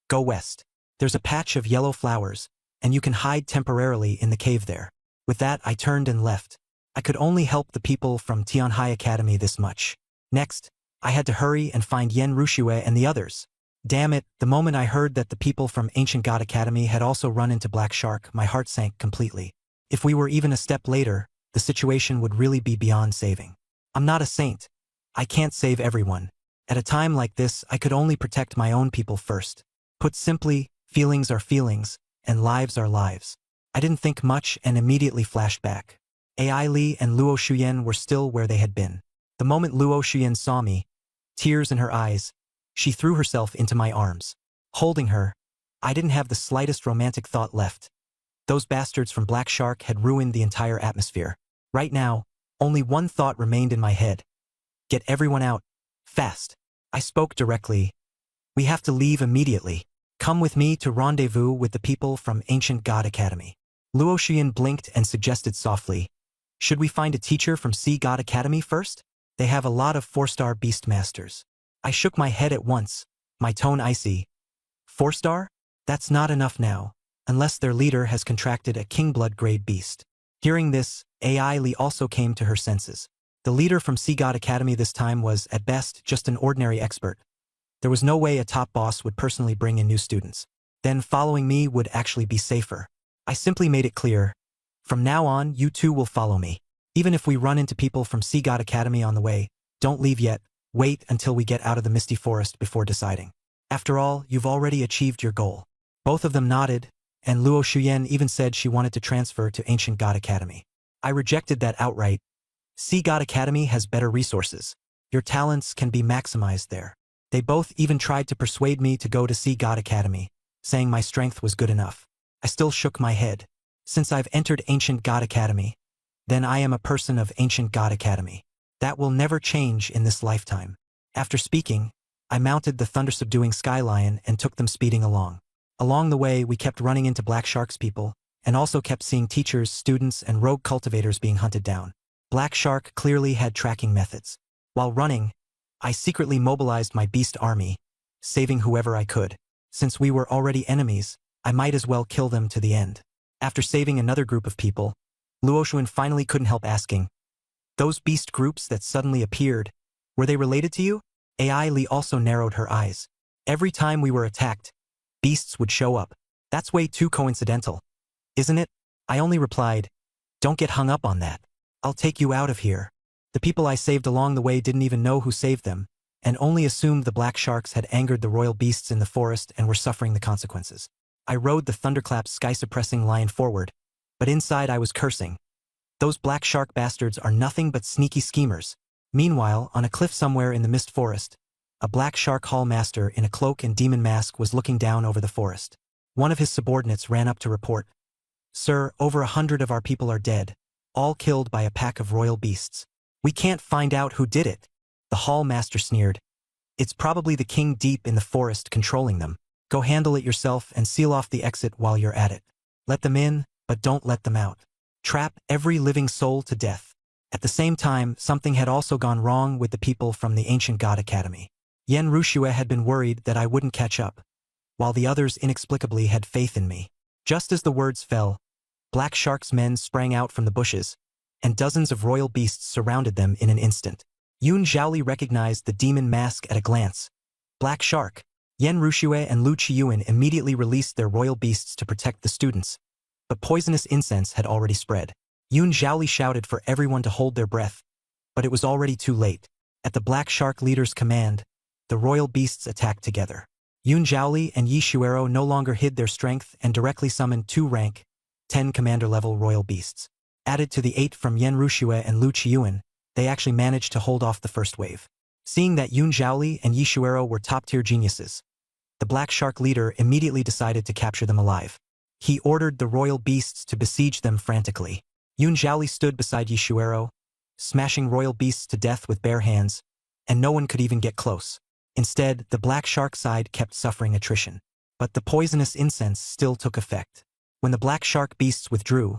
Go west. There's a patch of yellow flowers, and you can hide temporarily in the cave there. With that, I turned and left. I could only help the people from Tianhai Academy this much. Next, I had to hurry and find Yen Rushue and the others. Damn it, the moment I heard that the people from Ancient God Academy had also run into Black Shark, my heart sank completely. If we were even a step later, the situation would really be beyond saving. I'm not a saint. I can't save everyone. At a time like this, I could only protect my own people first. Put simply, feelings are feelings, and lives are lives. I didn't think much and immediately flashed back. Ai Li and Luo Shuyan were still where they had been. The moment Luo Shuyan saw me, tears in her eyes, she threw herself into my arms. Holding her, I didn't have the slightest romantic thought left. Those bastards from Black Shark had ruined the entire atmosphere. Right now, only one thought remained in my head. Get everyone out. Fast. I spoke directly. We have to leave immediately. Come with me to rendezvous with the people from Ancient God Academy. Luo Xian blinked and suggested softly. Should we find a teacher from Sea God Academy first? They have a lot of 4-star Beastmasters. I shook my head at once, my tone icy. 4-star? That's not enough now, unless their leader has contracted a Kingblood grade beast. Hearing this, Ai Li also came to her senses. The leader from Sea God Academy this time was, at best, just an ordinary expert. There was no way a top boss would personally bring in new students. Then following me would actually be safer. I simply made it clear. From now on, you two will follow me. Even if we run into people from Sea God Academy on the way, don't leave yet. Wait until we get out of the misty forest before deciding. After all, you've already achieved your goal. Both of them nodded, and Luo Shuyan even said she wanted to transfer to Ancient God Academy. I rejected that outright. Sea God Academy has better resources. Your talents can be maximized there. They both even tried to persuade me to go to Sea God Academy, saying my strength was good enough. I still shook my head. Since I've entered Ancient God Academy, then I am a person of Ancient God Academy. That will never change in this lifetime. After speaking, I mounted the thunder-subduing Sky Lion and took them speeding along. Along the way, we kept running into Black Shark's people, and also kept seeing teachers, students, and rogue cultivators being hunted down. Black Shark clearly had tracking methods. While running, I secretly mobilized my beast army, saving whoever I could. Since we were already enemies, I might as well kill them to the end. After saving another group of people, Luoshuan finally couldn't help asking, those beast groups that suddenly appeared, were they related to you? Ai Li also narrowed her eyes. Every time we were attacked, beasts would show up. That's way too coincidental, isn't it? I only replied, don't get hung up on that. I'll take you out of here. The people I saved along the way didn't even know who saved them, and only assumed the Black Sharks had angered the royal beasts in the forest and were suffering the consequences. I rode the thunderclap's sky-suppressing lion forward, but inside I was cursing. Those Black Shark bastards are nothing but sneaky schemers. Meanwhile, on a cliff somewhere in the mist forest, a Black Shark Hall Master in a cloak and demon mask was looking down over the forest. One of his subordinates ran up to report, Sir, over 100 of our people are dead, all killed by a pack of royal beasts. We can't find out who did it. The Hall Master sneered. It's probably the king deep in the forest controlling them. Go handle it yourself and seal off the exit while you're at it. Let them in, but don't let them out. Trap every living soul to death. At the same time, something had also gone wrong with the people from the Ancient God Academy. Yen Rushue had been worried that I wouldn't catch up, while the others inexplicably had faith in me. Just as the words fell, Black Shark's men sprang out from the bushes, and dozens of royal beasts surrounded them in an instant. Yun Zhaoli recognized the demon mask at a glance. Black Shark. Yen Rushue and Lu Qiyuan immediately released their royal beasts to protect the students, but poisonous incense had already spread. Yun Zhaoli shouted for everyone to hold their breath, but it was already too late. At the Black Shark leader's command, the royal beasts attacked together. Yun Zhaoli and Yi Shuero no longer hid their strength and directly summoned 2 rank, 10 commander-level royal beasts. Added to the 8 from Yen Rushue and Lu Qiyuan, they actually managed to hold off the first wave. Seeing that Yun Zhaoli and Yi Shuero were top-tier geniuses, the black shark leader immediately decided to capture them alive. He ordered the royal beasts to besiege them frantically. Yun Zhaoli stood beside Yishuero, smashing royal beasts to death with bare hands, and no one could even get close. Instead, the black shark side kept suffering attrition. But the poisonous incense still took effect. When the black shark beasts withdrew,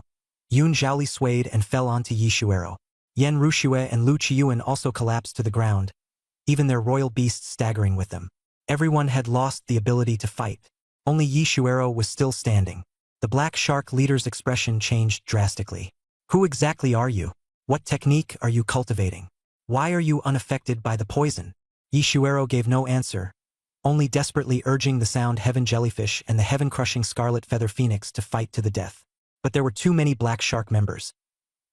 Yun Zhaoli swayed and fell onto Yishuero. Yen Rushue and Lu Qiyuan also collapsed to the ground, even their royal beasts staggering with them. Everyone had lost the ability to fight. Only Yishuero was still standing. The black shark leader's expression changed drastically. Who exactly are you? What technique are you cultivating? Why are you unaffected by the poison? Yishuero gave no answer, only desperately urging the sound heaven jellyfish and the heaven-crushing scarlet feather phoenix to fight to the death. But there were too many black shark members.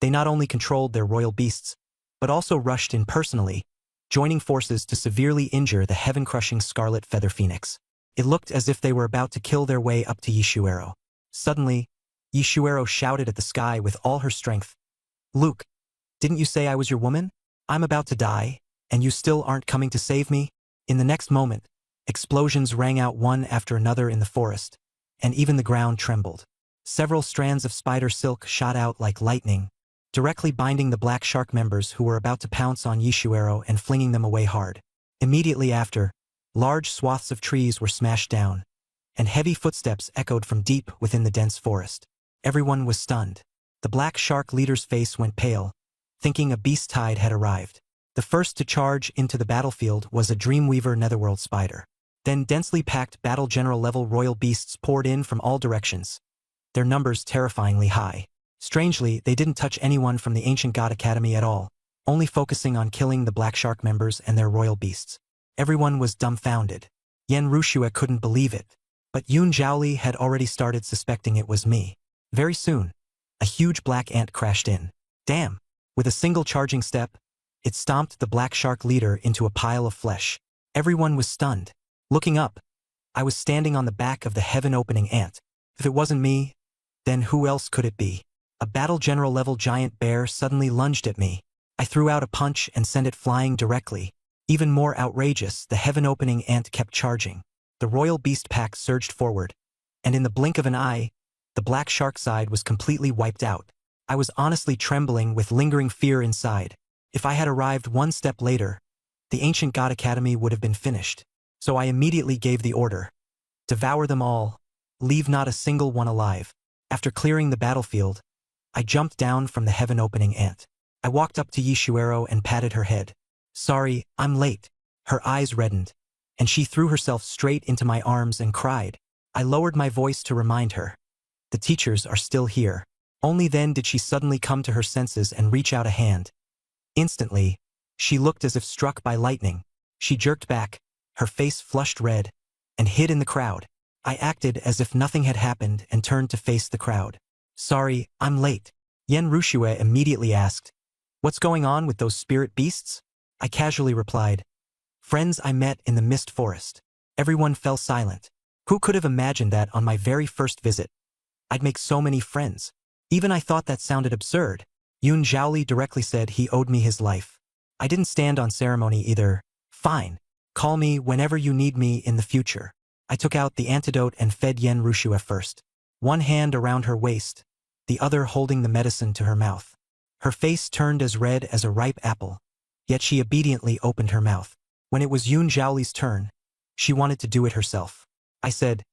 They not only controlled their royal beasts, but also rushed in personally, joining forces to severely injure the heaven-crushing scarlet feather phoenix. It looked as if they were about to kill their way up to Yishuero. Suddenly, Yishuero shouted at the sky with all her strength, "Luke, didn't you say I was your woman? I'm about to die, and you still aren't coming to save me?" In the next moment, explosions rang out one after another in the forest, and even the ground trembled. Several strands of spider silk shot out like lightning, directly binding the black shark members who were about to pounce on Yishuero and flinging them away hard. Immediately after, large swaths of trees were smashed down, and heavy footsteps echoed from deep within the dense forest. Everyone was stunned. The black shark leader's face went pale, thinking a beast tide had arrived. The first to charge into the battlefield was a Dreamweaver netherworld spider. Then densely packed battle general-level royal beasts poured in from all directions, their numbers terrifyingly high. Strangely, they didn't touch anyone from the Ancient God Academy at all, only focusing on killing the black shark members and their royal beasts. Everyone was dumbfounded. Yen Rushue couldn't believe it. But Yun Zhaoli had already started suspecting it was me. Very soon, a huge black ant crashed in. Damn! With a single charging step, it stomped the black shark leader into a pile of flesh. Everyone was stunned. Looking up, I was standing on the back of the heaven-opening ant. If it wasn't me, then who else could it be? A battle general-level giant bear suddenly lunged at me. I threw out a punch and sent it flying directly. Even more outrageous, the heaven-opening ant kept charging. The royal beast pack surged forward, and in the blink of an eye, the black shark side was completely wiped out. I was honestly trembling with lingering fear inside. If I had arrived one step later, the Ancient God Academy would have been finished. So I immediately gave the order. Devour them all. Leave not a single one alive. After clearing the battlefield, I jumped down from the heaven-opening ant. I walked up to Yishuero and patted her head. "Sorry, I'm late." Her eyes reddened, and she threw herself straight into my arms and cried. I lowered my voice to remind her. The teachers are still here. Only then did she suddenly come to her senses and reach out a hand. Instantly, she looked as if struck by lightning. She jerked back, her face flushed red, and hid in the crowd. I acted as if nothing had happened and turned to face the crowd. "Sorry, I'm late." Yen Rushue immediately asked, "What's going on with those spirit beasts?" I casually replied, "Friends I met in the mist forest." Everyone fell silent. Who could have imagined that on my very first visit, I'd make so many friends? Even I thought that sounded absurd. Yun Zhaoli directly said he owed me his life. I didn't stand on ceremony either. "Fine. Call me whenever you need me in the future." I took out the antidote and fed Yen Rushue first. One hand around her waist, the other holding the medicine to her mouth. Her face turned as red as a ripe apple, yet she obediently opened her mouth. When it was Yun Zhaoli's turn, she wanted to do it herself. I said,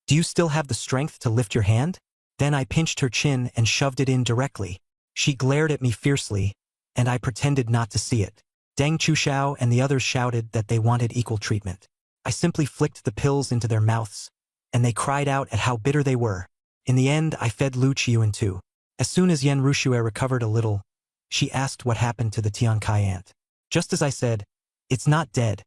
"Do you still have the strength to lift your hand?" Then I pinched her chin and shoved it in directly. She glared at me fiercely, and I pretended not to see it. Deng Chuxiao and the others shouted that they wanted equal treatment. I simply flicked the pills into their mouths, and they cried out at how bitter they were. In the end, I fed Lu Qiyuan too. As soon as Yen Rushue recovered a little, she asked what happened to the Tiankai ant. Just as I said, "It's not dead."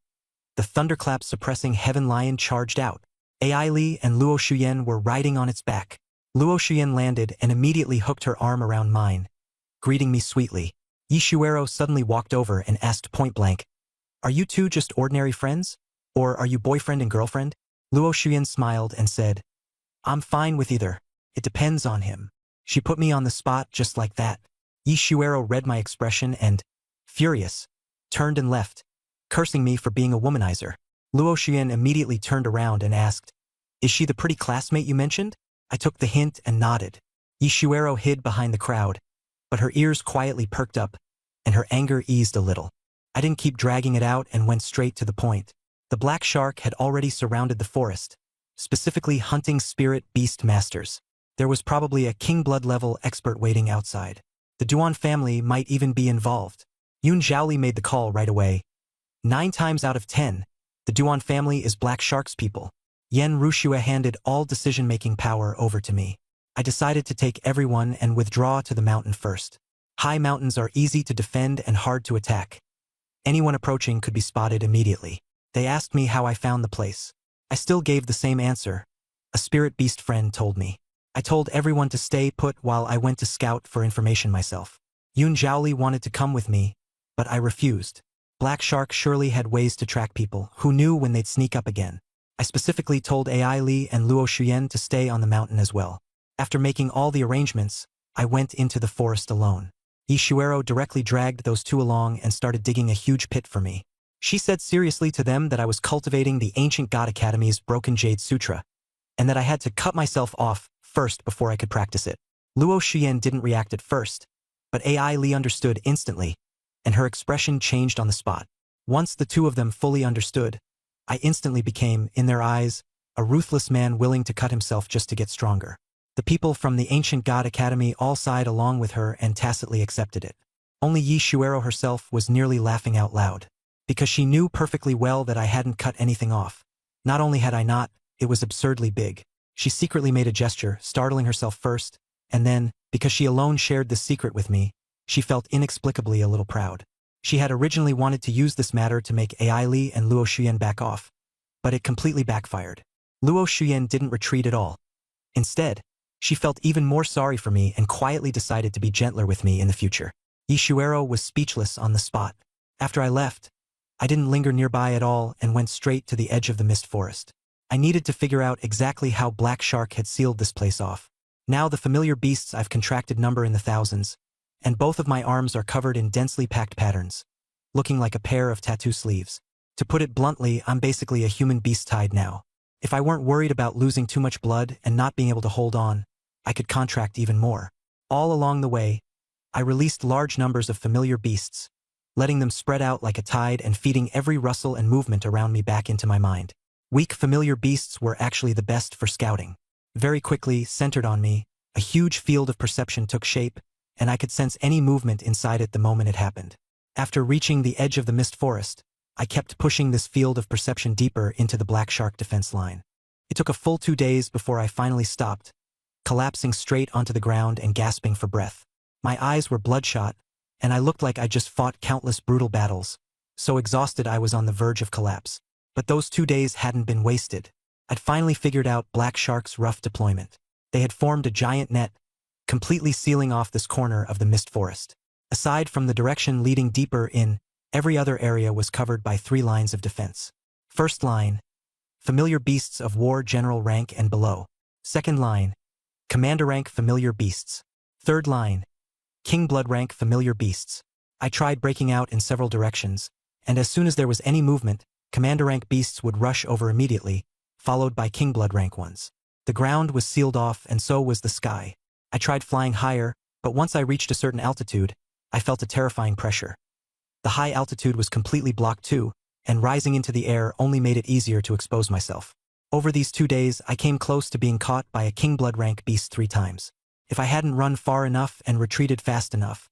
The thunderclap-suppressing heaven lion charged out. Ai Li and Luo Shuyen were riding on its back. Luo Shuyen landed and immediately hooked her arm around mine, greeting me sweetly. Yishuero suddenly walked over and asked point-blank, "Are you two just ordinary friends? Or are you boyfriend and girlfriend?" Luo Shuyen smiled and said, "I'm fine with either. It depends on him." She put me on the spot just like that. Yishuero read my expression and, furious, turned and left, cursing me for being a womanizer. Luo Xian immediately turned around and asked, "Is she the pretty classmate you mentioned?" I took the hint and nodded. Yi Shuero hid behind the crowd, but her ears quietly perked up, and her anger eased a little. I didn't keep dragging it out and went straight to the point. The black shark had already surrounded the forest, specifically hunting spirit beast masters. There was probably a king blood level expert waiting outside. The Duan family might even be involved. Yun Zhaoli made the call right away. 9 times out of 10, the Duan family is black shark's people. Yen Rushue handed all decision-making power over to me. I decided to take everyone and withdraw to the mountain first. High mountains are easy to defend and hard to attack. Anyone approaching could be spotted immediately. They asked me how I found the place. I still gave the same answer. A spirit beast friend told me. I told everyone to stay put while I went to scout for information myself. Yun Zhaoli wanted to come with me, but I refused. Black Shark surely had ways to track people who knew when they'd sneak up again. I specifically told Ai Li and Luo Shuyen to stay on the mountain as well. After making all the arrangements, I went into the forest alone. Yi Shuero directly dragged those two along and started digging a huge pit for me. She said seriously to them that I was cultivating the Ancient God Academy's Broken Jade Sutra, and that I had to cut myself off first before I could practice it. Luo Shuyen didn't react at first, but Ai Li understood instantly, and her expression changed on the spot. Once the two of them fully understood, I instantly became, in their eyes, a ruthless man willing to cut himself just to get stronger. The people from the Ancient God Academy all sighed along with her and tacitly accepted it. Only Yi Shuero herself was nearly laughing out loud, because she knew perfectly well that I hadn't cut anything off. Not only had I not, it was absurdly big. She secretly made a gesture, startling herself first, and then, because she alone shared this secret with me, she felt inexplicably a little proud. She had originally wanted to use this matter to make Ai Li and Luo Shuyen back off, but it completely backfired. Luo Shuyen didn't retreat at all. Instead, she felt even more sorry for me and quietly decided to be gentler with me in the future. Yi Shuero was speechless on the spot. After I left, I didn't linger nearby at all and went straight to the edge of the mist forest. I needed to figure out exactly how Black Shark had sealed this place off. Now the familiar beasts I've contracted number in the thousands, and both of my arms are covered in densely packed patterns, looking like a pair of tattoo sleeves. To put it bluntly, I'm basically a human beast tied now. If I weren't worried about losing too much blood and not being able to hold on, I could contract even more. All along the way, I released large numbers of familiar beasts, letting them spread out like a tide and feeding every rustle and movement around me back into my mind. Weak familiar beasts were actually the best for scouting. Very quickly, centered on me, a huge field of perception took shape, and I could sense any movement inside it the moment it happened. After reaching the edge of the mist forest, I kept pushing this field of perception deeper into the Black Shark defense line. It took a full 2 days before I finally stopped, collapsing straight onto the ground and gasping for breath. My eyes were bloodshot, and I looked like I just fought countless brutal battles, so exhausted I was on the verge of collapse. But those 2 days hadn't been wasted. I'd finally figured out Black Shark's rough deployment. They had formed a giant net, completely sealing off this corner of the mist forest. Aside from the direction leading deeper in, every other area was covered by 3 lines of defense. First line, familiar beasts of war general rank and below. Second line, commander rank familiar beasts. Third line, king blood rank familiar beasts. I tried breaking out in several directions, and as soon as there was any movement, commander rank beasts would rush over immediately, followed by king blood rank ones. The ground was sealed off and so was the sky. I tried flying higher, but once I reached a certain altitude, I felt a terrifying pressure. The high altitude was completely blocked too, and rising into the air only made it easier to expose myself. Over these 2 days, I came close to being caught by a king blood rank beast 3 times. If I hadn't run far enough and retreated fast enough,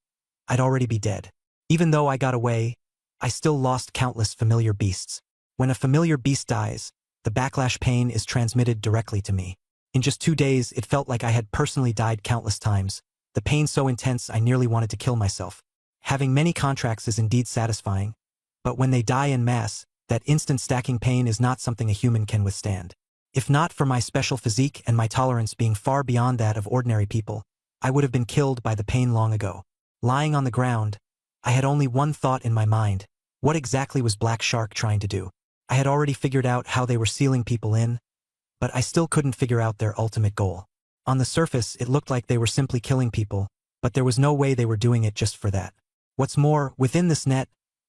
I'd already be dead. Even though I got away, I still lost countless familiar beasts. When a familiar beast dies, the backlash pain is transmitted directly to me. In just 2 days, it felt like I had personally died countless times, the pain so intense I nearly wanted to kill myself. Having many contracts is indeed satisfying, but when they die en masse, that instant stacking pain is not something a human can withstand. If not for my special physique and my tolerance being far beyond that of ordinary people, I would have been killed by the pain long ago. Lying on the ground, I had only one thought in my mind: what exactly was Black Shark trying to do? I had already figured out how they were sealing people in, but I still couldn't figure out their ultimate goal. On the surface, it looked like they were simply killing people, but there was no way they were doing it just for that. What's more, within this net,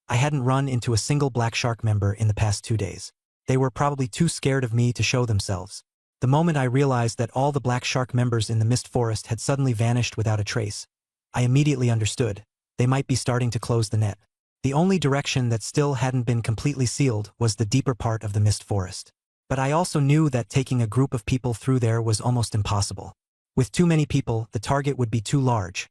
I hadn't run into a single Black Shark member in the past 2 days. They were probably too scared of me to show themselves. The moment I realized that all the black shark members in the mist forest had suddenly vanished without a trace, I immediately understood. They might be starting to close the net. The only direction that still hadn't been completely sealed was the deeper part of the mist forest. But I also knew that taking a group of people through there was almost impossible. With too many people, the target would be too large.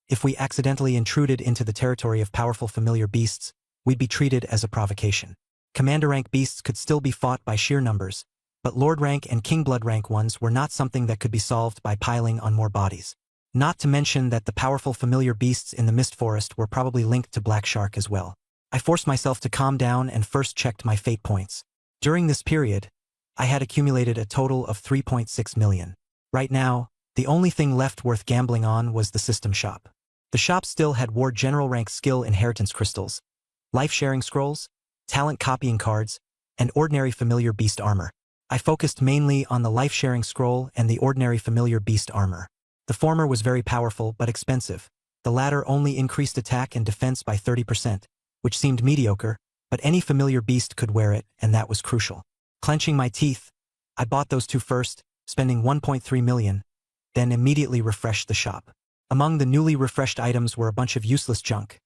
If we accidentally intruded into the territory of powerful familiar beasts, we'd be treated as a provocation. Commander rank beasts could still be fought by sheer numbers, but Lord rank and King Blood rank ones were not something that could be solved by piling on more bodies. Not to mention that the powerful familiar beasts in the mist forest were probably linked to Black Shark as well. I forced myself to calm down and first checked my fate points. During this period, I had accumulated a total of 3.6 million. Right now, the only thing left worth gambling on was the system shop. The shop still had War General rank skill inheritance crystals, life-sharing scrolls, talent copying cards, and ordinary familiar beast armor. I focused mainly on the life-sharing scroll and the ordinary familiar beast armor. The former was very powerful but expensive. The latter only increased attack and defense by 30%, which seemed mediocre, but any familiar beast could wear it, and that was crucial. Clenching my teeth, I bought those two first, spending 1.3 million, then immediately refreshed the shop. Among the newly refreshed items were a bunch of useless junk.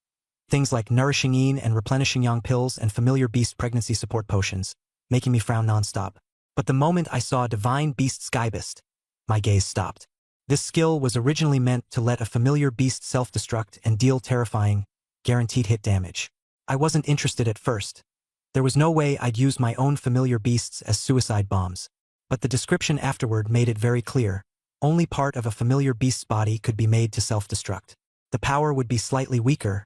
Things like nourishing yin and replenishing yang pills and familiar beast pregnancy support potions, making me frown non-stop. But the moment I saw Divine Beast Skybist, my gaze stopped. This skill was originally meant to let a familiar beast self-destruct and deal terrifying, guaranteed hit damage. I wasn't interested at first. There was no way I'd use my own familiar beasts as suicide bombs. But the description afterward made it very clear. Only part of a familiar beast's body could be made to self-destruct. The power would be slightly weaker,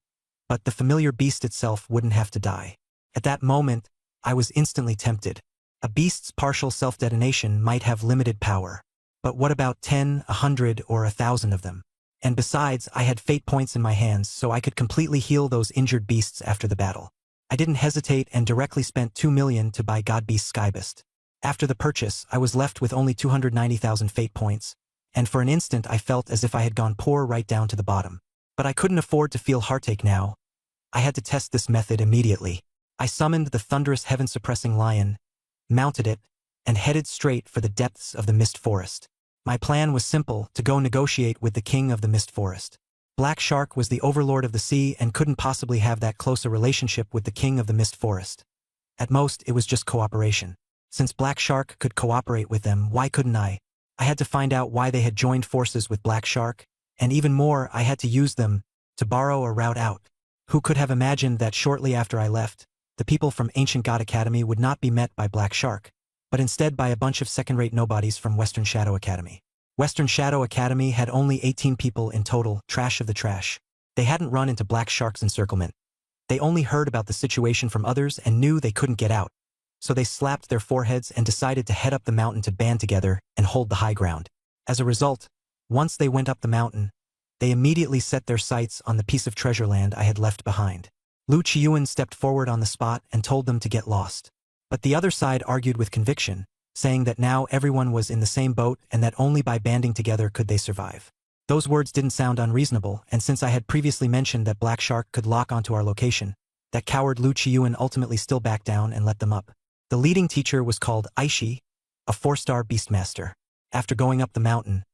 but the familiar beast itself wouldn't have to die. At that moment, I was instantly tempted. A beast's partial self-detonation might have limited power. But what about 10, 100, or 1,000 of them? And besides, I had fate points in my hands so I could completely heal those injured beasts after the battle. I didn't hesitate and directly spent 2 million to buy God Beast Skybist. After the purchase, I was left with only 290,000 fate points, and for an instant I felt as if I had gone poor right down to the bottom. But I couldn't afford to feel heartache now. I had to test this method immediately. I summoned the thunderous heaven-suppressing lion, mounted it, and headed straight for the depths of the mist forest. My plan was simple, to go negotiate with the king of the mist forest. Black Shark was the overlord of the sea and couldn't possibly have that close a relationship with the king of the mist forest. At most, it was just cooperation. Since Black Shark could cooperate with them, why couldn't I? I had to find out why they had joined forces with Black Shark, and even more, I had to use them to borrow a route out. Who could have imagined that shortly after I left, the people from Ancient God Academy would not be met by Black Shark, but instead by a bunch of second-rate nobodies from Western Shadow Academy. Western Shadow Academy had only 18 people in total, trash of the trash. They hadn't run into Black Shark's encirclement. They only heard about the situation from others and knew they couldn't get out. So they slapped their foreheads and decided to head up the mountain to band together and hold the high ground. As a result, once they went up the mountain, they immediately set their sights on the piece of treasure land I had left behind. Lu Chiyuan stepped forward on the spot and told them to get lost. But the other side argued with conviction, saying that now everyone was in the same boat and that only by banding together could they survive. Those words didn't sound unreasonable, and since I had previously mentioned that Black Shark could lock onto our location, that coward Lu Chiyuan ultimately still backed down and let them up. The leading teacher was called Aishi, a 4-star beastmaster. After going up the mountain,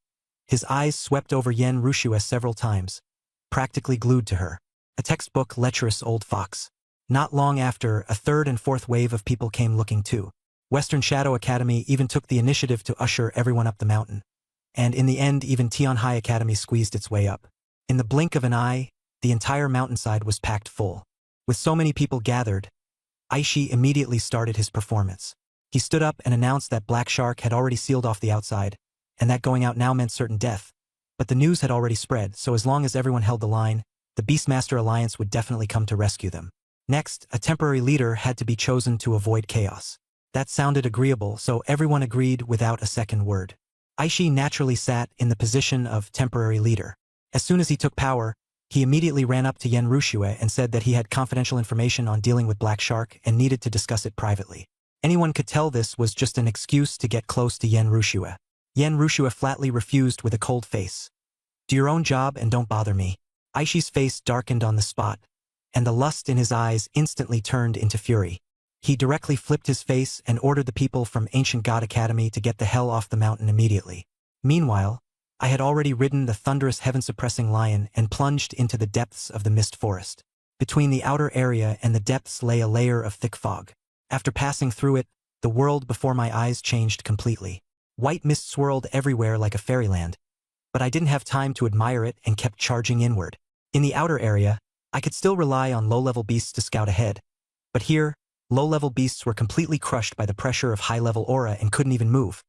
his eyes swept over Yen Rushua several times, practically glued to her. A textbook lecherous old fox. Not long after, a third and fourth wave of people came looking too. Western Shadow Academy even took the initiative to usher everyone up the mountain. And in the end, even Tian High Academy squeezed its way up. In the blink of an eye, the entire mountainside was packed full. With so many people gathered, Aishi immediately started his performance. He stood up and announced that Black Shark had already sealed off the outside, and that going out now meant certain death. But the news had already spread, so as long as everyone held the line, the Beastmaster Alliance would definitely come to rescue them. Next, a temporary leader had to be chosen to avoid chaos. That sounded agreeable, so everyone agreed without a second word. Aishi naturally sat in the position of temporary leader. As soon as he took power, he immediately ran up to Yen Rushue and said that he had confidential information on dealing with Black Shark and needed to discuss it privately. Anyone could tell this was just an excuse to get close to Yen Rushue. Yen Rushue flatly refused with a cold face. Do your own job and don't bother me. Aishi's face darkened on the spot, and the lust in his eyes instantly turned into fury. He directly flipped his face and ordered the people from Ancient God Academy to get the hell off the mountain immediately. Meanwhile, I had already ridden the thunderous heaven-suppressing lion and plunged into the depths of the mist forest. Between the outer area and the depths lay a layer of thick fog. After passing through it, the world before my eyes changed completely. White mist swirled everywhere like a fairyland, but I didn't have time to admire it and kept charging inward. In the outer area, I could still rely on low-level beasts to scout ahead, but here, low-level beasts were completely crushed by the pressure of high-level aura and couldn't even move.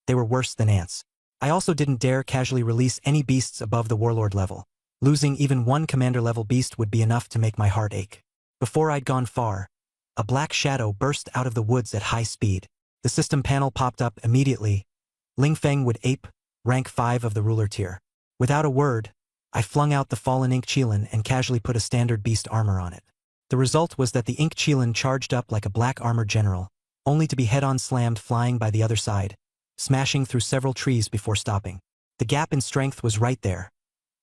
They were worse than ants. I also didn't dare casually release any beasts above the warlord level. Losing even one commander-level beast would be enough to make my heart ache. Before I'd gone far, a black shadow burst out of the woods at high speed. The system panel popped up immediately. Lingfeng would ape, rank 5 of the ruler tier. Without a word, I flung out the fallen ink Qilin and casually put a standard beast armor on it. The result was that the ink Qilin charged up like a black armored general, only to be head-on slammed flying by the other side, smashing through several trees before stopping. The gap in strength was right there.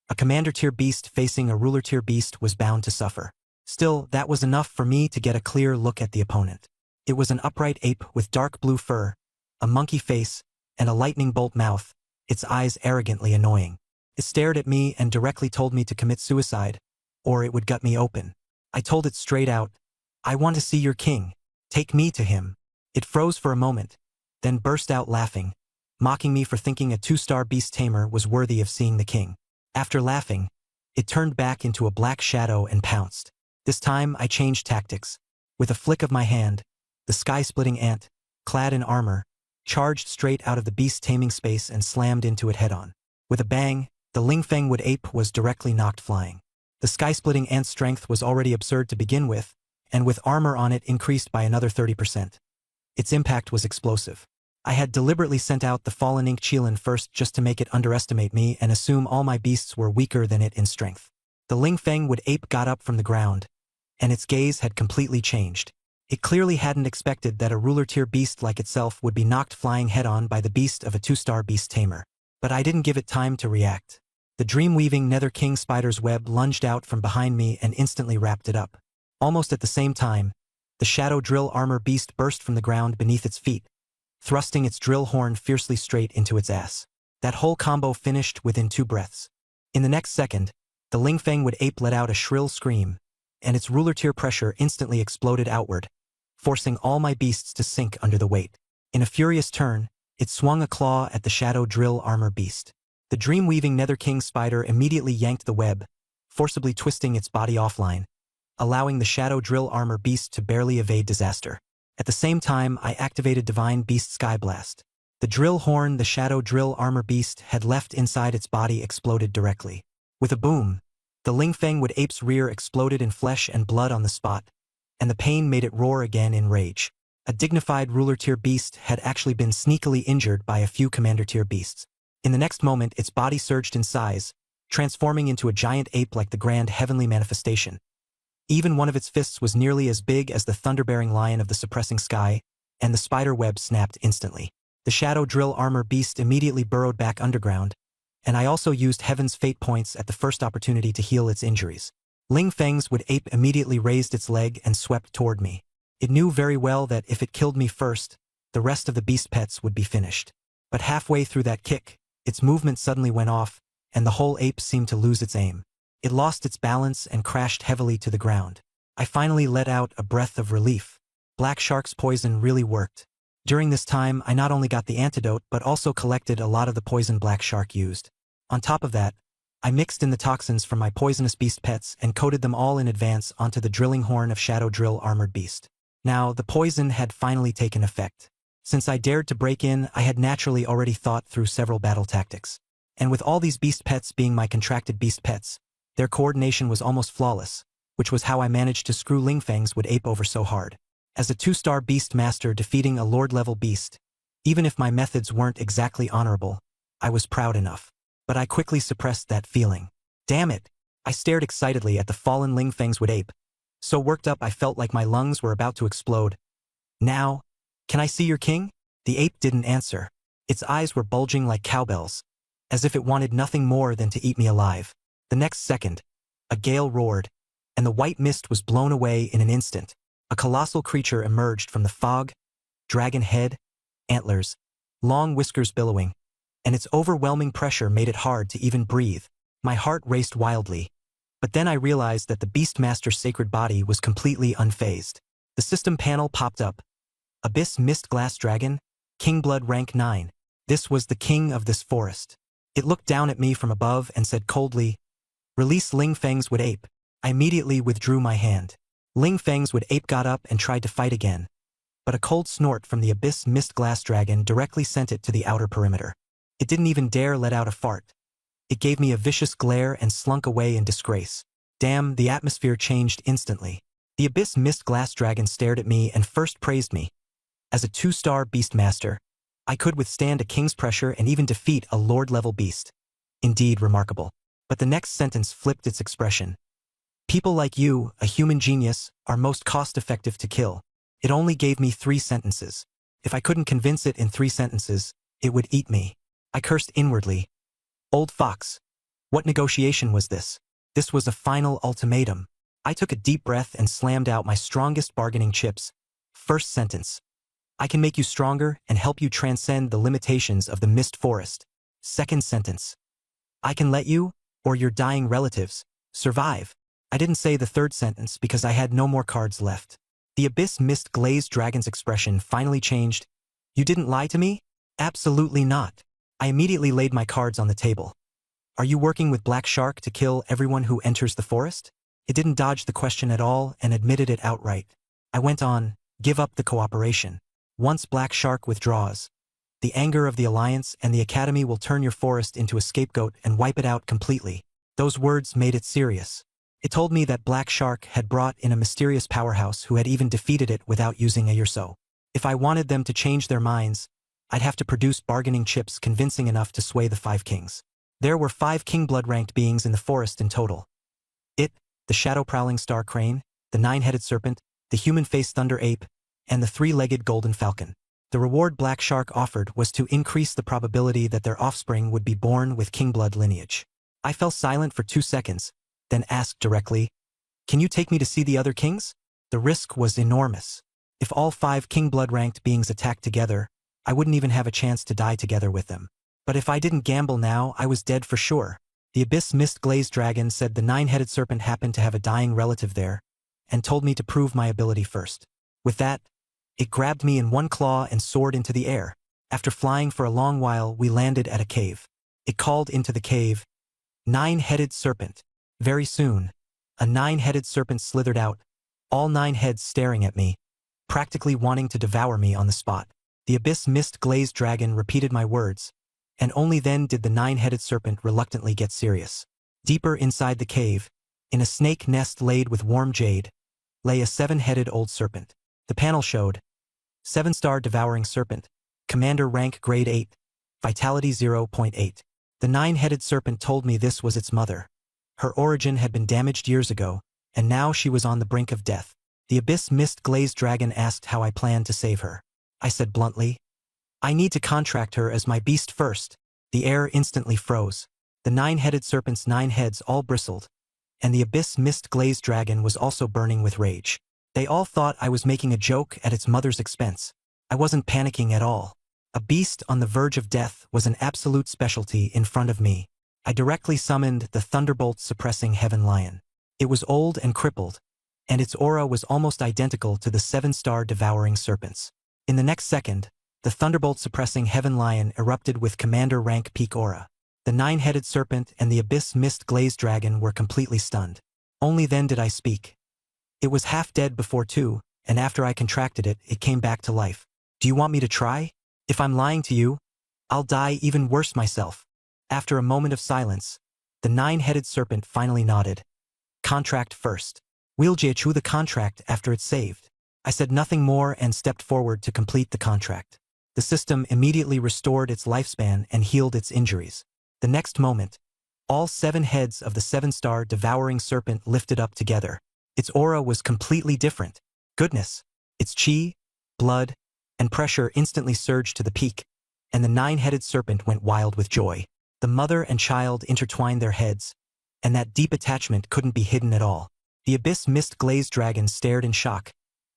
A commander-tier beast facing a ruler-tier beast was bound to suffer. Still, that was enough for me to get a clear look at the opponent. It was an upright ape with dark blue fur, a monkey face, and a lightning bolt mouth, its eyes arrogantly annoying. It stared at me and directly told me to commit suicide, or it would gut me open. I told it straight out, "I want to see your king. Take me to him." It froze for a moment, then burst out laughing, mocking me for thinking a 2-star beast tamer was worthy of seeing the king. After laughing, it turned back into a black shadow and pounced. This time I changed tactics. With a flick of my hand, the sky-splitting ant, clad in armor, charged straight out of the beast-taming space and slammed into it head-on. With a bang, the Lingfeng wood ape was directly knocked flying. The sky-splitting ant's strength was already absurd to begin with, and with armor on it increased by another 30%. Its impact was explosive. I had deliberately sent out the fallen ink Qilin first just to make it underestimate me and assume all my beasts were weaker than it in strength. The Lingfeng wood ape got up from the ground, and its gaze had completely changed. It clearly hadn't expected that a ruler-tier beast like itself would be knocked flying head-on by the beast of a 2-star beast tamer. But I didn't give it time to react. The dream-weaving Nether King spider's web lunged out from behind me and instantly wrapped it up. Almost at the same time, the shadow drill armor beast burst from the ground beneath its feet, thrusting its drill horn fiercely straight into its ass. That whole combo finished within 2 breaths. In the next second, the Lingfeng wood ape let out a shrill scream, and its ruler-tier pressure instantly exploded outward, forcing all my beasts to sink under the weight. In a furious turn, it swung a claw at the shadow drill armor beast. The dream-weaving Nether King spider immediately yanked the web, forcibly twisting its body offline, allowing the shadow drill armor beast to barely evade disaster. At the same time, I activated Divine Beast Sky Blast. The drill horn the shadow drill armor beast had left inside its body exploded directly. With a boom, the Lingfeng wood ape's rear exploded in flesh and blood on the spot, and the pain made it roar again in rage. A dignified ruler-tier beast had actually been sneakily injured by a few commander-tier beasts. In the next moment, its body surged in size, transforming into a giant ape like the grand heavenly manifestation. Even one of its fists was nearly as big as the thunder-bearing lion of the suppressing sky, and the spider web snapped instantly. The shadow drill armor beast immediately burrowed back underground, and I also used Heaven's Fate points at the first opportunity to heal its injuries. Lingfeng's wood ape immediately raised its leg and swept toward me. It knew very well that if it killed me first, the rest of the beast pets would be finished. But halfway through that kick, its movement suddenly went off, and the whole ape seemed to lose its aim. It lost its balance and crashed heavily to the ground. I finally let out a breath of relief. Black Shark's poison really worked. During this time, I not only got the antidote but also collected a lot of the poison Black Shark used. On top of that, I mixed in the toxins from my poisonous beast pets and coated them all in advance onto the drilling horn of Shadow Drill Armored Beast. Now, the poison had finally taken effect. Since I dared to break in, I had naturally already thought through several battle tactics. And with all these beast pets being my contracted beast pets, their coordination was almost flawless, which was how I managed to screw Lingfeng's wood ape over so hard. As a 2-star beast master defeating a lord-level beast, even if my methods weren't exactly honorable, I was proud enough. But I quickly suppressed that feeling. Damn it! I stared excitedly at the fallen Lingfeng's wood ape. So worked up I felt like my lungs were about to explode. Now, can I see your king? The ape didn't answer. Its eyes were bulging like cowbells, as if it wanted nothing more than to eat me alive. The next second, a gale roared, and the white mist was blown away in an instant. A colossal creature emerged from the fog, dragon head, antlers, long whiskers billowing, and its overwhelming pressure made it hard to even breathe. My heart raced wildly, but then I realized that the Beastmaster's sacred body was completely unfazed. The system panel popped up. Abyss Mist Glass Dragon, King Blood Rank 9. This was the king of this forest. It looked down at me from above and said coldly, "Release Ling Feng's Wood Ape." I immediately withdrew my hand. Ling Feng's Wood Ape got up and tried to fight again, but a cold snort from the Abyss Mist Glass Dragon directly sent it to the outer perimeter. It didn't even dare let out a fart. It gave me a vicious glare and slunk away in disgrace. Damn, the atmosphere changed instantly. The Abyss Mist Glass Dragon stared at me and first praised me. As a 2-star Beastmaster, I could withstand a king's pressure and even defeat a lord-level beast. Indeed remarkable. But the next sentence flipped its expression. People like you, a human genius, are most cost-effective to kill. It only gave me 3 sentences. If I couldn't convince it in 3 sentences, it would eat me. I cursed inwardly. Old fox. What negotiation was this? This was a final ultimatum. I took a deep breath and slammed out my strongest bargaining chips. First sentence. I can make you stronger and help you transcend the limitations of the mist forest. Second sentence. I can let you, or your dying relatives, survive. I didn't say the third sentence because I had no more cards left. The Abyss Mist Glazed Dragon's expression finally changed. You didn't lie to me? Absolutely not. I immediately laid my cards on the table. Are you working with Black Shark to kill everyone who enters the forest? It didn't dodge the question at all and admitted it outright. I went on, give up the cooperation. Once Black Shark withdraws, the anger of the Alliance and the Academy will turn your forest into a scapegoat and wipe it out completely. Those words made it serious. It told me that Black Shark had brought in a mysterious powerhouse who had even defeated it without using a Yurso. If I wanted them to change their minds, I'd have to produce bargaining chips convincing enough to sway the 5 kings. There were 5 king blood-ranked beings in the forest in total. It, the shadow-prowling star crane, the 9-headed serpent, the human-faced thunder ape, and the 3-legged golden falcon. The reward Black Shark offered was to increase the probability that their offspring would be born with king blood lineage. I fell silent for 2 seconds, then asked directly, "Can you take me to see the other kings?" The risk was enormous. If all 5 king blood-ranked beings attacked together, I wouldn't even have a chance to die together with them. But if I didn't gamble now, I was dead for sure. The Abyss Mist Glazed Dragon said the 9-headed serpent happened to have a dying relative there, and told me to prove my ability first. With that, it grabbed me in one claw and soared into the air. After flying for a long while, we landed at a cave. It called into the cave, "9-headed serpent." Very soon, a 9-headed serpent slithered out, all 9 heads staring at me, practically wanting to devour me on the spot. The Abyss Mist Glazed Dragon repeated my words, and only then did the 9-headed serpent reluctantly get serious. Deeper inside the cave, in a snake nest laid with warm jade, lay a 7-headed old serpent. The panel showed, 7-star devouring serpent, commander rank grade 8, vitality 0.8. The 9-headed serpent told me this was its mother. Her origin had been damaged years ago, and now she was on the brink of death. The Abyss Mist Glazed Dragon asked how I planned to save her. I said bluntly, "I need to contract her as my beast first." The air instantly froze. The 9-headed serpent's 9 heads all bristled, and the Abyss Mist Glazed Dragon was also burning with rage. They all thought I was making a joke at its mother's expense. I wasn't panicking at all. A beast on the verge of death was an absolute specialty in front of me. I directly summoned the Thunderbolt-suppressing Heaven Lion. It was old and crippled, and its aura was almost identical to the 7-star devouring serpent's. In the next second, the Thunderbolt-suppressing Heaven Lion erupted with commander rank peak aura. The 9-headed serpent and the Abyss Mist Glazed Dragon were completely stunned. Only then did I speak. It was half dead before too, and after I contracted it, it came back to life. Do you want me to try? If I'm lying to you, I'll die even worse myself. After a moment of silence, the 9-headed serpent finally nodded. Contract first. We'll chew the contract after it's saved. I said nothing more and stepped forward to complete the contract. The system immediately restored its lifespan and healed its injuries. The next moment, all 7 heads of the 7-star devouring serpent lifted up together. Its aura was completely different. Goodness! Its chi, blood, and pressure instantly surged to the peak, and the 9-headed serpent went wild with joy. The mother and child intertwined their heads, and that deep attachment couldn't be hidden at all. The Abyss Mist Glazed Dragon stared in shock,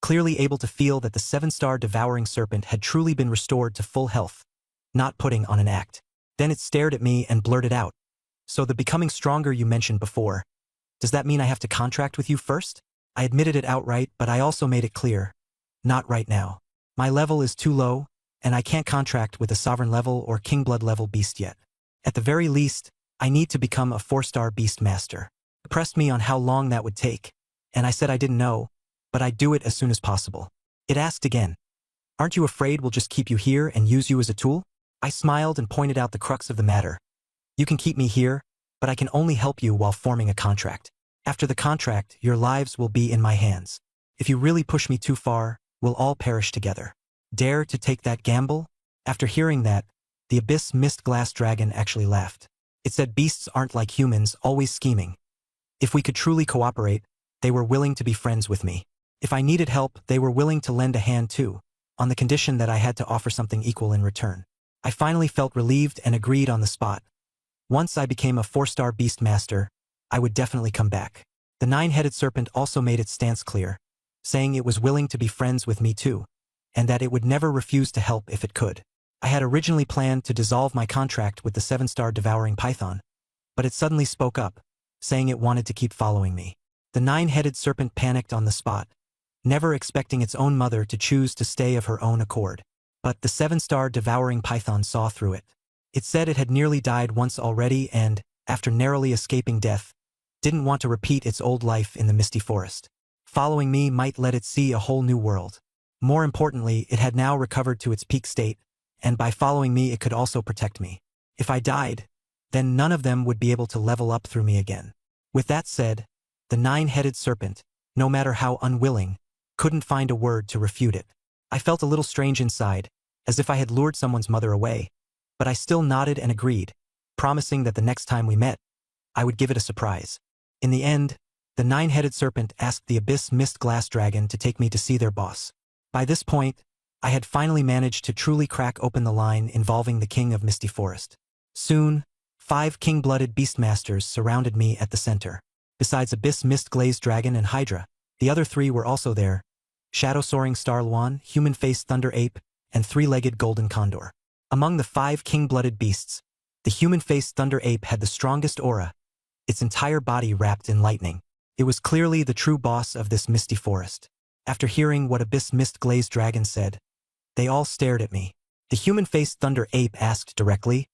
clearly able to feel that the 7-star devouring serpent had truly been restored to full health, not putting on an act. Then it stared at me and blurted out, "So the becoming stronger you mentioned before, does that mean I have to contract with you first?" I admitted it outright, but I also made it clear, not right now. My level is too low, and I can't contract with a sovereign level or king blood level beast yet. At the very least, I need to become a 4-star beast master. It pressed me on how long that would take, and I said I didn't know, but I'd do it as soon as possible. It asked again, "Aren't you afraid we'll just keep you here and use you as a tool?" I smiled and pointed out the crux of the matter. "You can keep me here, but I can only help you while forming a contract. After the contract, your lives will be in my hands. If you really push me too far, we'll all perish together. Dare to take that gamble?" After hearing that, the abyss mist glass dragon actually laughed. It said beasts aren't like humans, always scheming. If we could truly cooperate, they were willing to be friends with me. If I needed help, they were willing to lend a hand too, on the condition that I had to offer something equal in return. I finally felt relieved and agreed on the spot. Once I became a 4-star beast master, I would definitely come back. The 9-headed serpent also made its stance clear, saying it was willing to be friends with me too, and that it would never refuse to help if it could. I had originally planned to dissolve my contract with the 7-star devouring python, but it suddenly spoke up, saying it wanted to keep following me. The 9-headed serpent panicked on the spot, never expecting its own mother to choose to stay of her own accord. But the 7-star devouring python saw through it. It said it had nearly died once already and, after narrowly escaping death, didn't want to repeat its old life in the misty forest. Following me might let it see a whole new world. More importantly, it had now recovered to its peak state, and by following me it could also protect me. If I died, then none of them would be able to level up through me again. With that said, the 9-headed serpent, no matter how unwilling, couldn't find a word to refute it. I felt a little strange inside, as if I had lured someone's mother away, but I still nodded and agreed, promising that the next time we met, I would give it a surprise. In the end, the 9-headed serpent asked the abyss mist glass dragon to take me to see their boss. By this point, I had finally managed to truly crack open the line involving the king of Misty Forest. Soon, 5 king-blooded beastmasters surrounded me at the center. Besides abyss mist glazed dragon and hydra, the other 3 were also there: shadow-soaring star luan, human-faced thunder ape, and 3-legged golden condor. Among the 5 king-blooded beasts, the human-faced thunder ape had the strongest aura, its entire body wrapped in lightning. It was clearly the true boss of this misty forest. After hearing what abyss mist glazed dragon said, they all stared at me. The human-faced thunder ape asked directly,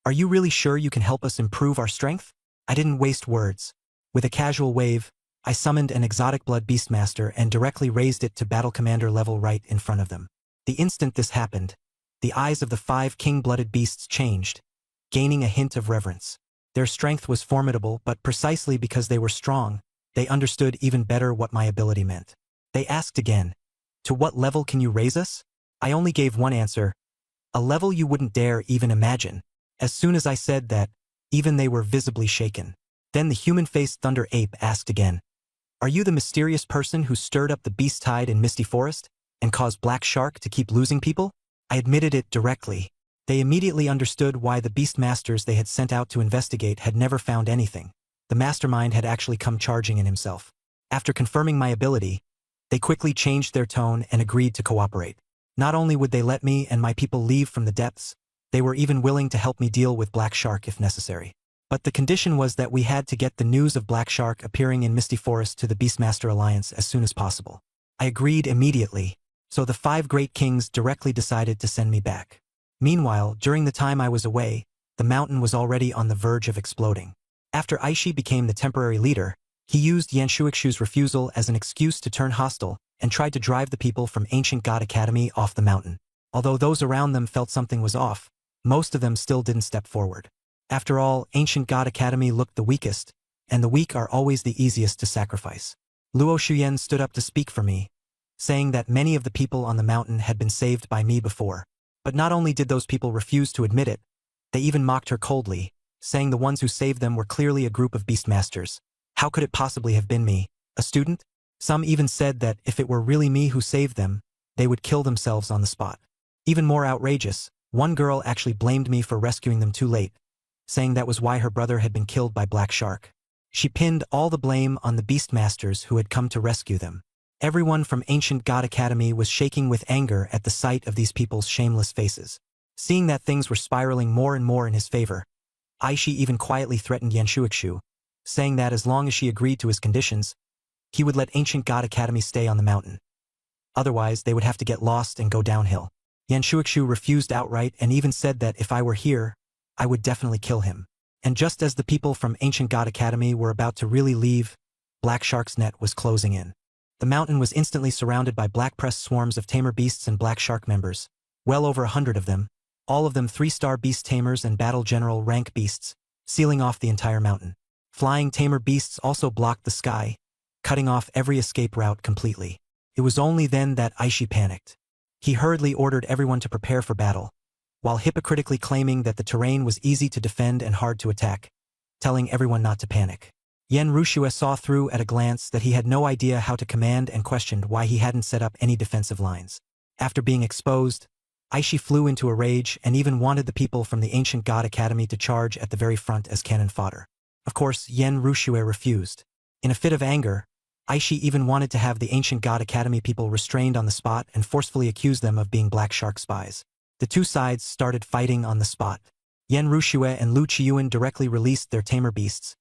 "Are you really sure you can help us improve our strength?" I didn't waste words. With a casual wave, I summoned an exotic blood beastmaster and directly raised it to battle commander level right in front of them. The instant this happened, the eyes of the 5 king-blooded beasts changed, gaining a hint of reverence. Their strength was formidable, but precisely because they were strong, they understood even better what my ability meant. They asked again, "To what level can you raise us?" I only gave one answer: "A level you wouldn't dare even imagine." As soon as I said that, even they were visibly shaken. Then the human-faced thunder ape asked again, "Are you the mysterious person who stirred up the beast tide in Misty Forest and caused Black Shark to keep losing people?" I admitted it directly. They immediately understood why the beastmasters they had sent out to investigate had never found anything. The mastermind had actually come charging in himself. After confirming my ability, they quickly changed their tone and agreed to cooperate. Not only would they let me and my people leave from the depths, they were even willing to help me deal with Black Shark if necessary. But the condition was that we had to get the news of Black Shark appearing in Misty Forest to the Beastmaster Alliance as soon as possible. I agreed immediately, so the 5 great kings directly decided to send me back. Meanwhile, during the time I was away, the mountain was already on the verge of exploding. After Aishi became the temporary leader, he used Yanshuikshu's refusal as an excuse to turn hostile and tried to drive the people from Ancient God Academy off the mountain. Although those around them felt something was off, most of them still didn't step forward. After all, Ancient God Academy looked the weakest, and the weak are always the easiest to sacrifice. Luo Shuyen stood up to speak for me, saying that many of the people on the mountain had been saved by me before. But not only did those people refuse to admit it, they even mocked her coldly, saying the ones who saved them were clearly a group of beastmasters. How could it possibly have been me, a student? Some even said that if it were really me who saved them, they would kill themselves on the spot. Even more outrageous, one girl actually blamed me for rescuing them too late, saying that was why her brother had been killed by Black Shark. She pinned all the blame on the beastmasters who had come to rescue them. Everyone from Ancient God Academy was shaking with anger at the sight of these people's shameless faces. Seeing that things were spiraling more and more in his favor, Aishi even quietly threatened Yan Shuikshu, saying that as long as she agreed to his conditions, he would let Ancient God Academy stay on the mountain. Otherwise, they would have to get lost and go downhill. Yan Shuikshu refused outright and even said that if I were here, I would definitely kill him. And just as the people from Ancient God Academy were about to really leave, Black Shark's net was closing in. The mountain was instantly surrounded by black-pressed swarms of tamer beasts and Black Shark members, well over 100 of them, all of them 3-star beast tamers and battle general rank beasts, sealing off the entire mountain. Flying tamer beasts also blocked the sky, cutting off every escape route completely. It was only then that Aishi panicked. He hurriedly ordered everyone to prepare for battle, while hypocritically claiming that the terrain was easy to defend and hard to attack, telling everyone not to panic. Yen Rushue saw through at a glance that he had no idea how to command and questioned why he hadn't set up any defensive lines. After being exposed, Aishi flew into a rage and even wanted the people from the Ancient God Academy to charge at the very front as cannon fodder. Of course, Yen Rushue refused. In a fit of anger, Aishi even wanted to have the Ancient God Academy people restrained on the spot and forcefully accuse them of being Black Shark spies. The two sides started fighting on the spot. Yen Rushue and Lu Chiyuan directly released their tamer beasts,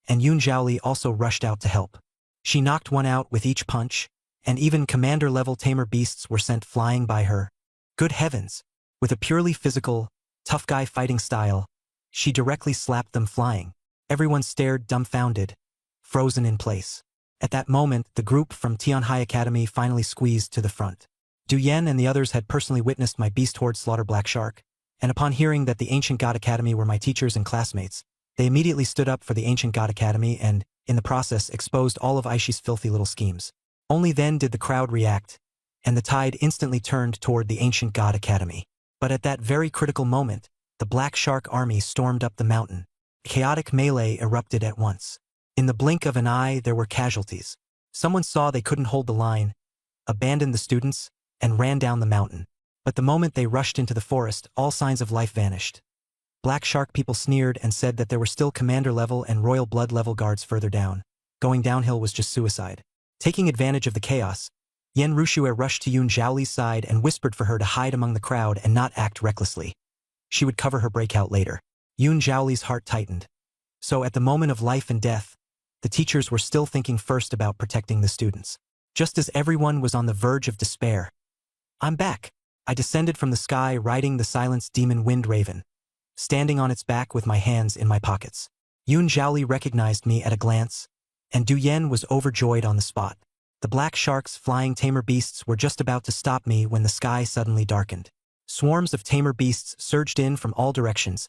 and Yun Zhaoli also rushed out to help. She knocked one out with each punch, and even commander-level tamer beasts were sent flying by her. Good heavens! With a purely physical, tough guy fighting style, she directly slapped them flying. Everyone stared dumbfounded, frozen in place. At that moment, the group from Tianhai Academy finally squeezed to the front. Du Yen and the others had personally witnessed my beast horde slaughter Black Shark, and upon hearing that the Ancient God Academy were my teachers and classmates, they immediately stood up for the Ancient God Academy and, in the process, exposed all of Aishi's filthy little schemes. Only then did the crowd react, and the tide instantly turned toward the Ancient God Academy. But at that very critical moment, the Black Shark army stormed up the mountain. Chaotic melee erupted at once. In the blink of an eye, there were casualties. Someone saw they couldn't hold the line, abandoned the students, and ran down the mountain. But the moment they rushed into the forest, all signs of life vanished. Black Shark people sneered and said that there were still commander-level and royal blood-level guards further down. Going downhill was just suicide. Taking advantage of the chaos, Yen Rushue rushed to Yun Zhaoli's side and whispered for her to hide among the crowd and not act recklessly. She would cover her breakout later. Yun Zhaoli's heart tightened. So at the moment of life and death, the teachers were still thinking first about protecting the students. Just as everyone was on the verge of despair. I'm back. I descended from the sky riding the silenced demon Wind Raven, standing on its back with my hands in my pockets. Yun Zhaoli recognized me at a glance, and Du Yen was overjoyed on the spot. The Black Shark's flying tamer beasts were just about to stop me when the sky suddenly darkened. Swarms of tamer beasts surged in from all directions,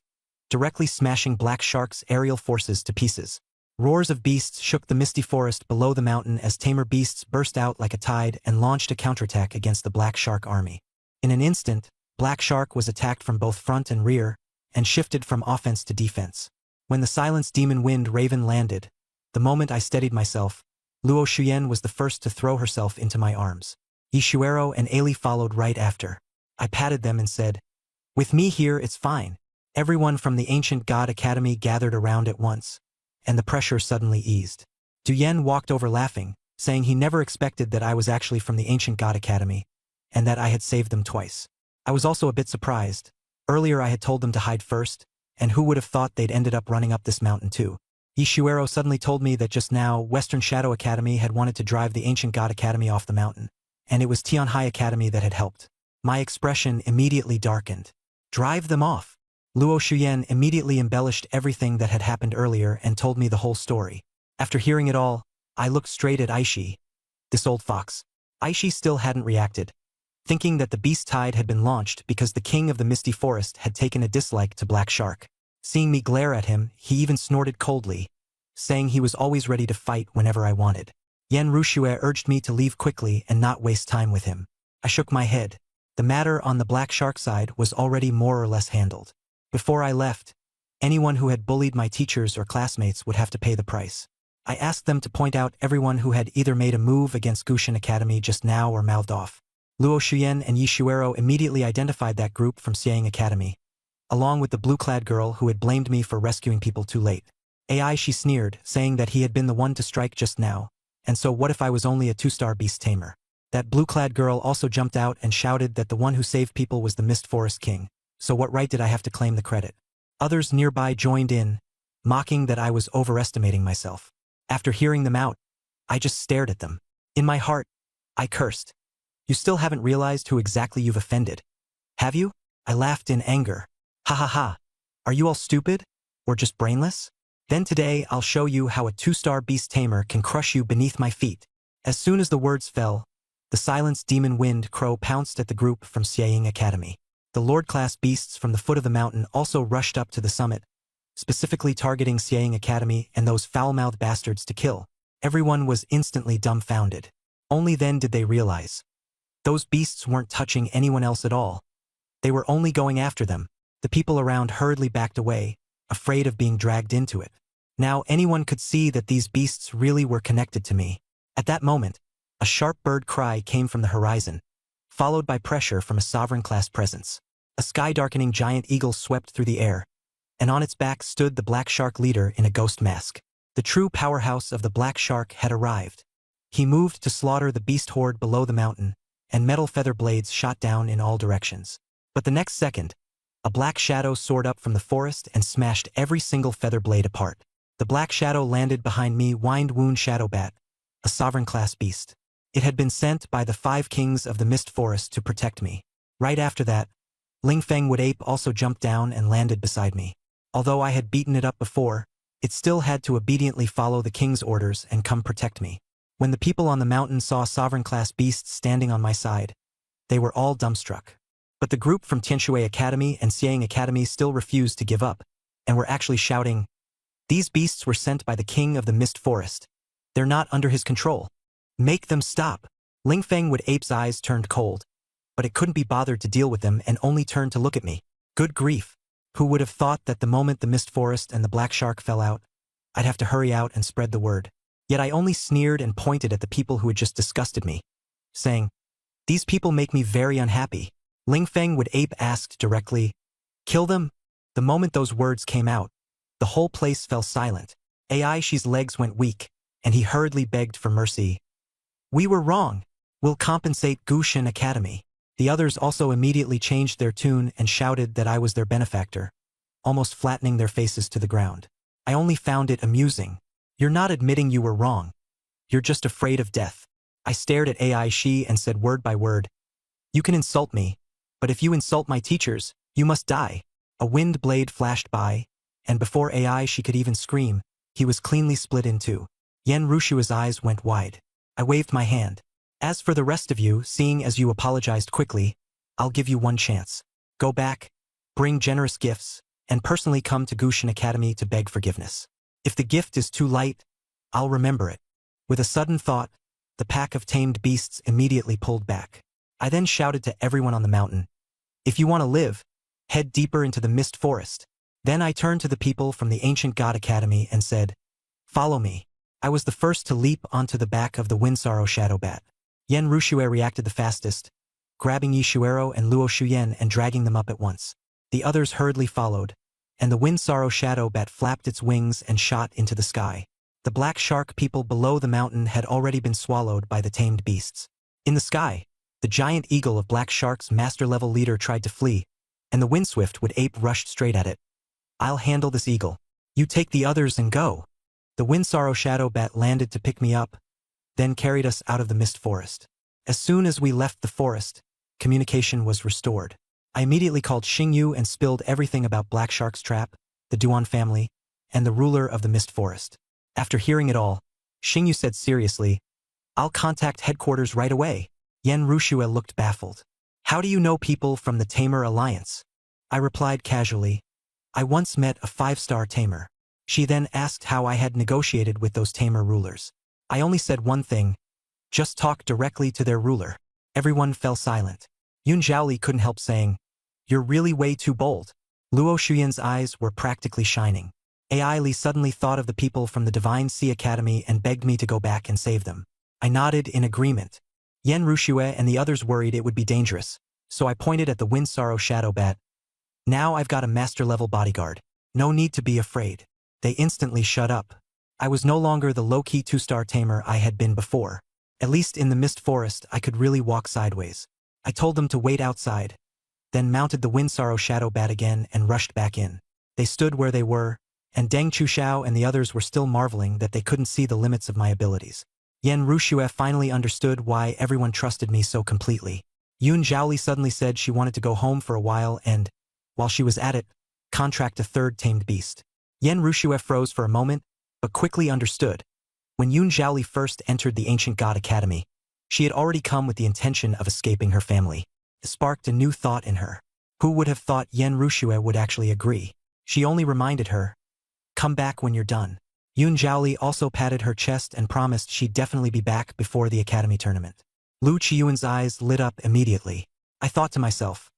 directly smashing Black Shark's aerial forces to pieces. Roars of beasts shook the misty forest below the mountain as tamer beasts burst out like a tide and launched a counterattack against the Black Shark army. In an instant, Black Shark was attacked from both front and rear, and shifted from offense to defense. When the silenced demon Wind Raven landed, the moment I steadied myself, Luo Shuyen was the first to throw herself into my arms. Yishuero and Ailey followed right after. I patted them and said, "With me here it's fine." Everyone from the Ancient God Academy gathered around at once, and the pressure suddenly eased. Du Yen walked over laughing, saying he never expected that I was actually from the Ancient God Academy, and that I had saved them twice. I was also a bit surprised. Earlier I had told them to hide first, and who would have thought they'd ended up running up this mountain too. Yishuero suddenly told me that just now Western Shadow Academy had wanted to drive the Ancient God Academy off the mountain, and it was Tianhai Academy that had helped. My expression immediately darkened. Drive them off. Luo Shuyen immediately embellished everything that had happened earlier and told me the whole story. After hearing it all, I looked straight at Aishi, this old fox. Aishi still hadn't reacted, thinking that the beast tide had been launched because the king of the misty forest had taken a dislike to Black Shark. Seeing me glare at him, he even snorted coldly, saying he was always ready to fight whenever I wanted. Yen Rushue urged me to leave quickly and not waste time with him. I shook my head. The matter on the Black Shark side was already more or less handled. Before I left, anyone who had bullied my teachers or classmates would have to pay the price. I asked them to point out everyone who had either made a move against Gushin Academy just now or mouthed off. Luo Shuyen and Yishuero immediately identified that group from Siang Academy, along with the blue-clad girl who had blamed me for rescuing people too late. AI, she sneered, saying that he had been the one to strike just now, And so what if I was only a 2-star beast tamer? That blue-clad girl also jumped out and shouted that the one who saved people was the Mist Forest King. So what right did I have to claim the credit? Others nearby joined in, mocking that I was overestimating myself. After hearing them out, I just stared at them. In my heart, I cursed. You still haven't realized who exactly you've offended, have you? I laughed in anger. Ha ha ha. Are you all stupid? Or just brainless? Then today I'll show you how a 2-star beast tamer can crush you beneath my feet. As soon as the words fell, the silenced demon wind crow pounced at the group from Xieying Academy. The Lord-class beasts from the foot of the mountain also rushed up to the summit, specifically targeting Xieying Academy and those foul-mouthed bastards to kill. Everyone was instantly dumbfounded. Only then did they realize. Those beasts weren't touching anyone else at all. They were only going after them. The people around hurriedly backed away, afraid of being dragged into it. Now anyone could see that these beasts really were connected to me. At that moment, a sharp bird cry came from the horizon, followed by pressure from a sovereign-class presence. A sky-darkening giant eagle swept through the air, and on its back stood the black shark leader in a ghost mask. The true powerhouse of the black shark had arrived. He moved to slaughter the beast horde below the mountain, and metal feather blades shot down in all directions. But the next second, a black shadow soared up from the forest and smashed every single feather blade apart. The black shadow landed behind me, Wind Wound Shadowbat, a sovereign-class beast. It had been sent by the 5 kings of the Mist Forest to protect me. Right after that, Lingfeng Wood Ape also jumped down and landed beside me. Although I had beaten it up before, it still had to obediently follow the king's orders and come protect me. When the people on the mountain saw sovereign-class beasts standing on my side, they were all dumbstruck. But the group from Tianshui Academy and Xieying Academy still refused to give up, and were actually shouting, "These beasts were sent by the king of the Mist Forest. They're not under his control. Make them stop." Lingfeng Wood Ape's eyes turned cold, but it couldn't be bothered to deal with them and only turned to look at me. Good grief. Who would have thought that the moment the Mist Forest and the Black Shark fell out, I'd have to hurry out and spread the word. Yet I only sneered and pointed at the people who had just disgusted me, saying, "These people make me very unhappy." Lingfeng Wood Ape asked directly, "Kill them?" The moment those words came out, the whole place fell silent. Aishi's legs went weak, and he hurriedly begged for mercy. "We were wrong. We'll compensate Gushin Academy." The others also immediately changed their tune and shouted that I was their benefactor, almost flattening their faces to the ground. I only found it amusing. You're not admitting you were wrong. You're just afraid of death. I stared at Aishi and said word by word, "You can insult me, but if you insult my teachers, you must die." A wind blade flashed by, and before Aishi could even scream, he was cleanly split in two. Yen Rushua's eyes went wide. I waved my hand. "As for the rest of you, seeing as you apologized quickly, I'll give you one chance. Go back, bring generous gifts, and personally come to Gushin Academy to beg forgiveness. If the gift is too light, I'll remember it." With a sudden thought, the pack of tamed beasts immediately pulled back. I then shouted to everyone on the mountain, "If you want to live, head deeper into the Mist Forest." Then I turned to the people from the Ancient God Academy and said, "Follow me." I was the first to leap onto the back of the Windsorrow Shadowbat. Yen Rushue reacted the fastest, grabbing Yishuero and Luo Shuyen and dragging them up at once. The others hurriedly followed, and the Windsorrow Shadowbat flapped its wings and shot into the sky. The black shark people below the mountain had already been swallowed by the tamed beasts. In the sky, the giant eagle of Black Shark's master-level leader tried to flee, and the Windswift Wood Ape rushed straight at it. "I'll handle this eagle. You take the others and go." The Windsorrow Shadowbat landed to pick me up, then carried us out of the Mist Forest. As soon as we left the forest, communication was restored. I immediately called Xingyu and spilled everything about Black Shark's trap, the Duan family, and the ruler of the Mist Forest. After hearing it all, Xingyu said seriously, "I'll contact headquarters right away." Yen Rushue looked baffled. "How do you know people from the Tamer Alliance?" I replied casually, "I once met a 5-star Tamer." She then asked how I had negotiated with those Tamer rulers. I only said one thing, "Just talk directly to their ruler." Everyone fell silent. Yun Zhaoli couldn't help saying, "You're really way too bold." Luo Shuyan's eyes were practically shining. Ai Li suddenly thought of the people from the Divine Sea Academy and begged me to go back and save them. I nodded in agreement. Yen Rushue and the others worried it would be dangerous, so I pointed at the Windsorrow Shadowbat. "Now I've got a master-level bodyguard. No need to be afraid." They instantly shut up. I was no longer the low-key two-star tamer I had been before. At least in the mist forest, I could really walk sideways. I told them to wait outside, then mounted the wind sorrow shadow bat again and rushed back in. They stood where they were, and Deng Chuxiao and the others were still marveling that they couldn't see the limits of my abilities. Yan Ruxue finally understood why everyone trusted me so completely. Yun Zhaoli suddenly said she wanted to go home for a while and, while she was at it, contract a third tamed beast. Yan Ruxue froze for a moment, but quickly understood. When Yun Zhaoli first entered the Ancient God Academy, she had already come with the intention of escaping her family. It sparked a new thought in her. Who would have thought Yan Ruxue would actually agree? She only reminded her, "Come back when you're done." Yun Zhaoli also patted her chest and promised she'd definitely be back before the academy tournament. Lu Qiyuan's eyes lit up immediately. I thought to myself,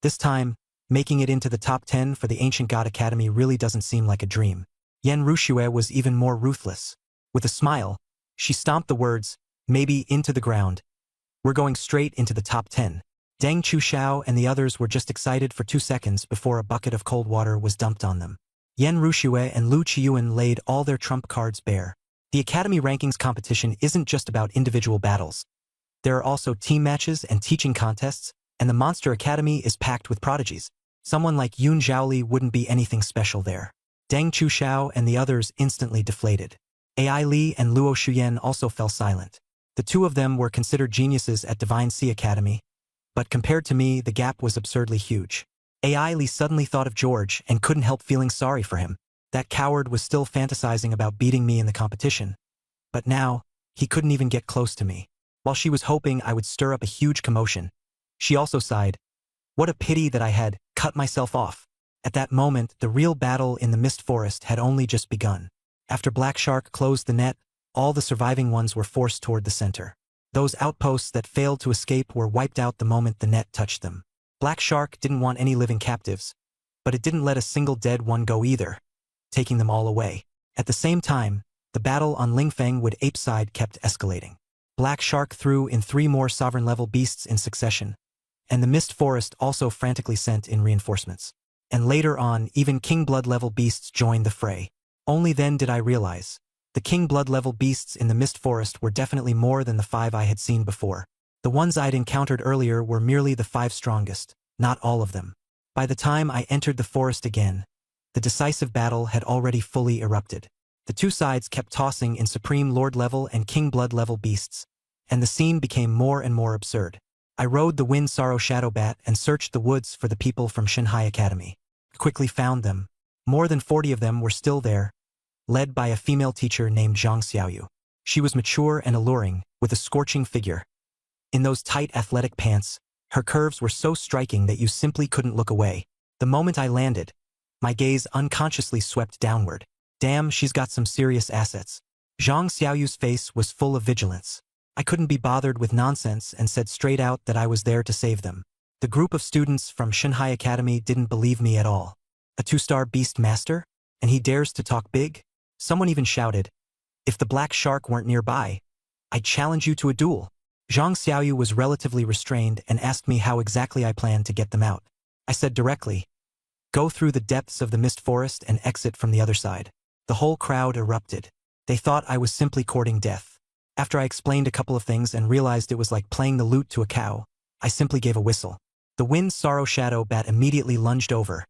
this time, making it into the top 10 for the Ancient God Academy really doesn't seem like a dream. Yan Ruxue was even more ruthless. With a smile, she stomped the words, "maybe," into the ground. We're going straight into the top 10. Deng Chuxiao and the others were just excited for 2 seconds before a bucket of cold water was dumped on them. Yan Ruxue and Lu Qiyuan laid all their trump cards bare. The Academy Rankings competition isn't just about individual battles. There are also team matches and teaching contests, and the Monster Academy is packed with prodigies. Someone like Yun Zhaoli wouldn't be anything special there. Deng Chuxiao and the others instantly deflated. Ai Li and Luo Shuyan also fell silent. The two of them were considered geniuses at Divine Sea Academy, but compared to me, the gap was absurdly huge. Ai Li suddenly thought of George and couldn't help feeling sorry for him. That coward was still fantasizing about beating me in the competition. But now, he couldn't even get close to me. While she was hoping I would stir up a huge commotion, she also sighed, "What a pity that I had cut myself off." At that moment, the real battle in the mist forest had only just begun. After Black Shark closed the net, all the surviving ones were forced toward the center. Those outposts that failed to escape were wiped out the moment the net touched them. Black Shark didn't want any living captives, but it didn't let a single dead one go either, taking them all away. At the same time, the battle on Lingfeng Wood Apeside kept escalating. Black Shark threw in 3 more sovereign-level beasts in succession, and the Mist Forest also frantically sent in reinforcements. And later on, even King Blood-level beasts joined the fray. Only then did I realize, the King Blood-level beasts in the Mist Forest were definitely more than the 5 I had seen before. The ones I'd encountered earlier were merely the 5 strongest, not all of them. By the time I entered the forest again, the decisive battle had already fully erupted. The two sides kept tossing in Supreme Lord-level and King Blood-level beasts, and the scene became more and more absurd. I rode the Wind Sorrow Shadow Bat and searched the woods for the people from Shanghai Academy. I quickly found them. More than 40 of them were still there, led by a female teacher named Zhang Xiaoyu. She was mature and alluring, with a scorching figure. In those tight athletic pants, her curves were so striking that you simply couldn't look away. The moment I landed, my gaze unconsciously swept downward. Damn, she's got some serious assets. Zhang Xiaoyu's face was full of vigilance. I couldn't be bothered with nonsense and said straight out that I was there to save them. The group of students from Shanghai Academy didn't believe me at all. A 2-star beast master? And he dares to talk big? Someone even shouted, "If the Black Shark weren't nearby, I'd challenge you to a duel." Zhang Xiaoyu was relatively restrained and asked me how exactly I planned to get them out. I said directly, "Go through the depths of the mist forest and exit from the other side." The whole crowd erupted. They thought I was simply courting death. After I explained a couple of things and realized it was like playing the lute to a cow, I simply gave a whistle. The Wind Sorrow Shadow Bat immediately lunged over.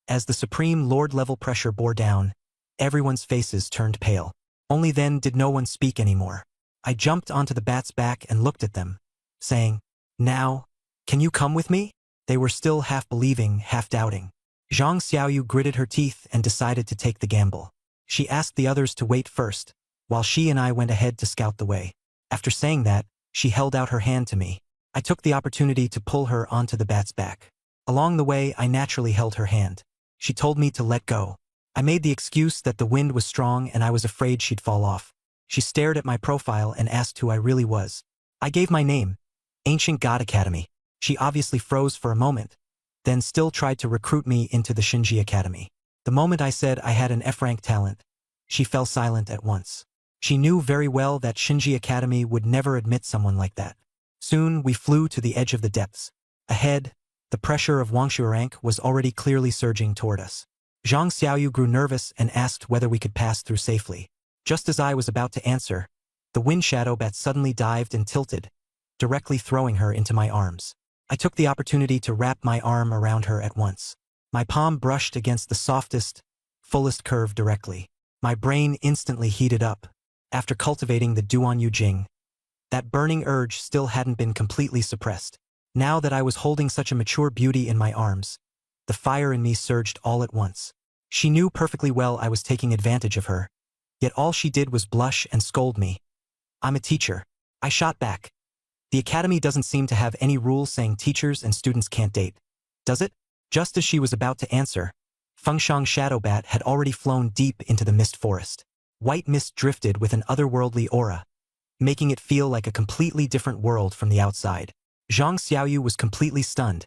As the Supreme Lord-level pressure bore down, everyone's faces turned pale. Only then did no one speak anymore. I jumped onto the bat's back and looked at them, saying, "Now, can you come with me?" They were still half believing, half doubting. Zhang Xiaoyu gritted her teeth and decided to take the gamble. She asked the others to wait first, while she and I went ahead to scout the way. After saying that, she held out her hand to me. I took the opportunity to pull her onto the bat's back. Along the way, I naturally held her hand. She told me to let go. I made the excuse that the wind was strong and I was afraid she'd fall off. She stared at my profile and asked who I really was. I gave my name, Ancient God Academy. She obviously froze for a moment, then still tried to recruit me into the Shinji Academy. The moment I said I had an F-rank talent, she fell silent at once. She knew very well that Shinji Academy would never admit someone like that. Soon, we flew to the edge of the depths. Ahead, the pressure of Wangshu rank was already clearly surging toward us. Zhang Xiaoyu grew nervous and asked whether we could pass through safely. Just as I was about to answer, the wind shadow bat suddenly dived and tilted, directly throwing her into my arms. I took the opportunity to wrap my arm around her at once. My palm brushed against the softest, fullest curve directly. My brain instantly heated up. After cultivating the Duan Yu Jing, that burning urge still hadn't been completely suppressed. Now that I was holding such a mature beauty in my arms, the fire in me surged all at once. She knew perfectly well I was taking advantage of her, yet all she did was blush and scold me. I'm a teacher. I shot back. The academy doesn't seem to have any rules saying teachers and students can't date, does it? Just as she was about to answer, Fengshang's shadow bat had already flown deep into the mist forest. White mist drifted with an otherworldly aura, making it feel like a completely different world from the outside. Zhang Xiaoyu was completely stunned,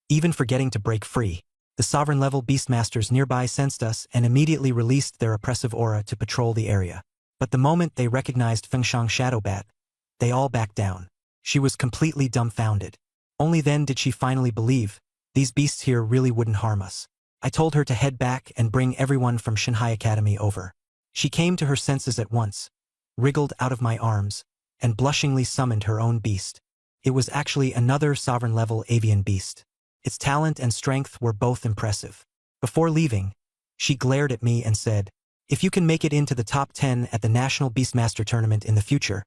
even forgetting to break free. The sovereign-level beastmasters nearby sensed us and immediately released their oppressive aura to patrol the area. But the moment they recognized Fengshang's shadow bat, they all backed down. She was completely dumbfounded. Only then did she finally believe, these beasts here really wouldn't harm us. I told her to head back and bring everyone from Shanghai Academy over. She came to her senses at once, wriggled out of my arms, and blushingly summoned her own beast. It was actually another sovereign-level avian beast. Its talent and strength were both impressive. Before leaving, she glared at me and said, "If you can make it into the top 10 at the National Beastmaster Tournament in the future,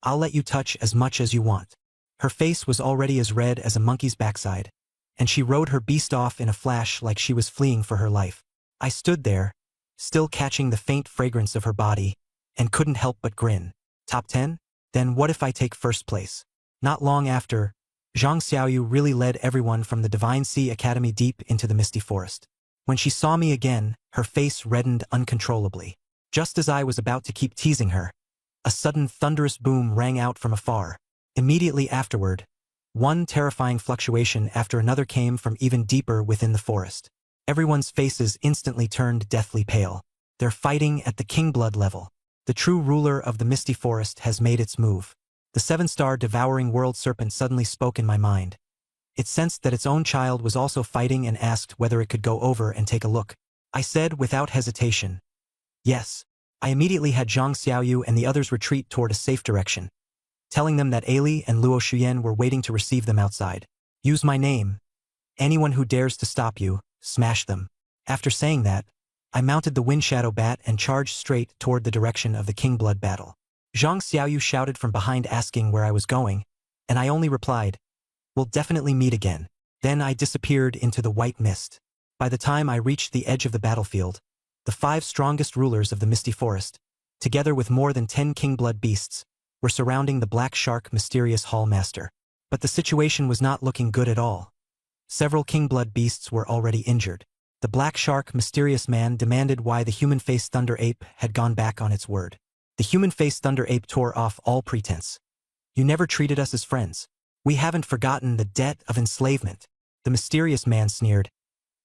I'll let you touch as much as you want." Her face was already as red as a monkey's backside, and she rode her beast off in a flash like she was fleeing for her life. I stood there, still catching the faint fragrance of her body, and couldn't help but grin. Top 10? Then what if I take first place? Not long after, Zhang Xiaoyu really led everyone from the Divine Sea Academy deep into the misty forest. When she saw me again, her face reddened uncontrollably. Just as I was about to keep teasing her, a sudden thunderous boom rang out from afar. Immediately afterward, one terrifying fluctuation after another came from even deeper within the forest. Everyone's faces instantly turned deathly pale. They're fighting at the king blood level. The true ruler of the misty forest has made its move. The seven-star devouring world serpent suddenly spoke in my mind. It sensed that its own child was also fighting and asked whether it could go over and take a look. I said without hesitation, yes. I immediately had Zhang Xiaoyu and the others retreat toward a safe direction, telling them that Ailey and Luo Shuyan were waiting to receive them outside. Use my name. Anyone who dares to stop you, smash them. After saying that, I mounted the wind shadow bat and charged straight toward the direction of the king blood battle. Zhang Xiaoyu shouted from behind asking where I was going, and I only replied, "We'll definitely meet again." Then I disappeared into the white mist. By the time I reached the edge of the battlefield, the 5 strongest rulers of the misty forest, together with more than 10 king blood beasts, were surrounding the black shark mysterious hall master. But the situation was not looking good at all. Several king blood beasts were already injured. The black shark mysterious man demanded why the human-faced thunder ape had gone back on its word. The human-faced thunder ape tore off all pretense. "You never treated us as friends. We haven't forgotten the debt of enslavement." The mysterious man sneered.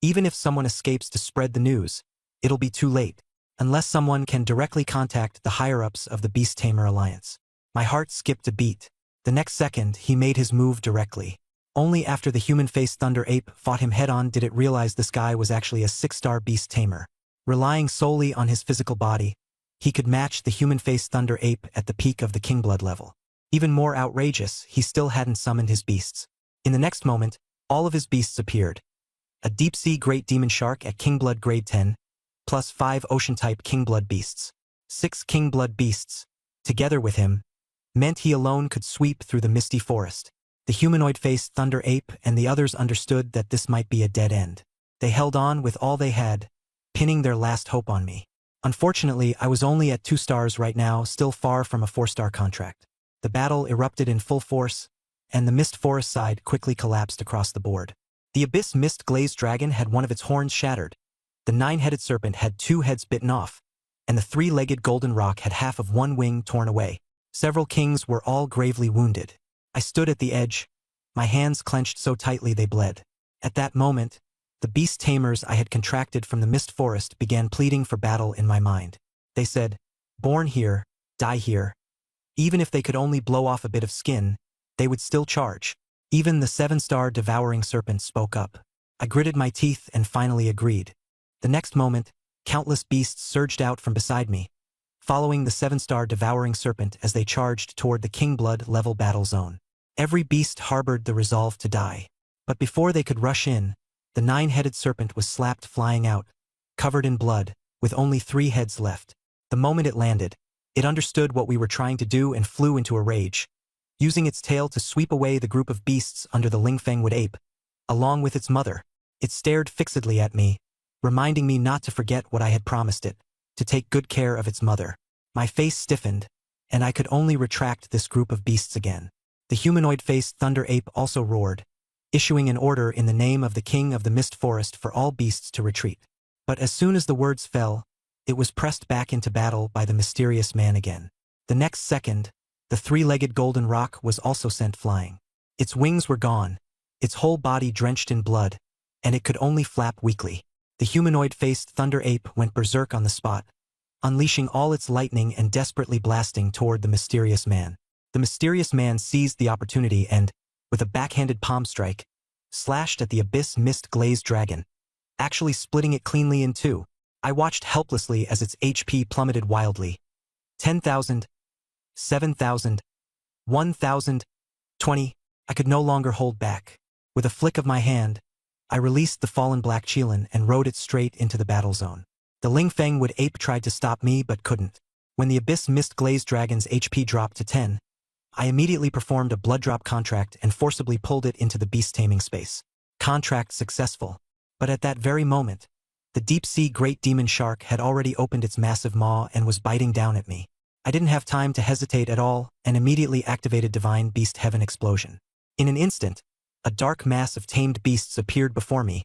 "Even if someone escapes to spread the news, it'll be too late, unless someone can directly contact the higher-ups of the Beast-Tamer Alliance." My heart skipped a beat. The next second, he made his move directly. Only after the human-faced thunder ape fought him head-on did it realize this guy was actually a 6-star beast tamer. Relying solely on his physical body, he could match the human-faced thunder ape at the peak of the king blood level. Even more outrageous, he still hadn't summoned his beasts. In the next moment, all of his beasts appeared. A deep-sea great demon shark at king blood grade 10, plus 5 ocean-type king blood beasts. 6 king blood beasts, together with him, meant he alone could sweep through the misty forest. The humanoid-faced thunder ape and the others understood that this might be a dead end. They held on with all they had, pinning their last hope on me. Unfortunately, I was only at 2 stars right now, still far from a 4-star contract. The battle erupted in full force, and the mist forest side quickly collapsed across the board. The abyss mist-glazed dragon had one of its horns shattered. The 9-headed serpent had 2 heads bitten off, and the 3-legged golden rock had half of 1 wing torn away. Several kings were all gravely wounded. I stood at the edge, my hands clenched so tightly they bled. At that moment, the beast tamers I had contracted from the mist forest began pleading for battle in my mind. They said, "Born here, die here." Even if they could only blow off a bit of skin, they would still charge. Even the 7-star devouring serpent spoke up. I gritted my teeth and finally agreed. The next moment, countless beasts surged out from beside me, following the 7-star devouring serpent as they charged toward the King Blood level battle zone. Every beast harbored the resolve to die. But before they could rush in, the 9-headed serpent was slapped flying out, covered in blood, with only 3 heads left. The moment it landed, it understood what we were trying to do and flew into a rage, using its tail to sweep away the group of beasts under the Lingfengwood ape, along with its mother. It stared fixedly at me, reminding me not to forget what I had promised it, to take good care of its mother. My face stiffened, and I could only retract this group of beasts again. The humanoid-faced thunder ape also roared, issuing an order in the name of the king of the mist forest for all beasts to retreat. But as soon as the words fell, it was pressed back into battle by the mysterious man again. The next second, the 3-legged golden roc was also sent flying. Its wings were gone, its whole body drenched in blood, and it could only flap weakly. The humanoid-faced thunder ape went berserk on the spot, unleashing all its lightning and desperately blasting toward the mysterious man. The mysterious man seized the opportunity and, with a backhanded palm strike, slashed at the abyss mist-glazed dragon, actually splitting it cleanly in two. I watched helplessly as its HP plummeted wildly. 10,000, 7,000, 1,000, 20. I could no longer hold back. With a flick of my hand, I released the fallen black Qilin and rode it straight into the battle zone. The Lingfengwood ape tried to stop me but couldn't. When the abyss mist-glazed dragon's HP dropped to 10, I immediately performed a blood drop contract and forcibly pulled it into the beast-taming space. Contract successful. But at that very moment, the deep-sea great demon shark had already opened its massive maw and was biting down at me. I didn't have time to hesitate at all and immediately activated Divine Beast Heaven Explosion. In an instant, a dark mass of tamed beasts appeared before me,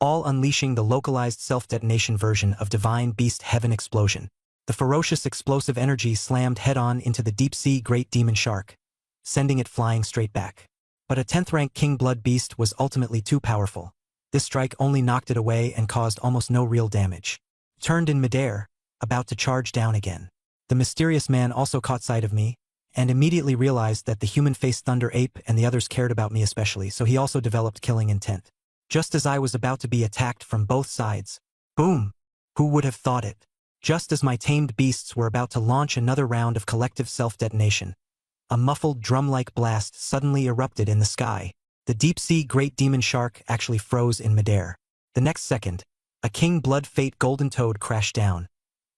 all unleashing the localized self-detonation version of Divine Beast Heaven Explosion. The ferocious explosive energy slammed head-on into the deep-sea great demon shark, sending it flying straight back. But a 10th-rank King Blood beast was ultimately too powerful. This strike only knocked it away and caused almost no real damage. Turned in midair, about to charge down again. The mysterious man also caught sight of me, and immediately realized that the human-faced thunder ape and the others cared about me especially, so he also developed killing intent. Just as I was about to be attacked from both sides, boom! Who would have thought it? Just as my tamed beasts were about to launch another round of collective self-detonation, a muffled drum-like blast suddenly erupted in the sky. The deep-sea great demon shark actually froze in midair. The next second, a King Blood Fate golden toad crashed down,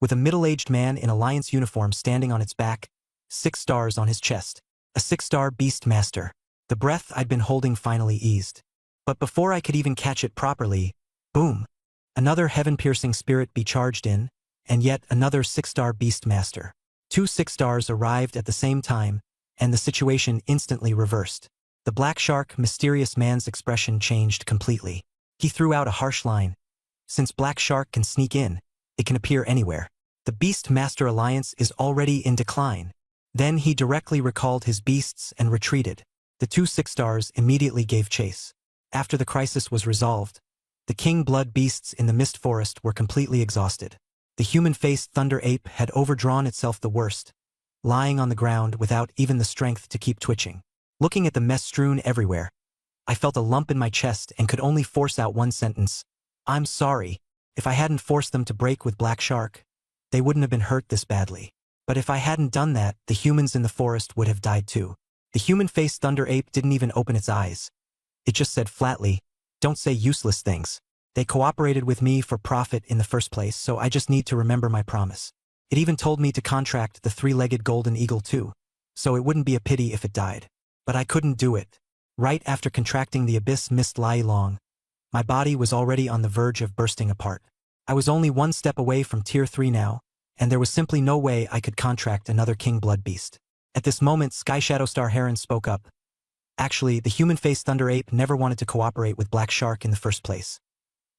with a middle-aged man in Alliance uniform standing on its back, 6 stars on his chest. A 6-star beast master. The breath I'd been holding finally eased. But before I could even catch it properly, boom! Another heaven-piercing spirit be charged in, and yet another 6-star beast master. 2 6-stars arrived at the same time, and the situation instantly reversed. The black shark mysterious man's expression changed completely. He threw out a harsh line. Since black shark can sneak in, it can appear anywhere. The Beast Master Alliance is already in decline. Then he directly recalled his beasts and retreated. The 2 6-stars immediately gave chase. After the crisis was resolved, the King Blood beasts in the Mist Forest were completely exhausted. The human-faced thunder ape had overdrawn itself the worst, lying on the ground without even the strength to keep twitching. Looking at the mess strewn everywhere, I felt a lump in my chest and could only force out one sentence. I'm sorry. If I hadn't forced them to break with Black Shark, they wouldn't have been hurt this badly. But if I hadn't done that, the humans in the forest would have died too. The human-faced thunder ape didn't even open its eyes. It just said flatly, "Don't say useless things." They cooperated with me for profit in the first place, so I just need to remember my promise. It even told me to contract the 3-legged golden eagle too, so it wouldn't be a pity if it died. But I couldn't do it. Right after contracting the abyss mist Lai Long, my body was already on the verge of bursting apart. I was only 1 step away from Tier 3 now, and there was simply no way I could contract another King Blood beast. At this moment, Sky Shadow Star Heron spoke up. Actually, the human-faced thunder ape never wanted to cooperate with Black Shark in the first place.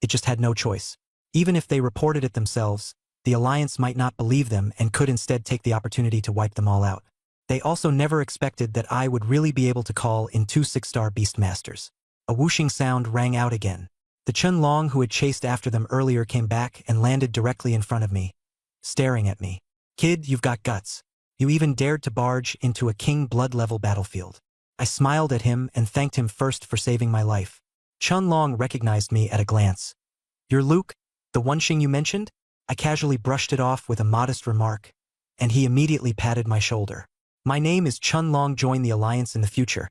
It just had no choice. Even if they reported it themselves, the Alliance might not believe them and could instead take the opportunity to wipe them all out. They also never expected that I would really be able to call in 2 6-star Beastmasters. A whooshing sound rang out again. The Chun Long who had chased after them earlier came back and landed directly in front of me, staring at me. "Kid, you've got guts. You even dared to barge into a King Blood-level battlefield." I smiled at him and thanked him first for saving my life. Chun Long recognized me at a glance. "You're Luke, the One Xing you mentioned?" I casually brushed it off with a modest remark, and he immediately patted my shoulder. My name is Chun Long. Join the alliance in the future,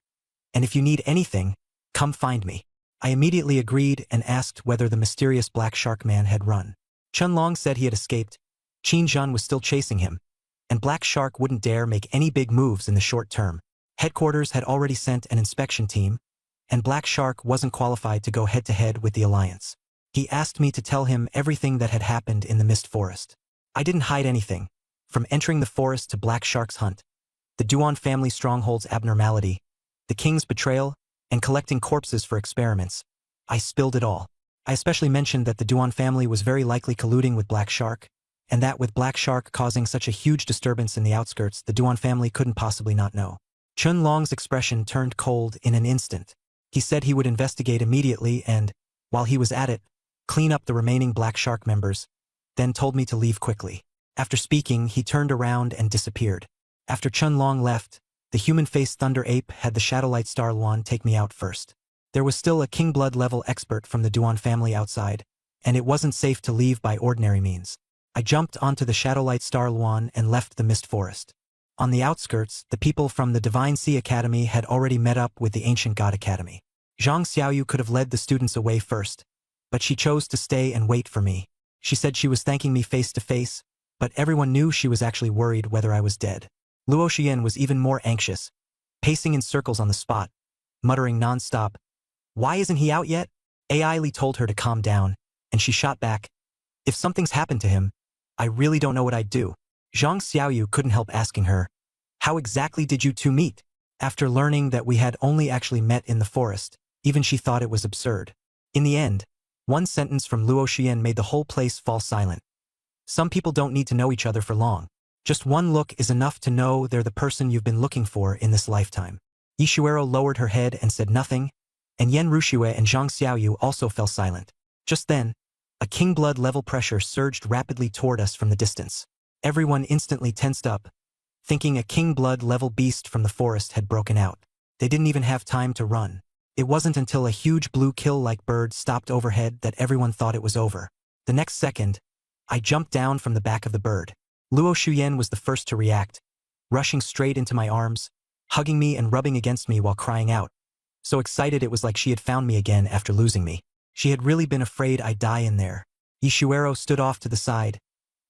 and if you need anything, come find me. I immediately agreed and asked whether the mysterious black shark man had run. Chun Long said he had escaped. Qin Jun was still chasing him, and Black Shark wouldn't dare make any big moves in the short term. Headquarters had already sent an inspection team, and Black Shark wasn't qualified to go head-to-head with the alliance. He asked me to tell him everything that had happened in the Mist Forest. I didn't hide anything, from entering the forest to Black Shark's hunt, the Duan family stronghold's abnormality, the king's betrayal, and collecting corpses for experiments. I spilled it all. I especially mentioned that the Duan family was very likely colluding with Black Shark, and that with Black Shark causing such a huge disturbance in the outskirts, the Duan family couldn't possibly not know. Chun Long's expression turned cold in an instant. He said he would investigate immediately and, while he was at it, clean up the remaining Black Shark members, then told me to leave quickly. After speaking, he turned around and disappeared. After Chun Long left, the human-faced Thunder Ape had the Shadowlight Star Luan take me out first. There was still a King Blood level expert from the Duan family outside, and it wasn't safe to leave by ordinary means. I jumped onto the Shadowlight Star Luan and left the Mist Forest. On the outskirts, the people from the Divine Sea Academy had already met up with the Ancient God Academy. Zhang Xiaoyu could have led the students away first, but she chose to stay and wait for me. She said she was thanking me face to face, but everyone knew she was actually worried whether I was dead. Luo Xian was even more anxious, pacing in circles on the spot, muttering non-stop, "Why isn't he out yet?" AI Li told her to calm down, and she shot back, "If something's happened to him, I really don't know what I'd do." Zhang Xiaoyu couldn't help asking her, "How exactly did you two meet?" After learning that we had only actually met in the forest, even she thought it was absurd. In the end, one sentence from Luo Xian made the whole place fall silent. Some people don't need to know each other for long. Just one look is enough to know they're the person you've been looking for in this lifetime. Yishuero lowered her head and said nothing, and Yen Ruxue and Zhang Xiaoyu also fell silent. Just then, a King Blood level pressure surged rapidly toward us from the distance. Everyone instantly tensed up, thinking a King Blood level beast from the forest had broken out. They didn't even have time to run. It wasn't until a huge blue kill-like bird stopped overhead that everyone thought it was over. The next second, I jumped down from the back of the bird. Luo Shuyen was the first to react, rushing straight into my arms, hugging me and rubbing against me while crying out. So excited it was like she had found me again after losing me. She had really been afraid I'd die in there. Yishuero stood off to the side,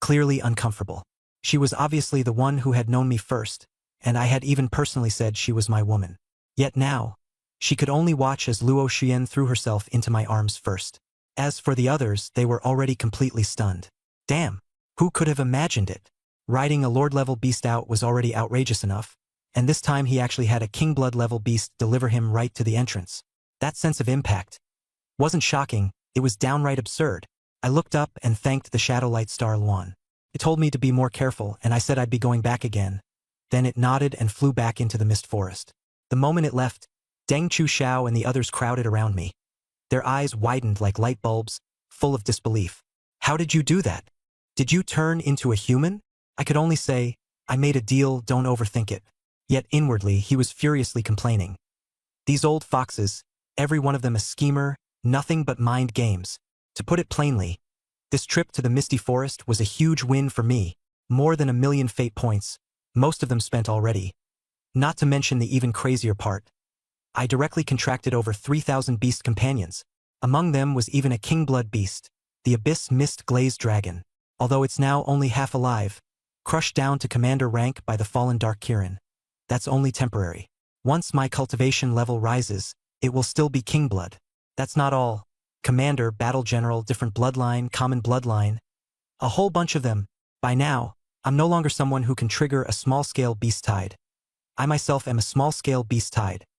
clearly uncomfortable. She was obviously the one who had known me first, and I had even personally said she was my woman. Yet now, she could only watch as Luo Xian threw herself into my arms first. As for the others, they were already completely stunned. Damn, who could have imagined it? Riding a Lord-level beast out was already outrageous enough, and this time he actually had a King Blood-level beast deliver him right to the entrance. That sense of impact wasn't shocking, it was downright absurd. I looked up and thanked the Shadowlight Star Luan. It told me to be more careful, and I said I'd be going back again. Then it nodded and flew back into the Mist Forest. The moment it left, Deng Chu Xiao and the others crowded around me. Their eyes widened like light bulbs, full of disbelief. How did you do that? Did you turn into a human? I could only say, I made a deal, don't overthink it. Yet inwardly he was furiously complaining. These old foxes, every one of them a schemer, nothing but mind games. To put it plainly, this trip to the Misty Forest was a huge win for me, more than 1,000,000 fate points, most of them spent already. Not to mention the even crazier part. I directly contracted over 3,000 beast companions. Among them was even a King Blood beast, the Abyss Mist Glazed Dragon. Although it's now only half alive, crushed down to commander rank by the fallen Dark Kirin. That's only temporary. Once my cultivation level rises, it will still be King Blood. That's not all. Commander, Battle General, different bloodline, common bloodline. A whole bunch of them. By now, I'm no longer someone who can trigger a small-scale beast tide. I myself am a small-scale beast tide.